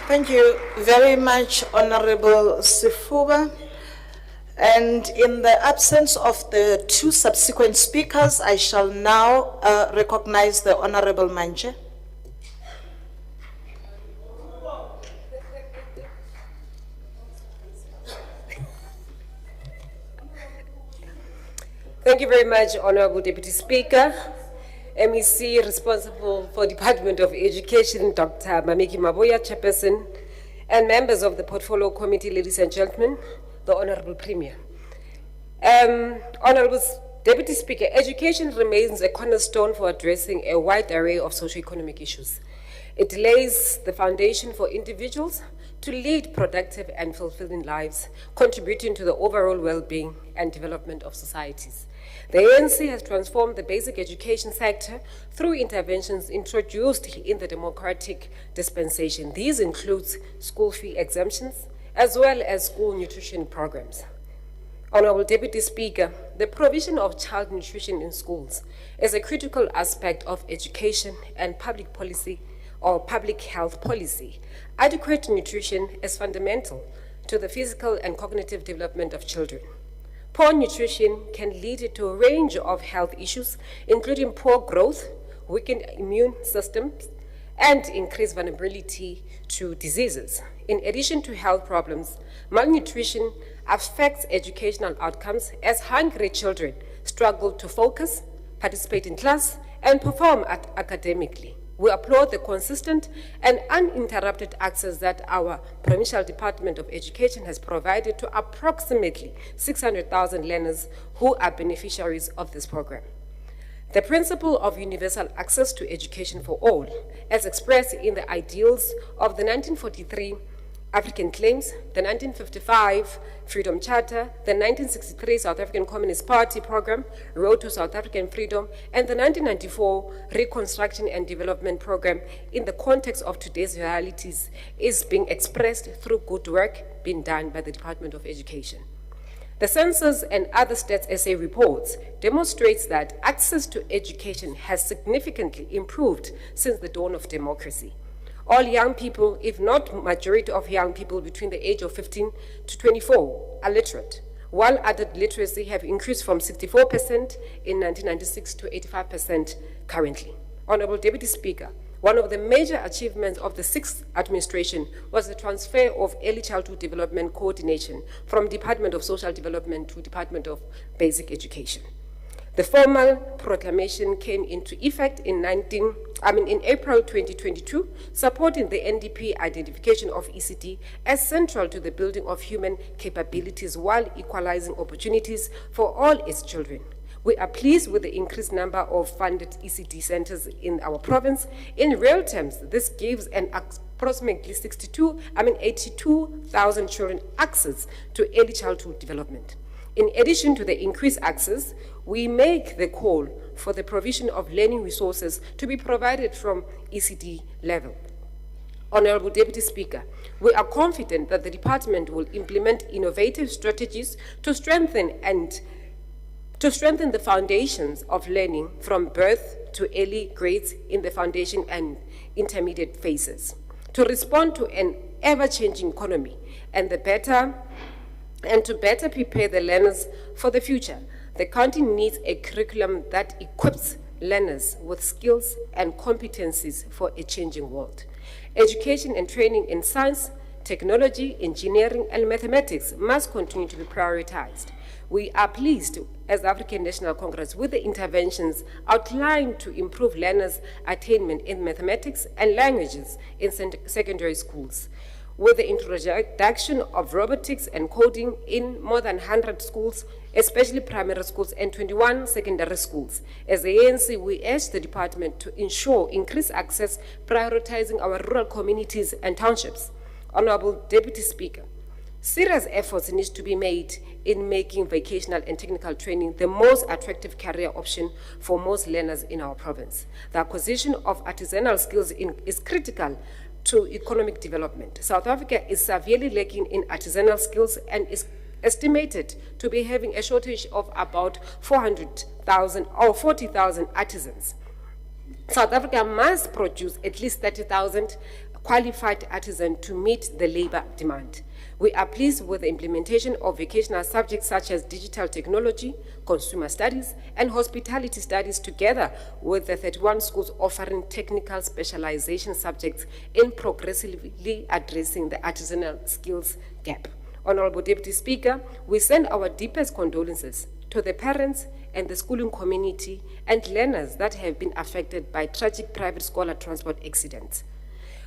Thank you very much, Honorable Sifuba. And in the absence of the two subsequent speakers, I shall now recognize the Honorable Manje.
Thank you very much, Honorable Deputy Speaker. MEC responsible for Department of Education, Dr. Mameki Maboya, Chairperson, and members of the Portfolio Committee, ladies and gentlemen, the Honorable Premier. Honorable Deputy Speaker, education remains a cornerstone for addressing a wide array of socio-economic issues. It lays the foundation for individuals to lead productive and fulfilling lives, contributing to the overall well-being and development of societies. The ANC has transformed the basic education sector through interventions introduced in the democratic dispensation. These include school fee exemptions, as well as school nutrition programs. Honorable Deputy Speaker, the provision of child nutrition in schools is a critical aspect of education and public policy or public health policy. Adequate nutrition is fundamental to the physical and cognitive development of children. Poor nutrition can lead to a range of health issues, including poor growth, weakened immune systems, and increased vulnerability to diseases. In addition to health problems, malnutrition affects educational outcomes as hungry children struggle to focus, participate in class, and perform academically. We applaud the consistent and uninterrupted access that our Provincial Department of Education has provided to approximately 600,000 learners who are beneficiaries of this program. The principle of universal access to education for all, as expressed in the ideals of the 1943 African Claims, the 1955 Freedom Charter, the 1963 South African Communist Party Program, Road to South African Freedom, and the 1994 Reconstruction and Development Program in the context of today's realities is being expressed through good work being done by the Department of Education. The census and other Stats SA reports demonstrates that access to education has significantly improved since the dawn of democracy. All young people, if not majority of young people between the age of 15 to 24 are literate, while adult literacy have increased from 64% in 1996 to 85% currently. Honorable Deputy Speaker, one of the major achievements of the sixth administration was the transfer of early childhood development coordination from Department of Social Development to Department of Basic Education. The formal proclamation came into effect in April 2022, supporting the NDP identification of ECD as central to the building of human capabilities while equalizing opportunities for all its children. We are pleased with the increased number of funded ECD centers in our province. In real terms, this gives an approximately 82,000 children access to early childhood development. In addition to the increased access, we make the call for the provision of learning resources to be provided from ECD level. Honorable Deputy Speaker, we are confident that the department will implement innovative strategies to strengthen the foundations of learning from birth to early grades in the foundation and intermediate phases. To respond to an ever-changing economy and to better prepare the learners for the future, the county needs a curriculum that equips learners with skills and competencies for a changing world. Education and training in science, technology, engineering, and mathematics must continue to be prioritized. We are pleased as the African National Congress with the interventions outlined to improve learners' attainment in mathematics and languages in secondary schools. With the introduction of robotics and coding in more than 100 schools, especially primary schools and 21 secondary schools. As the ANC, we urge the department to ensure increased access, prioritizing our rural communities and townships. Honorable Deputy Speaker, serious efforts need to be made in making vocational and technical training the most attractive career option for most learners in our province. The acquisition of artisanal skills is critical to economic development. South Africa is severely lacking in artisanal skills and is estimated to be having a shortage of about 400,000 or 40,000 artisans. South Africa must produce at least 30,000 qualified artisans to meet the labor demand. We are pleased with the implementation of vocational subjects such as digital technology, consumer studies, and hospitality studies, together with the 31 schools offering technical specialization subjects in progressively addressing the artisanal skills gap. Honorable Deputy Speaker, we send our deepest condolences to the parents and the schooling community and learners that have been affected by tragic private scholar transport accidents.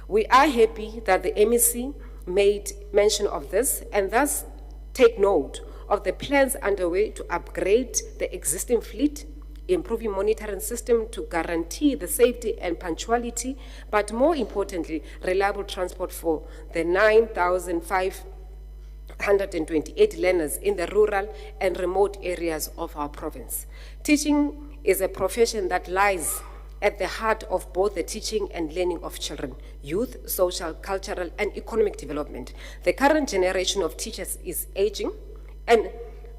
We are happy that the MEC made mention of this and thus take note of the plans underway to upgrade the existing fleet, improving monitoring system to guarantee the safety and punctuality, but more importantly, reliable transport for the 9,528 learners in the rural and remote areas of our province. Teaching is a profession that lies at the heart of both the teaching and learning of children, youth, social, cultural, and economic development. The current generation of teachers is aging, and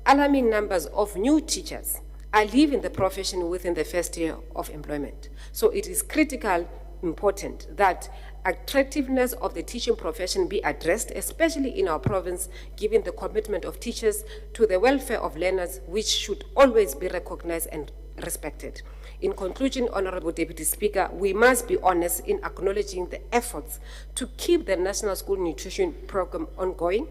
alarming numbers of new teachers are leaving the profession within the first year of employment. So it is critical, important that attractiveness of the teaching profession be addressed, especially in our province, given the commitment of teachers to the welfare of learners, which should always be recognized and respected. In conclusion, Honorable Deputy Speaker, we must be honest in acknowledging the efforts to keep the National School Nutrition Program ongoing,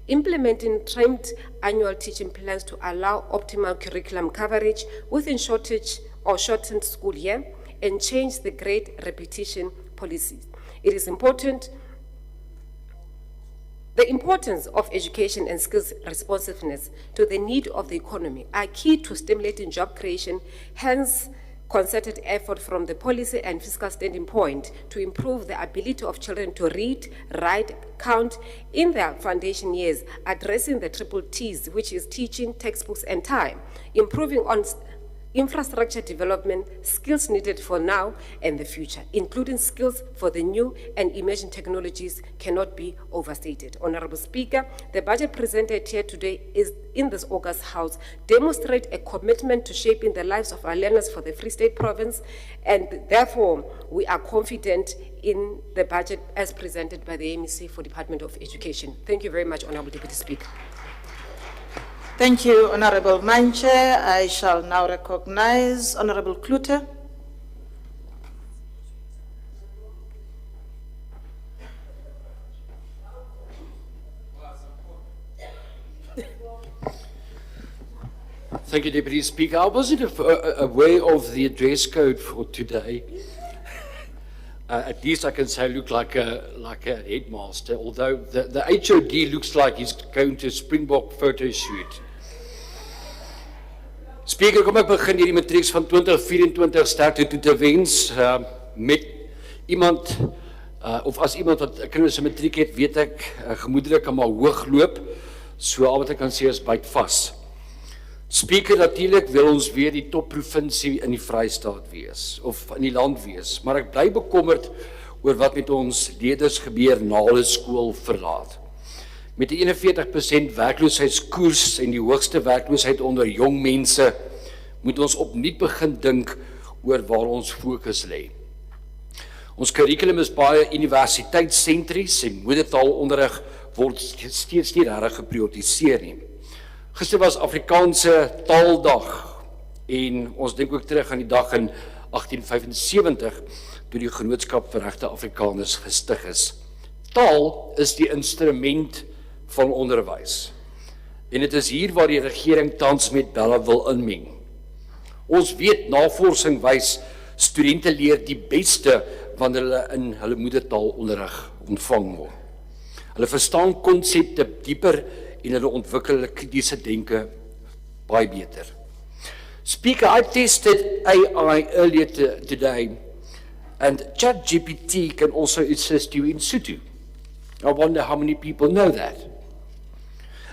implementing trimmed annual teaching plans to allow optimal curriculum coverage within shortened school year, and change the grade repetition policies. It is important. The importance of education and skills responsiveness to the need of the economy are key to stimulating job creation, hence concerted effort from the policy and fiscal standing point to improve the ability of children to read, write, count in their foundation years, addressing the triple T's, which is teaching, textbooks, and time, improving on infrastructure development, skills needed for now and the future, including skills for the new and emerging technologies, cannot be overstated. Honorable Speaker, the budget presented here today is in this August House demonstrate a commitment to shaping the lives of our learners for the Free State Province, and therefore we are confident in the budget as presented by the MEC for Department of Education. Thank you very much, Honorable Deputy Speaker.
Thank you, Honorable Manche. I shall now recognize Honorable Klute.
Thank you, Deputy Speaker. I wasn't aware of the dress code for today. At least I can say I look like a headmaster, although the HOD looks like he's going to a Springbok photo shoot. Speaker, kom ek begin hierdie matrieks van 2024 sterkte toe te wens met iemand, of as iemand wat kinders se matriek het, weet ek, gemoedere kan maar hoog loop, so al wat ek kan sê is byt vas. Speaker, natuurlik wil ons weer die topprovinsie in die Vrystaat wees, of in die land wees, maar ek bly bekommerd oor wat met ons leerders gebeur na hulle skool verlaat. Met die 41% werkloosheidskoers en die hoogste werkloosheid onder jong mense, moet ons opnuut begin dink oor waar ons fokus lê. Ons kurrikulum is baie universiteitssentries en moedertaalonderrig word steeds nie regtig geprioritiseer nie. Gister was Afrikaanse Taaldag en ons dink ook terug aan die dag in 1875 toe die Genootskap vir Regte Afrikaners gestig is. Taal is die instrument van onderwys. En dit is hier waar die regering tans met belle wil inmeng. Ons weet, navorsing wys, studente leer die beste wanneer hulle in hulle moedertaalonderrig ontvang word. Hulle verstaan konsepte dieper en hulle ontwikkel hulle kritiese denke baie beter. Speaker, I tested AI earlier today, and ChatGPT can also assist you in Sotho. I wonder how many people know that.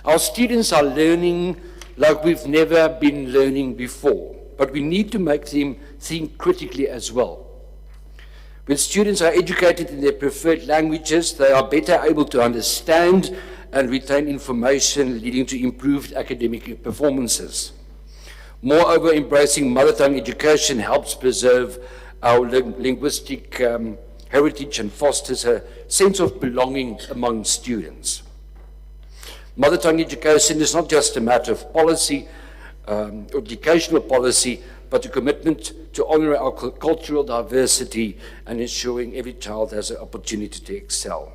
Our students are learning like we've never been learning before, but we need to make them think critically as well. When students are educated in their preferred languages, they are better able to understand and retain information, leading to improved academic performances. Moreover, embracing mother tongue education helps preserve our linguistic heritage and fosters a sense of belonging among students. Mother tongue education is not just a matter of policy, educational policy, but a commitment to honor our cultural diversity and ensuring every child has an opportunity to excel.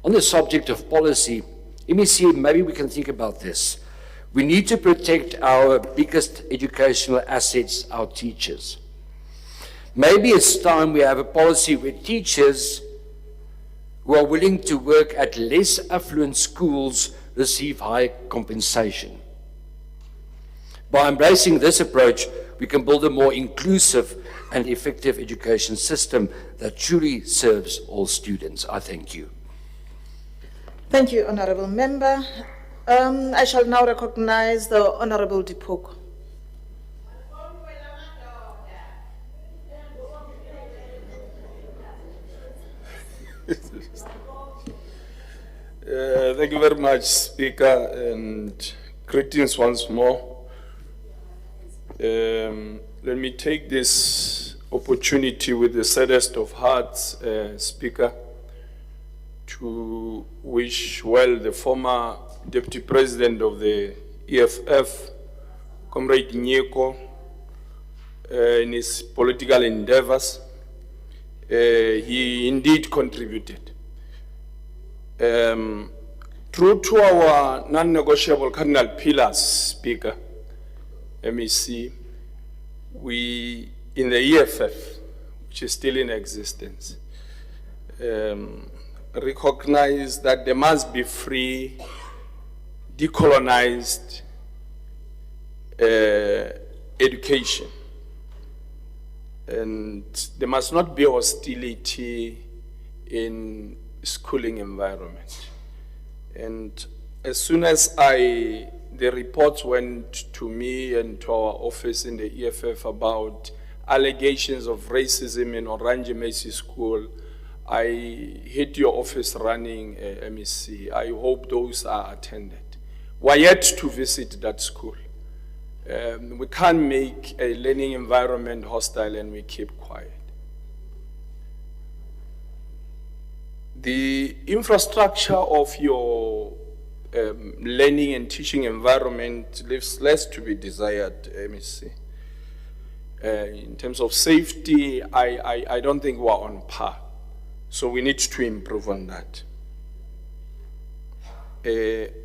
On the subject of policy, MEC, maybe we can think about this. We need to protect our biggest educational assets, our teachers. Maybe it's time we have a policy where teachers who are willing to work at less affluent schools receive high compensation. By embracing this approach, we can build a more inclusive and effective education system that truly serves all students. I thank you.
Thank you, Honourable Member. I shall now recognize the Honourable Dipoko.
Thank you very much, Speaker, and greetings once more. Let me take this opportunity with the saddest of hearts, Speaker, to wish well the former Deputy President of the EFF, Comrade Nyeko, in his political endeavors. He indeed contributed. True to our non-negotiable cardinal pillars, Speaker, MEC, we, in the EFF, which is still in existence, recognize that there must be free, decolonized education. And there must not be hostility in schooling environment. And as soon as the reports went to me and to our office in the EFF about allegations of racism in Orange Macy School, I hit your office running MEC. I hope those are attended. We're yet to visit that school. We can't make a learning environment hostile and we keep quiet. The infrastructure of your learning and teaching environment leaves less to be desired, MEC. In terms of safety, I don't think we're on par. So we need to improve on that.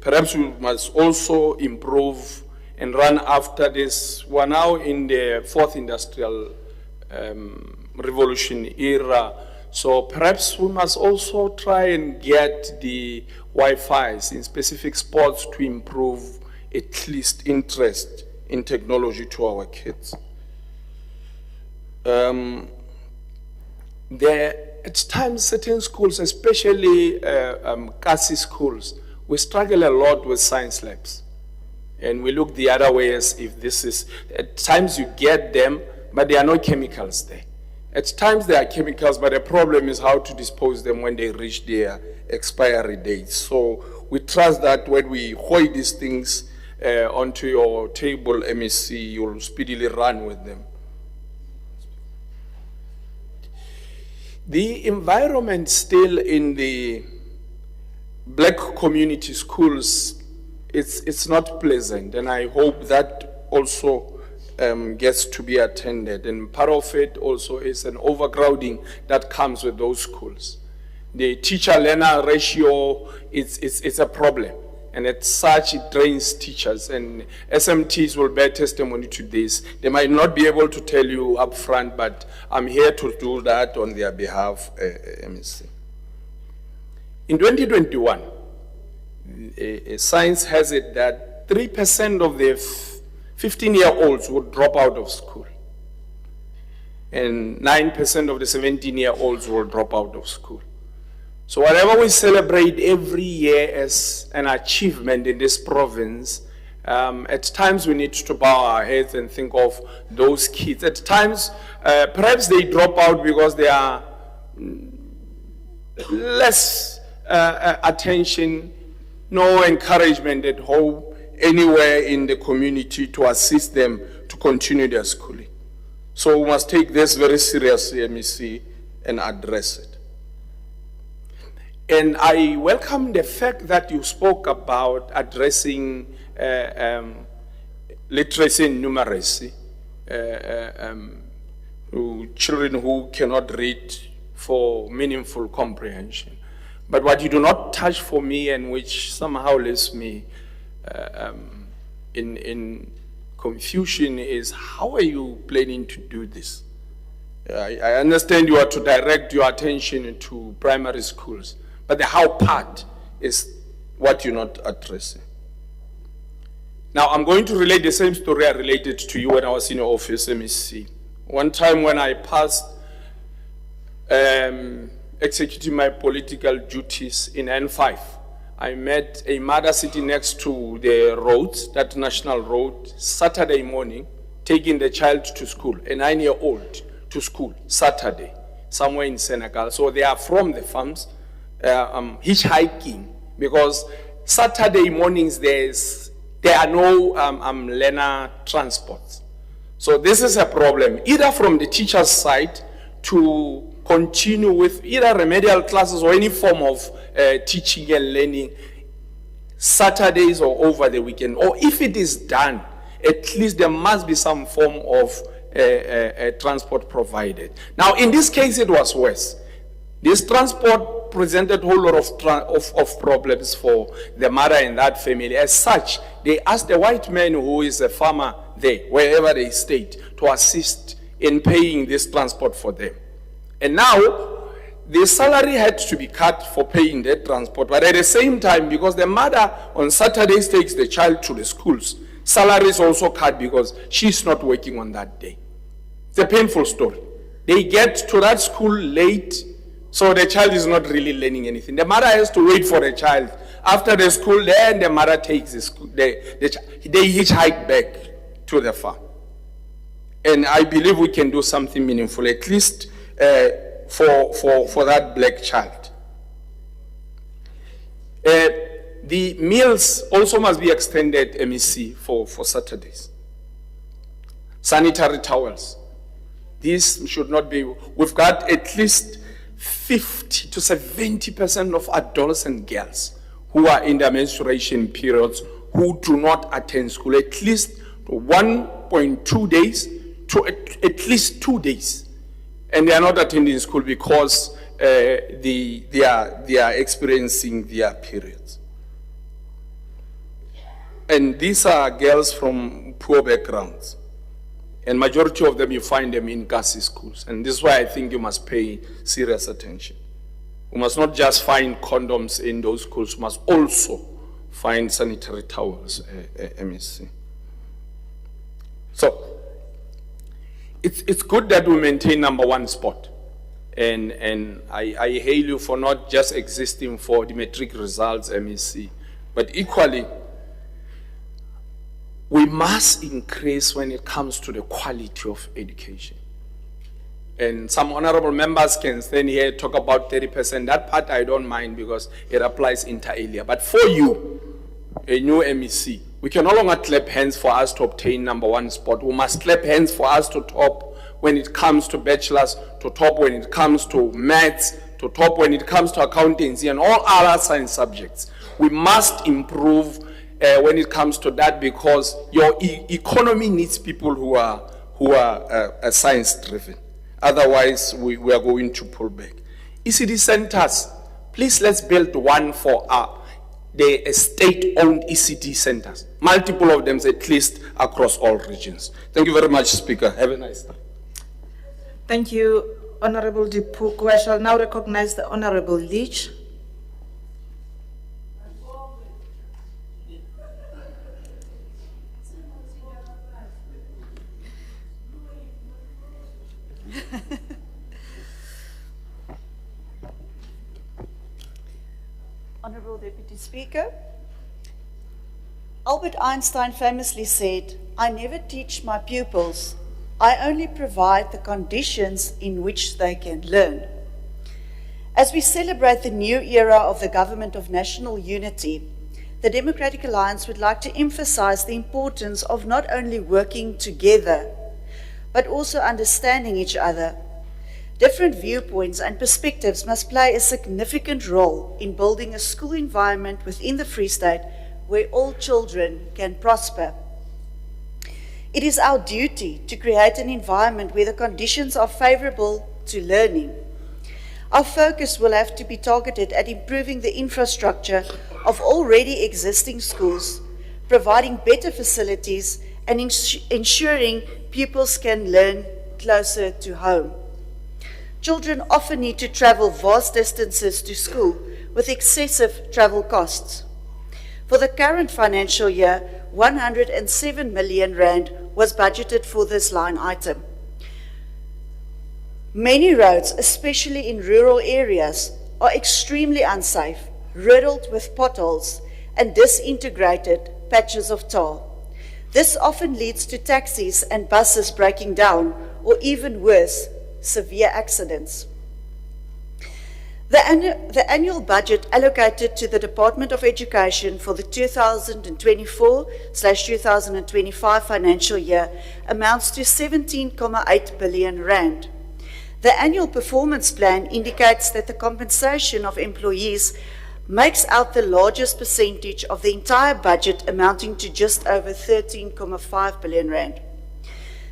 Perhaps we must also improve and run after this. We're now in the fourth industrial revolution era. So perhaps we must also try and get the Wi-Fi's in specific spots to improve at least interest in technology to our kids. At times, certain schools, especially CASI schools, we struggle a lot with science labs. And we look the other way as if this is, at times you get them, but there are no chemicals there. At times there are chemicals, but the problem is how to dispose them when they reach their expiry dates. So we trust that when we hoist these things onto your table, MEC, you'll speedily run with them. The environment still in the black community schools, it's not pleasant, and I hope that also gets to be attended. And part of it also is an overcrowding that comes with those schools. The teacher-learner ratio is a problem. And as such, it drains teachers. And SMTs will bear testimony to this. They might not be able to tell you up front, but I'm here to do that on their behalf, MEC. In 2021, science has it that 3% of the 15-year-olds would drop out of school. And 9% of the 17-year-olds will drop out of school. So whatever we celebrate every year as an achievement in this province, at times we need to bow our heads and think of those kids. At times, perhaps they drop out because they are less attention, no encouragement at home, anywhere in the community to assist them to continue their schooling. So we must take this very seriously, MEC, and address it. And I welcome the fact that you spoke about addressing literacy and numeracy, children who cannot read for meaningful comprehension. But what you do not touch for me, and which somehow leaves me in confusion, is how are you planning to do this? I understand you are to direct your attention to primary schools, but the how part is what you're not addressing. Now, I'm going to relate the same story I related to you when I was in your office, MEC. One time when I passed executing my political duties in N5, I met a mother sitting next to the road, that national road, Saturday morning, taking the child to school, a 9-year-old to school, Saturday, somewhere in Senegal. So they are from the farms, hitchhiking, because Saturday mornings there are no learner transports. So this is a problem, either from the teacher's side to continue with either remedial classes or any form of teaching and learning Saturdays or over the weekend. Or if it is done, at least there must be some form of transport provided. Now, in this case, it was worse. This transport presented a whole lot of problems for the mother and that family. As such, they asked the white man who is a farmer there, wherever they stayed, to assist in paying this transport for them. And now, the salary had to be cut for paying that transport. But at the same time, because the mother on Saturdays takes the child to the schools, salary is also cut because she's not working on that day. It's a painful story. They get to that school late, so the child is not really learning anything. The mother has to wait for the child. After the school, then the mother takes the school, they hitchhike back to the farm. And I believe we can do something meaningful, at least for that black child. The meals also must be extended, MEC, for Saturdays. Sanitary towels. This should not be, we've got at least 50 to 70% of adults and girls who are in their menstruation periods who do not attend school at least 1.2 days to at least 2 days. And they are not attending school because they are experiencing their periods. And these are girls from poor backgrounds. And majority of them, you find them in Gasi schools. And this is why I think you must pay serious attention. We must not just find condoms in those schools, we must also find sanitary towels, MEC. So, it's good that we maintain #1 spot. And I hail you for not just existing for the matric results, MEC, but equally, we must increase when it comes to the quality of education. And some honorable members can stand here and talk about 30%. That part I don't mind because it applies inter alia. But for you, a new MEC, we can no longer clap hands for us to obtain #1 spot. We must clap hands for us to top when it comes to bachelors, to top when it comes to maths, to top when it comes to accountancy and all other science subjects. We must improve when it comes to that, because your economy needs people who are science-driven. Otherwise, we are going to pull back. ECD centers, please let's build one for the state-owned ECD centers. Multiple of them, at least across all regions. Thank you very much, Speaker. Have a nice day.
Thank you, Honorable Dipuku. I shall now recognize the Honorable Leach.
Honorable Deputy Speaker, Albert Einstein famously said, "I never teach my pupils, I only provide the conditions in which they can learn." As we celebrate the new era of the Government of National Unity, the Democratic Alliance would like to emphasize the importance of not only working together, but also understanding each other. Different viewpoints and perspectives must play a significant role in building a school environment within the Free State where all children can prosper. It is our duty to create an environment where the conditions are favorable to learning. Our focus will have to be targeted at improving the infrastructure of already existing schools, providing better facilities, and ensuring pupils can learn closer to home. Children often need to travel vast distances to school with excessive travel costs. For the current financial year, 107 million rand was budgeted for this line item. Many roads, especially in rural areas, are extremely unsafe, riddled with potholes and disintegrated patches of tar. This often leads to taxis and buses breaking down, or even worse, severe accidents. The annual budget allocated to the Department of Education for the 2024/2025 financial year amounts to 17.8 billion rand. The annual performance plan indicates that the compensation of employees makes out the largest percentage of the entire budget, amounting to just over 13.5 billion rand.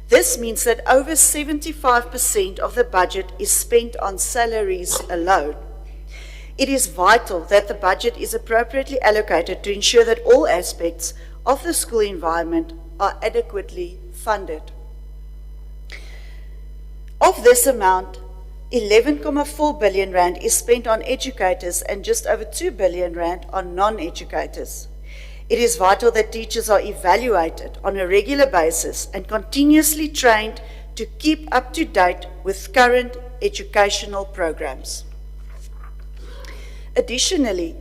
This means that over 75% of the budget is spent on salaries alone. It is vital that the budget is appropriately allocated to ensure that all aspects of the school environment are adequately funded. Of this amount, 11.4 billion rand is spent on educators and just over 2 billion rand on non-educators. It is vital that teachers are evaluated on a regular basis and continuously trained to keep up to date with current educational programs. Additionally,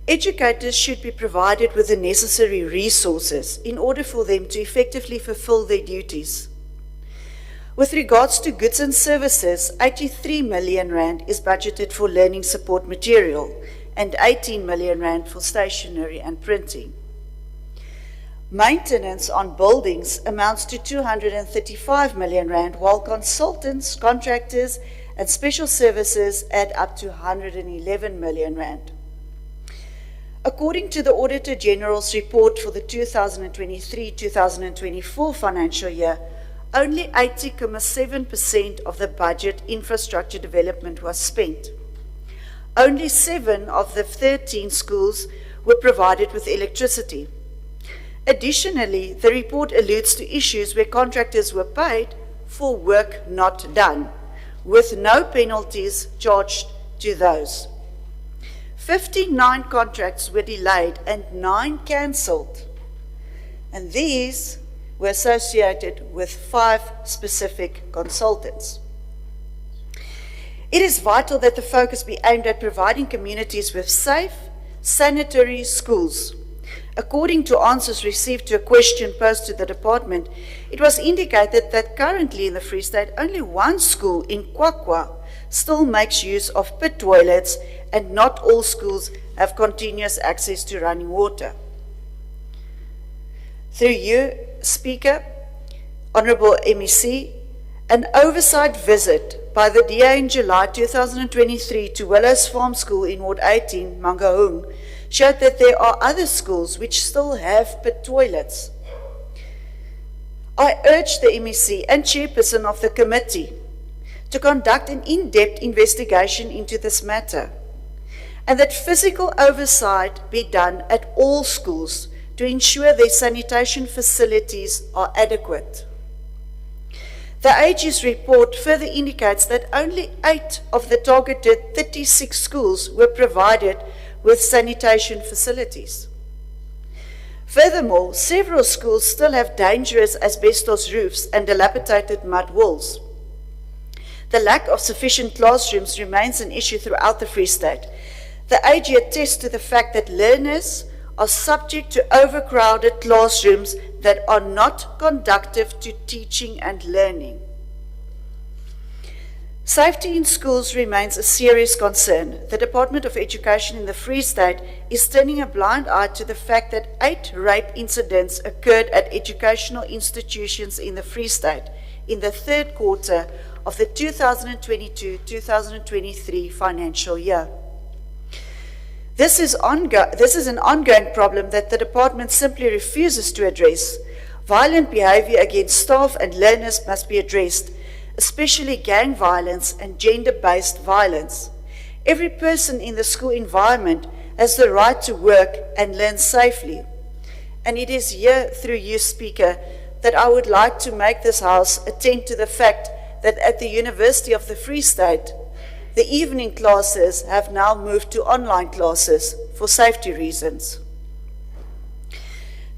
educators should be provided with the necessary resources in order for them to effectively fulfill their duties. With regards to goods and services, 83 million rand is budgeted for learning support material and 18 million rand for stationery and printing. Maintenance on buildings amounts to 235 million rand, while consultants, contractors, and special services add up to 111 million rand. According to the Auditor General's report for the 2023-2024 financial year, only 80.7% of the budget infrastructure development was spent. Only 7 of the 13 schools were provided with electricity. Additionally, the report alludes to issues where contractors were paid for work not done, with no penalties charged to those. 59 contracts were delayed and 9 cancelled, and these were associated with 5 specific consultants. It is vital that the focus be aimed at providing communities with safe, sanitary schools. According to answers received to a question posed to the department, it was indicated that currently in the Free State, only 1 school in Kwakwa still makes use of pit toilets, and not all schools have continuous access to running water. Through you, Speaker, Honourable MEC, an oversight visit by the DA in July 2023 to Willows Farm School in Ward 18, Mangaung, showed that there are other schools which still have pit toilets. I urge the MEC and chairperson of the committee to conduct an in-depth investigation into this matter, and that physical oversight be done at all schools to ensure their sanitation facilities are adequate. The AG's report further indicates that only 8 of the targeted 36 schools were provided with sanitation facilities. Furthermore, several schools still have dangerous asbestos roofs and dilapidated mud walls. The lack of sufficient classrooms remains an issue throughout the Free State. The AG attests to the fact that learners are subject to overcrowded classrooms that are not conducive to teaching and learning. Safety in schools remains a serious concern. The Department of Education in the Free State is turning a blind eye to the fact that 8 rape incidents occurred at educational institutions in the Free State in the third quarter of the 2022-2023 financial year. This is an ongoing problem that the department simply refuses to address. Violent behavior against staff and learners must be addressed, especially gang violence and gender-based violence. Every person in the school environment has the right to work and learn safely. And it is here, through you, Speaker, that I would like to make this House attend to the fact that at the University of the Free State, the evening classes have now moved to online classes for safety reasons.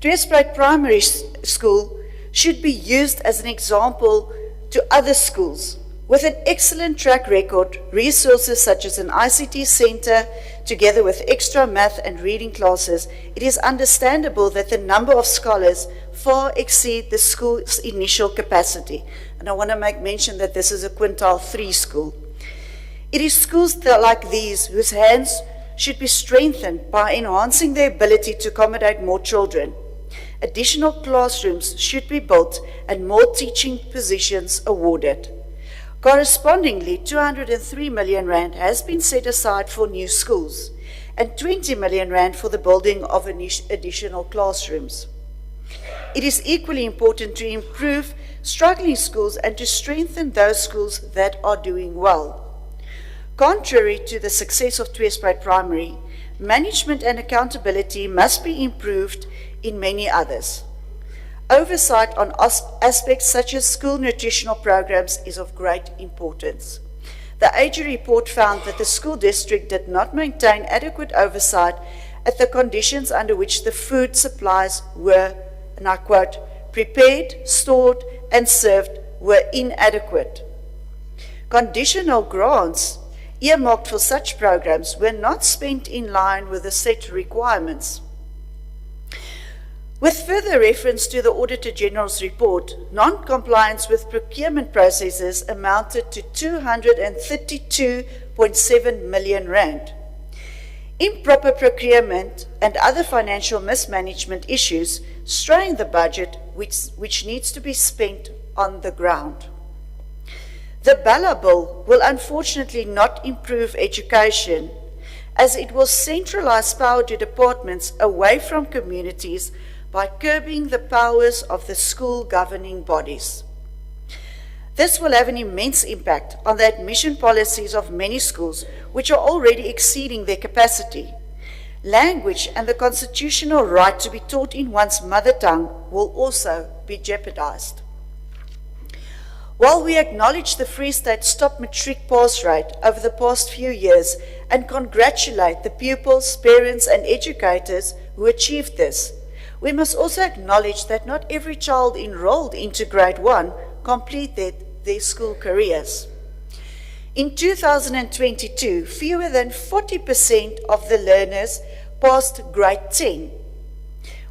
Tweespruit Primary School should be used as an example to other schools. With an excellent track record, resources such as an ICT center, together with extra math and reading classes, it is understandable that the number of scholars far exceed the school's initial capacity. And I want to make mention that this is a quintile 3 school. It is schools like these whose hands should be strengthened by enhancing their ability to accommodate more children. Additional classrooms should be built and more teaching positions awarded. Correspondingly, 203 million rand has been set aside for new schools and 20 million rand for the building of additional classrooms. It is equally important to improve struggling schools and to strengthen those schools that are doing well. Contrary to the success of Tweespruit Primary, management and accountability must be improved in many others. Oversight on aspects such as school nutritional programs is of great importance. The AG report found that the school district did not maintain adequate oversight at the conditions under which the food supplies were, and I quote, prepared, stored, and served were inadequate. Conditional grants earmarked for such programs were not spent in line with the set requirements. With further reference to the Auditor General's report, non-compliance with procurement processes amounted to 232.7 million rand. Improper procurement and other financial mismanagement issues strain the budget which needs to be spent on the ground. The Bala Bill will unfortunately not improve education, as it will centralize power to departments away from communities by curbing the powers of the school governing bodies. This will have an immense impact on the admission policies of many schools, which are already exceeding their capacity. Language and the constitutional right to be taught in one's mother tongue will also be jeopardized. While we acknowledge the Free State's top matric pass rate over the past few years and congratulate the pupils, parents, and educators who achieved this, we must also acknowledge that not every child enrolled into grade 1 completed their school careers. In 2022, fewer than 40% of the learners passed grade 10,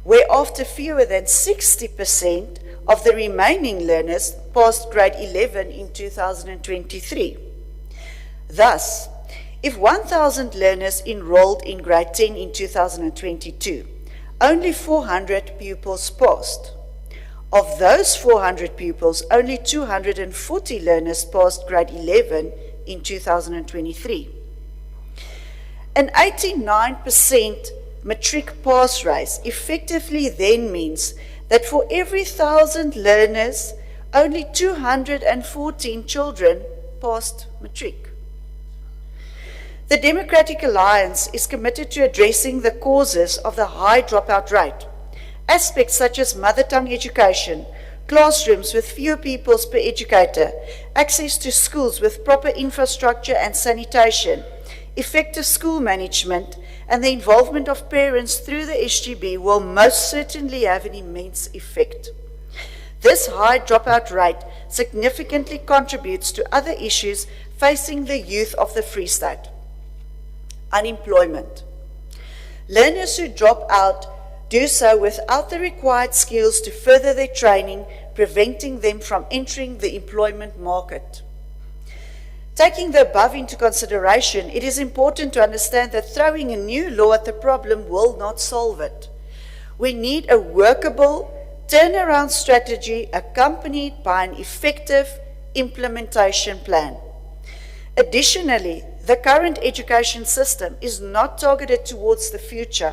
whereafter fewer than 60% of the remaining learners passed grade 11 in 2023. Thus, if 1,000 learners enrolled in grade 10 in 2022, only 400 pupils passed. Of those 400 pupils, only 240 learners passed grade 11 in 2023. An 89% matric pass rates effectively then means that for every 1,000 learners, only 214 children passed matric. The Democratic Alliance is committed to addressing the causes of the high dropout rate. Aspects such as mother tongue education, classrooms with fewer pupils per educator, access to schools with proper infrastructure and sanitation, effective school management, and the involvement of parents through the SGB will most certainly have an immense effect. This high dropout rate significantly contributes to other issues facing the youth of the Free State. Unemployment. Learners who drop out do so without the required skills to further their training, preventing them from entering the employment market. Taking the above into consideration, it is important to understand that throwing a new law at the problem will not solve it. We need a workable turnaround strategy accompanied by an effective implementation plan. Additionally, the current education system is not targeted towards the future.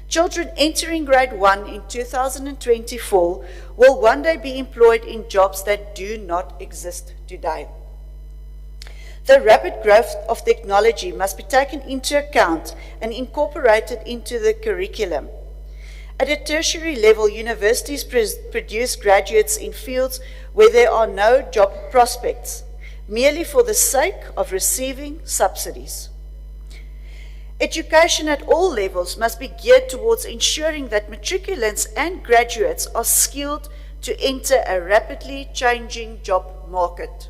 Children entering grade 1 in 2024 will one day be employed in jobs that do not exist today. The rapid growth of technology must be taken into account and incorporated into the curriculum. At a tertiary level, universities produce graduates in fields where there are no job prospects, merely for the sake of receiving subsidies. Education at all levels must be geared towards ensuring that matriculants and graduates are skilled to enter a rapidly changing job market.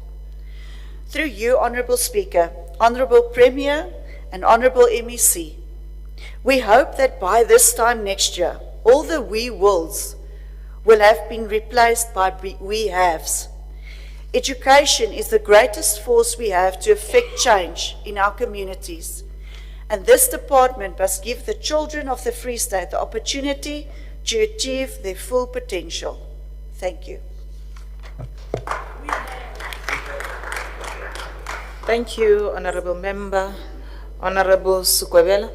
Through you, Honourable Speaker, Honourable Premier, and Honourable MEC, we hope that by this time next year, all the we wills will have been replaced by we haves. Education is the greatest force we have to effect change in our communities, and this department must give the children of the Free State the opportunity to achieve their full potential. Thank you.
Thank you, Honourable Member. Honourable Sukwebela.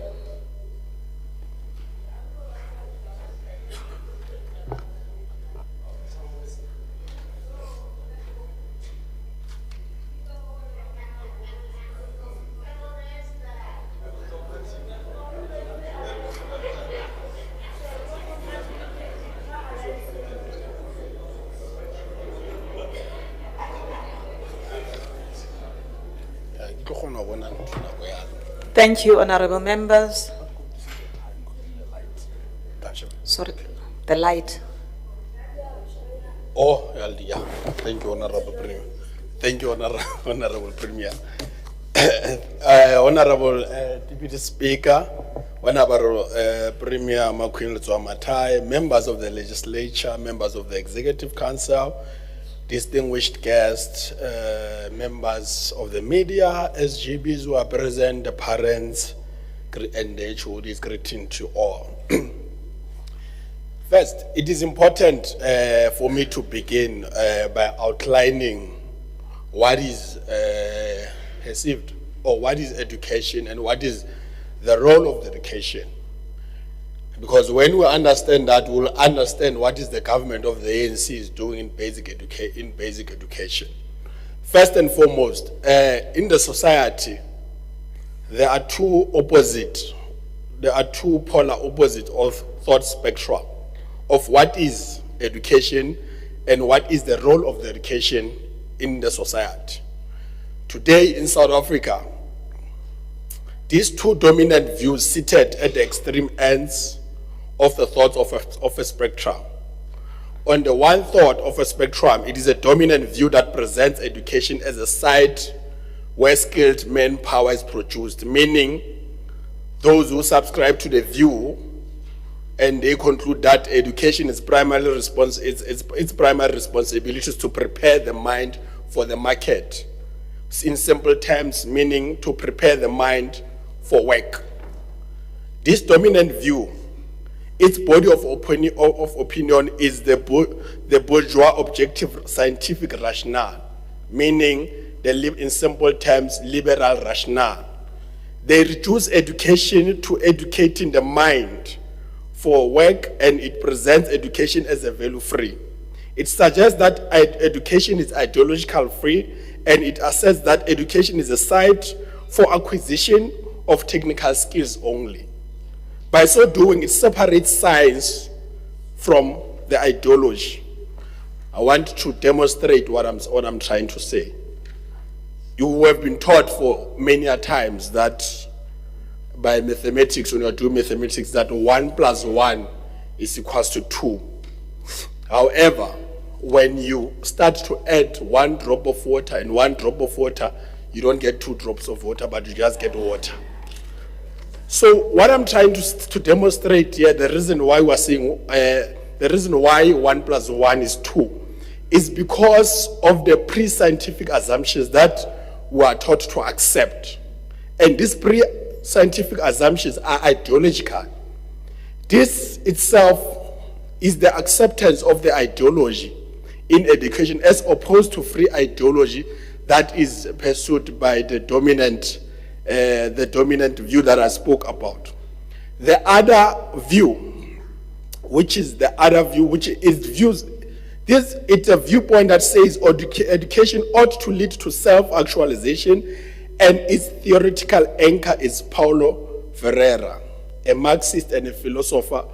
Thank you, honourable members. Sorry, the light.
Oh, yeah. Thank you, Honourable Premier. Thank you, Honourable Premier. Honourable Deputy Speaker, Honourable Premier Makhwinletsoa Mathai, members of the legislature, members of the Executive Council, distinguished guests, members of the media, SGBs who are present, the parents, and the HODs, greeting to all. First, it is important for me to begin by outlining what is perceived, or what is education, and what is the role of the education. Because when we understand that, we'll understand what is the government of the ANC is doing in basic education. First and foremost, in the society, there are two polar opposite of thought spectra of what is education and what is the role of the education in the society. Today in South Africa, these two dominant views seated at the extreme ends of the thoughts of a spectrum. On the one thought of a spectrum, it is a dominant view that presents education as a site where skilled manpower is produced, meaning those who subscribe to the view and they conclude that education is its primary responsibility is to prepare the mind for the market. In simple terms, meaning to prepare the mind for work. This dominant view, its body of opinion is the bourgeois objective scientific rationale, meaning in simple terms, liberal rationale.
They reduce education to educating the mind for work, and it presents education as a value-free. It suggests that education is ideological free, and it asserts that education is a site for acquisition of technical skills only. By so doing, it separates science from the ideology. I want to demonstrate what I'm trying to say. You have been taught for many a times that by mathematics, when you are doing mathematics, that 1 + 1 is equals to 2. However, when you start to add 1 drop of water and 1 drop of water, you don't get 2 drops of water, but you just get water. So what I'm trying to demonstrate here, the reason why we're saying, the reason why 1 + 1 is 2 is because of the pre-scientific assumptions that we are taught to accept. And these pre-scientific assumptions are ideological. This itself is the acceptance of the ideology in education as opposed to free ideology that is pursued by the dominant view that I spoke about. The other view, which is it's a viewpoint that says education ought to lead to self-actualization, and its theoretical anchor is Paulo Freire, a Marxist and a philosopher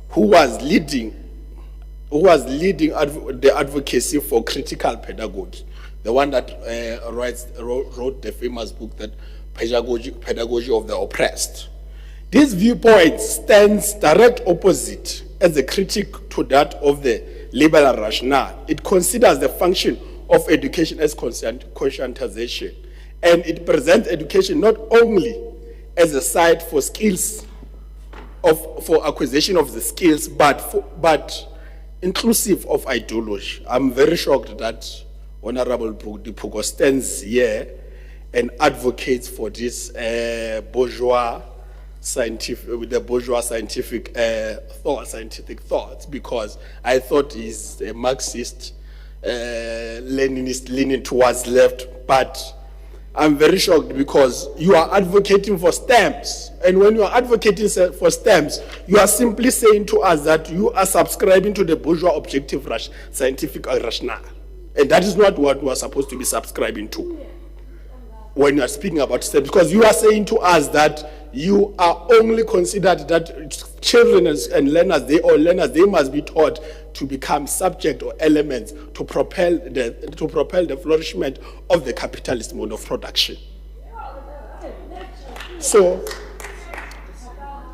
who was leading the advocacy for critical pedagogy, the one that wrote the famous book, that Pedagogy of the Oppressed. This viewpoint stands direct opposite as a critic to that of the liberal rationale. It considers the function of education as conscientization, and it presents education not only as a site for skills, for acquisition of the skills, but inclusive of ideology. I'm very shocked that Honorable Dipuko stands here and advocates for this bourgeois scientific thoughts, because I thought he's a Marxist, Leninist, leaning towards left, but I'm very shocked because you are advocating for stamps, and when you are advocating for stamps, you are simply saying to us that you are subscribing to the bourgeois objective scientific rationale, and that is not what we are supposed to be subscribing to when you are speaking about stamps, because you are saying to us that you are only considered that children and learners, they must be taught to become subject or elements to propel the flourishment of the capitalist mode of production. So,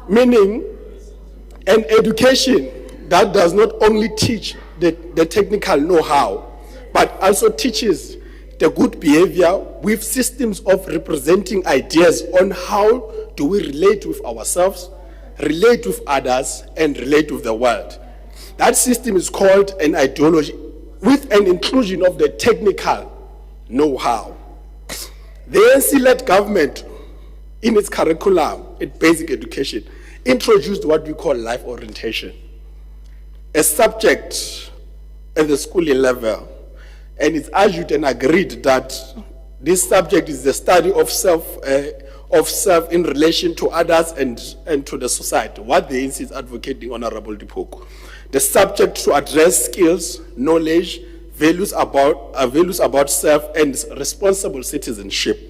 meaning an education that does not only teach the technical know-how, but also teaches the good behavior with systems of representing ideas on how do we relate with ourselves, relate with others, and relate with the world. That system is called an ideology, with an inclusion of the technical know-how. The ANC-led government, in its curriculum in basic education, introduced what we call life orientation, a subject at the schooling level, and it's argued and agreed that this subject is the study of self in relation to others and to the society. What the ANC is advocating, Honorable Dipuko, the subject to address skills, knowledge, values about self, and responsible citizenship.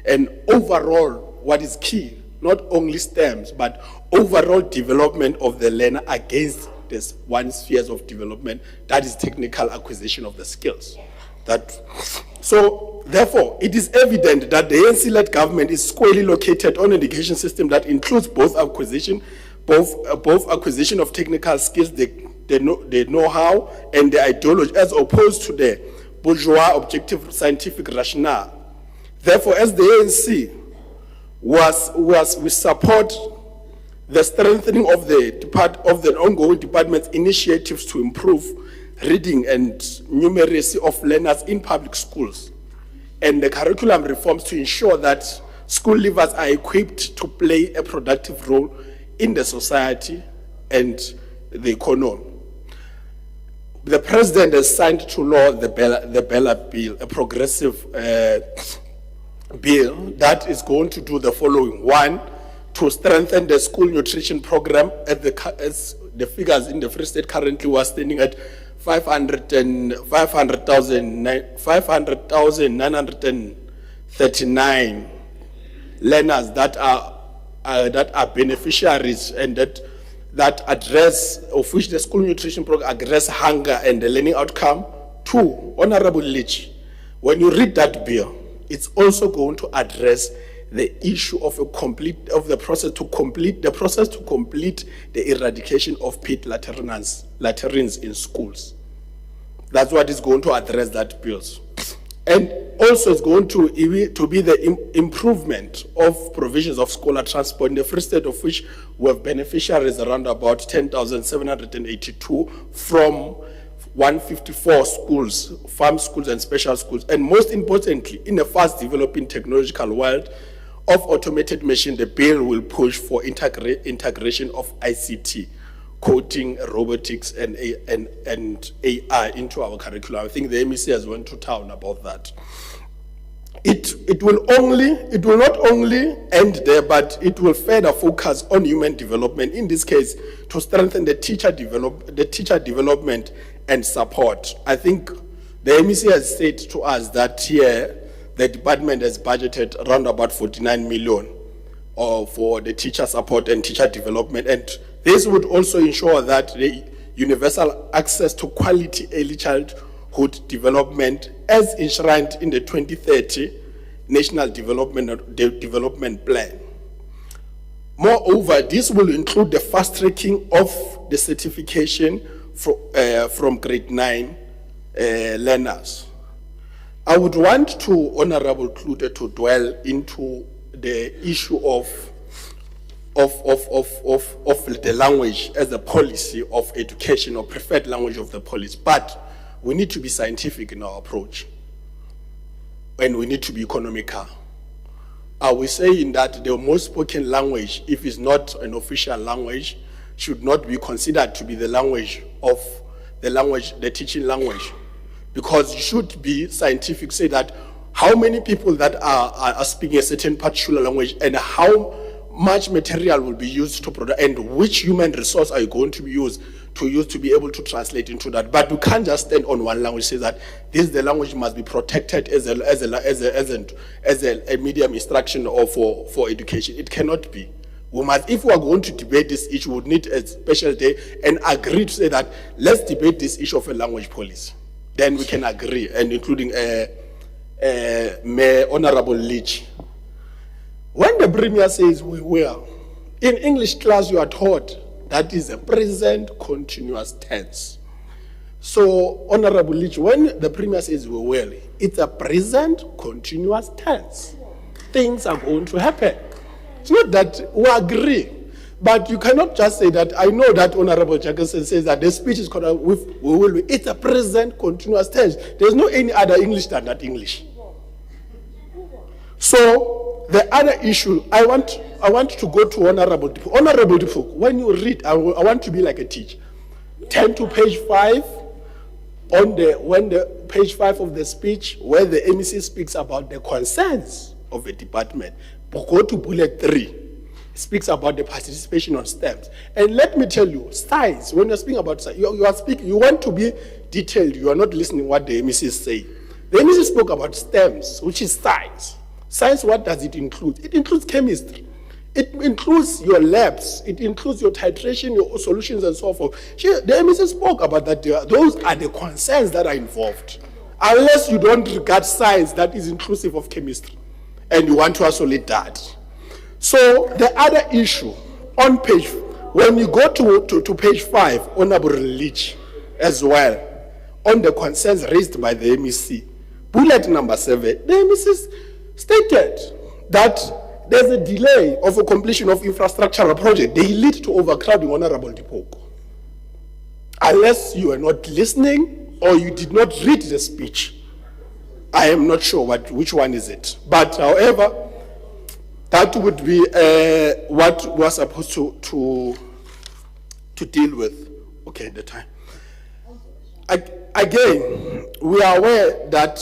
And overall, what is key, not only STEMs, but overall development of the learner against this one sphere of development, that is technical acquisition of the skills. So, therefore, it is evident that the ANC-led government is squarely located on an education system that includes both acquisition of technical skills, the know-how, and the ideology, as opposed to the bourgeois objective scientific rationale. Therefore, as the ANC, we support the strengthening of the ongoing department's initiatives to improve reading and numeracy of learners in public schools, and the curriculum reforms to ensure that school leavers are equipped to play a productive role in the society and the economy. The President has signed to law the Bella Bill, a progressive
bill that is going to do the following. One, to strengthen the school nutrition program as the figures in the Free State currently was standing at 500,939 learners that are beneficiaries and that address, of which the school nutrition program address hunger and the learning outcome. Two, Honorable Leach, when you read that bill, it's also going to address the issue of the process to complete the eradication of pit latrines in schools. That's what is going to address that bill. And also it's going to be the improvement of provisions of scholar transport in the Free State, of which we have beneficiaries around about 10,782 from 154 schools, farm schools and special schools. And most importantly, in a fast developing technological world of automated machine, the bill will push for integration of ICT, coding, robotics, and AI into our curriculum. I think the MEC has went to town about that. It will not only end there, but it will further focus on human development. In this case, to strengthen the teacher development and support. I think the MEC has said to us that here the department has budgeted around about 49 million for the teacher support and teacher development, and this would also ensure that the universal access to quality early childhood development as enshrined in the 2030 National Development Plan. Moreover, this will include the fast tracking of the certification from grade 9 learners. I would want to, Honorable Klute, to dwell into the issue of the language as a policy of education or preferred language of the police, but we need to be scientific in our approach and we need to be economical. Are we saying that the most spoken language, if it's not an official language, should not be considered to be the teaching language? Because you should be scientific, say that how many people that are speaking a certain particular language and how much material will be used to produce and which human resource are you going to be used to be able to translate into that. But we can't just stand on one language, say that the language must be protected as a medium instruction or for education. It cannot be. We must, if we are going to debate this issue, we would need a special day and agree to say that let's debate this issue of a language policy. Then we can agree, and including Mayor Honorable Leach. When the Premier says we will, in English class you are taught that is a present continuous tense. So, Honorable Leach, when the Premier says we will, it's a present continuous tense. Things are going to happen. It's not that we agree, but you cannot just say that. I know that Honorable Jacobson says that the speech is with we will be. It's a present continuous tense. There's no any other English than that English. So the other issue, I want to go to Honorable Dipuk. Honorable Dipuk, when you read, I want to be like a teacher. Turn to page 5 when the page 5 of the speech where the MEC speaks about the concerns of a department. Go to bullet 3. Speaks about the participation on STEMs. And let me tell you, science, when you're speaking about science, you are speaking, you want to be detailed, you are not listening what the MEC is saying. The MEC spoke about STEMs, which is science. Science, what does it include? It includes chemistry. It includes your labs. It includes your titration, your solutions, and so forth. The MEC spoke about that. Those are the concerns that are involved. Unless you don't regard science that is inclusive of chemistry, and you want to isolate that. So the other issue on page, when you go to page 5, Honorable Leach as well, on the concerns raised by the MEC, bullet number 7, the MEC stated that there's a delay of a completion of infrastructural project. They lead to overcrowding, Honorable Dipok. Unless you are not listening or you did not read the speech, I am not sure which one is it. But however, that would be what we're supposed to deal with. Okay, the time. Again, we are aware that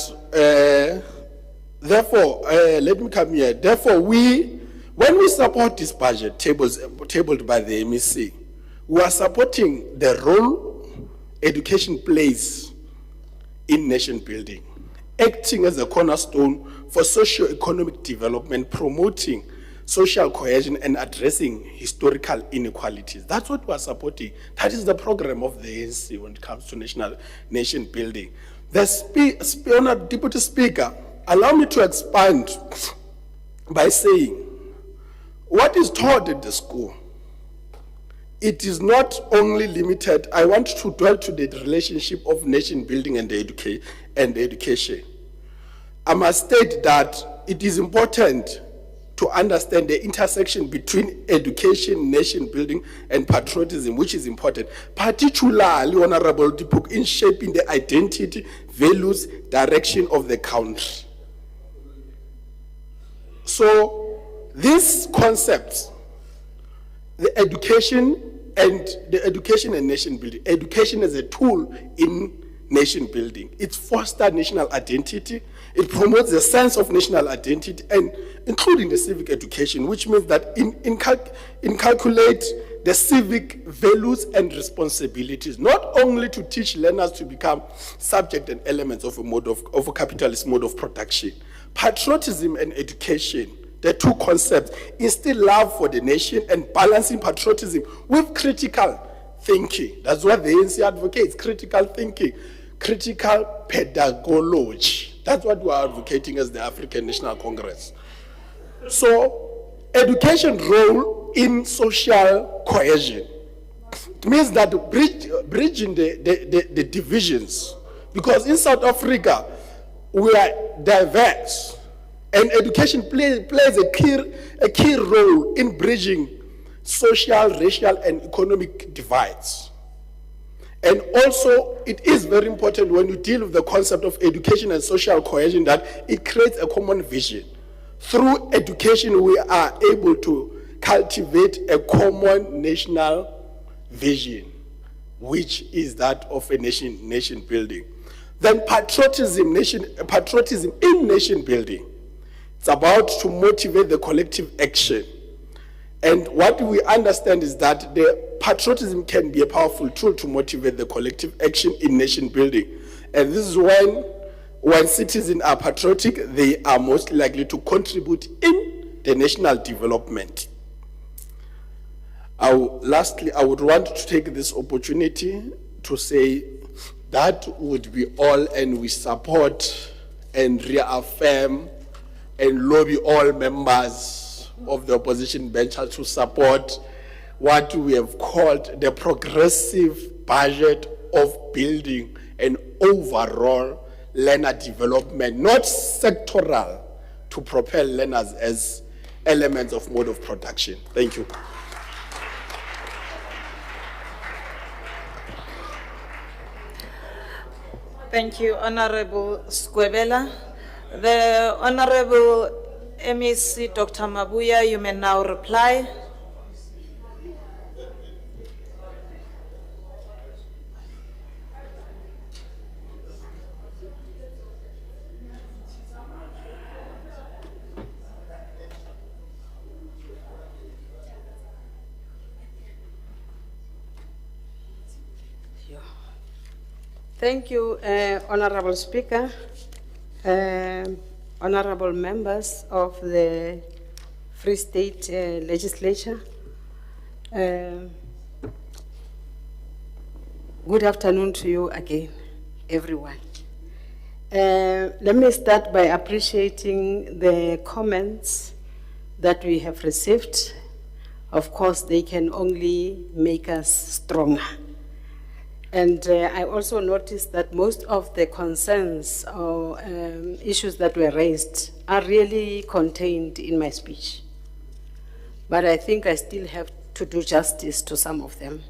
Therefore, let me come here. Therefore, when we support this budget tabled by the MEC, we are supporting the role education plays in nation building, acting as a cornerstone for socio-economic development, promoting social cohesion and addressing historical inequalities. That's what we are supporting. That is the program of the ANC when it comes to nation building. The Honourable Deputy Speaker, allow me to expand by saying, what is taught at the school, it is not only limited. I want to dwell to the relationship of nation building and education. I must state that it is important to understand the intersection between education, nation building, and patriotism, which is important, particularly, Honorable Dipuk, in shaping the identity, values, direction of the country. So, these concepts, the education and nation building, education as a tool in nation building, it fosters national identity, it promotes the sense of national identity, and including the civic education, which means that inculcate the civic values and responsibilities, not only to teach learners to become subject and elements of a capitalist mode of production. Patriotism and education, the two concepts, instill love for the nation and balancing patriotism with critical thinking. That's what the ANC advocates, critical thinking, critical pedagogy. That's what we are advocating as the African National Congress. So, education role in social cohesion. It means that bridging the divisions. Because in South Africa, we are diverse. And education plays a key role in bridging social, racial, and economic divides. And also, it is very important when you deal with the concept of education and social cohesion that it creates a common vision. Through education, we are able to cultivate a common national vision, which is that of a nation building. Then patriotism in nation building. It's about to motivate the collective action. And what we understand is that the patriotism can be a powerful tool to motivate the collective action in nation building. And this is when citizens are patriotic, they are most likely to contribute in the national development. Lastly, I would want to take this opportunity to say that would be all, and we support and reaffirm and lobby all members of the opposition bench to support what we have called the progressive budget of building an overall learner development, not sectoral, to propel learners as elements of mode of production. Thank you.
Thank you, Honorable Skwebela. The Honorable MEC, Dr. Mabuya, you may now reply.
Thank you, Honorable Speaker, honorable members of the Free State Legislature. Good afternoon to you again, everyone. Let me start by appreciating the comments that we have received. Of course, they can only make us stronger. And I also noticed that most of the concerns or issues that were raised are really contained in my speech. But I think I still have to do justice to some of them.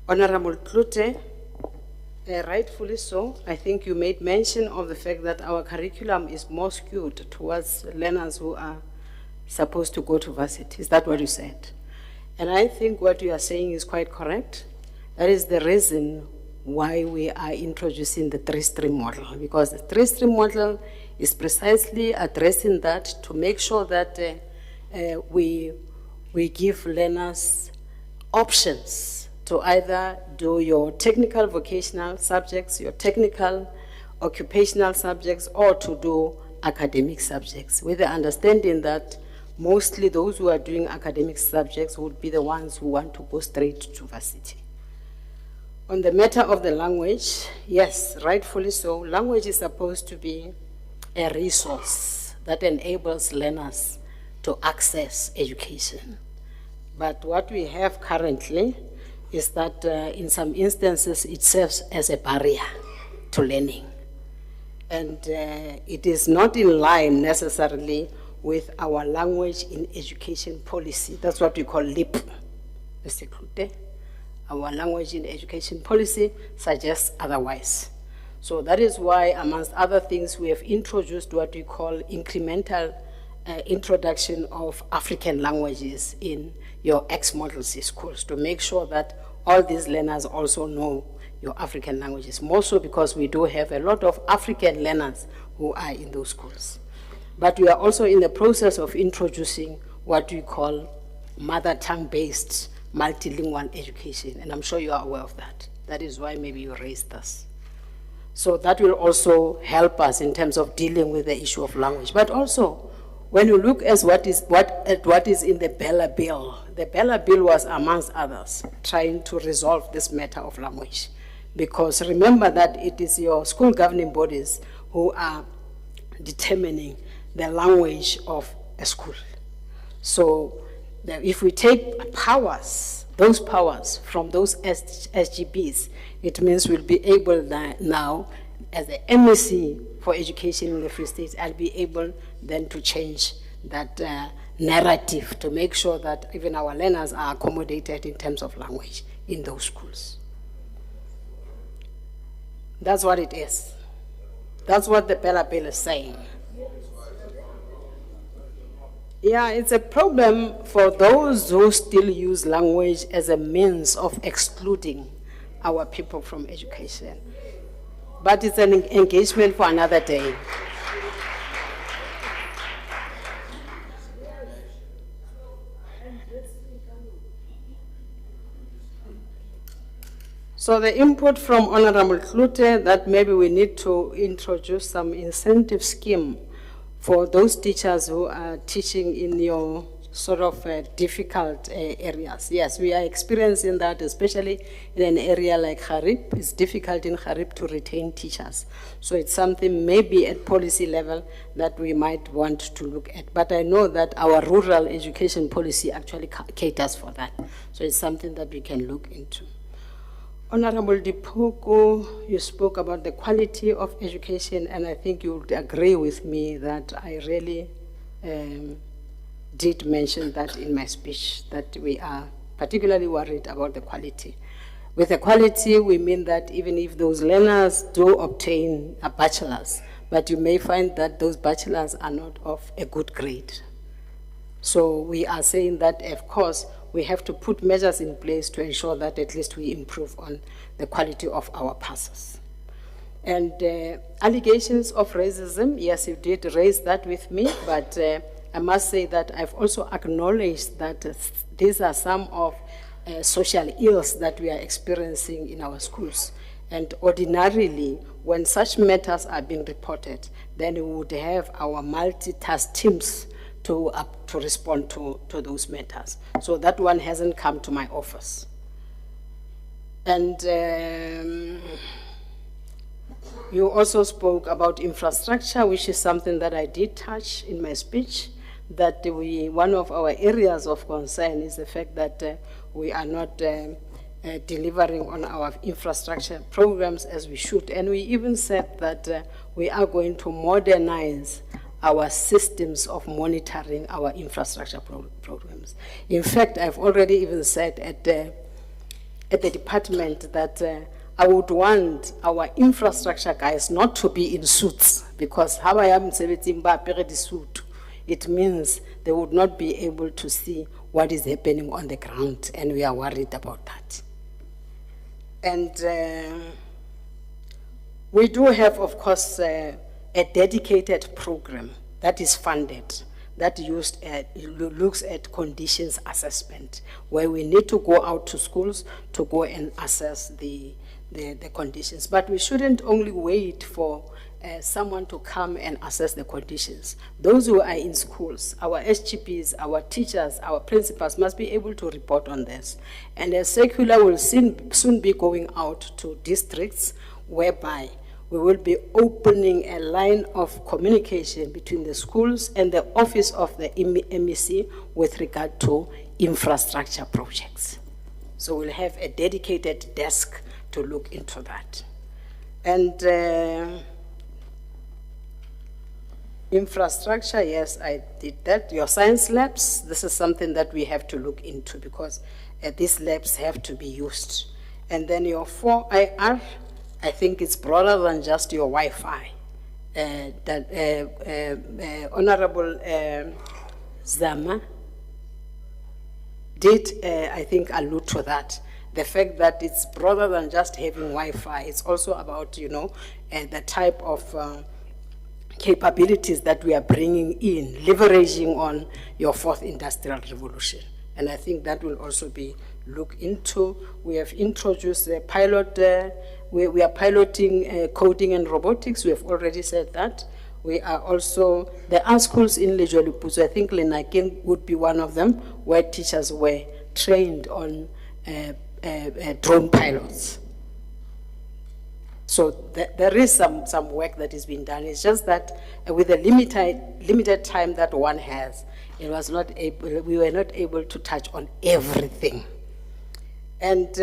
Honorable Klute, rightfully so, I think you made mention of the fact that our curriculum is more skewed towards learners who are supposed to go to varsity. Is that what you said? And I think what you are saying is quite correct. That is the reason
why we are introducing the three-stream model, because the three-stream model is precisely addressing that to make sure that we give learners options to either do your technical vocational subjects, your technical occupational subjects, or to do academic subjects, with the understanding that mostly those who are doing academic subjects would be the ones who want to go straight to varsity. On the matter of the language, yes, rightfully so, language is supposed to be a resource that enables learners to access education. But what we have currently is that in some instances it serves as a barrier to learning. And it is not in line necessarily with our language in education policy. That's what we call LIP, Mr. Klute. Our language in education policy suggests otherwise. So that is why, amongst other things, we have introduced what we call incremental introduction of African languages in your ex-Model C schools to make sure that all these learners also know your African languages, more so because we do have a lot of African learners who are in those schools. But we are also in the process of introducing what we call mother tongue-based multilingual education, and I'm sure you are aware of that. That is why maybe you raised this. So that will also help us in terms of dealing with the issue of language. But also, when you look at what is in the Bella Bill, the Bella Bill was, amongst others, trying to resolve this matter of language. Because remember that it is your school governing bodies who are determining the language of a school. So if we take powers, those powers from those SGBs, it means we'll be able now, as the MEC for education in the Free State, I'll be able then to change that narrative to make sure that even our learners are accommodated in terms of language in those schools. That's what it is. That's what the Bella Bill is saying. Yeah, it's a problem for those who still use language as a means of excluding our people from education. But it's an engagement for another day. So the input from Honorable Klute that maybe we need to introduce some incentive scheme for those teachers who are teaching in your sort of difficult areas. Yes, we are experiencing that, especially in an area like Harib. It's difficult in Harib to retain teachers. So it's something maybe at policy level that we might want to look at. But I know that our rural education policy actually caters for that. So it's something that we can look into. Honorable Dipoko, you spoke about the quality of education, and I think you would agree with me that I really did mention that in my speech, that we are particularly worried about the quality. With the quality, we mean that even if those learners do obtain a bachelor's, but you may find that those bachelors are not of a good grade. So we are saying that, of course, we have to put measures in place to ensure that at least we improve on the quality of our passes. And allegations of racism, yes, you did raise that with me, but I must say that I've also acknowledged that these are some of social ills that we are experiencing in our schools. And ordinarily, when such matters are being reported, then we would have our multitask teams to respond to those matters. So that one hasn't come to my office. And you also spoke about infrastructure, which is something that I did touch in my speech, that one of our areas of concern is the fact that we are not delivering on our infrastructure programs as we should. And we even said that we are going to modernize our systems of monitoring our infrastructure programs. In fact, I've already even said at the department that I would want our infrastructure guys not to be in suits, because how I am suit, it means they would not be able to see what is happening on the ground, and we are worried about that. And we do have, of course, a dedicated program that is funded, that looks at conditions assessment, where we need to go out to schools to go and assess the conditions. But we shouldn't only wait for someone to come and assess the conditions. Those who are in schools, our SGPs, our teachers, our principals must be able to report on this. And a circular will soon be going out to districts whereby we will be opening a line of communication between the schools and the office of the MEC with regard to infrastructure projects. So we'll have a dedicated desk to look into that. And infrastructure, yes, I did that. Your science labs, this is something that we have to look into because these labs have to be used. And then your 4IR, I think it's broader than just your Wi-Fi. Honorable Zama did, I think, allude to that. The fact that it's broader than just having Wi-Fi. It's also about, you know, the type of capabilities that we are bringing in, leveraging on your fourth industrial revolution. And I think that will also be looked into. We have introduced a pilot, we are piloting coding and robotics. We have already said that. We are also, there are schools in Lejolipuzo, I think Lenaking would be one of them, where teachers were trained on drone pilots. So there is some work that is being done. It's just that with the limited time that one has, we were not able to touch on everything. And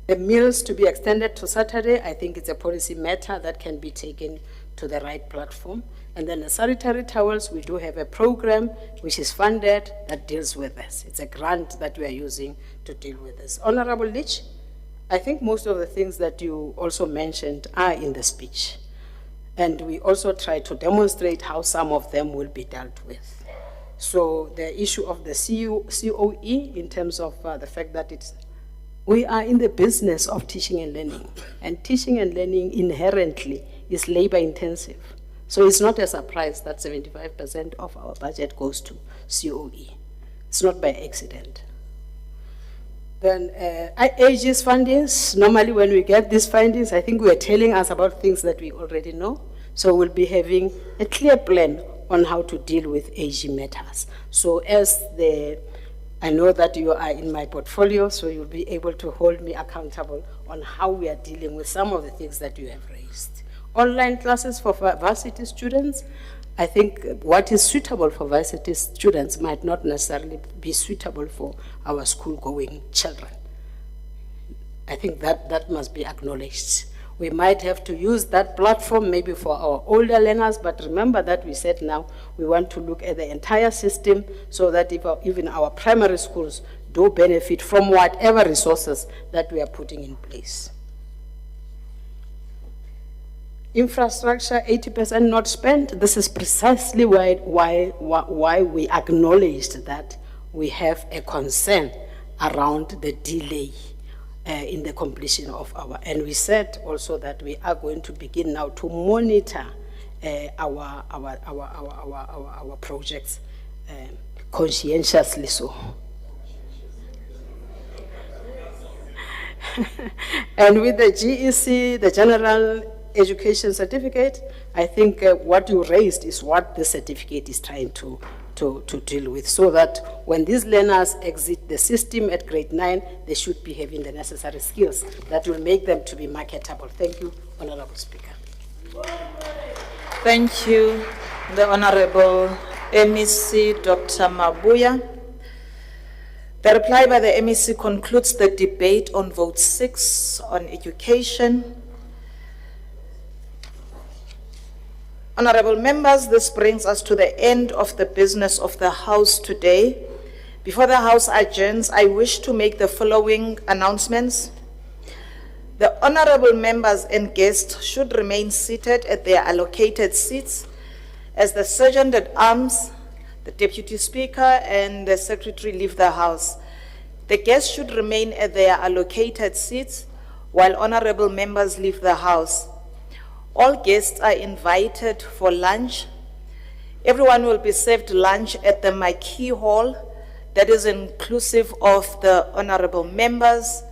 the meals to be extended to Saturday, I think it's a policy matter that can be taken to the right platform. And then the sanitary towels, we do have a program which is funded that deals with this. It's a grant that we are using to deal with this. Honorable Leach, I think most of the things that you also mentioned are in the speech. And we also try to demonstrate how some of them will be dealt with. So the issue of the COE in terms of the fact that we are in the business of teaching and learning. And teaching and learning inherently is labor intensive. So it's not a surprise that 75% of our budget goes to COE. It's not by accident. Then AG's findings, normally when we get these findings, I think we are telling us about things that we already know. So we'll be having a clear plan on how to deal with AG matters. So I know that you are in my portfolio, so you'll be able to hold me accountable on how we are dealing with some of the things that you have raised. Online classes for varsity students, I think what is suitable for varsity students might not necessarily be suitable for our school-going children. I think that must be acknowledged. We might have to use that platform maybe for our older learners, but remember that we said now we want to look at the entire system so that even our primary schools do benefit from whatever resources that we are putting in place. Infrastructure, 80% not spent. This is precisely why we acknowledged that we have a concern around the delay in the completion of and we said also that we are going to begin now to monitor our projects conscientiously so. And with the GEC, the General Education Certificate, I think what you raised is what the certificate is trying to deal with, so that when these learners exit the system at grade 9, they should be having the necessary skills that will make them to be marketable. Thank you, Honorable Speaker.
Thank you, the Honorable MEC Dr. Mabuya. The reply by the MEC concludes the debate on vote 6 on education. Honorable members, this brings us to the end of the business of the House today. Before the House adjourns, I wish to make the following announcements. The honorable members and guests should remain seated at their allocated seats as the Sergeant at Arms, the Deputy Speaker, and the Secretary leave the House. The guests should remain at their allocated seats while honorable members leave the house. All guests are invited for lunch. Everyone will be served lunch at the Marquee Hall, that is inclusive of the honorable members.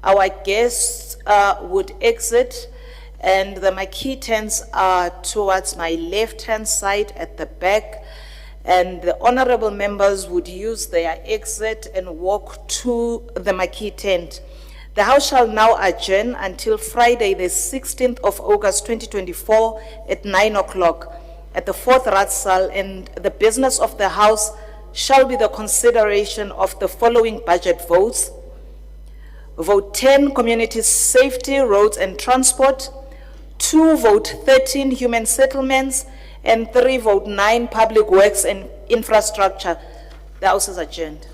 Our guests would exit, and the Marquee tents are towards my left-hand side at the back, and the honorable members would use their exit and walk to the Marquee tent. The House shall now adjourn until Friday, the 16th of August 2024 at 9 o'clock at the 4th Ratsal, and the business of the House shall be the consideration of the following budget votes. Vote 10, Community Safety, Roads and Transport. 2, Vote 13, Human Settlements. And 3, Vote 9, Public Works and Infrastructure. The House is adjourned.